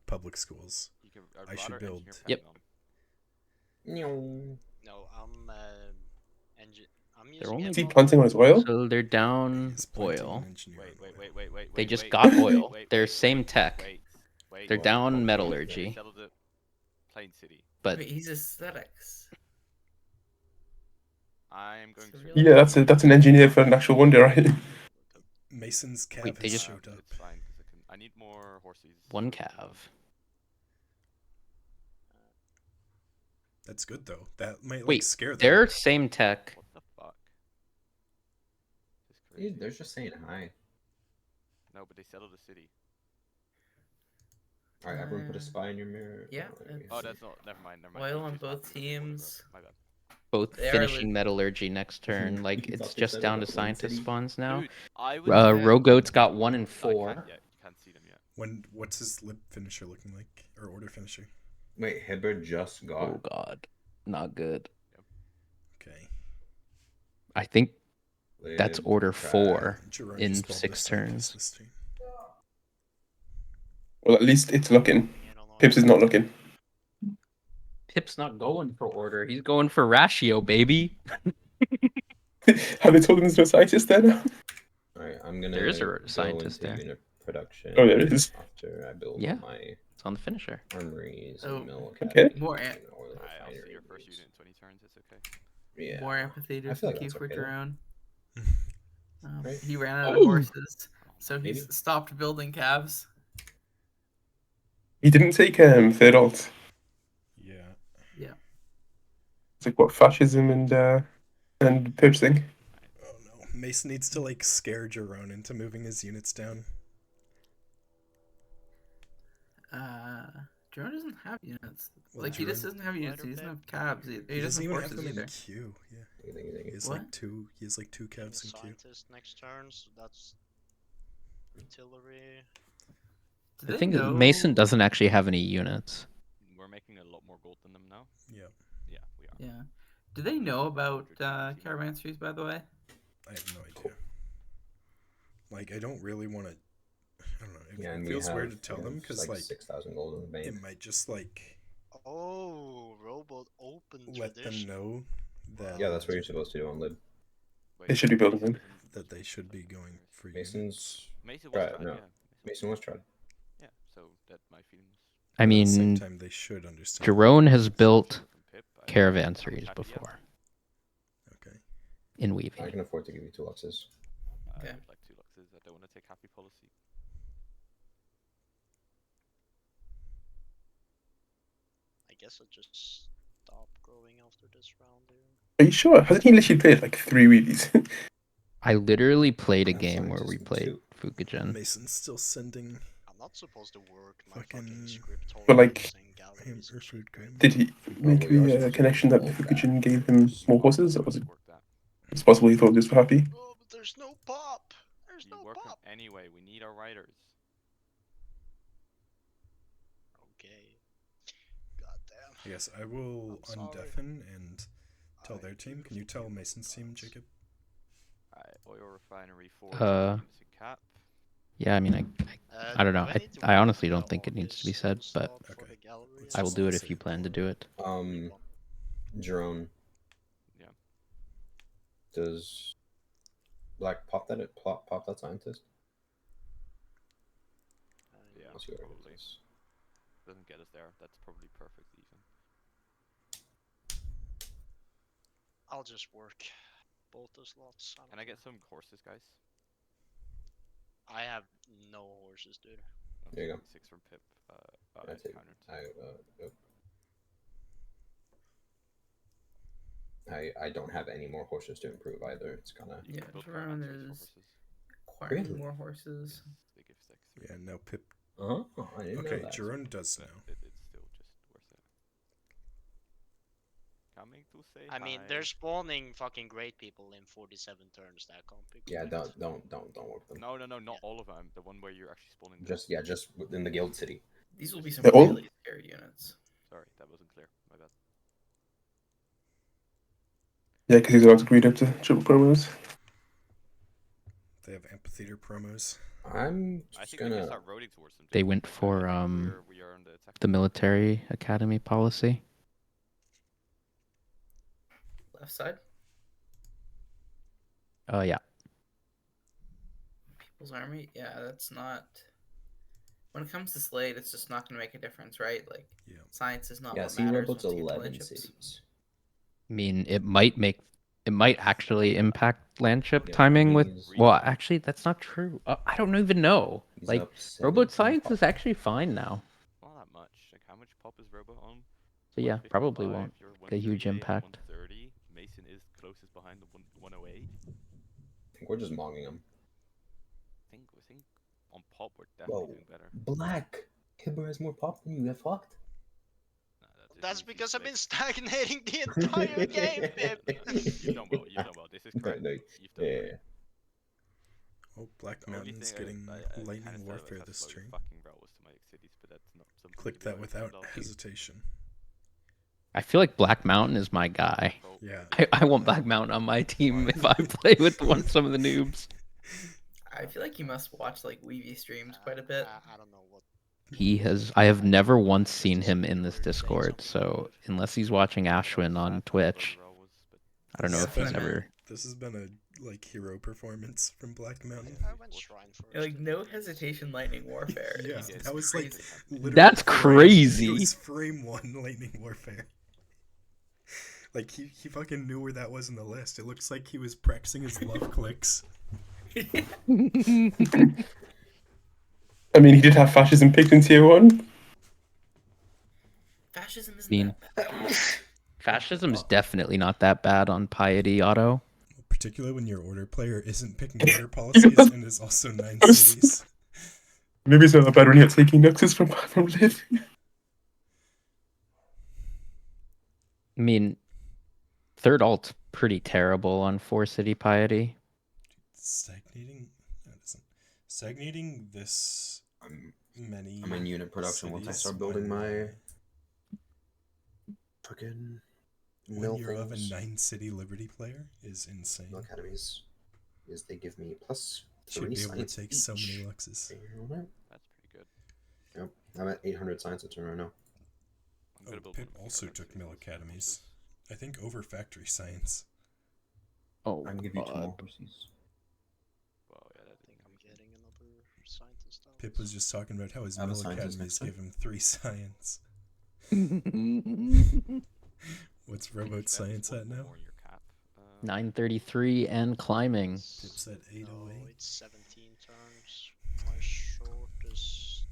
public schools. I should build. Yep. No, I'm They're only Is he planting on his oil? So they're down oil. Wait. They just got oil. They're same tech. They're down metallurgy. Settled at Plain City. But Wait, he's aesthetics. I'm going to. Yeah, that's an engineer for Natural Wonder, right? Mason's cav Wait, they has just showed up. It's fine because I need more horses. one cav. That's good though. That might like Wait, scare them. they're same tech. What the fuck? Dude, they're just saying hi. No, but they settled the city. All right, everyone put a spy in your mirror. Yeah. Oh, that's not. Never mind. Oil on both teams. My bad. Both They are finishing metallurgy next turn. Like You it's thought they just said down about to Plain scientist City? spawns now. Dude, I was Rogoat's got 1 and I 4. can't yet. You can't see them yet. What's his lip finisher looking like, or order finisher? Wait, Hibbert just got. Oh god, not good. Okay. I think that's Lid, order trash. 4 Jerome in just built 6 this turns. this turn. Well, at least it's looking. Pips is not looking. Pip's not going for order. He's going for ratio, baby. Have they told him there's no scientist there now? All right, I'm gonna. There is a go scientist into there. Unit production. Oh, there it is. After I build Yeah. my It's on the finisher. armories Oh, and mill okay. academy More and amp- oil I'll see refinery your first needs. unit in 20 turns. It's okay. Yeah. More empathy I to feel like thank you that's for okay, though. Jerome. Right? He ran out of horses, so he's Maybe. stopped building calves. He didn't take third alt. Yeah. Yeah. It's like what, fascism and purchasing. Oh no, Mason needs to like scare Jerome into moving his units down. Jerome doesn't have units. Well, Like he just Jerome- doesn't have units. He doesn't have calves. He doesn't have even horses have them either. in queue. Yeah. He has What? like two. He has like 2 calves in queue. Scientist next turn, so that's artillery. Do The they thing is, know- Mason doesn't actually have any units. We're making a lot more gold than them now. Yeah. Yeah, we are. Yeah. Do they know about caravanseries, by the way? I have no idea. Like, I don't really want to. I don't know. It Yeah, and feels we weird have, to tell we them have, because like 6,000 gold in the bank. it might just like Oh, robot open let them tradition. know that Yeah, that's what you're supposed to do on lid. They should be building them. that they should be going for Mason's. Mason was Right, tried, no. yeah. Mason was tried. Yeah, so that my feelings. I At the same mean, time, they should understand. Jerome has built From Pip, I caravanseries happy yet. before Okay. in I weaving. can afford to give you 2 luxes. I Okay. would like 2 luxes. I don't want to take happy policy. I guess I'll just stop growing after this round here. Are you sure? Hasn't he literally played like 3 wheelies? I literally played a That's game where we scientist played too. Fukagen. Mason's still sending I'm not supposed to work my fucking Fucking- script But, like, toilets and galleries and shit. Did he make Probably are the supposed to connection that roll back. Fukugen gave him more horses, or was it Work that. it's possible he thought he was happy? Oh, but there's no pop. There's You no work 'em pop. anyway. We need our riders. Okay. God damn. I guess I will I'm sorry. undeafen and tell their team. Can you tell Mason's team, Jacob? Alright, oil refinery 4 Uh, units in cap. Yeah, I mean, I don't know. I honestly don't think it needs to be said, but I will do it if you plan to do it. Jerome. Yeah. Does Black pop that scientist? Yeah, Let's see what it probably. is. Doesn't get us there. That's probably perfect even. I'll just work both the slots. Can I get some horses, guys? I have no horses, dude. There you go. 6 from Pip. I take. Countered. I don't have any more horses to improve either. It's kind of. Yeah, Jerome is acquiring Really? more horses. They give like 3. Yeah, now Pip. Oh, I didn't know Okay, that. Jerome does But now. it's still just worth it. coming to say I mean, hi. they're spawning fucking great people in 47 turns. That can't be Yeah, correct. don't work them. No, not all of them. The one where you're actually spawning. Just within the guild city. These will be some They're all- really scary units. Sorry, that wasn't clear. My bad. Yeah, because he's allowed to greed up to triple promos. They have amphitheater promos. I think we can start roading towards them. They went for the military academy policy. Left side. Oh yeah. People's Army. Yeah, that's not. When it comes to Slade, it's just not going to make a difference, right? Like, science is not what matters. Robo's 11 cities. I mean, it might actually impact landship timing with. Well, actually, that's not true. I don't even know. Like, robot science is actually fine now. Not that much. Like, how much pop is Robo on? So yeah, probably won't get a huge impact. 130. Mason is closest behind the 108. I think we're just monging them. I think on pop we're definitely doing better. Black. Kibber has more pop than you. Get fucked. That's because I've been stagnating the entire game, Pip. You've done well. This is correct. You've done great. Oh, Black Mountain's getting lightning warfare this stream. Click that without hesitation. I feel like Black Mountain is my guy. Yeah. I want Black Mountain on my team if I play with some of the noobs. I feel like you must watch like weve streams quite a bit. I don't know what. I have never once seen him in this Discord, so unless he's watching Ashwin on Twitch, I don't know if he's ever. This has been a hero performance from Black Mountain. I went shrine first. Like no hesitation, lightning warfare. Yeah, that was like. That's crazy. It was frame 1 lightning warfare. Like he fucking knew where that was in the list. It looks like he was practicing his love clicks. I mean, he did have fascism picked in tier 1. Fascism isn't that bad. Fascism is definitely not that bad on Piety Auto. Particularly when your order player isn't picking order policies and is also 9 cities. Maybe it's not that bad when you're taking Nuxus from Liv. I mean, third alt's pretty terrible on 4 city Piety. Stagnating? No, it isn't. Stagnating this many. I'm in unit production once I start building my fucking when you're of a 9 city Liberty player is insane. Mill academies is they give me plus 3 Should be able to science take each. so many Luxes. That's pretty good. Yep, I'm at 800 science a turn right now. Oh, Pip also took Mill Academies. I think over Factory Science. Oh, I can give you 2 more horses. Well, yeah, I think I'm getting another scientist out. Pip was just talking about how his I have a Mill scientist Academies next give him 3 science. What's Rowboat Science at now? 933 and climbing. Pip's at 808. No, it's 17 turns. My shortest.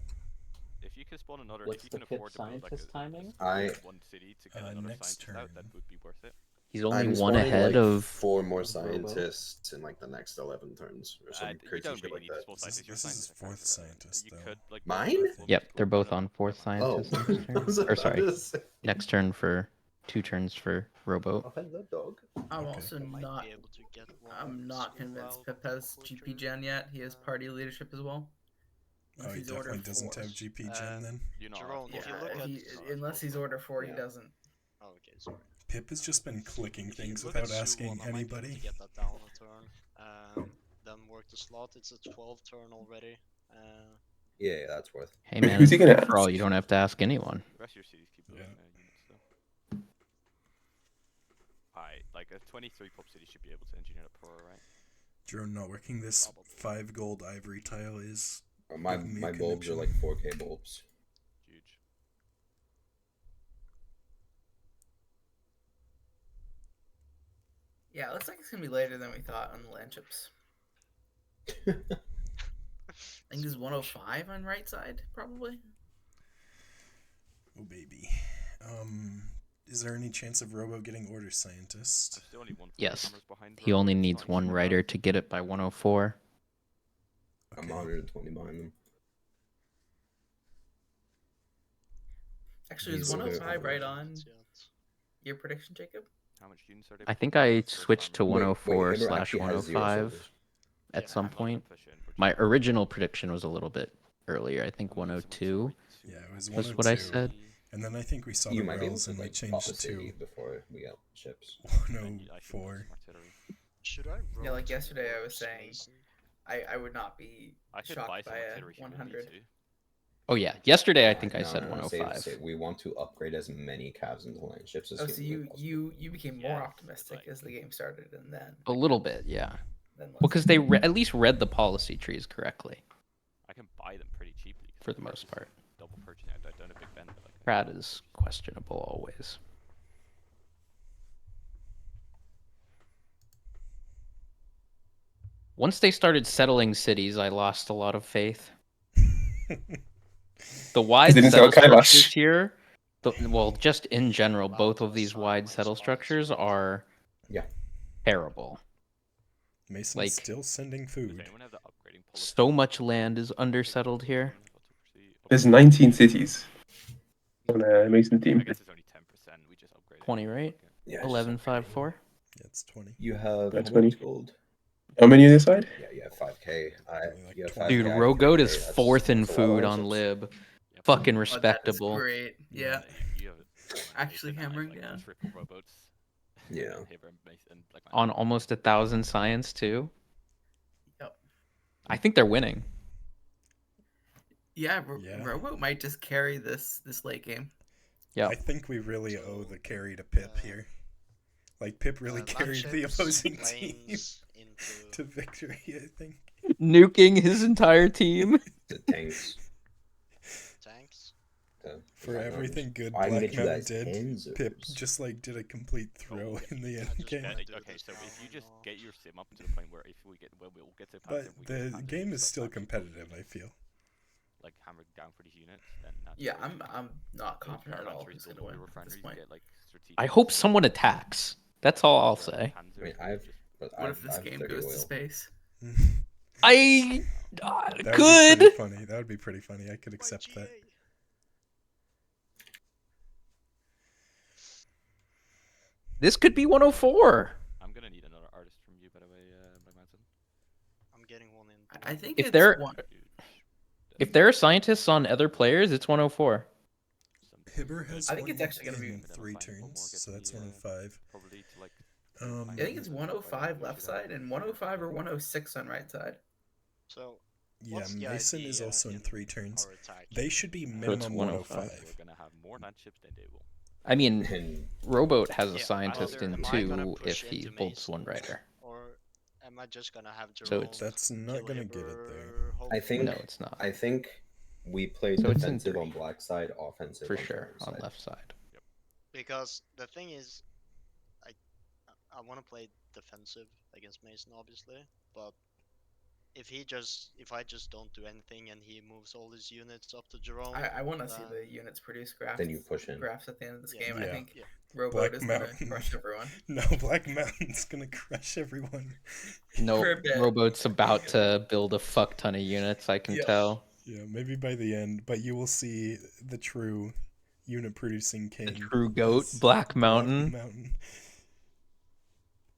If you can spawn another, What's if you the can Pip afford to build like scientist timing? one city to get another next scientist out, that would be worth it. He's only I'm one spawning, ahead like, of 4 more scientists in like the next 11 turns or some You crazy don't shit really like need to that. spawn scientists. Your This is scientists are 4th scientist, You though. could, like, Mine? Yep, they're both on 4th scientist Oh. next turn. I was Or about sorry, to say. next turn for 2 turns for Rowboat. Oh, hello, dog. I'm Okay. also Might not. be able to get one I'm not school convinced out Pip has quicker. GP Gen yet. He has party leadership as well. Oh, he definitely doesn't have GP Gen then. You know, Jerome, if you Yeah, look at unless he's order 4, he doesn't. Oh, okay, sorry. Pip has just been clicking If you things look without at asking Suwon, I might be able anybody. to get that down a turn. Then work the slot. It's a 12 turn already. Yeah, that's worth. Hey man, Who's he gonna for all ask? you don't have to ask anyone. the rest of your cities keep building Yeah. units though. Like a 23 pop city should be able to engineer a pro, right? Drone not working. This 5 gold ivory tile is. My giving me a bulbs are conniption. like 4K bulbs. Huge. Yeah, it looks like it's gonna be later than we thought on the land chips. I think there's 105 on right side, probably. Oh baby. Is there any chance of Robo getting order scientist? I'm still only 140 Yes. numbers behind He Robo, only it's needs not one super writer bad. to get it by 104. I'm Okay. 120 behind them. Actually, is He's order 105 right order. on Your prediction, Jacob? How much units are they? I think I switched to Wait, 104 Hibber slash actually has 0 105 soldiers. at some I'm not gonna point. push it, unfortunately. My original prediction was a little bit earlier. I think I'm using 102 Yeah, it was was 102. what I said. And then I think we saw You the might be able rails to and we like pop changed a to city before we got ships. 104. Should I roll Yeah, like yesterday I was towards saying, Mason? I would not be I could buy shocked some by a artillery if you want me 100. to. Oh yeah, yesterday I think I No, said no, no, 105. Save. We want to upgrade as many cabs into land ships as Oh, so humanly possible. you became more optimistic as the game started, and then A little bit, yeah. Then Well, because they at least read the policy trees correctly I can buy them pretty cheaply. for the most part. Double purchasing. I don't a big bend, but like. Pratt is questionable always. Once they started settling cities, I lost a lot of faith. The wide Didn't settle sell Kailash. structures here, well, just in general, both of these wide settle structures are terrible. Mason's Like, still sending food. so much land is undersettled here. There's 19 cities on a Mason team. 20, right? Yeah, 1154. Yeah, it's 20. You have That's how much 20. gold? How many on this side? Yeah, you have 5k. You have 5K, Dude, I have Rogoat 3K, is that's- fourth in that's a lot of food land on ships. Lib. Fucking Oh, that is respectable. great. Yeah. Actually hammering down. Triple rowboats. Yeah. On almost 1,000 science too. Yep. I think they're winning. Yeah, Rowboat might just carry this late game. Yeah. I think we really owe the carry to Pip here. Like, Pip really carried the opposing team to victory, I think. Nuking his entire team. The tanks. For everything good I can Black get you Mountain guys did, Enzers. Pip just like did a complete throw in the end game. Okay, so if you just get your sim up to the point where if we get we'll get to But the game is still competitive, I feel. like hammered down for these units, then that's Yeah, I'm not confident at all who's gonna win at this point. I hope someone attacks. That's all I'll say. I mean, What if this game goes to space? I That would be could. pretty funny. That would be pretty funny. I could accept that. This could be 104. I'm gonna need another artist from you, by the way, Black Mountain. I'm getting one in. I think If it's there, one. if there are scientists on other players, it's 104. Hibber has I think it's actually gonna in be 3 turns, so that's 105. Probably to like. I think it's 105 left side and 105 or 106 on right side. So Yeah, what's the Mason is idea also in 3 turns. our attack? They should be it's minimum 105. 105. We're gonna have more land ships than they will. I mean, And Rowboat has a Yeah, scientist either in am I gonna 2 push if he into bolts Mason, one rider. Or am I just gonna have So Jerome it's- That's not kill gonna get it Hibber, there. I think No, it's not. I think we played So it's in defensive 3. on black side, offensive For on sure, Jerome on side. left side. Because the thing is, I want to play defensive against Mason, obviously, but if I just don't do anything and he moves all his units up to Jerome, I want to see the units produce graphs. Then you push in. Graphs at the end of this Yeah. game. I Yeah. think Yeah. Rowboat Black is gonna Mountain. crush everyone. No, Black Mountain's gonna crush everyone. No, For a bit. Rowboat's about to build a fuck ton of units, I can Yep. tell. Yeah, maybe by the end, but you will see the true unit producing king. The true goat, is Black Mountain. Mountain.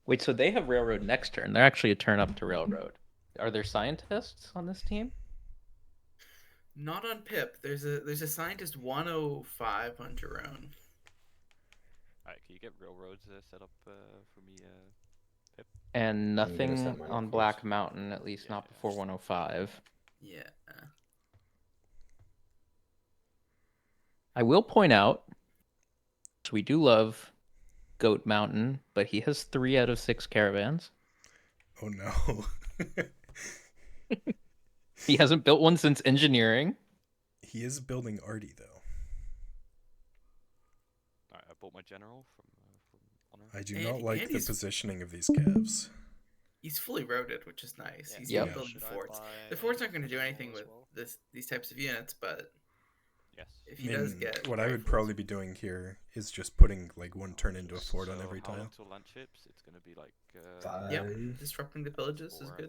Wait, so they have Railroad next turn. They're actually a turn up to Railroad. Are there scientists on this team? Not on Pip. There's a scientist 105 on Jerome. Alright, can you get railroads set up for me, Pip? And I'm gonna set nothing mine up on first. Black Mountain, at least not before 105. Yeah. I will point out, so we do love Goat Mountain, but he has 3 out of 6 caravans. Oh no. He hasn't built one since engineering. He is building Artie though. Alright, I bought my general from Honor. I do And- not like and the he's- positioning of these calves. He's fully roaded, which is nice. Yeah, He's Yep. not building Should I forts. buy The forts aren't going to do anything as with well? these types of units, but Yes. if I he does mean, get what I would rifles- probably be doing here is just putting like one turn into a fort on So every how tile. long till land ships? It's gonna be like Yep, 5. disrupting the villages is 4, good.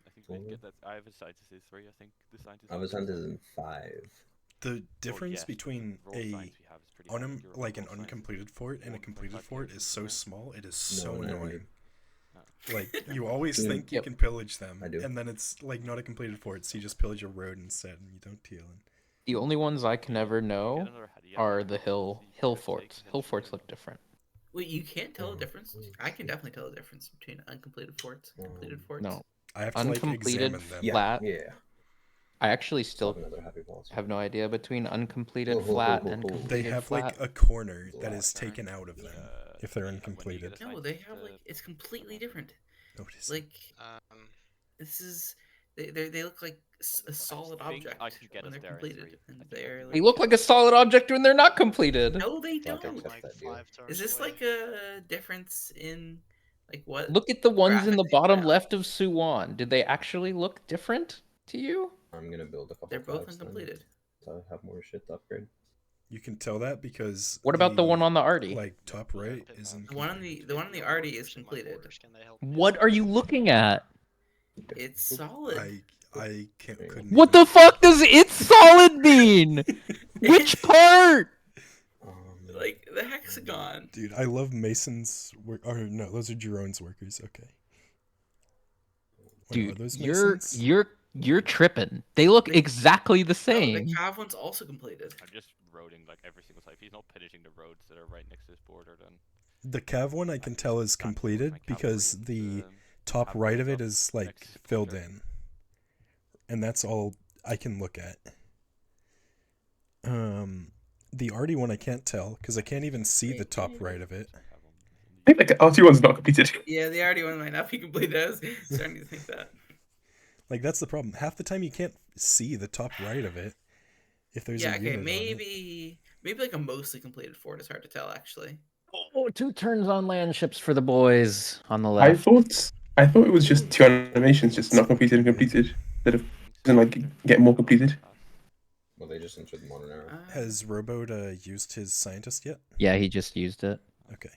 I think we can get that. I have a scientist is 3. I think the scientist. I was hunted in 5. The difference yes, between raw a science we have is pretty like an uncompleted fort and a completed fort is so small, it is so annoying. Like, you always think you can pillage them, and then it's like not a completed fort, so you just pillage a road instead, and you don't deal. The only ones I can ever know are the hill forts. Hill forts look different. Wait, you can't tell the difference? I can definitely tell the difference between uncompleted forts and completed forts. No, I have to like examine them. Flat. Yeah. I actually still have no idea between uncompleted flat and completed They have flat. like a corner that is taken out of them if they're uncompleted. No, they have like it's completely different. Notice. Like, this is they look like a solid object when they're completed, and they're. They look like a solid object when they're not completed. No, they don't. Is this like a difference in like what? Look at the ones in the graphics they put bottom out? left of Suwon. Did they actually look different to you? I'm gonna build a couple. They're both flags then, uncompleted. to have more shit to upgrade. You can tell that because. What about the one on the Arty? Like top right isn't. The one on the Arty is completed. What are you looking at? It's solid. I couldn't. What the fuck does "it's solid" mean? Which part? Like the hexagon. Dude, I love Mason's work. Or no, those are Jerome's workers. Okay. Dude, are those Masons? you're tripping. They look exactly the No, same. the Cav one's also completed. I'm just roading like every single site. If he's not pillaging the roads that are right next to his border, then The Cav one I can tell is completed because the top right of it is like filled in. And that's all I can look at. The Arty one I can't tell because I can't even see the top right of it. I think like the RT one's not completed. Yeah, the Arty one might not be completed. I was starting to think that. Like, that's the problem. Half the time you can't see the top right of it. If there's a Yeah, okay, unit on it. maybe like a mostly completed fort is hard to tell actually. Oh, 2 turns on land ships for the boys on the left. I thought it was just 2 animations, just not completed and completed. That have like get more completed. Well, they just entered the modern era. Has Robot used his scientist yet? Yeah, he just used it. Okay.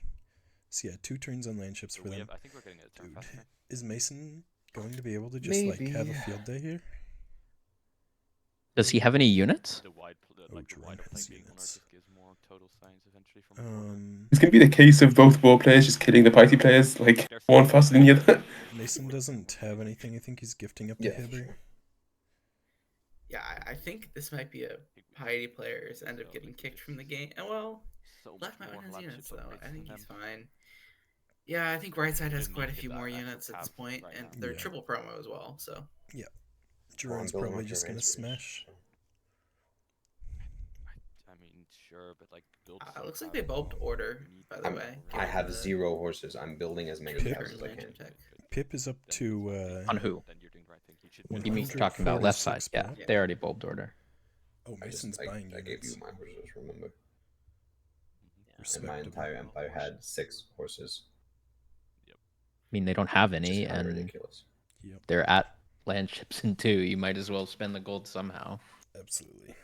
So yeah, 2 turns on land ships for them. I think we're getting a turn faster. Is Mason going to be able to just like have a field day here? Does he have any units? The wide playing being on Earth just gives more total science eventually from It's gonna be the case of both war players just killing the party players, like one faster than the other. Mason doesn't have anything. I think he's gifting up to Hibber. Yeah, I think this might be a piety player's end up getting kicked from the game. Well, Black Mountain has units though. I think he's fine. Yeah, I think right side has quite a few more units at this point, and they're triple promo as well. So yeah, Jerome's probably just gonna smash. I mean, sure, but like build. It looks like they bulked order. By the way, I have 0 horses. I'm building as many cabs as I can. Pip is up to on who? You mean talking about left side? Yeah, they already bulbed order. Oh, Mason's buying. I gave you my horses. Remember? And my entire empire had 6 horses. I mean, they don't have any, and ridiculous. They're at land ships in 2. You might as well spend the gold somehow. Absolutely.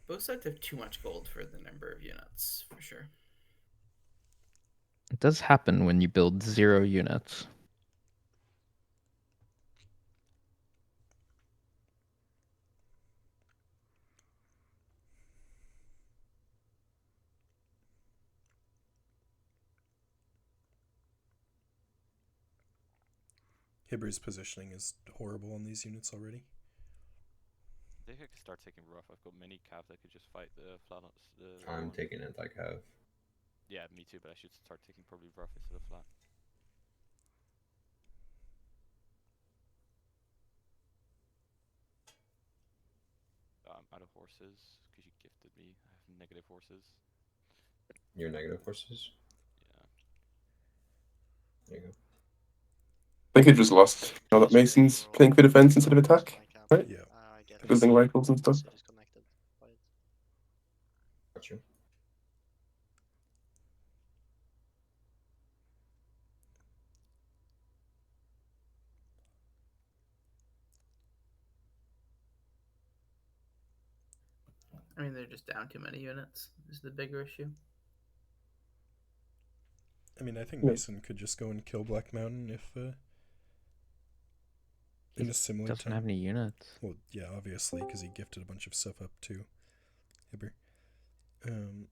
Both sides have too much gold for the number of units, for sure. It does happen when you build 0 units. Hibber's positioning is horrible on these units already. I think I could start taking rough. I've got many calves that could just fight the flat. I'm taking anti-cav. Yeah, me too, but I should start taking probably rough instead of flat. I'm out of horses because you gifted me. I have negative horses. Your negative horses? Yeah. There you go. I think it just lost. You know that Mason's playing for defense instead of attack, right? Yeah. Building rifles and stuff. Got you. I mean, they're just down too many units. Is the bigger issue. I mean, I think Mason could just go and kill Black Mountain if In a similar doesn't time. have any units. Well, yeah, obviously, because he gifted a bunch of stuff up to Hibber. Am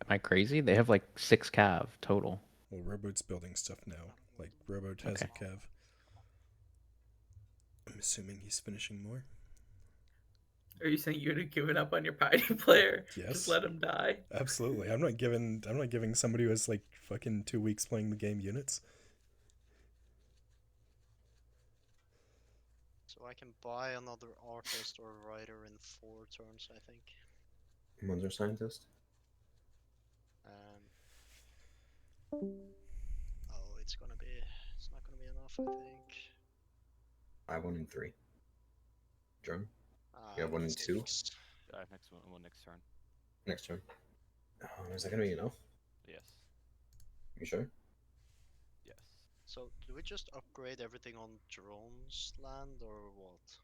I crazy? They have like 6 cav total. Well, Robo's building stuff now. Like, Robo has a cav. I'm assuming he's finishing more. Are you saying you're giving up on your party player? Yes. Just let him die. Absolutely. I'm not giving somebody who has like fucking 2 weeks playing the game units. So I can buy another artist or writer in 4 turns, I think. Monster scientist. Oh, it's not gonna be enough, I think. I have 1 in 3. Drone. You have 1 in 2. I have one next turn. Next turn. Is that gonna be enough? Yes. You sure? Yes. So do we just upgrade everything on drones land or what?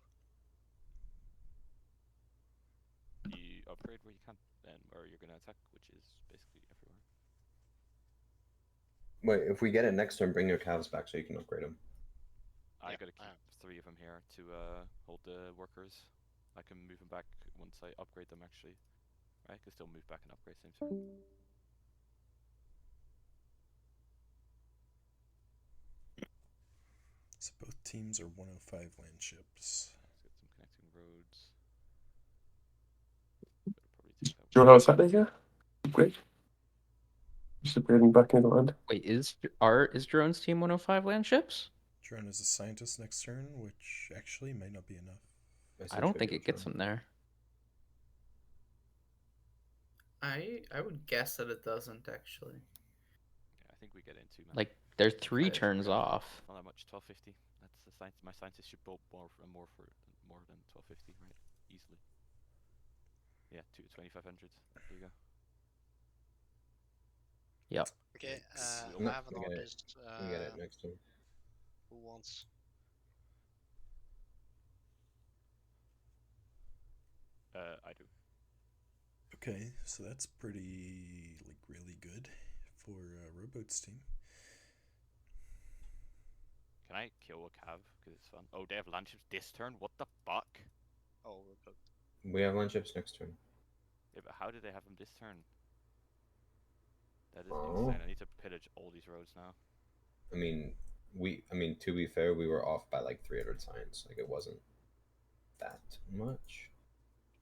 You upgrade where you can, and where you're gonna attack, which is basically everywhere. Wait, if we get it next turn, bring your calves back so you can upgrade them. I gotta keep 3 of them here to hold the workers. I can move them back once I upgrade them, actually. I can still move back and upgrade same turn. So both teams are 105 land ships. Let's get some connecting roads. Do you want to have a Saturday here? Great. Just upgrading back into the land. Wait, is Drone's team 105 land ships? Drone is a scientist next turn, which actually might not be enough. I don't think it gets him there. I would guess that it doesn't actually. Yeah, I think we get into Like they're 3 turns off. Not that much, 1250. That's the science. My scientist should build more than 1250, right? Easily. Yeah, 2500. There you go. Yep. Okay, No, I have an we get it. artist. We get it next turn. Who wants? I do. Okay, so that's pretty, like, really good for Robo's team. Can I kill a cav? Because it's fun. Oh, they have land ships this turn? What the fuck? Oh, we're cooked. We have land ships next turn. Yeah, but how did they have them this turn? That is Oh. insane. I need to pillage all these roads now. I mean, to be fair, we were off by like 300 science. Like, it wasn't that much.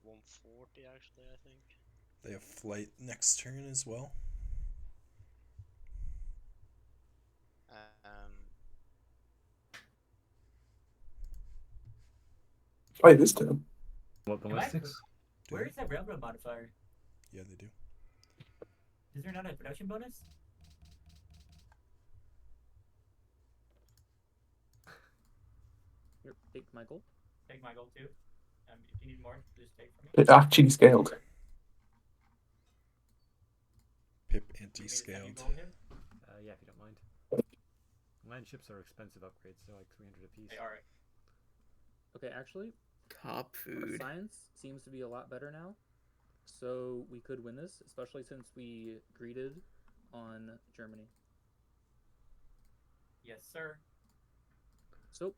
140 actually, I think. They have flight next turn as well. Flight this turn. What ballistics? Where is that railroad modifier? Yeah, they do. Is there not a production bonus? Here, take my gold. Take my gold too. If you need more, just take from me. It actually scaled. Pip anti-scaled. Yeah, if you don't mind. Land ships are expensive upgrades. They're like 300 apiece. They are. Okay, actually, top food. Science seems to be a lot better now, so we could win this, especially since we greeted on Germany. Yes, sir. So.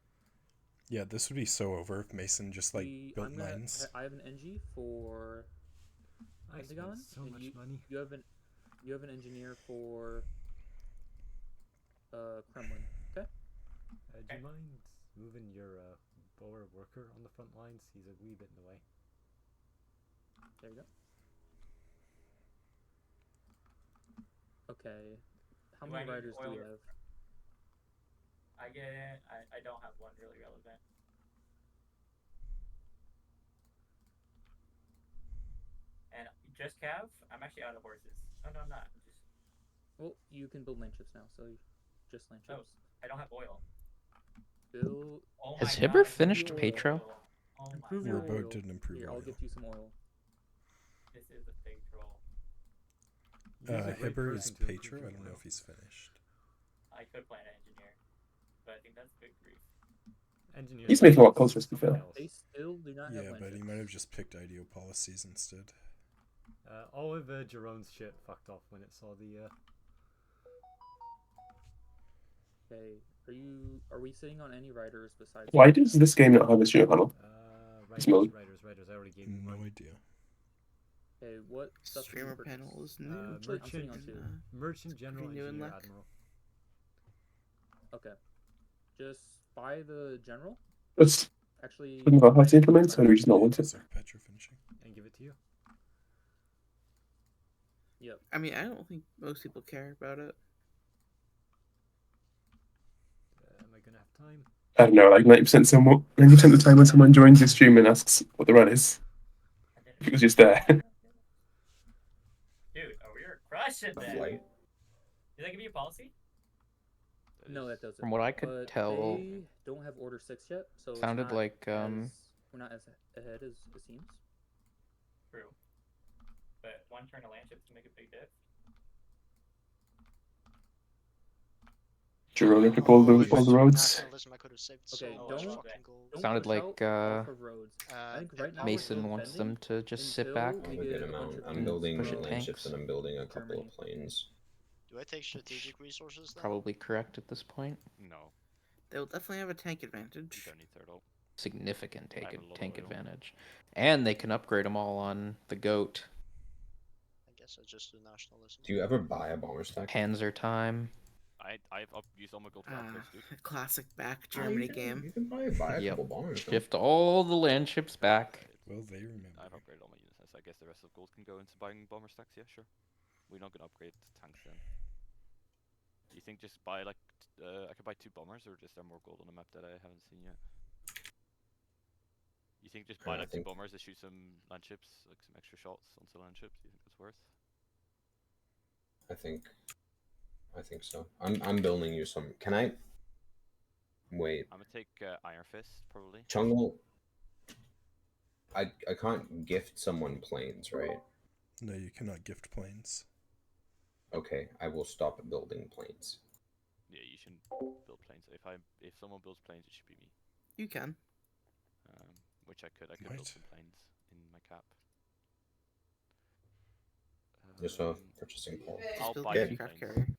Yeah, this would be so over if Mason just like built mines. I have an NG for Pentagon. So much money. You have an engineer for Kremlin. Okay. Do you mind moving your boer worker on the front lines? He's a wee bit in the way. There you go. Okay. How many riders do we have? I don't have one really relevant. And just Cav? I'm actually out of horses. Oh no, I'm not. I'm just. Well, you can build land ships now, so just land ships. Oh, I don't have oil. Build. Oh Has my Hibber God, finished oil. Petro? Oh Improve my your God. oil. Robo didn't improve Here, oil. I'll get you some oil. This is a big troll. Hibber is Petro. I don't know if he's finished. I could play an engineer, but I think that's big grief. Engineer. He's making a lot closer, to be fair. They still do not have Yeah, land but he ships. might have just picked IDEO policies instead. All of Jerome's shit fucked off when it saw the. Okay, Are we sitting on any riders besides? Why does this game not have a shooter panel? This mode. Riders. I already gave you No one. idea. Okay, what stuff can you Streamer purchase? panel is new. Actually, I'm sitting on two. Merchant, General, new in Engineer, luck. Admiral. Okay, just buy the general. That's Actually, how to implement, so do we just not want it? Petra finishing. And give it to you. Yep. I mean, I don't think most people care about it. Am I gonna have time? I don't know, like 90% of the time when someone joins your stream and asks what the run is, it was just there. Dude, oh, you're crushing that. Did that give you a policy? No, that doesn't. From what I could But tell, they don't have Order 6 yet, so it's sounded not like we're not as ahead as it seems. True. But one turn of land ships to make a big diff. Jerome took all the roads. Okay, don't sounded push like out off of roads. I think right now we're Mason still wants defending them to just sit until back. we A get good a bunch amount. of I'm units building push from land ships tanks. and I'm building a couple Germany. of planes. Do I take strategic resources then? Probably correct at this point. No. They'll definitely have a tank advantage. Don't need turtle. Significant I have a lot of tank oil. advantage, and they can upgrade them all on the goat. I guess I just do nationalism. Do you ever buy a bomber stack? Panzer time. I've used all my gold for upgrades, dude. A classic back Germany game. You can buy a Yep. couple bombers. no? Shift all the land ships back. Well, they remember. I've upgraded all my units, so I guess the rest of gold can go into buying bomber stacks. Yeah, sure. We're not gonna upgrade tanks then. Do you think just buy like I could buy 2 bombers, or just there more gold on the map that I haven't seen yet? You think just buy I like 2 think- bombers to shoot some land ships, like some extra shots onto land ships? Do you think that's worth? I think so. I'm building you some. Can I? Wait, I'm gonna take Iron Fist probably. Chungle. I can't gift someone planes, right? No, you cannot gift planes. Okay, I will stop building planes. Yeah, you shouldn't build planes. If someone builds planes, it should be me. You can. Which I could build Right. some planes in my cap. Just a purchasing poll. I'll build buy a 2 aircraft planes. carrier.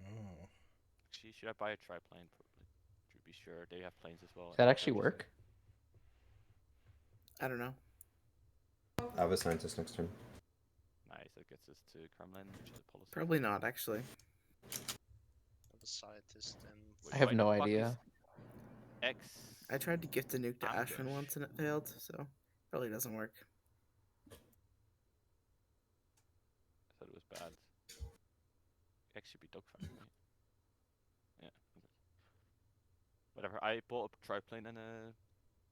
Oh. Actually, should I buy a triplane? Probably. To be sure, they have planes as well. Does that actually work? I don't know. I have a scientist next turn. Nice, that gets us to Kremlin, which is a policy. Probably not, actually. A scientist and I have Why no the fuck idea. is X. I tried to gift a nuke to Ambush. Ashwin once and it failed, so probably doesn't work. I thought it was bad. X should be dogfighting, right? Yeah. Okay. Whatever. I bought a triplane and a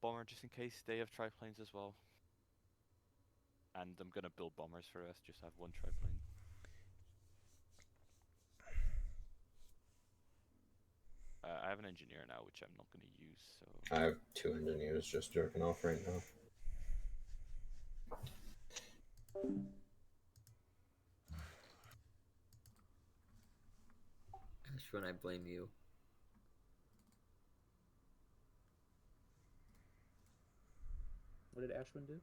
bomber just in case they have triplanes as well. And I'm gonna build bombers for us. Just have 1 triplane. I have an engineer now, which I'm not gonna use. So I have 2 engineers just jerking off right now. Ashwin, I blame you. What did Ashwin do?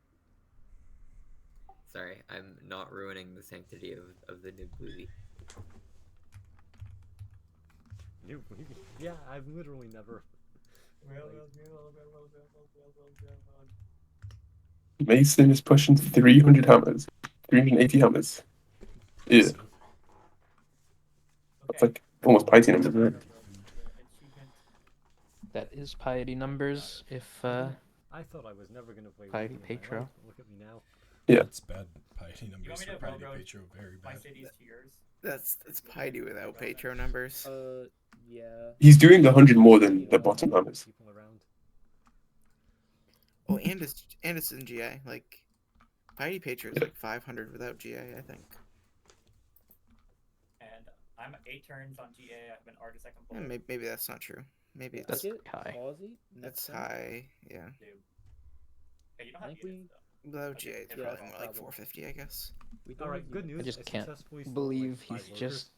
Sorry, I'm not ruining the sanctity of the Noob movie. Noob. Yeah, I've literally never. Mason is pushing 300 hammers. 380 hammers. Yeah. That's like almost piety numbers, right? That is piety numbers. If I thought I was never gonna play Piety Wave in my Petro. life. Look at me now. Yeah. It's bad piety You want numbers me for to piety railroad Petro. Very my bad. cities to yours? That's piety without Petro numbers. Yeah. He's doing 100 more than the bottom hammers. People around. Oh, and it's in GA. Like, piety Petro is like 500 without GA, I think. And I'm 8 turns on GA. I have an artist I can pull. Maybe that's not true. Maybe it's That's Get high. Aussie that's next time. high. Yeah. Dude. Hey, you don't I have think we units, though. Without GA, it's Yeah, probably more like probably. 450, I guess. We don't All right, have good units. news. I just can't successfully sold, believe like, 5 he's workers. just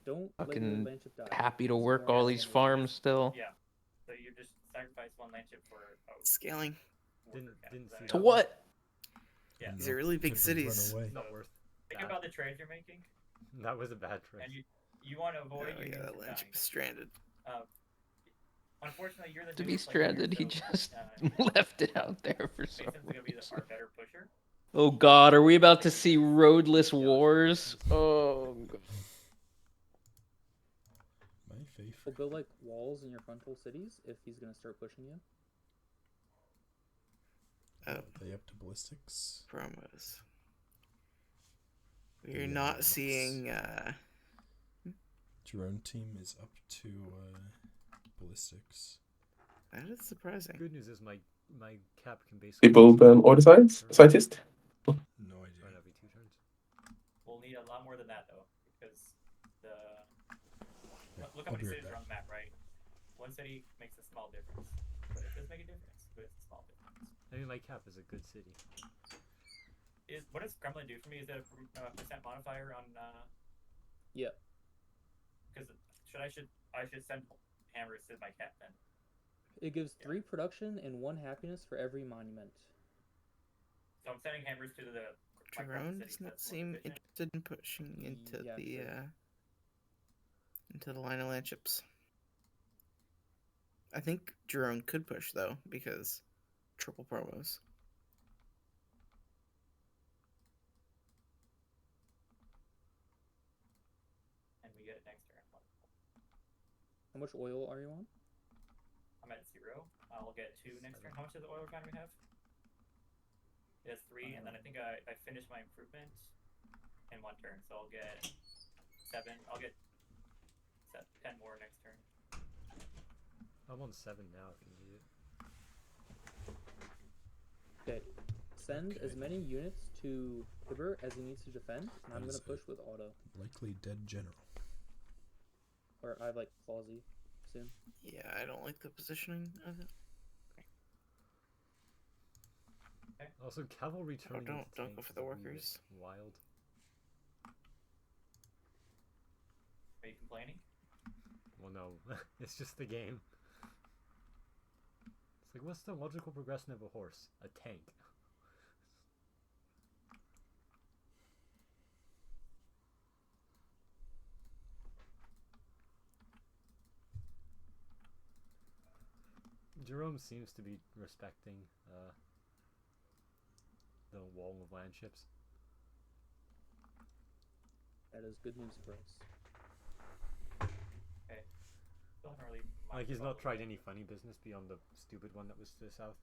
Don't let your fucking land ship die. happy to It's work more all than these it is. farms still. Yeah. So you just sacrifice 1 land ship for Scaling. Didn't see To that one. what? Yeah. These are really big Could we run cities. away? Not worth. Think that. about the trades you're making, That was a bad trade. and You want to avoid your yeah, units that from landship dying. is stranded. Unfortunately, you're the To newer be player, stranded, so, he just left it out there for some Mason's gonna be reason. our better pusher. Oh God, are we about to see roadless wars? Oh God. My favorite. We'll build like walls in your frontal cities if he's gonna start pushing you. Are they up to ballistics? Promos. Yeah, We're not looks- seeing. Drone team is up to ballistics. That is surprising. Good news is my cap can basically. People order scientist. No idea. Right every 2 turns. We'll need a lot more than that though, because the look how I'll many be right cities are back. on the map, right? One city makes a small difference, but it does make a difference, but it's a small difference. I mean, my cap is a good city. What does Gremlin do for me? Is it a percent modifier on? Yeah. Because I should send hammers to my cat then. It gives 3 production and 1 happiness for every monument. So I'm sending hammers to the. Drone does not seem interested in pushing into into the line of landships. I think Jerome could push though because triple promos. And we get it next turn. How much oil are you on? I'm at 0. I'll get 2 next turn. How much does the oil economy have? It has 3, and then I think I finished my improvement in 1 turn, so I'll get 7. I'll get 10 more next turn. I'm on 7 now if you need it. Okay. Send as many units to Hibber as he needs to defend, and I'm gonna push with auto. Likely dead general. Or I have like Clausy soon. Yeah, I don't like the positioning of it. Okay. Also, cavalry turning. Don't go for the workers. Wild. Are you complaining? Well, no, it's just the game. It's like, what's the logical progression of a horse? A tank. Jerome seems to be respecting the wall of landships. That is good news for us. Okay. Still haven't really. Like, he's not tried any funny business beyond the stupid one that was to the south.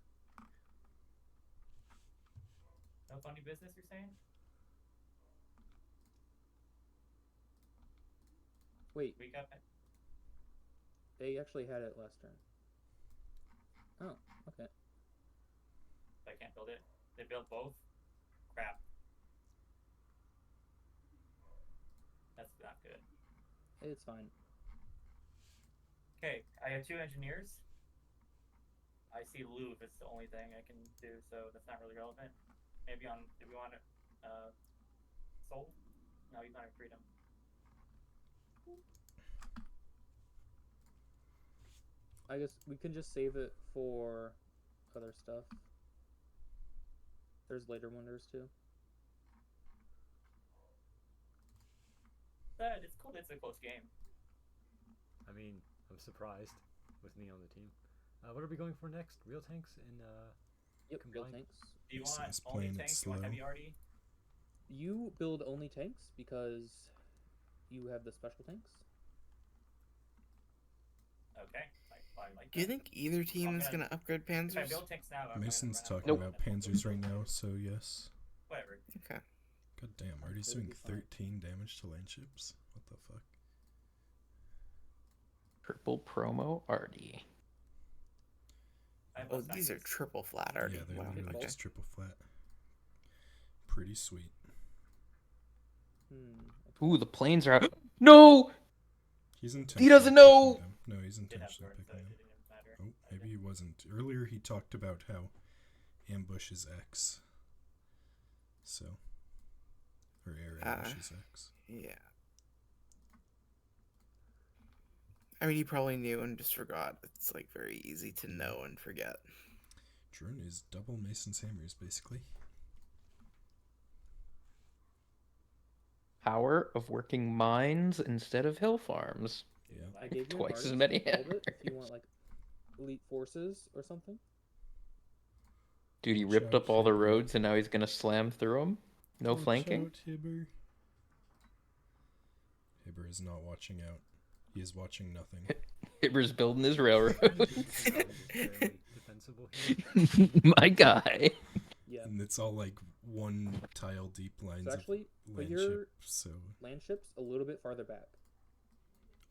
No funny business, you're saying? Wait. We got. They actually had it last turn. Oh, okay. I can't build it. They built both. Crap. That's not good. It's fine. Okay, I have 2 engineers. I see Louvre is the only thing I can do, so that's not really relevant. Maybe on. Do we want it? Soul? No, he's not in freedom. I guess we can just save it for other stuff. There's later wonders too. But it's cool that it's a close game. I mean, I'm surprised with me on the team. What are we going for next? Real tanks and Yep, real combined? tanks. Do you want only tanks? Do you want heavy RD? You build only tanks because you have the special tanks. Okay, I like that. Do you think either team is gonna upgrade If I Panzers? build tanks now, I'm Mason's gonna talking about Panzers right now, so yes. Whatever. Okay. God damn, already That'd doing be fine. 13 damage to landships. What the fuck? Triple promo Artie. Oh, these are triple flat already. Yeah, they're Wow. literally Okay. just triple flat. Pretty sweet. Ooh, the planes are out. No! He's He doesn't intentionally know! picking them. No, he's intentionally picking them. Oh, maybe he wasn't. Earlier he talked about how ambush is X. So. Or air ambush is X. Yeah. I mean, he probably knew and just forgot. It's like very easy to know and forget. Drone is double Mason's hammers, basically. power of working mines instead of hill farms. Yeah. I gave you Twice as an many artist to build it if you hammers. want like elite forces or something. Dude, he Watch ripped out, up all the Hibber. roads and now he's gonna slam through them? No Watch flanking? out, Hibber. Hibber is not watching out. He is watching nothing. Hibber's building his railroad. Defensible My guy. Yeah. And it's all like one tile deep lines So actually, of put land your ship, so... land ships a little bit farther back.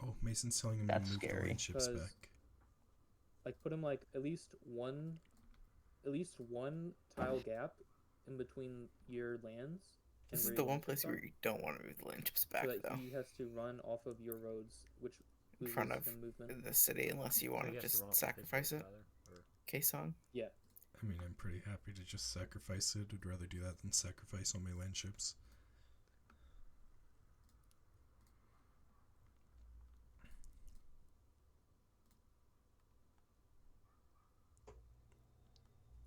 Oh, Mason's telling him That's to move the scary. land ships 'Cause, back. like, put them like at least one tile gap in between your lands. and This is where the your one land place ships where are, you don't want to move the land chips back, so that though. he has to run off of your roads, which In loses front of him movement. the city, unless you want he to has to just run off the sacrifice it. pitch, rather, or- K-Song? Yeah. I mean, I'm pretty happy to just sacrifice it. I'd rather do that than sacrifice all my land ships.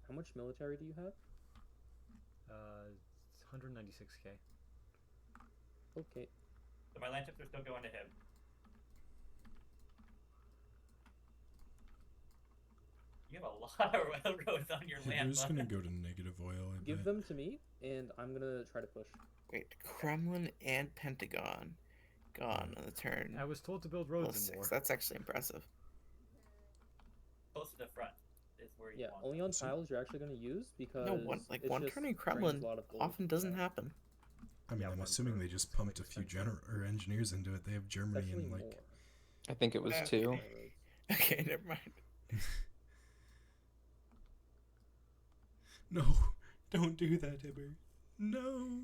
How much military do you have? 196k. Okay. So my land chips are still going to him. You have a lot of railroads on your land. We're just gonna go to negative oil, I Give bet. them to me, and I'm gonna try to push. Wait, Kremlin and Pentagon gone on the turn. I was told to build roads +6. in war. That's actually impressive. Close to the front is where you Yeah, want only on tiles you're actually gonna use because No, one it's one just turning drains Kremlin a lot of gold. often doesn't happen. I mean, I'm assuming they just pumped a few or engineers into it. They have Germany and like... more. I think it was Okay. 2. Okay, never mind. No, don't do that, Hibber. No.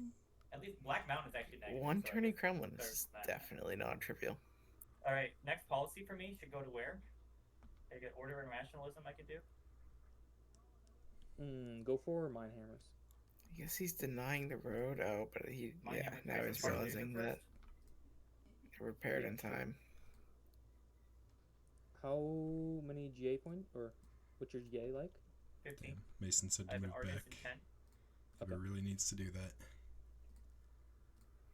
At least Black Mountain is actually negative. One so I turning guess Kremlin there's is that. definitely non-trivial. Alright, next policy for me should go to where? I get order and rationalism I could do. Go for mine hammers. I guess he's denying the road. Oh, but he now he's realizing that they repaired in time. How many GA points, or what's your GA like? 15. Mason said I to have an move artist back. intent. Hibber really needs to do that.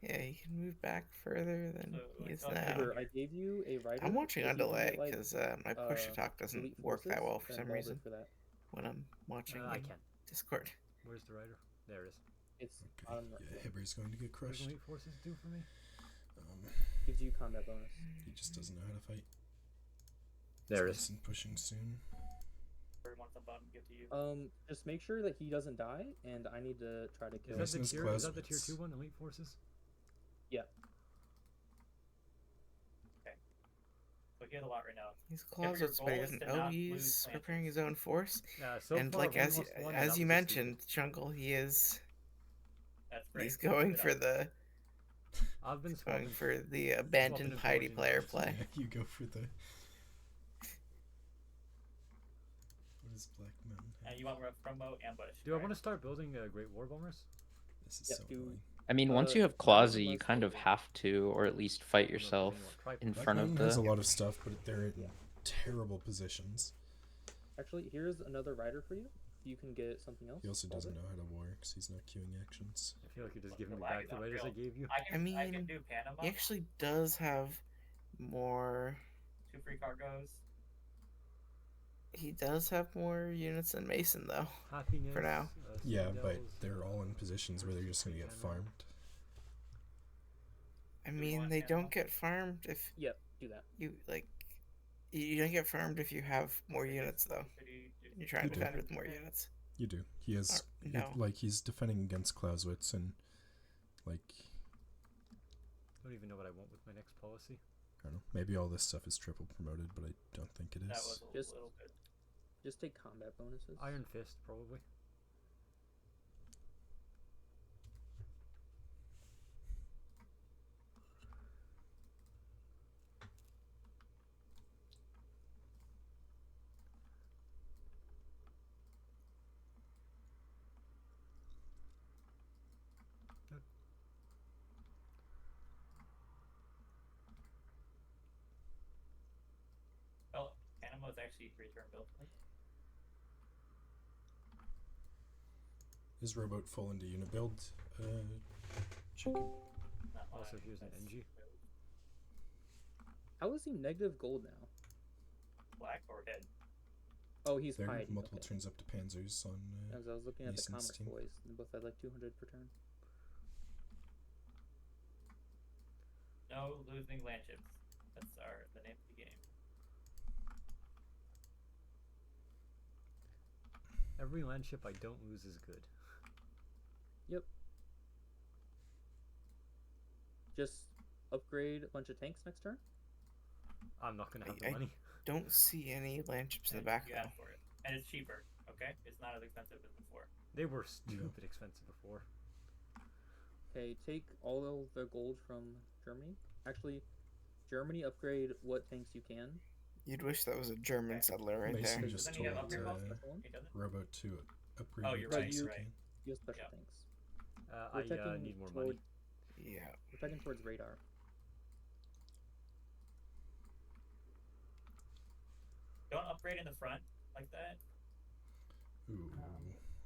Yeah, he can move back further than he is now. Hibber, I gave you a writer. I'm watching If on you can delay get, like, because my push to talk doesn't elite work that forces, well for then some ball it reason for that. when I'm watching I in can. Discord. Where's the writer? There it is. It's Okay, yeah, Hibber's going to get What does crushed. elite forces do for me? Gives you combat bonus. He just doesn't know how to fight. There it is. Pushing soon. Wants a button give to you. Just make sure that he doesn't die, and I need to try to kill him. Is that the tier 2 one, elite forces? Yeah. Okay. So he has a lot right now. He's If your Clausewitz, but goal he is doesn't. to Oh, not he's lose preparing his own force. So and far, like one as lost one, and as that you was mentioned, Jungle, he is. That's great. He's going for the. I've been going for the abandoned piety player play. Yeah, you go for the. What is Black Mountain? And you want Rumbo ambush. Do I want to start building Great War Bombers? This is so annoying. I mean, once you have Clausy, you kind of have to, or at least fight yourself in Black front of Mountain has a the... lot of stuff, but they're in terrible positions. Actually, here's another rider for you. You can get something else. He also doesn't know how to war because he's not queuing actions. I feel like you're just giving me back the writers I gave you. I mean, I can do Panama. he actually does have more. 2 free cargoes. He does have more units than Mason, though. Happiness, for now. Yeah, but they're all in positions where they're just going to get farmed. I mean, they don't get farmed if. Yep, do that. You like. You don't get farmed if you have more units, though. You're trying You to do. defend with more units. You do. He has, no. he's defending against Clausewitz and, like, I don't even know what I want with my next policy. I don't know. Maybe all this stuff is triple promoted, but I don't think it is. That was a little bit. Just take combat bonuses. Iron Fist, probably. Well, Panama is actually 3-turn built. Is rowboat full into unit build? Chicken. No. not want Also, to. here's an NG. How is he negative gold now? Black or red? Oh, he's There, piety. multiple Okay. turns up to Panzers on. As I was looking at the Mason's Commerce team. Boys, and both had like 200 per turn. No losing land chips. That's the name of the game. Every land ship I don't lose is good. Yep. Just upgrade a bunch of tanks next turn. I'm not gonna have the I money. don't see any land chips in the And back you though. add for it, and it's cheaper. Okay, it's not as expensive as before. They were stupid expensive before. Okay, take all of the gold from Germany. Actually, Germany upgrade what tanks you can. You'd wish that was a German settler right Mason there. just Doesn't he told have upgrade cost? Rowboat to upgrade. Oh, you're what right. tanks You're you right. can. You have special Yep. tanks. I need more money. Yeah. We're checking towards radar. Don't upgrade in the front like that. Ooh.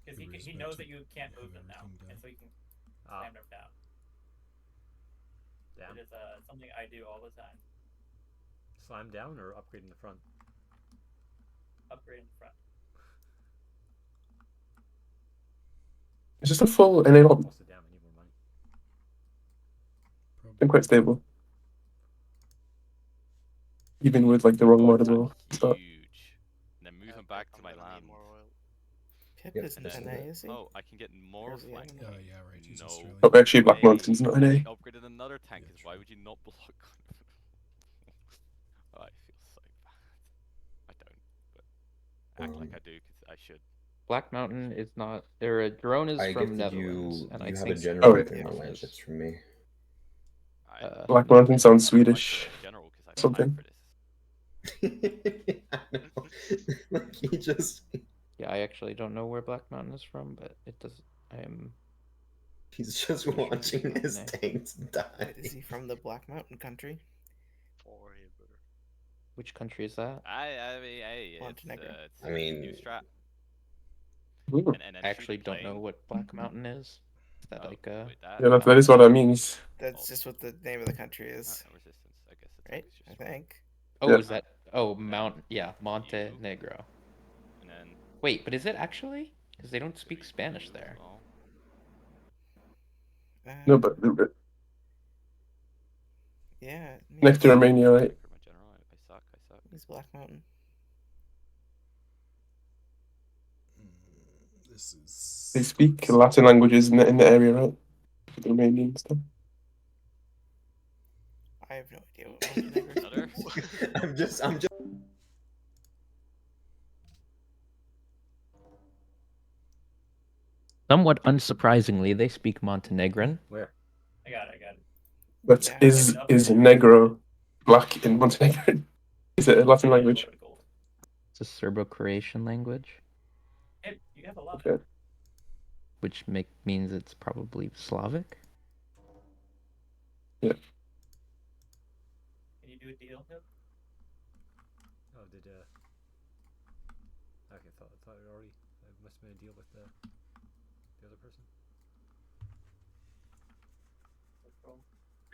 Because he knows that you can't move them now, and so he can slam them down. Damn. It is something I do all the time. Slam down or upgrade in the front? Upgrade in the front. It's just a full NA on. Also, damn, I need more money. Been quite stable. Even with like the wrong mod as well. So. Huge. And then moving back to my land. Pip Yep, isn't just an a A, bit. is he? Oh, I can get more Or is he flank. an A? Yeah, right. He's No. Australian. Oh, actually, Black way. Mountain's not an A. They upgraded another tank. Yeah, Why would you not block? Oh, I feel so bad. I don't, but act like I do because I should. Black Mountain is not. Or drone is I from gifted Netherlands, you. and You I have a think general Oh, if you want land chips from me. Black Mountain sounds Swedish. General, because I Something. for this. I know. Like he just. Yeah, I actually don't know where Black Mountain is from, but it does. I am. He's just pretty sure watching it's his not an A. tanks die. Wait, is he from the Black Mountain country? Which country is that? I mean, hey, Montenegro. it's I mean- new strat. Ooh. And I actually shoot don't know plane. what Black Mountain is. Is that like a? Wait, Yeah, that is what that means. That's just what the name of the country is, resistance, I guess. It's right? just I think. Oh, Yeah. is that? Oh, Montenegro. And then Wait, but is it actually? Because they don't speak Spanish there. No, but Yeah. next to Romania, right? My general, I suck. He's Black Mountain. This is. They speak Latin languages in the area, right? The Romanian stuff. I have no idea what Montenegro is. I'm just. Somewhat unsurprisingly, they speak Montenegrin. Where? I got it. But Yeah. is Negro black in Montenegro? Is it a Latin language? It's a Serbo-Croatian language, Hey, you have a lot. Okay. which means it's probably Slavic. Yeah. Can you do a deal? Yep. Oh, did okay, thought it already. I must have made a deal with the other person.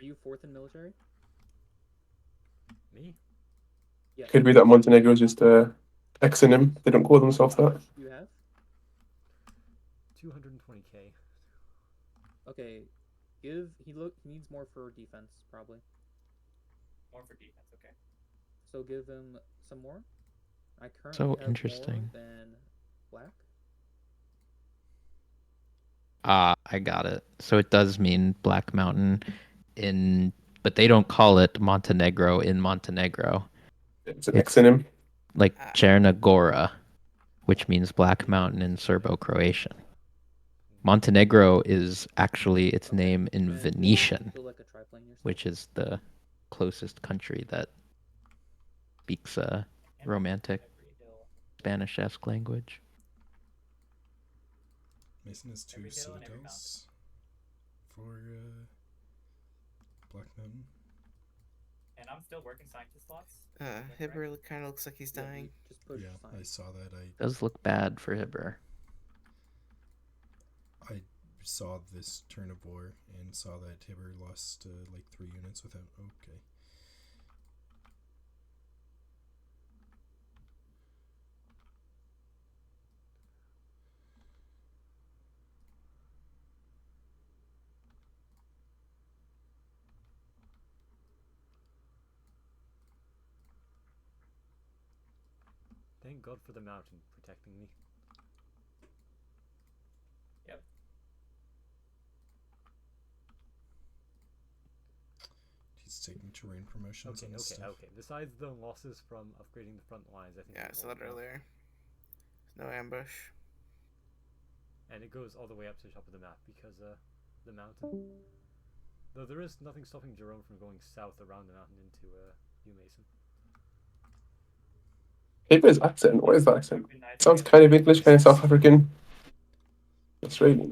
Are you fourth in military? Me? Yeah. Could be that Montenegro is just a exonym. They don't call themselves How that. much do you have? 220k. Okay. He needs more for defense, probably. More for defense, okay. So give him some more. I currently So have interesting. more than black. I got it. So it does mean Black Mountain but they don't call it Montenegro in Montenegro. It's an exonym. Like Cherna Gora, which means Black Mountain in Serbo-Croatian. Montenegro is actually its name in Venetian, Feel like a triplane yourself. which is the closest country that speaks a romantic Spanish-esque language. Mason has 2 citadels for Black Mountain. And I'm still working scientist slots. Hibber kind of looks like he's dying. Just push Yeah, science. I saw that. Does look bad for Hibber. I saw this turn of war and saw that Tabor lost like 3 units without. Okay. Thank God for the mountain protecting me. Yep. He's taking terrain promotions on his stuff. Okay. Besides the losses from upgrading the front lines, I think. Yeah, I saw that earlier. There's no ambush. And it goes all the way up to the top of the map because the mountain. Though there is nothing stopping Jerome from going south around the mountain into U Mason. Tabor's accent. What is that accent? Sounds kind of English, kind of South African. Australian.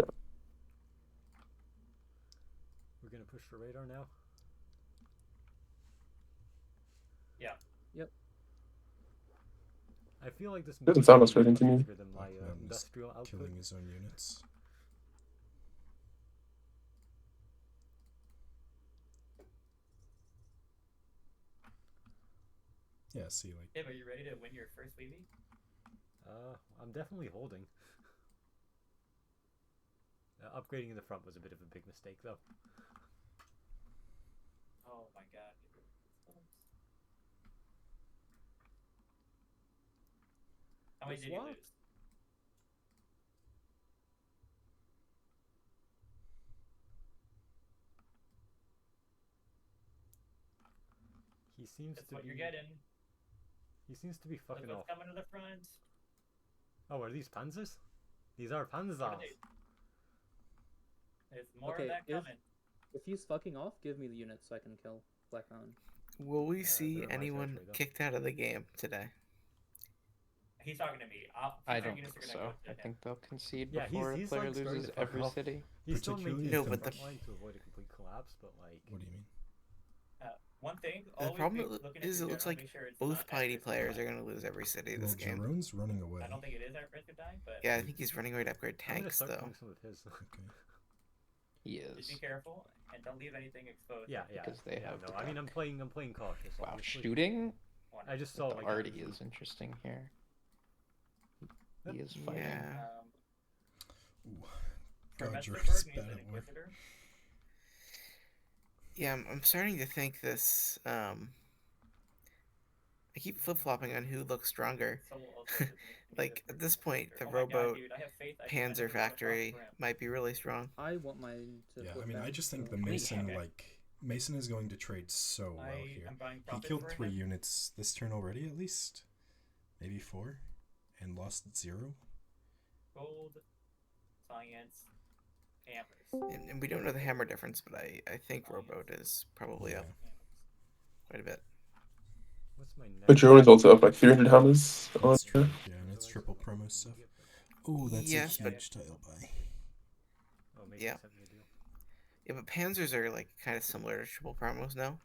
We're gonna push for radar now. Yeah. Yep. I feel like this doesn't sound Australian to me. Than my industrial output. Killing his own units. Yeah, see, like. Hey, are you ready to win your first weve? I'm definitely holding. Upgrading in the front was a bit of a big mistake, though. Oh my god. How many did you lose? He seems That's to what be. You're getting. He seems to be fucking Look off. what's coming to the front. Oh, are these panzers? These are panzers. There's more of that coming. If he's fucking off, give me the units so I can kill Black Mountain. Will we see anyone kicked out of the game today? He's talking to me. I don't think so. I think they'll concede before a he's player like loses every city. He's still maintaining No, the but front line to avoid a complete collapse, but like. What do you mean? One thing. The problem is it looks like both Piety players are going to lose every city this game. Jerome's running away. I don't think it is at risk of dying, but. Yeah, I think he's running away to upgrade tanks, though. Some of his. Okay. He is. Just be careful and don't leave anything exposed. Yeah. Because they have. No, I mean I'm playing cautious. Wow, obviously. shooting. I just saw the like. Artie is interesting here. He is fighting. Yeah. God, Jerome's bad at war. Yeah, I'm starting to think this. I keep flip-flopping on who looks stronger. Like at this point, the rowboat Panzer factory might be really strong. I want mine to. Yeah, I mean, I just think the Mason Mason is going to trade so well here. He killed 3 units this turn already, at least, maybe 4, and lost 0. Gold, science, hammers. And we don't know the hammer difference, but I think rowboat is probably up quite a bit. What's my next? But Jerome is also up like 300 hammers. Yeah, and it's triple promo stuff. Oh, that's a huge tile buy. Oh, maybe yeah. Yeah, but Panzers are like kind of similar to triple promos now.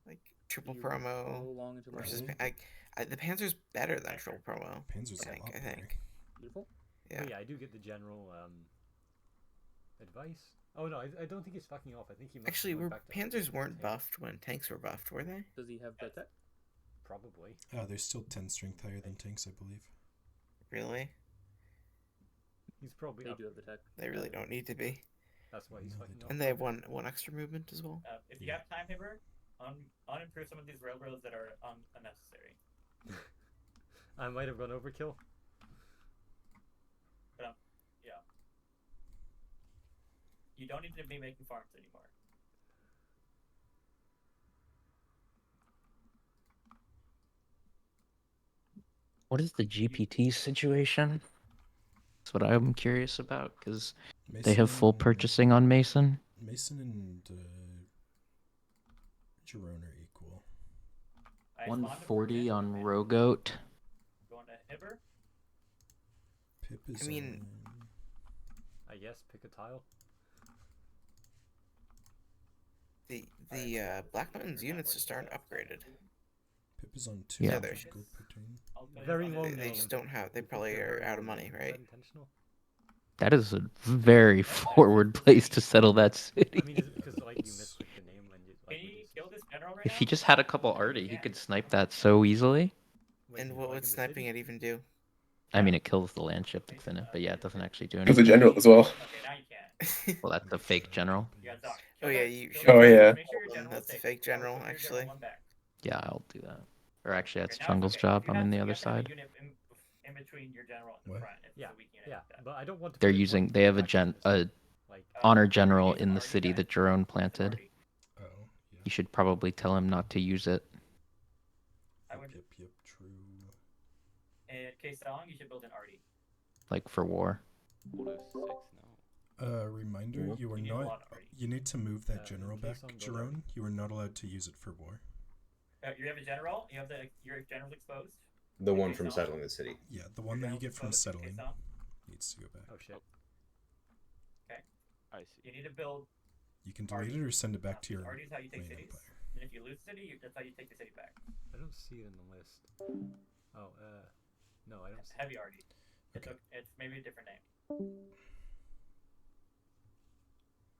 Like triple promo versus the Panzer's better than triple promo. Panzer's I think. Beautiful. Yeah. Yeah, I do get the general advice. Oh no, I don't think he's fucking off. I think he must actually Panzers weren't tank. buffed when tanks were buffed, were they? Does he have the tech? Probably. They're still 10 strength higher than tanks, I believe. Really? He's probably. They do have the tech. They really don't need to be. That's why he's fucking off. And they have one extra movement as well. If you have time, Hibber, unimprove some of these railroads that are unnecessary. I might have gone overkill. But yeah. You don't need to be making farms anymore. What is the GPT situation? That's what I'm curious about, because they have full purchasing on Mason. Mason and Jerome are equal. 140 on Rowgoat. Going to Hibber? Pip is I guess pick a tile. The Black Mountain's units just aren't upgraded. Pip is on 2 Yeah, very long. They just don't have. They probably are out of money, right? Intentional. That is a very forward place to settle that city. I mean, is it because like you misclicked the name and you like? Can you kill this general right If now? he just had a couple arty, he could snipe that so easily. And what would sniping it even do? I mean, it kills the land ship that's in it, but yeah, it doesn't actually do Kills the anything. general as well. Okay, now you can't. Well, that's the fake general. You got Doc. Oh yeah, you. Oh yeah. Make sure your general That's a safe. fake general, Put your actually. general one back. Yeah, I'll do that. Or actually, that's Okay, now it's Chungle's okay. job. You I'm have in to- the you other have to have a side. unit in between your general and the What? front. It's Yeah, a weak unit yeah, like that. but I don't want to. They're put it using. one They have a back like, honor Already general used in the already city guys. that Jerome It's planted. already. Oh, yeah. You should probably tell him not to use it. I would. Yep, true. In case Song, you should build an arty. Like for war. Auto 6 now. Reminder, you are You need a lot not. already. You need to move that general in back, case I'm built Jerome. You are not allowed to use it for war. You have a general. You have your general's exposed. The one Okay, from so- settling the city. Yeah, the one that you get from Okay, settling so- needs to go back. Oh shit. Okay. I see. You need to build. You can delete it or send it back to your Arty is how you take main cities. empire. And if you lose the city, that's how you take the city back. I don't see it in the list. Oh, no, I don't. See Heavy arty. Okay. It's maybe a different name.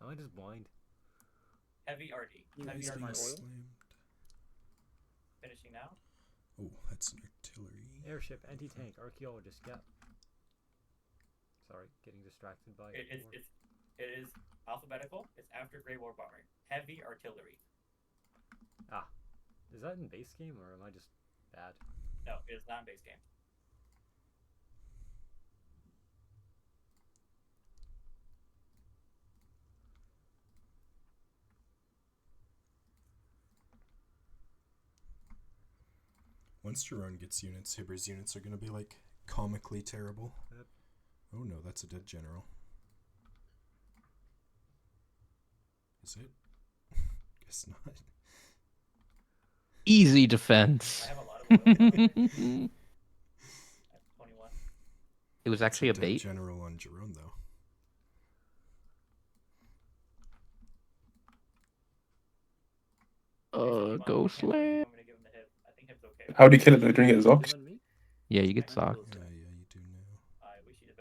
Am I just blind? Heavy arty. Heavy He's arty. being slammed. Finishing now. Oh, that's an artillery. Airship, anti-tank, archaeologist, yeah. Sorry, getting distracted by. It is alphabetical. It's after Grey War Bomber. Heavy artillery. Ah, is that in base game or am I just bad? No, it is not in base game. Once Jerome gets units, Hibber's units are going to be like comically terrible. Yep. Oh no, that's a dead general. Is it? Guess not. Easy defense. I have a lot of oil. At 21. It was actually a dead bait. general on Jerome though. Go slam. How do you kill it though? During it as Ox? Yeah, you get socked. Yeah, you do now.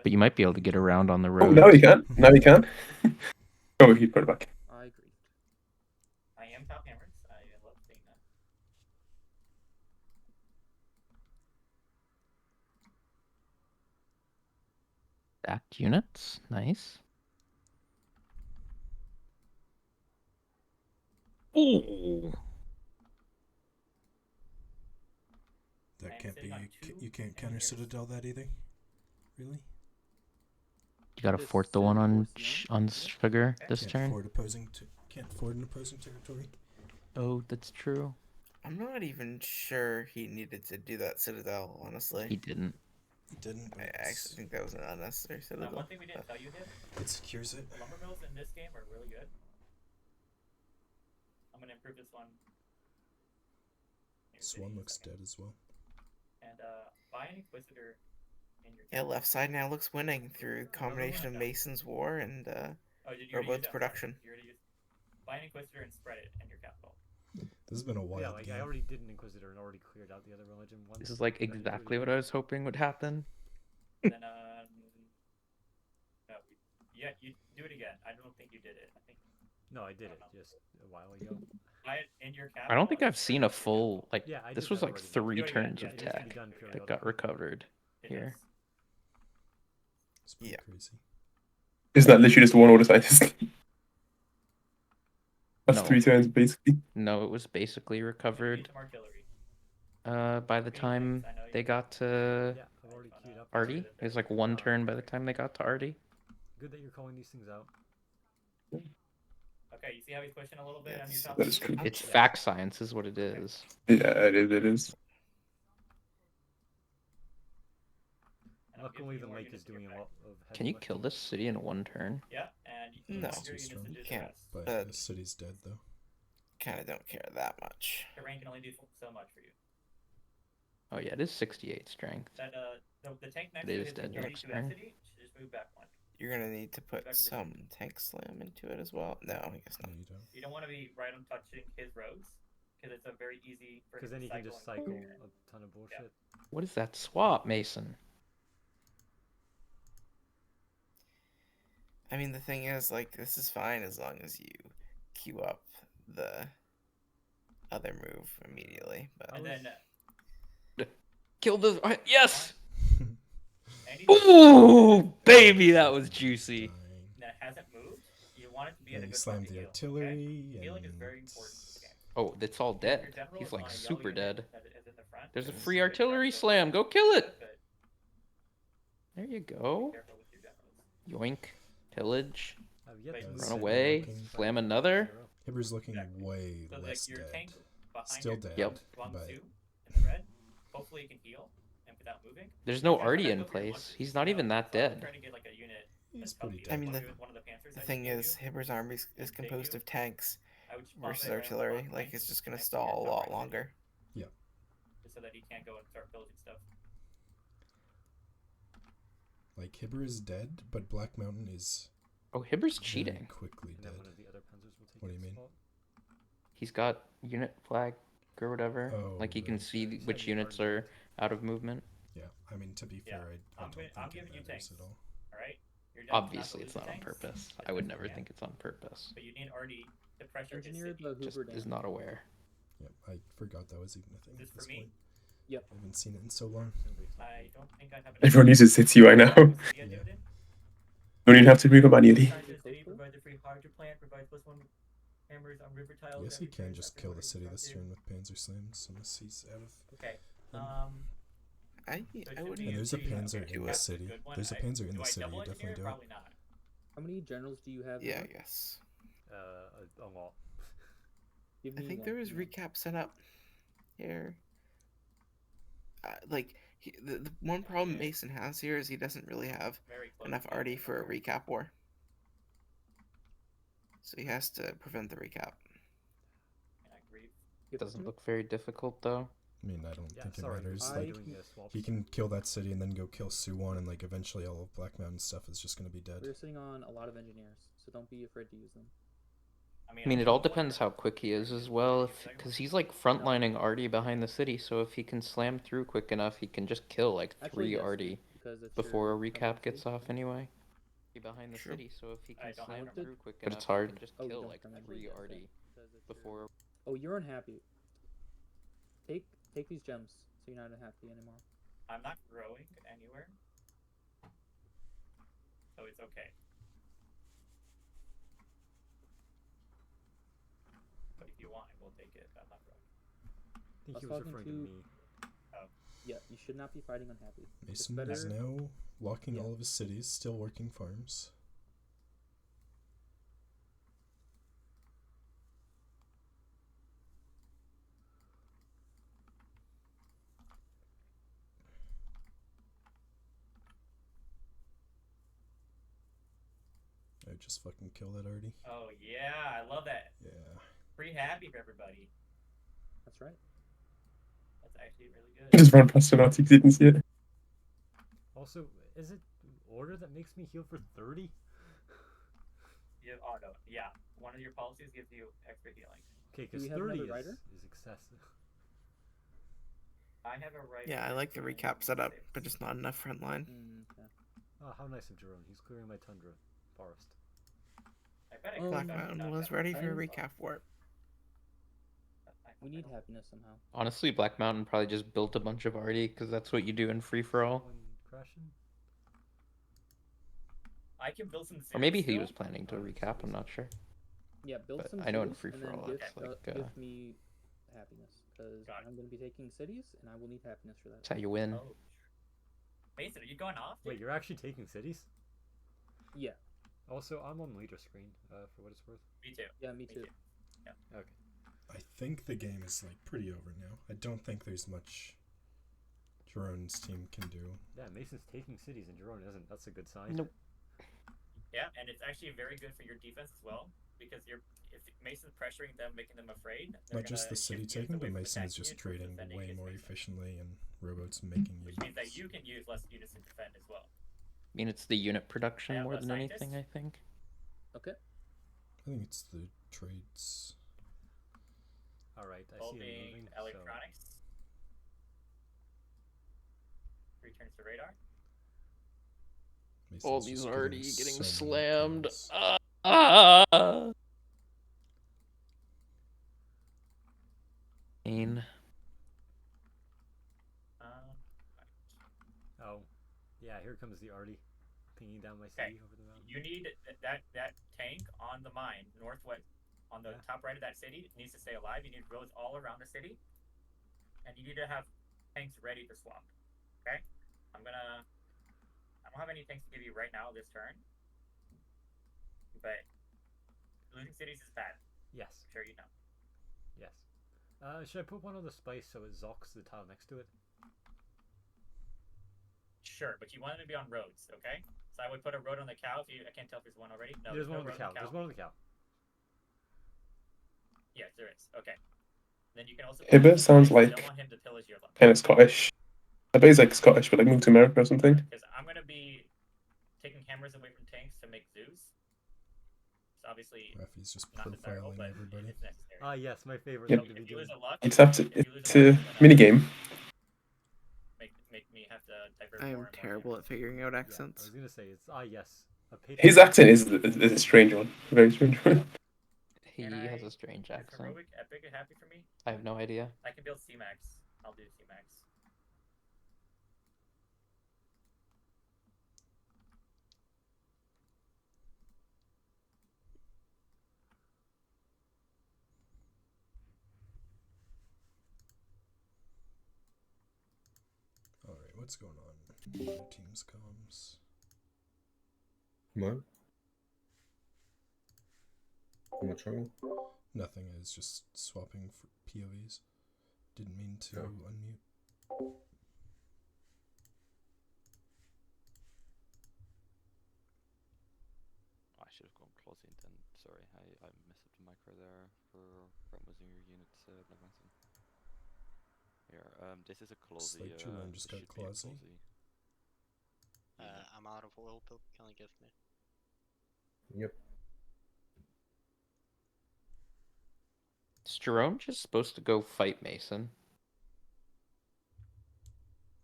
But you might be able to get around on the Oh, road. now he can. Now he can. Oh, he put it back. I agree. I am top hammers. I love seeing that. Stacked units, nice. Ooh. That can't be. You can't counter Citadel that either. Really? You gotta fort the one on sugar this Can't turn. Can't ford an opposing territory. Oh, that's true. I'm not even sure he needed to do that Citadel, honestly. He didn't. He didn't. I actually think that was an unnecessary Citadel. One thing we didn't tell you is It secures it. the lumber mills in this game are really good. I'm gonna improve this one. Swan looks dead as well. And buy an Inquisitor in your Yeah, left side now looks winning through combination of Mason's War and Robo's production. You're gonna use buy an Inquisitor and spread it in your capital. This has been a wild Yeah, like game. I already did an Inquisitor and already cleared out the other religion once. This is like exactly what I was hoping would happen. And then no, yeah, you do it again. I don't think you did it. I think No, I did it just a while ago. buy it in your capital. I don't think I've seen a full like. Yeah, I this did was that like already. 3 Do it again. turns Yeah, of it needs to be tech done that periodically. got recovered It here. is. It's pretty crazy. Isn't that literally just one order scientist? That's No. 3 turns basically. No, it was basically recovered. Some artillery. By the time they got to Yeah, I've already queued up. Artie, it was like 1 turn by the time they got to Artie. Good that you're calling these things out. Okay, you see how he's pushing a little bit on your top? That is true. It's fact science, is what it is. Yeah, it is. It is. Luckily, the lake is doing a lot of. Can you kill this city in 1 turn? Yeah, and you No, use your units to do the can't. rest. But the city's dead though. Kind of don't care that much. Terrain can only do so much for you. Oh yeah, it is 68 strength. That the tank next It to is his dead next 32 turn. city should just move back 1. You're gonna need to put some tank slam into it as well. No, I guess not. No, you don't. You don't want to be right on touching his roads because it's a very easy. Because then you can just cycle a ton of bullshit. What is that swap, Mason? I mean, the thing is, like, this is fine as long as you queue up the other move immediately. But And then Kill this. Yes. Ooh, baby, that was juicy. that hasn't moved. You want it to be at a He good spot slammed to the heal. artillery. Okay? Healing is And... very important in this game. Oh, it's all If your dead. general He's is like on a yellow super unit dead. that is in the front, There's a then free you artillery pressure slam. Go kill it. but There you go. be careful with your generals. Yoink. Pillage. Wait, Run away. Slam another. Hibber's looking way So less like your dead. tank behind Still your dead, Yep. Guang but... Su in the red. Hopefully it can heal and without moving. There's no You guys arty gotta in go for your place. launches, He's not you even know? that So I would dead. try to get like a unit He's that's pretty healthy. I mean, Maybe with one of the Panthers the I thing can give is, you. Hibber's army is Take composed you. of tanks I would just pop versus it right around the artillery. front Like, flank it's just gonna next to stall your a top lot right longer. Yeah. Just so that he can't go and start building stuff. Like, Hibber is dead, but Black Mountain is... Oh, Hibber's very cheating. quickly And dead. then one of the other panzers will take What do you his mean? spot. He's got unit flag or whatever. Oh, Like he can right. see He's which having units army are out of movement. Yeah, I mean, to be fair, I don't think I'm it giving you matters tanks. at all. Alright? You're definitely Obviously, not it's to lose not on tanks, purpose. as I would best never you can, think it's on purpose. but you need already to pressure his Engineer city. the Just Hoover is Dam. not aware. Yep, I forgot that was even a thing Is at this this for me? point. Yep. I haven't seen it in so long. I don't think I have Everyone uses City UI now. Yeah. Don't even have to move it manually. Provide the free hydro plant, provide +1 hammers on river tiles. I guess he every can turn just after kill the order city this constructed. turn with Panzer Slams unless he's out of... Okay. I wouldn't. And there's a Panzer okay, in the that's a city. good one. There's a Panzer in do the I city, double you engineer definitely it? do it. Probably not. How many generals do you have? Yeah, now? I guess. A lot. Give I me think one. there was recap set up here. Like, the one problem Mason has here is he doesn't really have Very close. enough arty for a recap war. So he has to prevent the recap. And I agree. It doesn't look very difficult though. I mean, I don't Yeah, think it sorry, matters. we're Like, doing swaps. he can kill that city and then go kill Suwon, and like eventually all of Black Mountain stuff is just gonna be dead. We're sitting on a lot of engineers, so don't be afraid to use them. I mean, it all depends how quick he is as well, because he's like frontlining arty behind the city. So if he can slam through quick enough, he can just kill like Actually, 3 yes, arty because it's before a your recap front gets city. off anyway. Behind the True. city, so if he can don't slam remember. through quick but enough, it's hard. he can just Oh, you kill don't like remember. 3 Yes, arty because it's before. Oh, you're unhappy. Take these gems, so you're not unhappy anymore. I'm not growing anywhere. So it's okay. But if you want it, we'll take it. I'm not growing. I think I he was was talking referring to to- me. Yeah, you should not be fighting unhappy. It's Mason is better. now locking Yeah. all of his cities, still working farms. I just fucking kill that already. Oh yeah, I love that. Yeah. Pretty happy for everybody. That's right. That's actually really I good. just ran past an arty 'cause he didn't see it. Also, is it order that makes me heal for 30? Oh no, yeah. One of your policies gives you extra healing. Okay, Do because we have 30 another writer? is excessive. I have a right. Yeah, I like the recap setup, but just not enough frontline. Okay. Oh, how nice of Jerome. He's clearing my tundra forest. I bet I Black could Mountain was ready for a recap war. We need happiness somehow. Honestly, Black Mountain probably just built a bunch of arty because that's what you do in free for all. One crashing? I can build some. Or maybe cities he still. was planning to recap. I'm not sure. Yeah, build But some I know in cities free and for then all, give, it's like give me happiness, because I'm going to be taking cities, and I will need happiness for that. that's how you win. Oh. Mason, are you going off? Wait, you're actually taking cities? Yeah. Also, I'm on leader screen, for what it's worth. Me too. Yeah, me too. Yeah. Okay. I think the game is like pretty over now. I don't think there's much Jerome's team can do. Yeah, Mason's taking cities and Jerome isn't. That's a good sign. Nope. Yeah, and it's actually very good for your defense as well, because if Mason's pressuring them, making them afraid. Not just the city taking, but Mason is just trading way more efficiently, and robots making Which units. means that you can use less units to defend as well. I mean, it's the unit production Yeah, more less than scientists. anything, I think. Okay. I think it's the trades. Alright, I see it Building moving. electronics. Returns to radar. Mason Oh, is these just are already getting getting so many slammed. kills. Pain. Oh, yeah. Here comes the Artie, pinging down my Okay. city over the mountain. You need that tank on the mine northwest, on the top right of that city. It needs to stay alive. You need roads all around the city, and you need to have tanks ready to swap. Okay. I don't have any tanks to give you right now this turn, but losing cities is bad. Yes. I'm sure you know. Yes. Should I put one on the spice so it zocks the tile next to it? Sure, but you want them to be on roads, okay? So I would put a road on the cow. I can't tell if there's one already. No, There's one no on the cow. There's one on the cow. Yes, there is. Okay. Then you can also. Hibber sounds like don't want him to pillage your lumber. kind of Scottish. I bet he's like Scottish, but like moved to America or something. Because I'm gonna be taking hammers away from tanks to make zoos. It's obviously Raffy's just not desirable, profiling but everybody. it's necessary. Ah, yes, my favorite Yep. thing to be If you doing. lose a luck, It's a mini game. Make me have to divert I more am and more. terrible at figuring out Yeah, I accents. was gonna say it's yes. His accent is a strange one, a very strange one. He has a strange accent. Heroic, epic, happy for me. I have no idea. I can build C-Max. I'll do C-Max. Alright, what's going on? Other teams comms. What? What's wrong? Nothing, I was just swapping for POVs. Didn't mean to unmute. I should have gone closing then. Sorry, I messed up the micro there for using your unit, Black Mountain. Here, this is a closey. Slate Jerome just got closey. I'm out of oil pill. Can I give me? Yep. Is Jerome just supposed to go fight Mason?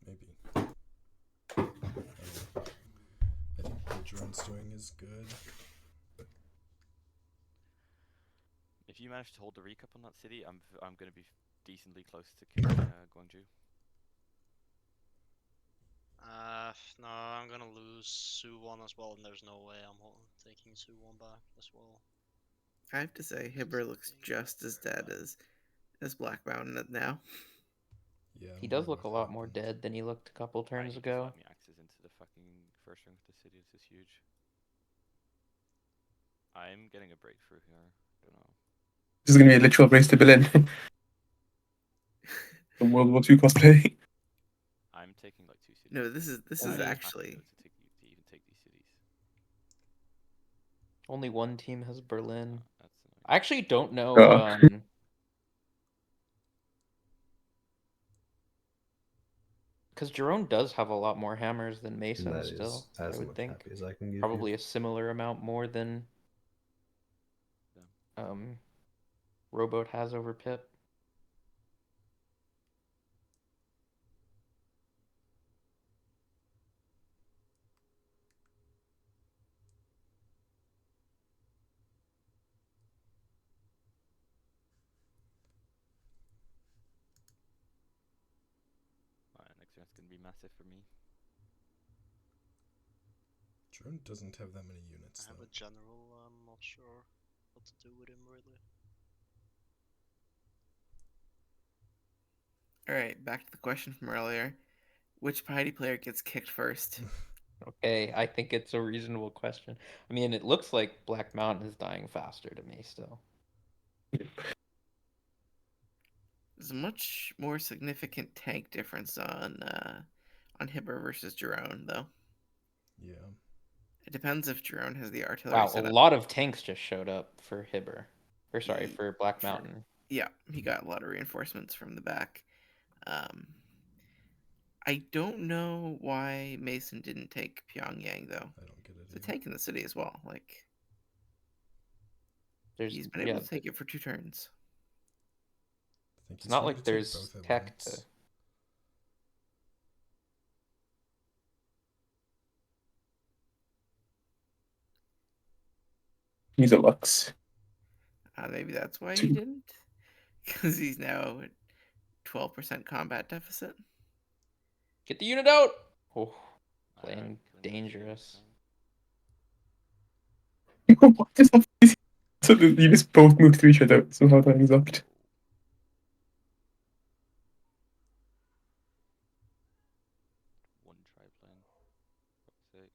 Maybe. I think what Jerome's doing is good. If you manage to hold the recap on that city, I'm gonna be decently close to killing Guangzhou. No, I'm gonna lose Suwon as well, and there's no way I'm taking Suwon back as well. I have to say, Hibber looks just as dead as Black Mountain now. Yeah. He does look a lot more dead than he looked a couple turns ago. Me axes into the fucking first ring of the city. This is huge. I'm getting a breakthrough here. Don't know. This is gonna be a literal race to Berlin. The World War II cosplay. I'm taking like 2 cities. No, this is actually. To even take these cities. Only one team has Berlin. I actually don't know. Because Jerome does have a lot more hammers than Mason That still. is as I would much think happy as I can give probably you. a similar amount more than Rowboat has over Pip. Next round's gonna be massive for me. Jerome doesn't have that many units. I have a general. I'm not sure what to do with him really. Alright, back to the question from earlier. Which Piety player gets kicked first? Okay, I think it's a reasonable question. I mean, it looks like Black Mountain is dying faster to me still. There's a much more significant tank difference on Hibber versus Jerome, though. Yeah. It depends if Jerome has the artillery Wow, set a up. lot of tanks just showed up for Hibber. Or sorry, for Black Mountain. Yeah, he got a lot of reinforcements from the back. I don't know why Mason didn't take Pyongyang, though. I don't get it. It's a tank in the city as well. Like, There's, he's been able to take it for 2 turns. It's not like there's tech to... He's a Lux. Maybe that's why he didn't. Because he's now 12% combat deficit. Get the unit out! Oh, playing dangerous. So you just both move to each other somehow that exact. One triplane. Sick.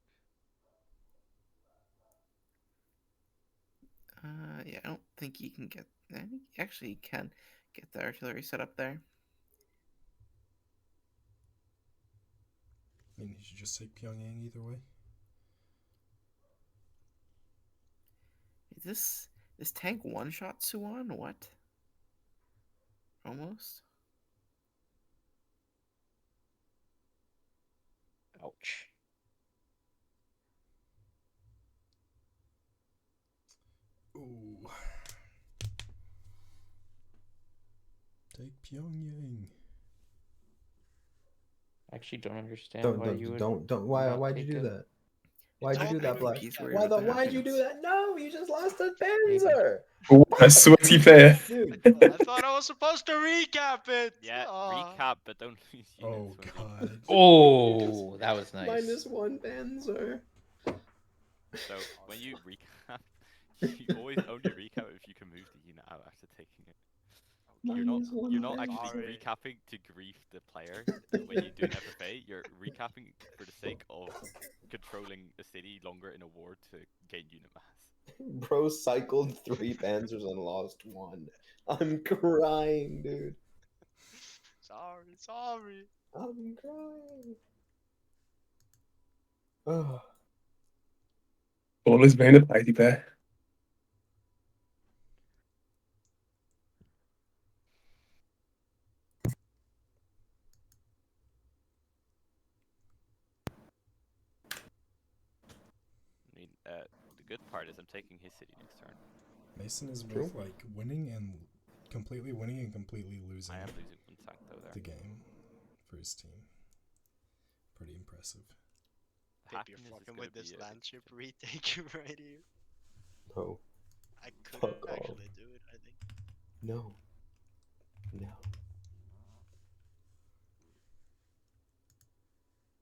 Yeah, I don't think he can get. I think he actually can get the artillery set up there. I mean, he should just take Pyongyang either way. Is this tank one-shot Suwon? What? Almost. Ouch. Ooh. Take Pyongyang. I actually don't understand why you would Don't. not Why'd you take do it. that? Why'd you do that, Black? Why'd Why'd you do that? No, you just lost a Panzer. Oh, a sweaty player. Dude. I thought I was supposed to recap it. Yeah, recap, but don't lose units. Oh god. Oh, that was nice. -1 Panzer. So when you recap, you always only recap if you can move the unit out after taking it. You're not actually recapping to grief the player when you do an FFA. You're recapping for the sake of controlling a city longer in a war to gain unit mass. Bro cycled 3 Panzers and lost 1. I'm crying, dude. Sorry. I'm crying. Oh. Ball is being a mighty bear. I mean, the good part is I'm taking his city next turn. Mason is both like winning and completely losing. I am losing one tank though there. The game for his team. Pretty impressive. If you're fucking with this landship retake right here. No. I couldn't actually do it, I think. No.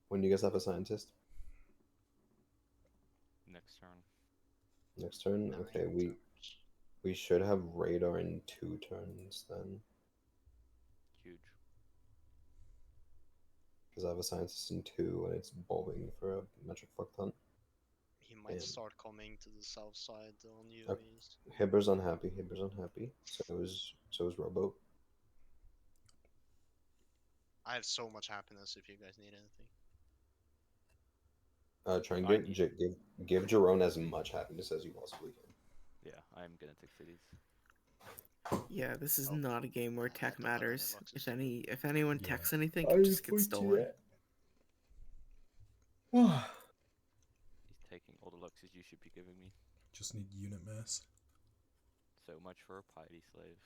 When do you guys have a scientist? Next turn. Next turn? Okay, we should have radar in 2 turns then. Huge. Because I have a scientist in 2 and it's bowling for a metric fuck ton. He might start coming to the south side on UAVs. Hibber's unhappy. So is Robo. I have so much happiness if you guys need anything. Try and give Jerome as much happiness as you possibly can. Yeah, I'm gonna take cities. Yeah, this is not a game where tech matters. If anyone techs anything, it just gets stolen. He's taking all the luxes you should be giving me. Just need unit mass. So much for a piety slave.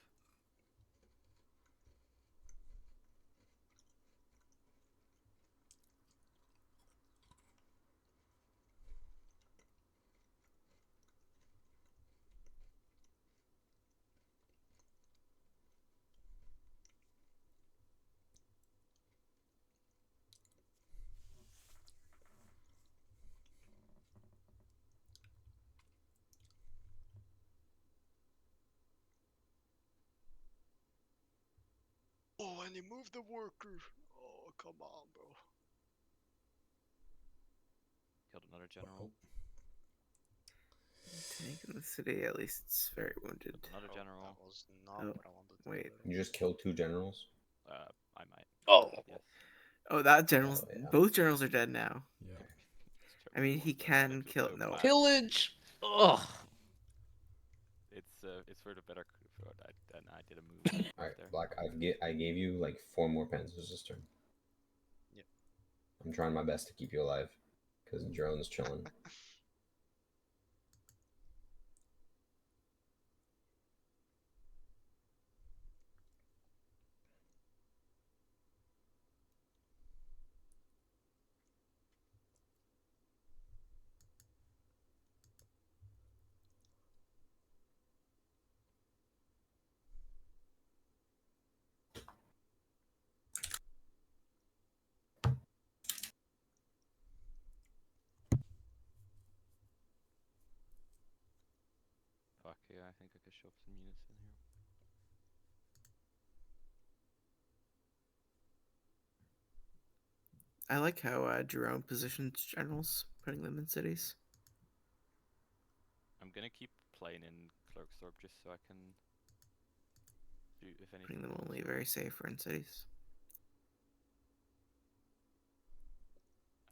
Oh, and he moved the worker. Oh, come on, bro. Killed another general. Tank in the city, at least it's very wounded. Another general. That was not what I wanted to wait. You just killed 2 generals? I might. Oh. Yes. Oh, that general's... Both generals are dead now. Yeah. I mean, he can kill... No. Pillage! Ugh. It's for the better... And I did a move. Alright, Black, I gave you like 4 more Panzers this turn. Yep. I'm trying my best to keep you alive. Because Drone's chilling. Okay, I think I could shove some units in here. I like how Jerome positions generals, putting them in cities. I'm gonna keep playing in Clerksthorpe just so I can do if anything. Putting them only very safe for in cities.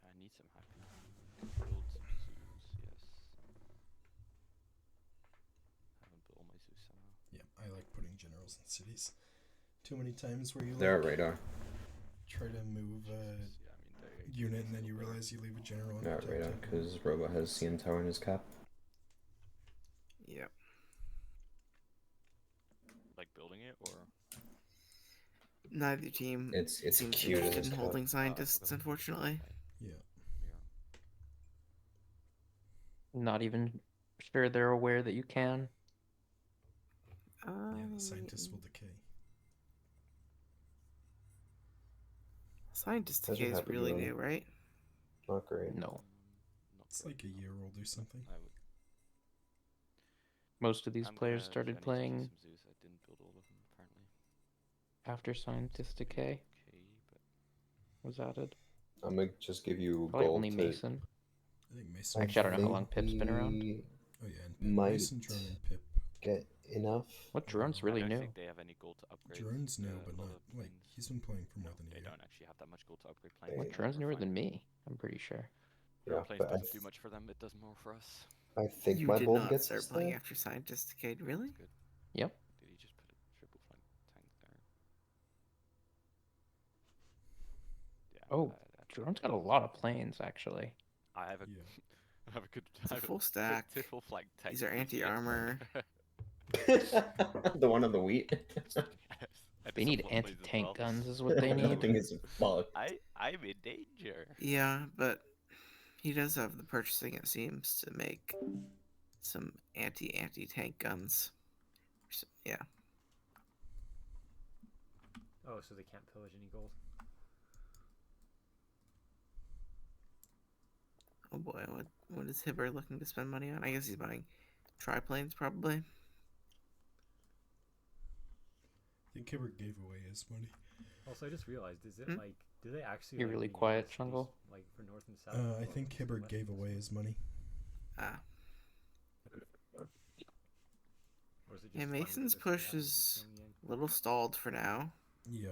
I need some happy. Build some zoos, yes. I haven't built all my zoos somehow. Yeah, I like putting generals in cities. Too many times where you They're like, at radar. try to move a unit and then you realize you leave a general on They're at radar because Robot has CN Tower in his cap. Yep. Like building it or? Neither team It's seems cute in interested his in cap. holding scientists, unfortunately. Yeah. Not even sure they're aware that you can. Yeah, the scientists will decay. Scientist How's decay your is happy really drone? new, right? Not great. No. It's like a year old or something. Most of these I'm players gonna- started I need to keep playing some zoos. I didn't build all of them apparently. after Scientist Decay was added. I'm gonna just give you Probably gold only to... Mason. I think Mason. Actually, I don't know how long Pip's been around. we Oh yeah, and might Mason, drone, and Pip. get enough. What drone's really I don't new? think they have any gold to upgrade. Drone's new, a but lot not of like planes. he's been playing for more than a They year. don't actually have that much gold to upgrade planes. What drone's newer than me? I'm pretty sure. Yeah, Planes but doesn't do much for them. It does more for us. I think You my did bulb not gets start us playing there. after Scientist decayed, really? Good. Yep. Did he just put a triple flank tank there? Yeah. Oh, drone's got a lot of planes actually. I have a. I have a good. It's I a have full stack. Triple flank tank. These are with the anti-armor. The one on the wheat. They need anti-tank guns is what they That need. thing is fucked. I'm in danger. Yeah, but he does have the purchasing, it seems, to make some anti-tank guns. So, yeah. Oh, so they can't pillage any gold. Oh boy, what is Hibber looking to spend money on? I guess he's buying triplanes, probably. I think Hibbert gave away his money. Also, I just realized, is it like, do they actually? You're like, really the quiet, units Chungle. based, like for north and south. I or think east and Hibbert west? gave away his money. Ah. Or is it just Yeah, funny Mason's because they push haven't is beat Pyongyang? a little stalled for now. Yeah.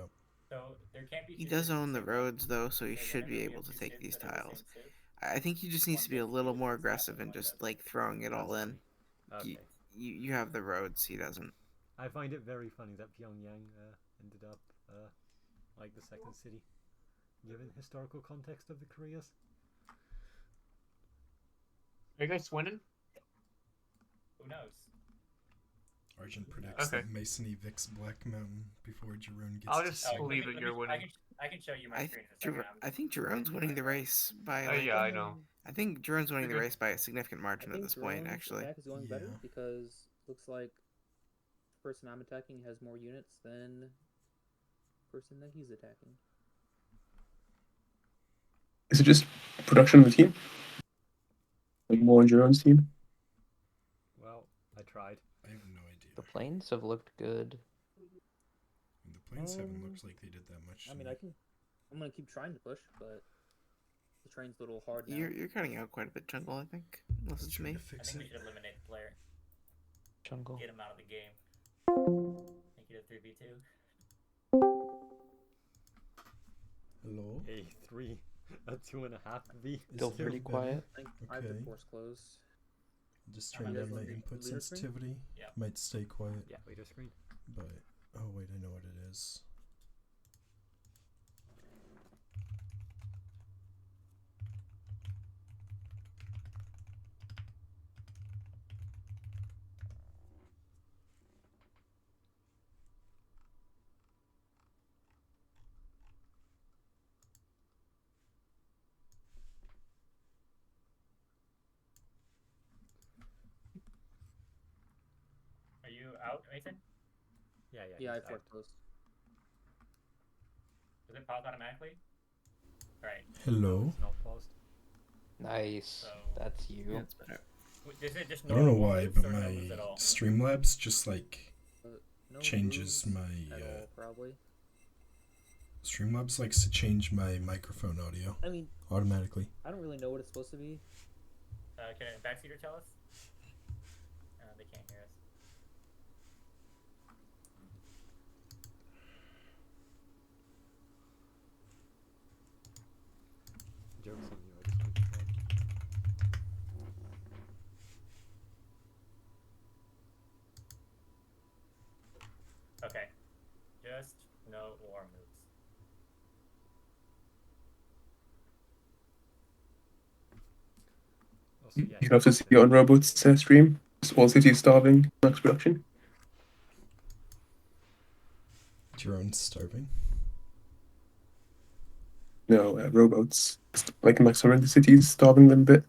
So there can't be. He two does cities own the in the same roads, though, so he So should whenever be we have able to two take cities these that are the tiles. same city, I think he just needs to be a little more aggressive and just, like, throwing it all in. Okay. You have the roads, he doesn't. I find it very funny that Pyongyang ended up like the second city, given historical context of the Koreas. Are you guys winning? Who knows? Argent predicts Okay. that Mason evicts Black Mountain before Jerome gets I'll to just Seoul. believe that you're winning. I can show you my screen in a second. I think Jerome's winning the race by, like... Yeah, I know. I think Jerome's winning the You're good. race by a significant margin at this point, Jerome's actually. attack is going better Yeah. because looks like the person I'm attacking has more units than the person that he's attacking. Is it just production of the team? Like more on your own team? Well, I tried. I have no idea. The planes have looked good. The planes haven't looked like they did that much. I mean, I'm gonna keep trying to push, but the train's a little hard now. You're cutting out quite a bit, Jungle, I think. Unless it's me. I think we should eliminate the player. Jungle. Get him out of the game. Make it a 3v2. Hello? A 3, a 2.5 V. Still pretty quiet. I have the Okay. force closed. Just How turn many down my guys input leader screen? sensitivity. Yeah. Might stay quiet. Yeah, leader screen. But oh wait, I know what it is. Are you out, Mason? Yeah, Yeah, I he's out. force closed. Does it pause automatically? Alright. Hello. It's not paused. Nice. So- That's you. Yeah, it's better. Is it just I don't know normal why, moves but or no my moves at all? Streamlabs just like No changes moves my at all, probably. Streamlabs likes to change my microphone audio. I mean, automatically. I don't really know what it's supposed to be. Can a backseater tell us? They can't hear us. Joke's on you, I just clicked play. Okay. Just no war moves. Also, yeah, You can also see it on Robot's stream. All cities starving, max production. Drone's starving. No, robots. Like max around the cities, starving them a bit.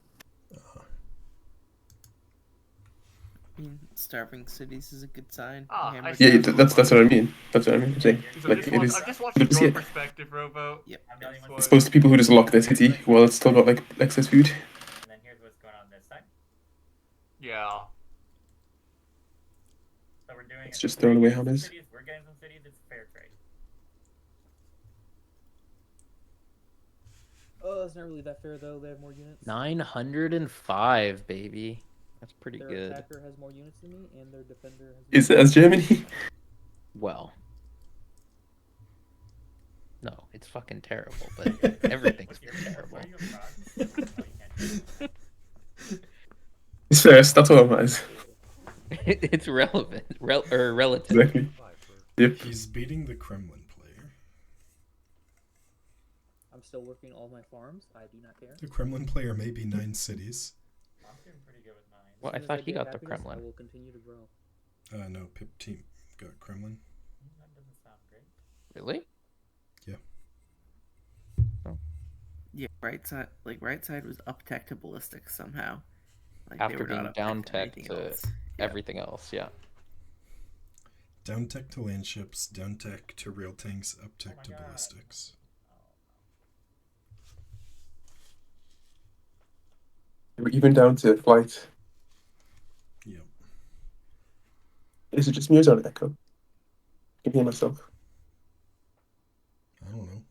I mean, starving cities is a good sign. Yeah, that's what I mean. That's what I mean. I'm saying, like, it is. I'm just watching Good to see your it. perspective, Robo. Yep. It's supposed to people who just lock their city while it's still got like excess food. And then here's what's going on this side. Yeah. So we're doing. It's just we're throwing away getting some hammers. cities, we're getting some cities. It's fair trade. Oh, it's not really that fair though. They have more units. 905, baby. That's pretty Their good. attacker has more units than me, and their defender has. Is it as Germany? Well. No, it's fucking terrible, but everything's terrible. It's fair. That's all that matters. It's relevant, or relative. Exactly. Yep. He's beating the Kremlin player. I'm still working all my farms. I do not care. The Kremlin player may be 9 cities. I'm doing pretty good with mine. Well, I As soon as thought he get got the happiness, Kremlin. I will continue to grow. No, Pip team got Kremlin. That doesn't sound great. Really? Yeah. Yeah, right side was up tech to ballistics somehow. Like, After they were not being up down to tech anything to else. everything else, yeah. Down tech to land ships, down tech to real tanks, up tech to ballistics. Even down to flight. Yep. Is it just me or is there an echo? I can hear myself. I don't know.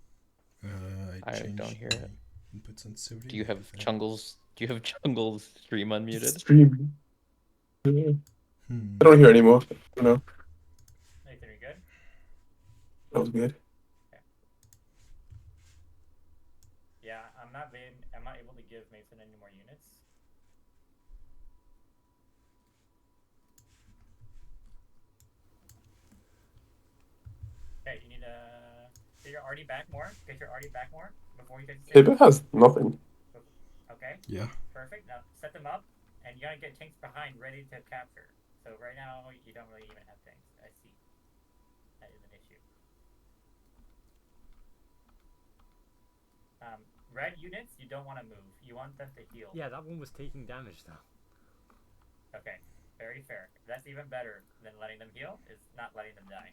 I changed don't hear it. Input sensitivity. Do you have Chungle's stream unmuted? Stream. Yeah. I don't hear anymore. I don't know. Nathan, are you good? That was weird. Okay. Yeah, I'm not able to give Mason any more units. Okay, you need to get your arty back more. Get your arty back more before you take the It has nothing. Okay. Yeah. Perfect. Now set them up, and you gotta get tanks behind ready to capture. So right now you don't really even have tanks. I see. That is an issue. Red units, you don't want to move. You want them to heal. Yeah, that one was taking damage though. Okay, very fair. That's even better than letting them heal. Is not letting them die.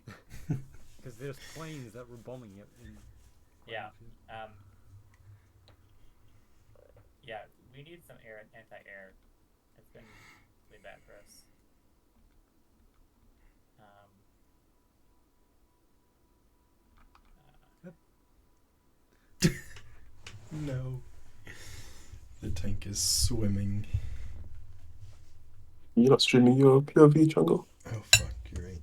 Because there's planes that were bombing it. Yeah. Yeah, we need some anti-air. It's been really bad for us. No. The tank is swimming. You're not streaming your POV jungle? Oh fuck, you're right.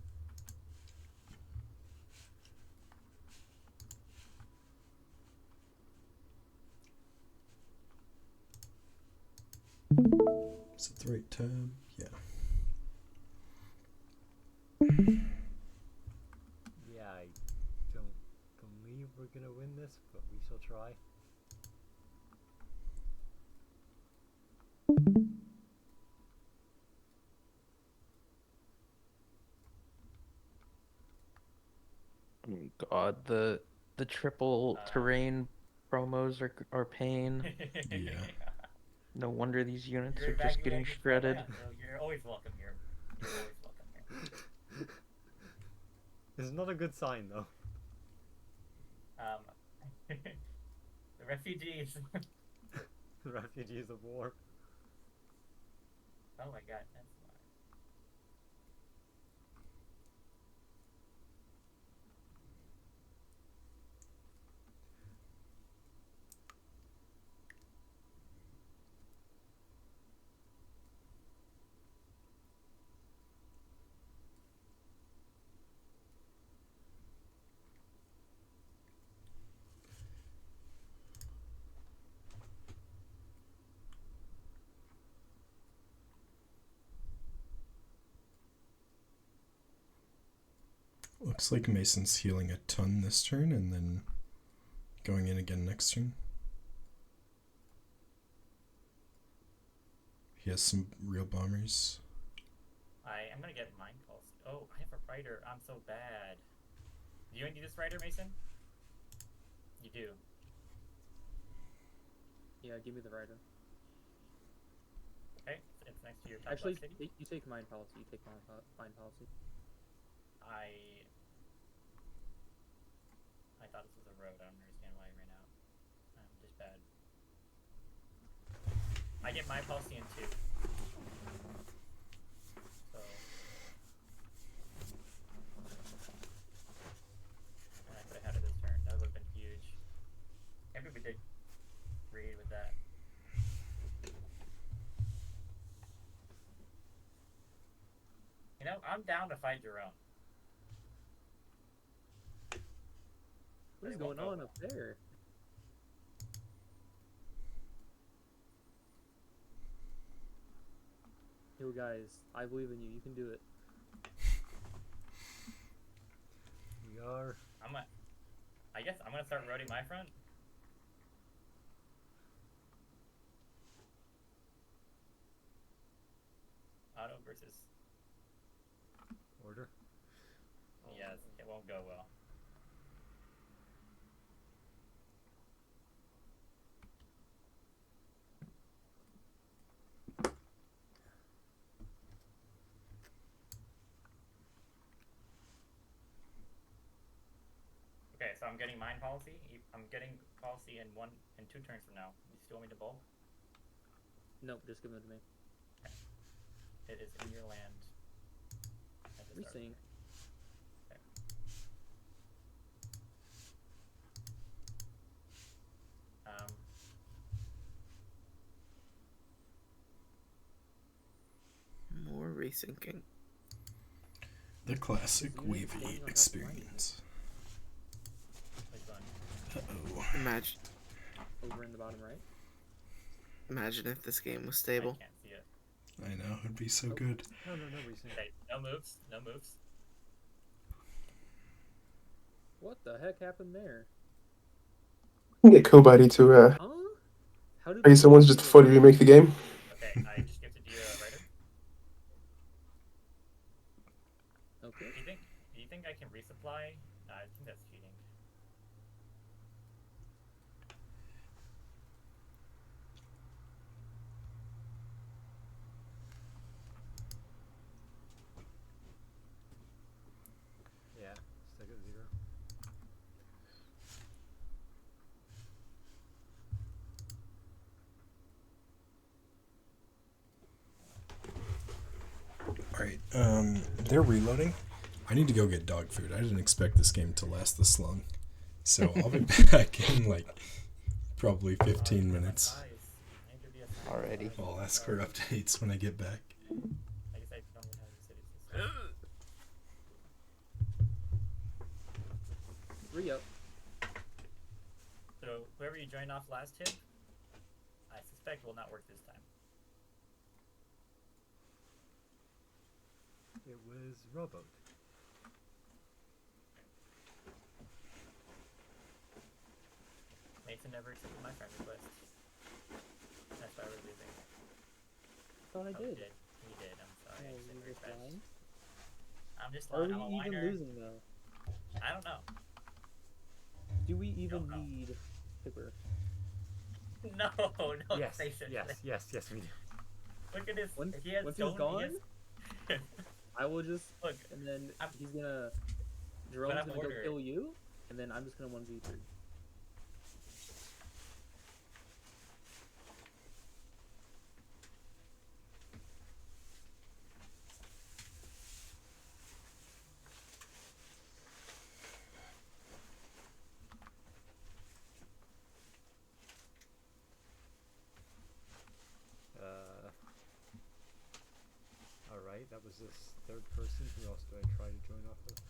Is it the right tab? Yeah. Yeah, I don't believe we're gonna win this, but we shall try. Oh God, the triple terrain promos are pain. Yeah. No wonder these units You're are just getting evacuating shredded. Florida, so you're always welcome here. You're always welcome here. It's not a good sign though. The refugees. The refugees of war. Oh my god, that's smart. Looks like Mason's healing a ton this turn and then going in again next turn. He has some real bombers. I'm gonna get Mind Pulse. Oh, I have a Rider. I'm so bad. Do you need this Rider, Mason? You do. Yeah, give me the Rider. Okay, it's next to your top Actually, left city. you take Mind Policy. You take Mind Policy. I thought this was a road. I don't understand why I ran out. I'm just bad. I get my policy in 2. So. And I could have had it this turn. That would have been huge. Maybe we did read with that. You know, I'm down to fight Jerome. What is going on up there? Yo, guys, I believe in you. You can do it. We are. I guess I'm gonna start roading my front. Auto versus Order. Yes, it won't go well. Okay, so I'm getting Mind Policy. I'm getting policy in 2 turns from now. You still want me to bulk? Nope, just give it to me. Okay. It is in your land. Resync. Okay. More resyncing. The classic wave experience. Uh-oh. Imagine. Over in the bottom right. Imagine if this game was stable. I can't see it. I know, it'd be so good. No resync. Okay, no moves. No moves. What the heck happened there? You can get Kobadi to pay someone just to fully remake the game. Okay, I just gifted you a Rider. Okay. Do you think I can resupply? I think that's cheating. Yeah, stick at 0. Alright, they're reloading. I need to go get dog food. I didn't expect this game to last this long. So I'll be back in like probably 15 minutes. Already. I'll ask for updates when I get back. I guess I don't have the city system. 3 up. So whoever you joined off last hit, I suspect will not work this time. It was rowboat. Mason never accepted my friend request. That's why we're losing. Thought I did. You did. I'm sorry. Oh, I said you very just fast. lying? I'm just Are lying. we I'm a even whiner. losing though? I don't know. Do we even need Pipper? No, no, Yes, Mason. yes, we do. Look at his. Once He has he's stone. gone, He has... I will just Look, and then he's gonna Jerome's I'm gonna go ordered. kill you, and then I'm just gonna 1v3. that was this third person. Who else do I try to join off of?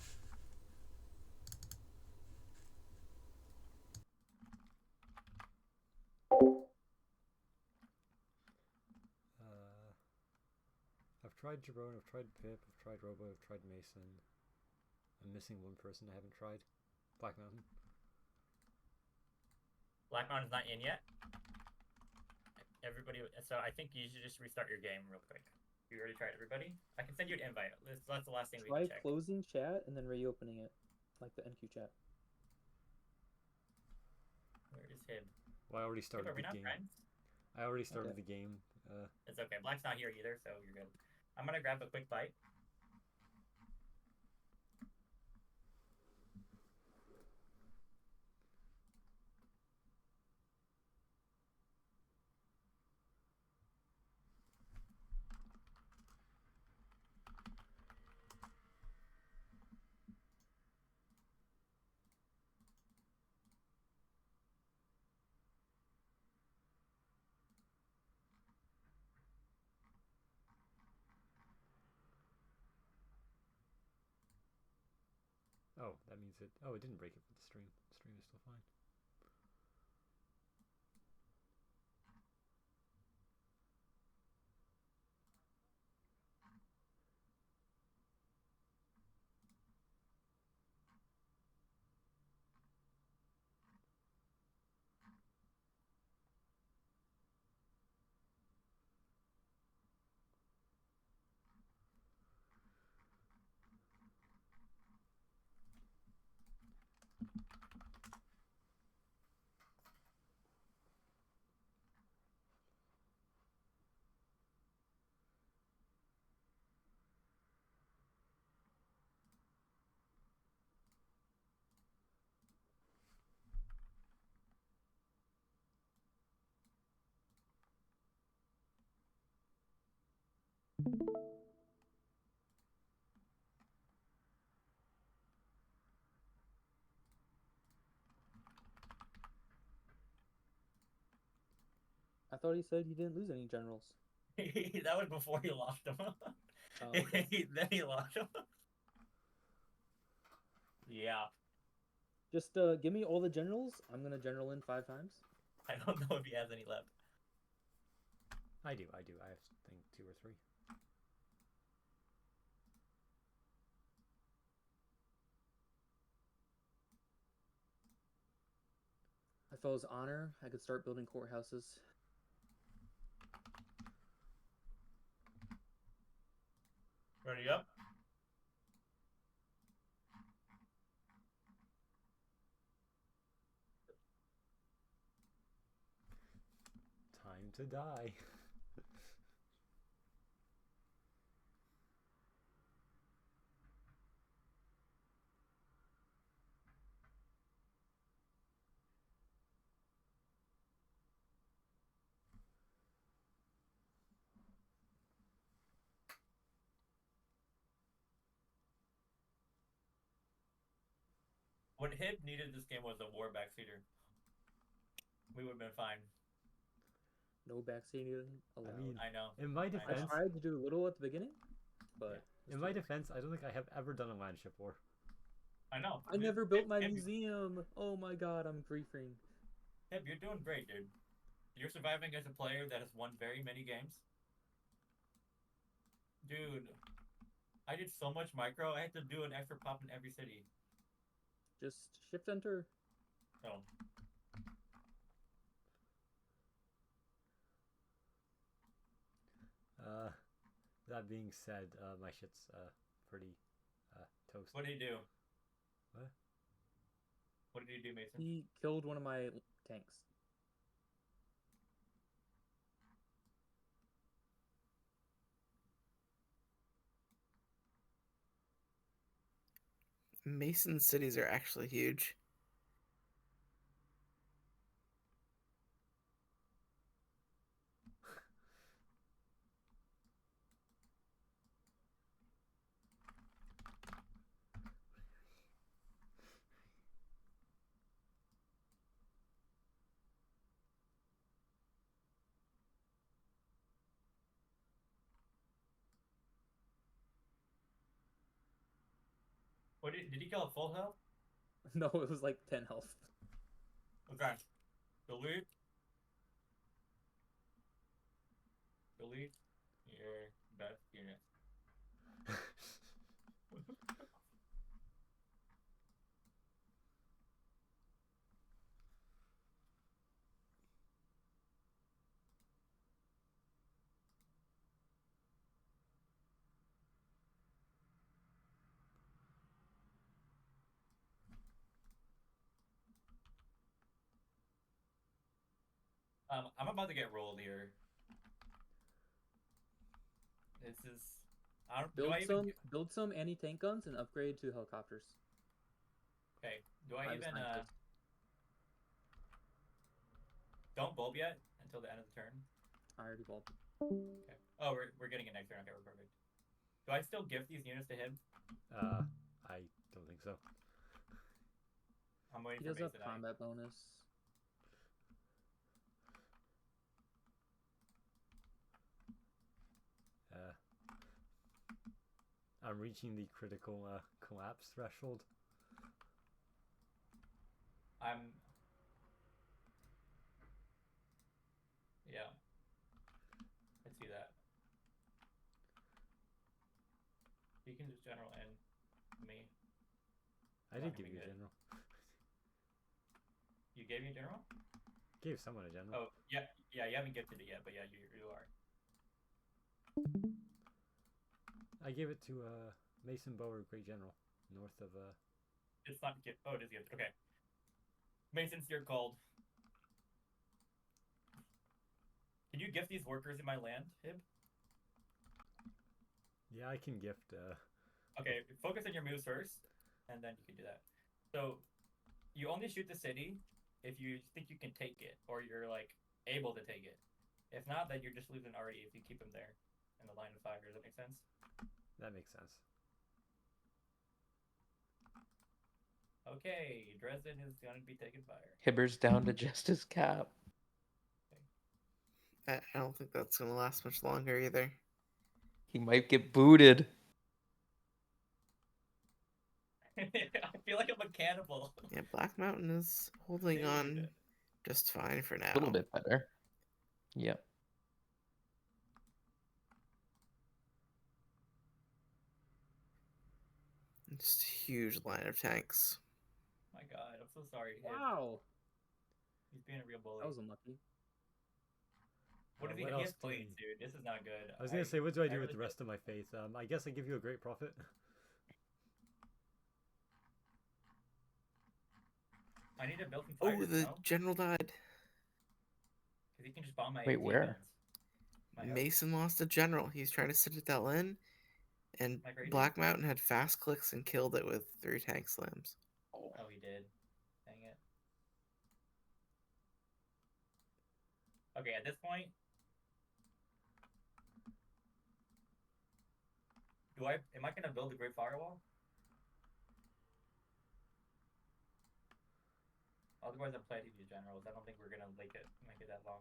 I've tried Jerome, I've tried Pip, I've tried Robo, I've tried Mason. I'm missing one person I haven't tried. Black Mountain. Black Mountain's not in yet. Everybody, so I think you should just restart your game real quick. You already tried everybody? I can send you an invite. That's the last thing we can check. Try closing chat and then reopening it, like the NQ chat. Where is him? Well, I already started the game. Friends? I already started the game. It's okay. Black's not here either, so you're good. I'm gonna grab a quick bite. Oh, that means it. Oh, it didn't break it for the stream. The stream is still fine. I thought he said he didn't lose any generals. That was before he lost them. Okay. Then he lost them. Yeah. Just give me all the generals. I'm gonna general in 5 times. I don't know if he has any left. I do. I have, I think, 2 or 3. If I was honor, I could start building courthouses. Ready up? Time to die. What Hib needed this game was a war backseater. We would have been fine. No backseating allowed. I mean, I know. In my defense, I tried to do a little at the beginning, but in my defense, I don't think I have ever done a landship war. I know. I never built my museum. Oh my god, I'm griefing. Hib, you're doing great, dude. You're surviving as a player that has won very many games. Dude, I did so much micro, I had to do an extra pop in every city. Just shift enter. Oh. That being said, my shit's pretty toast. What did he do? What? What did he do, Mason? He killed one of my tanks. Mason cities are actually huge. What did he kill at full health? No, it was like 10 health. Okay. Delete your best unit. I'm about to get rolled here. This is. I don't. Build some anti-tank guns and upgrade to helicopters. Okay. Do I even don't bulb yet until the end of the turn? I already bulbed. Okay. Oh, we're getting it next turn. Okay, we're perfect. Do I still gift these units to him? I don't think so. I'm waiting he for does have combat bonus. I'm reaching the critical collapse threshold. Yeah. I see that. You can just general in me. I did give you a general. You gave me a general? Gave someone a general. Oh, yeah, you haven't gifted it yet, but yeah, you are. I gave it to Mason Bower, Great General, north of It's not gift. Oh, it is gift. Okay. Mason's your called. Can you gift these workers in my land, Hib? Yeah, I can gift. Okay, focus on your moves first, and then you can do that. So, you only shoot the city if you think you can take it, or you're like able to take it. If not, then you're just losing already if you keep him there in the line of fire. Does that make sense? That makes sense. Okay, Dresden is going to be taking fire. Hibber's down to just his cap. I don't think that's going to last much longer either. He might get booted. I feel like I'm a cannibal. Yeah, Black Mountain is holding on just fine for now. A little bit better. Yep. Just a huge line of tanks. My God, I'm so sorry. Wow. He's being a real bully. That was unlucky. What does he has planes, dude. This is not good. I was gonna say, what do I do with the rest of my faith? I guess I give you a great profit. I need to build some fires. Oh, the general died. Because he can just bomb my. Wait, where? Mason lost a general. He's trying to citadel in, and Black Mountain had fast clicks and killed it with 3 tank slams. Oh, he did. Dang it. Okay, at this point, am I gonna build a great firewall? Otherwise, I'm playing these generals. I don't think we're gonna make it that long.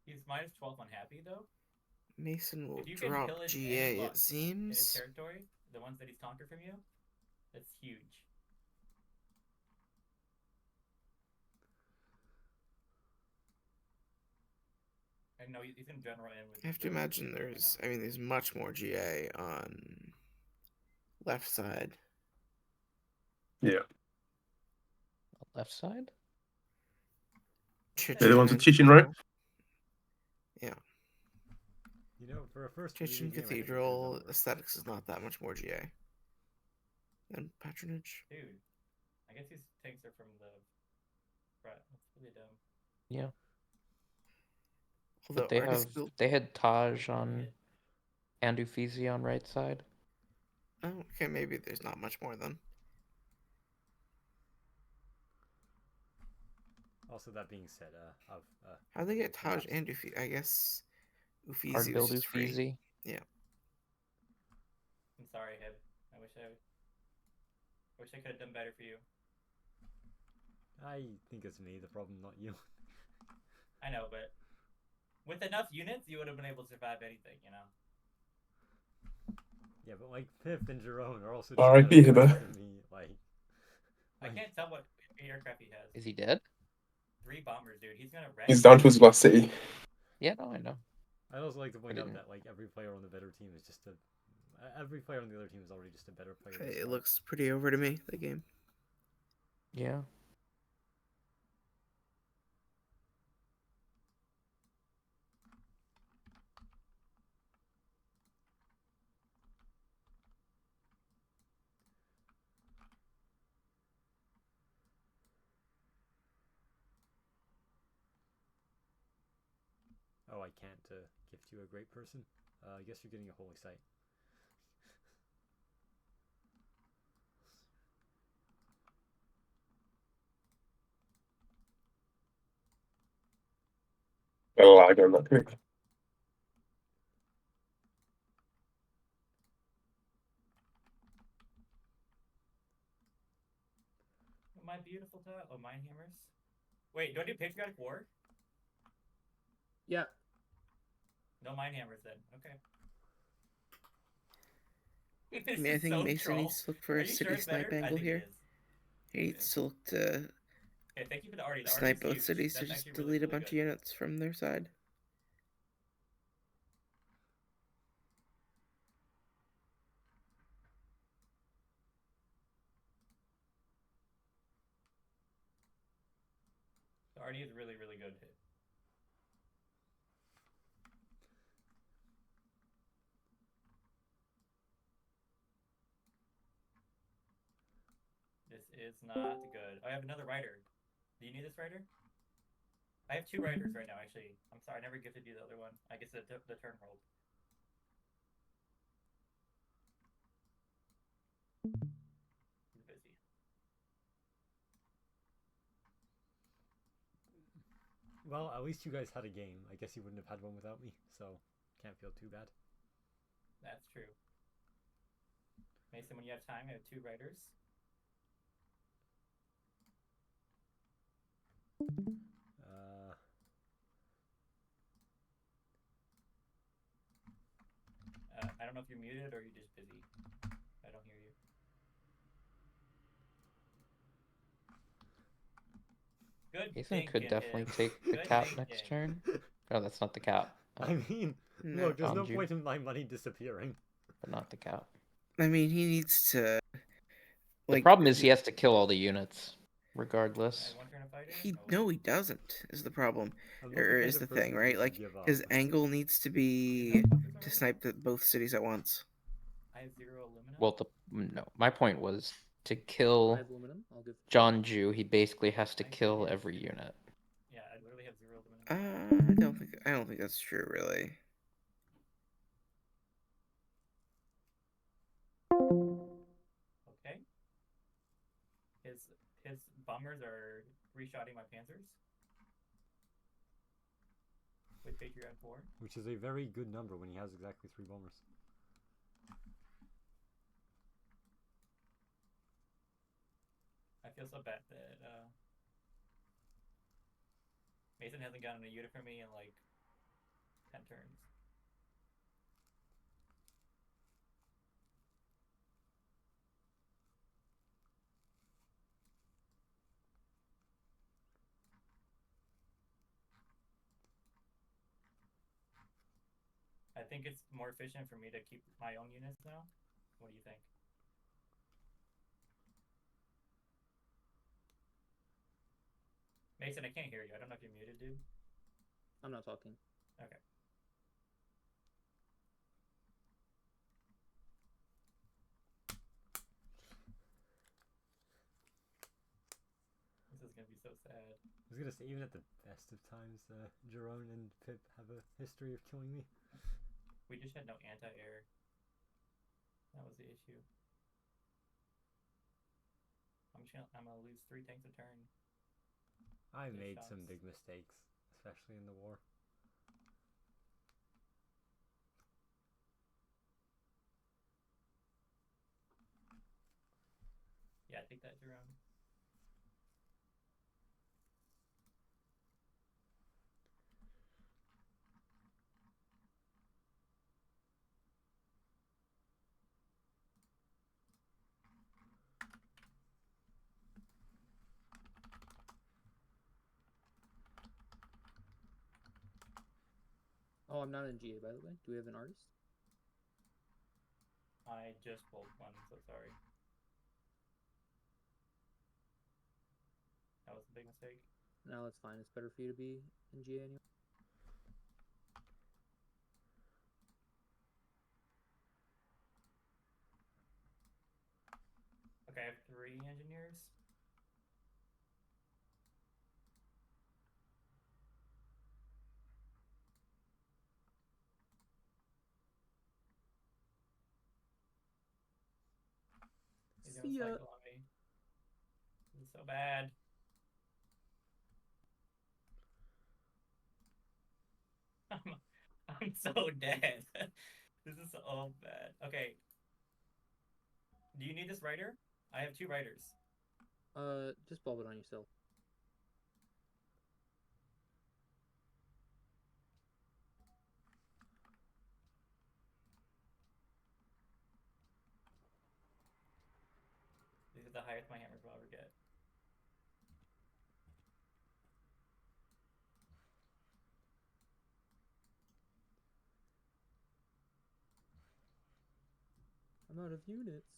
He's minus 12 unhappy though. Mason will if you can drop pillage GA, any it seems. In his territory, the ones that he's conquered from you, that's huge. I know he's in general in with. I have to imagine there's. I mean, there's much more GA on left side. Yeah. Left side? They're the ones with Chichen, right? Yeah. You know, for a first Chichen Cathedral, aesthetics is not that much more GA than Patronage. Dude, I guess these tanks are from the front. That's really dumb. Yeah. Although but they had Taj on and Uffizi on right side. Oh, okay, maybe there's not much more then. Also, that being said, how do they get Taj and Uffizi? I guess Uffizi Hard build was free. Uffizi. Yeah. I'm sorry, Hib. I wish I could have done better for you. I think it's me the problem, not you. I know, but with enough units, you would have been able to survive anything, you know. Yeah, but like Pip and Jerome are also R.I.P. better Hiba. than me. I can't tell what aircraft he has. Is he dead? 3 bombers, dude. He's gonna wreck. He's down to his last city. Yeah, no, I know. I'd also like to point out that like every player on the better team is just every player on the other team is already just a better player. It looks pretty over to me, the game. Yeah. Oh, I can't gift you a great person. I guess you're getting a holy site. A lag on that pick. My beautiful tile. Oh, mine hammers. Wait, do I do Patriotic War? Yeah. No mine hammers then. Okay. I mean, I think Mason needs to look for a city snipe angle here. He needs to look to Okay, thank you for the Artie. The snipe Artie's both huge. cities to That's just actually delete really, a bunch good. of units from their side. The Artie is really, really good. This is not good. I have another rider. Do you need this rider? I have 2 riders right now, actually. I'm sorry, I never gifted you the other one. I guess the turn rolled. He's busy. Well, at least you guys had a game. I guess you wouldn't have had one without me, so can't feel too bad. That's true. Mason, when you have time, I have 2 riders. I don't know if you're muted or you're just busy. I don't hear you. Good. Mason could definitely take the cap next turn. Oh, that's not the cap. I mean, look, there's no point in my money disappearing. But not the cap. I mean, he needs to. The problem is he has to kill all the units, regardless. No, he doesn't. Is the problem, or is the thing, right? Like his angle needs to be to snipe both cities at once. I have 0 aluminum. Well, no. My point was to kill John Jew. He basically has to kill every unit. Yeah, I literally have 0 aluminum. I don't think that's true, really. Okay. His bombers are 3-shotting my panzers. With Patriot 4. Which is a very good number when he has exactly 3 bombers. I feel so bad that Mason hasn't gotten a unit from me in like 10 turns. I think it's more efficient for me to keep my own units now. What do you think? Mason, I can't hear you. I don't know if you're muted, dude. I'm not talking. Okay. This is gonna be so sad. I was gonna say, even at the best of times, Jerome and Pip have a history of killing me. We just had no anti-air. That was the issue. I'm gonna lose 3 tanks a turn. I made some big mistakes, especially in the war. Yeah, take that, Jerome. Oh, I'm not in GA, by the way. Do we have an artist? I just pulled one, so sorry. That was a big mistake. No, it's fine. It's better for you to be in GA anyway. Okay, I have 3 engineers. He's gonna cycle on me. This is so bad. I'm so dead. This is so bad. Okay. Do you need this writer? I have 2 writers. Just bulb it on yourself. This is the highest my hammers will ever get. I'm out of units.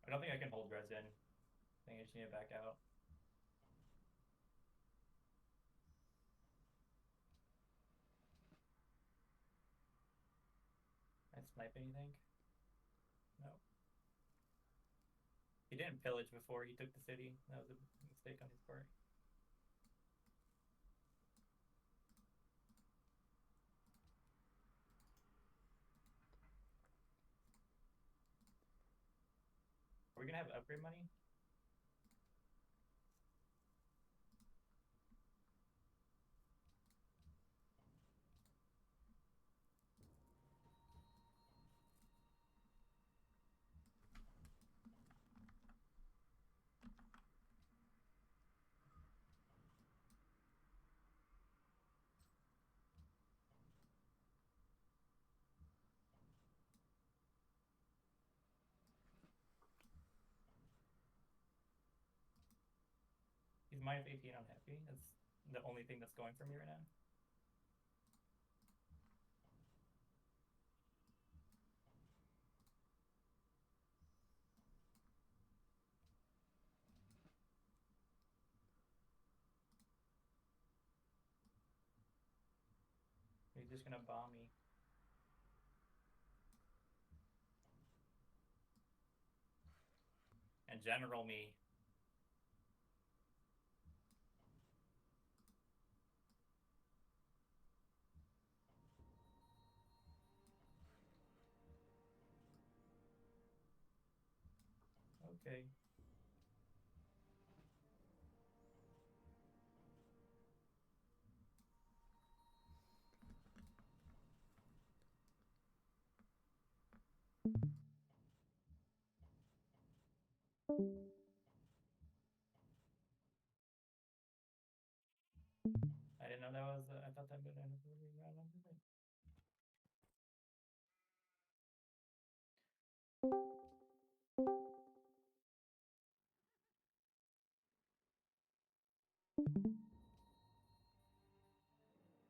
I don't think I can hold res in. I think I just need to back out. I snipe anything? No. He didn't pillage before he took the city. That was a mistake on his part. Are we gonna have upgrade money? He's minus 18 on happy. That's the only thing that's going for me right now. He's just gonna bomb me. And general me. Okay. I didn't know that was. I thought that would end up being around on different.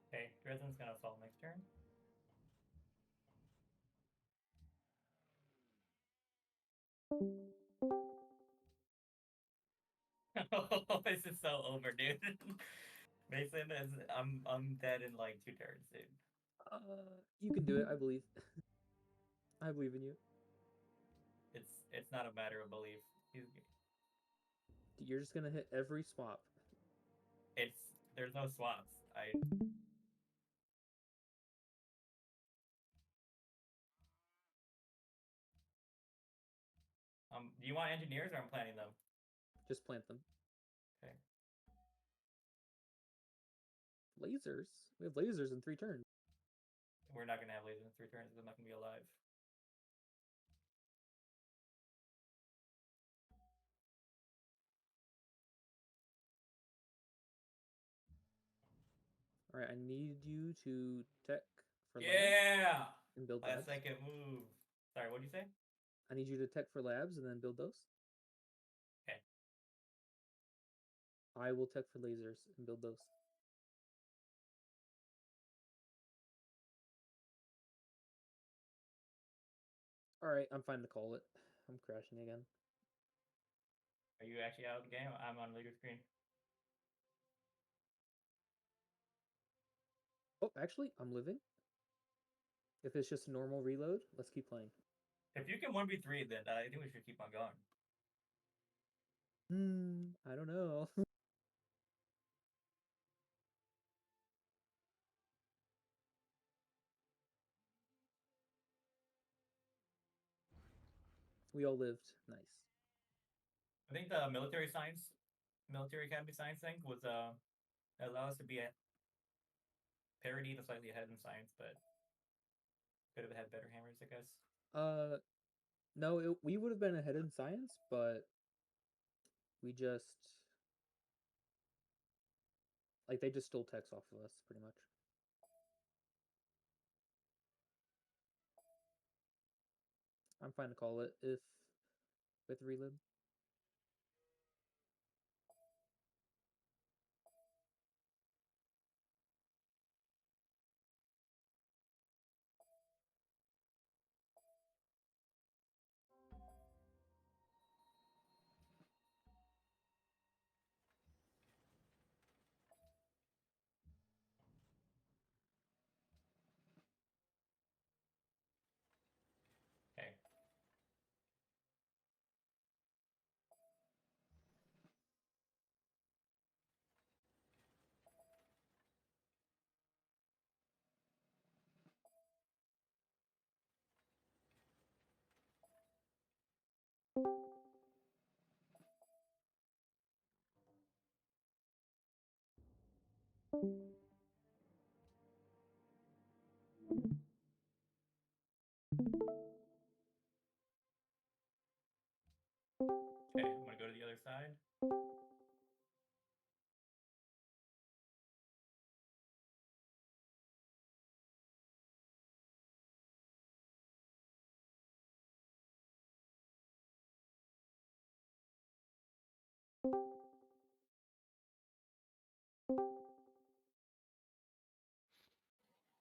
Okay, Dresden's gonna fall next turn. This is so over, dude. Mason is I'm dead in like 2 turns, dude. You can do it. I believe. I believe in you. It's not a matter of belief. You're just gonna hit every swap. There's no swaps. Do you want engineers or I'm planting them? Just plant them. Okay. Lasers? We have lasers in 3 turns. We're not gonna have lasers in 3 turns. I'm not gonna be alive. All right, I need you to tech for yeah and build that labs. second move. Sorry, what did you say? I need you to tech for labs and then build those. Okay. I will tech for lasers and build those. Alright, I'm fine to call it. I'm crashing again. Are you actually out of the game? I'm on leader screen. Oh, actually, I'm living. If it's just a normal reload, let's keep playing. If you can 1v3, then I think we should keep on going. I don't know. We all lived. Nice. I think the military academy science thing was allow us to be at parity to slightly ahead in science, but could have had better hammers, I guess. No, we would have been ahead in science, but we just like they just stole techs off of us pretty much. I'm fine to call it if with relib. Okay. Okay, I'm gonna go to the other side.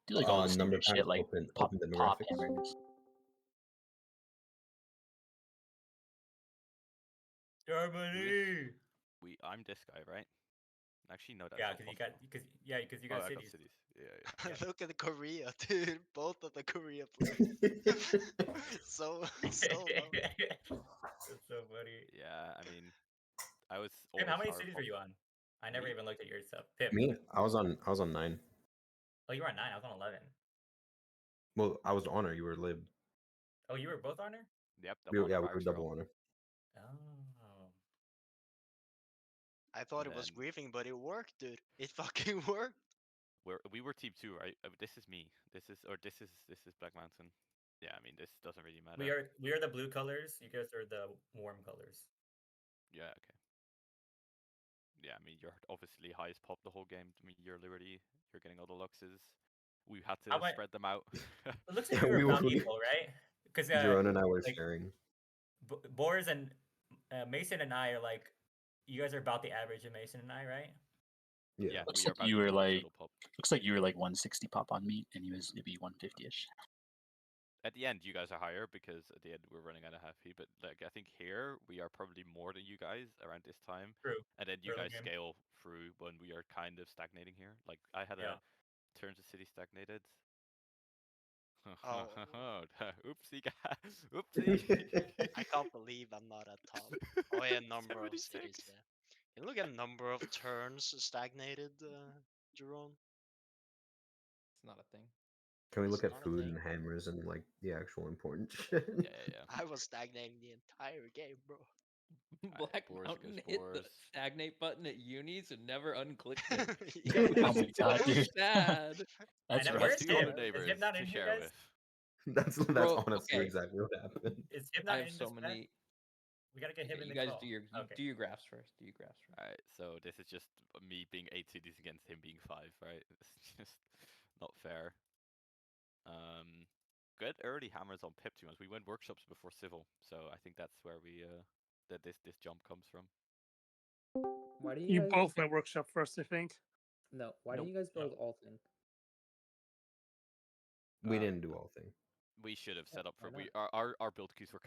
Do like all the Number standard of times shit like open pop demographics. hammers. Germany. I'm this guy, right? Actually, no, that's Yeah, not because possible. you got I cities. got cities. Yeah. Look at Korea, dude. Both of the Korea players. so low. That's so funny. Yeah, I mean, I was. Pip, how many always cities hard were you on? I never Me? even looked at your stuff. Pip. Me, I was on 9. Oh, you were on 9. I was on 11. Well, I was honor. You were lib. Oh, you were both honor? Yep. We were double honor. Oh. I thought it was griefing, but it worked, dude. It fucking worked. We were team 2, right? This is me. This is Black Mountain. Yeah, I mean, this doesn't really matter. We are the blue colors. You guys are the warm colors. Yeah. Okay. Yeah, I mean, you're obviously highest pop the whole game. I mean, you're Liberty. You're getting all the luxes. We had to spread them out. It looks like we were about equal, right? Because Jerome and I were sharing. Boris and Mason and I are like, you guys are about the average of Mason and I, right? Yeah, Looks like you were like 160 pop on meat, and he was maybe 150ish. At the end, you guys are higher because at the end we're running out of happy. But like I think here we are probably more than you guys around this time. True. And then you Early guys game. scale through when we are kind of stagnating here. Like I had a turns of city stagnated. Oh. Oopsie, guys. Oopsie. I can't believe I'm not at top. Oh yeah, number of 76. cities. Yeah. Can you look at number of turns stagnated, Jerome? It's not a thing. Can we It's look at not a food thing. and hammers and like the actual important shit? Yeah. I was stagnating the entire game, bro. Black Mountain hit the stagnate button at unis and never unclicked it. Yeah. Oh my god, so dude. sad. That's and rough. where's Two other Hip? neighbors Is Hip not to in here, share guys? with. That's Bro, honestly okay. exactly what happened. Is Hip I not have in so this match? many. We gotta get him in You the guys call. do your graphs first. Do your graphs first. Alright, so this is just me being 8 cities against him being 5, right? It's just not fair. good early hammers on Pip to us. We went workshops before civil, so I think that's where we that this jump comes from. Why do You guys... both went workshop first, I think. No, why do you guys build all thing? We didn't do all thing. We should have set up for why our build queues were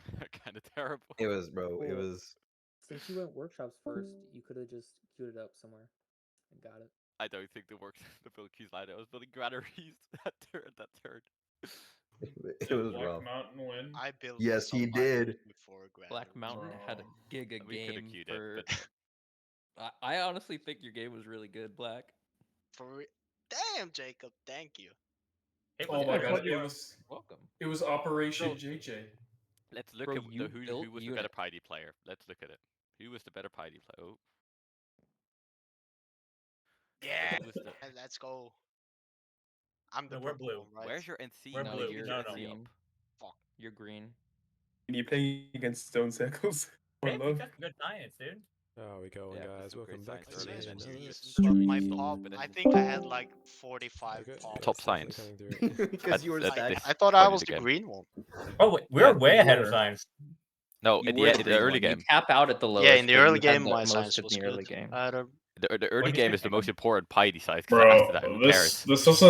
kind of terrible. It was, bro. It Well, was. Since you went workshops first, you could have just queued it up somewhere and got it. I don't think the build queues lined. I was building granaries that turn. It was Black rough. Mountain win. I built. Yes, he did. Before Black Mountain had a giga We could have game queued for. it, but I honestly think your game was really good, Black. Damn, Jacob, thank you. Oh my god, it was welcome. It was Operation JJ. Let's look Bro, at you who built was the better Piety player. Let's look at it. Who was the better Piety player? Oh. Yeah, Who was the... let's go. I'm the No, we're purple blue. one, right? Where's your NC? We're No, blue. you're No, green. Fuck. You're green. When you play against stone circles. Hey, One we love. got some good science, dude. Oh, we going, guys. Welcome back to early the and then another But my stream. pop, I think I had like 45 Okay, pop. Top science. Because you were stacked. I thought I was the green one. Oh, wait, we're way ahead of science. No, You in were the green early one. game. You cap out at the lowest. Yeah, in the but early you had game, the my most science in was the early good. game. The early When game did is the you most important Piety size. Bro, After that, who cares? this was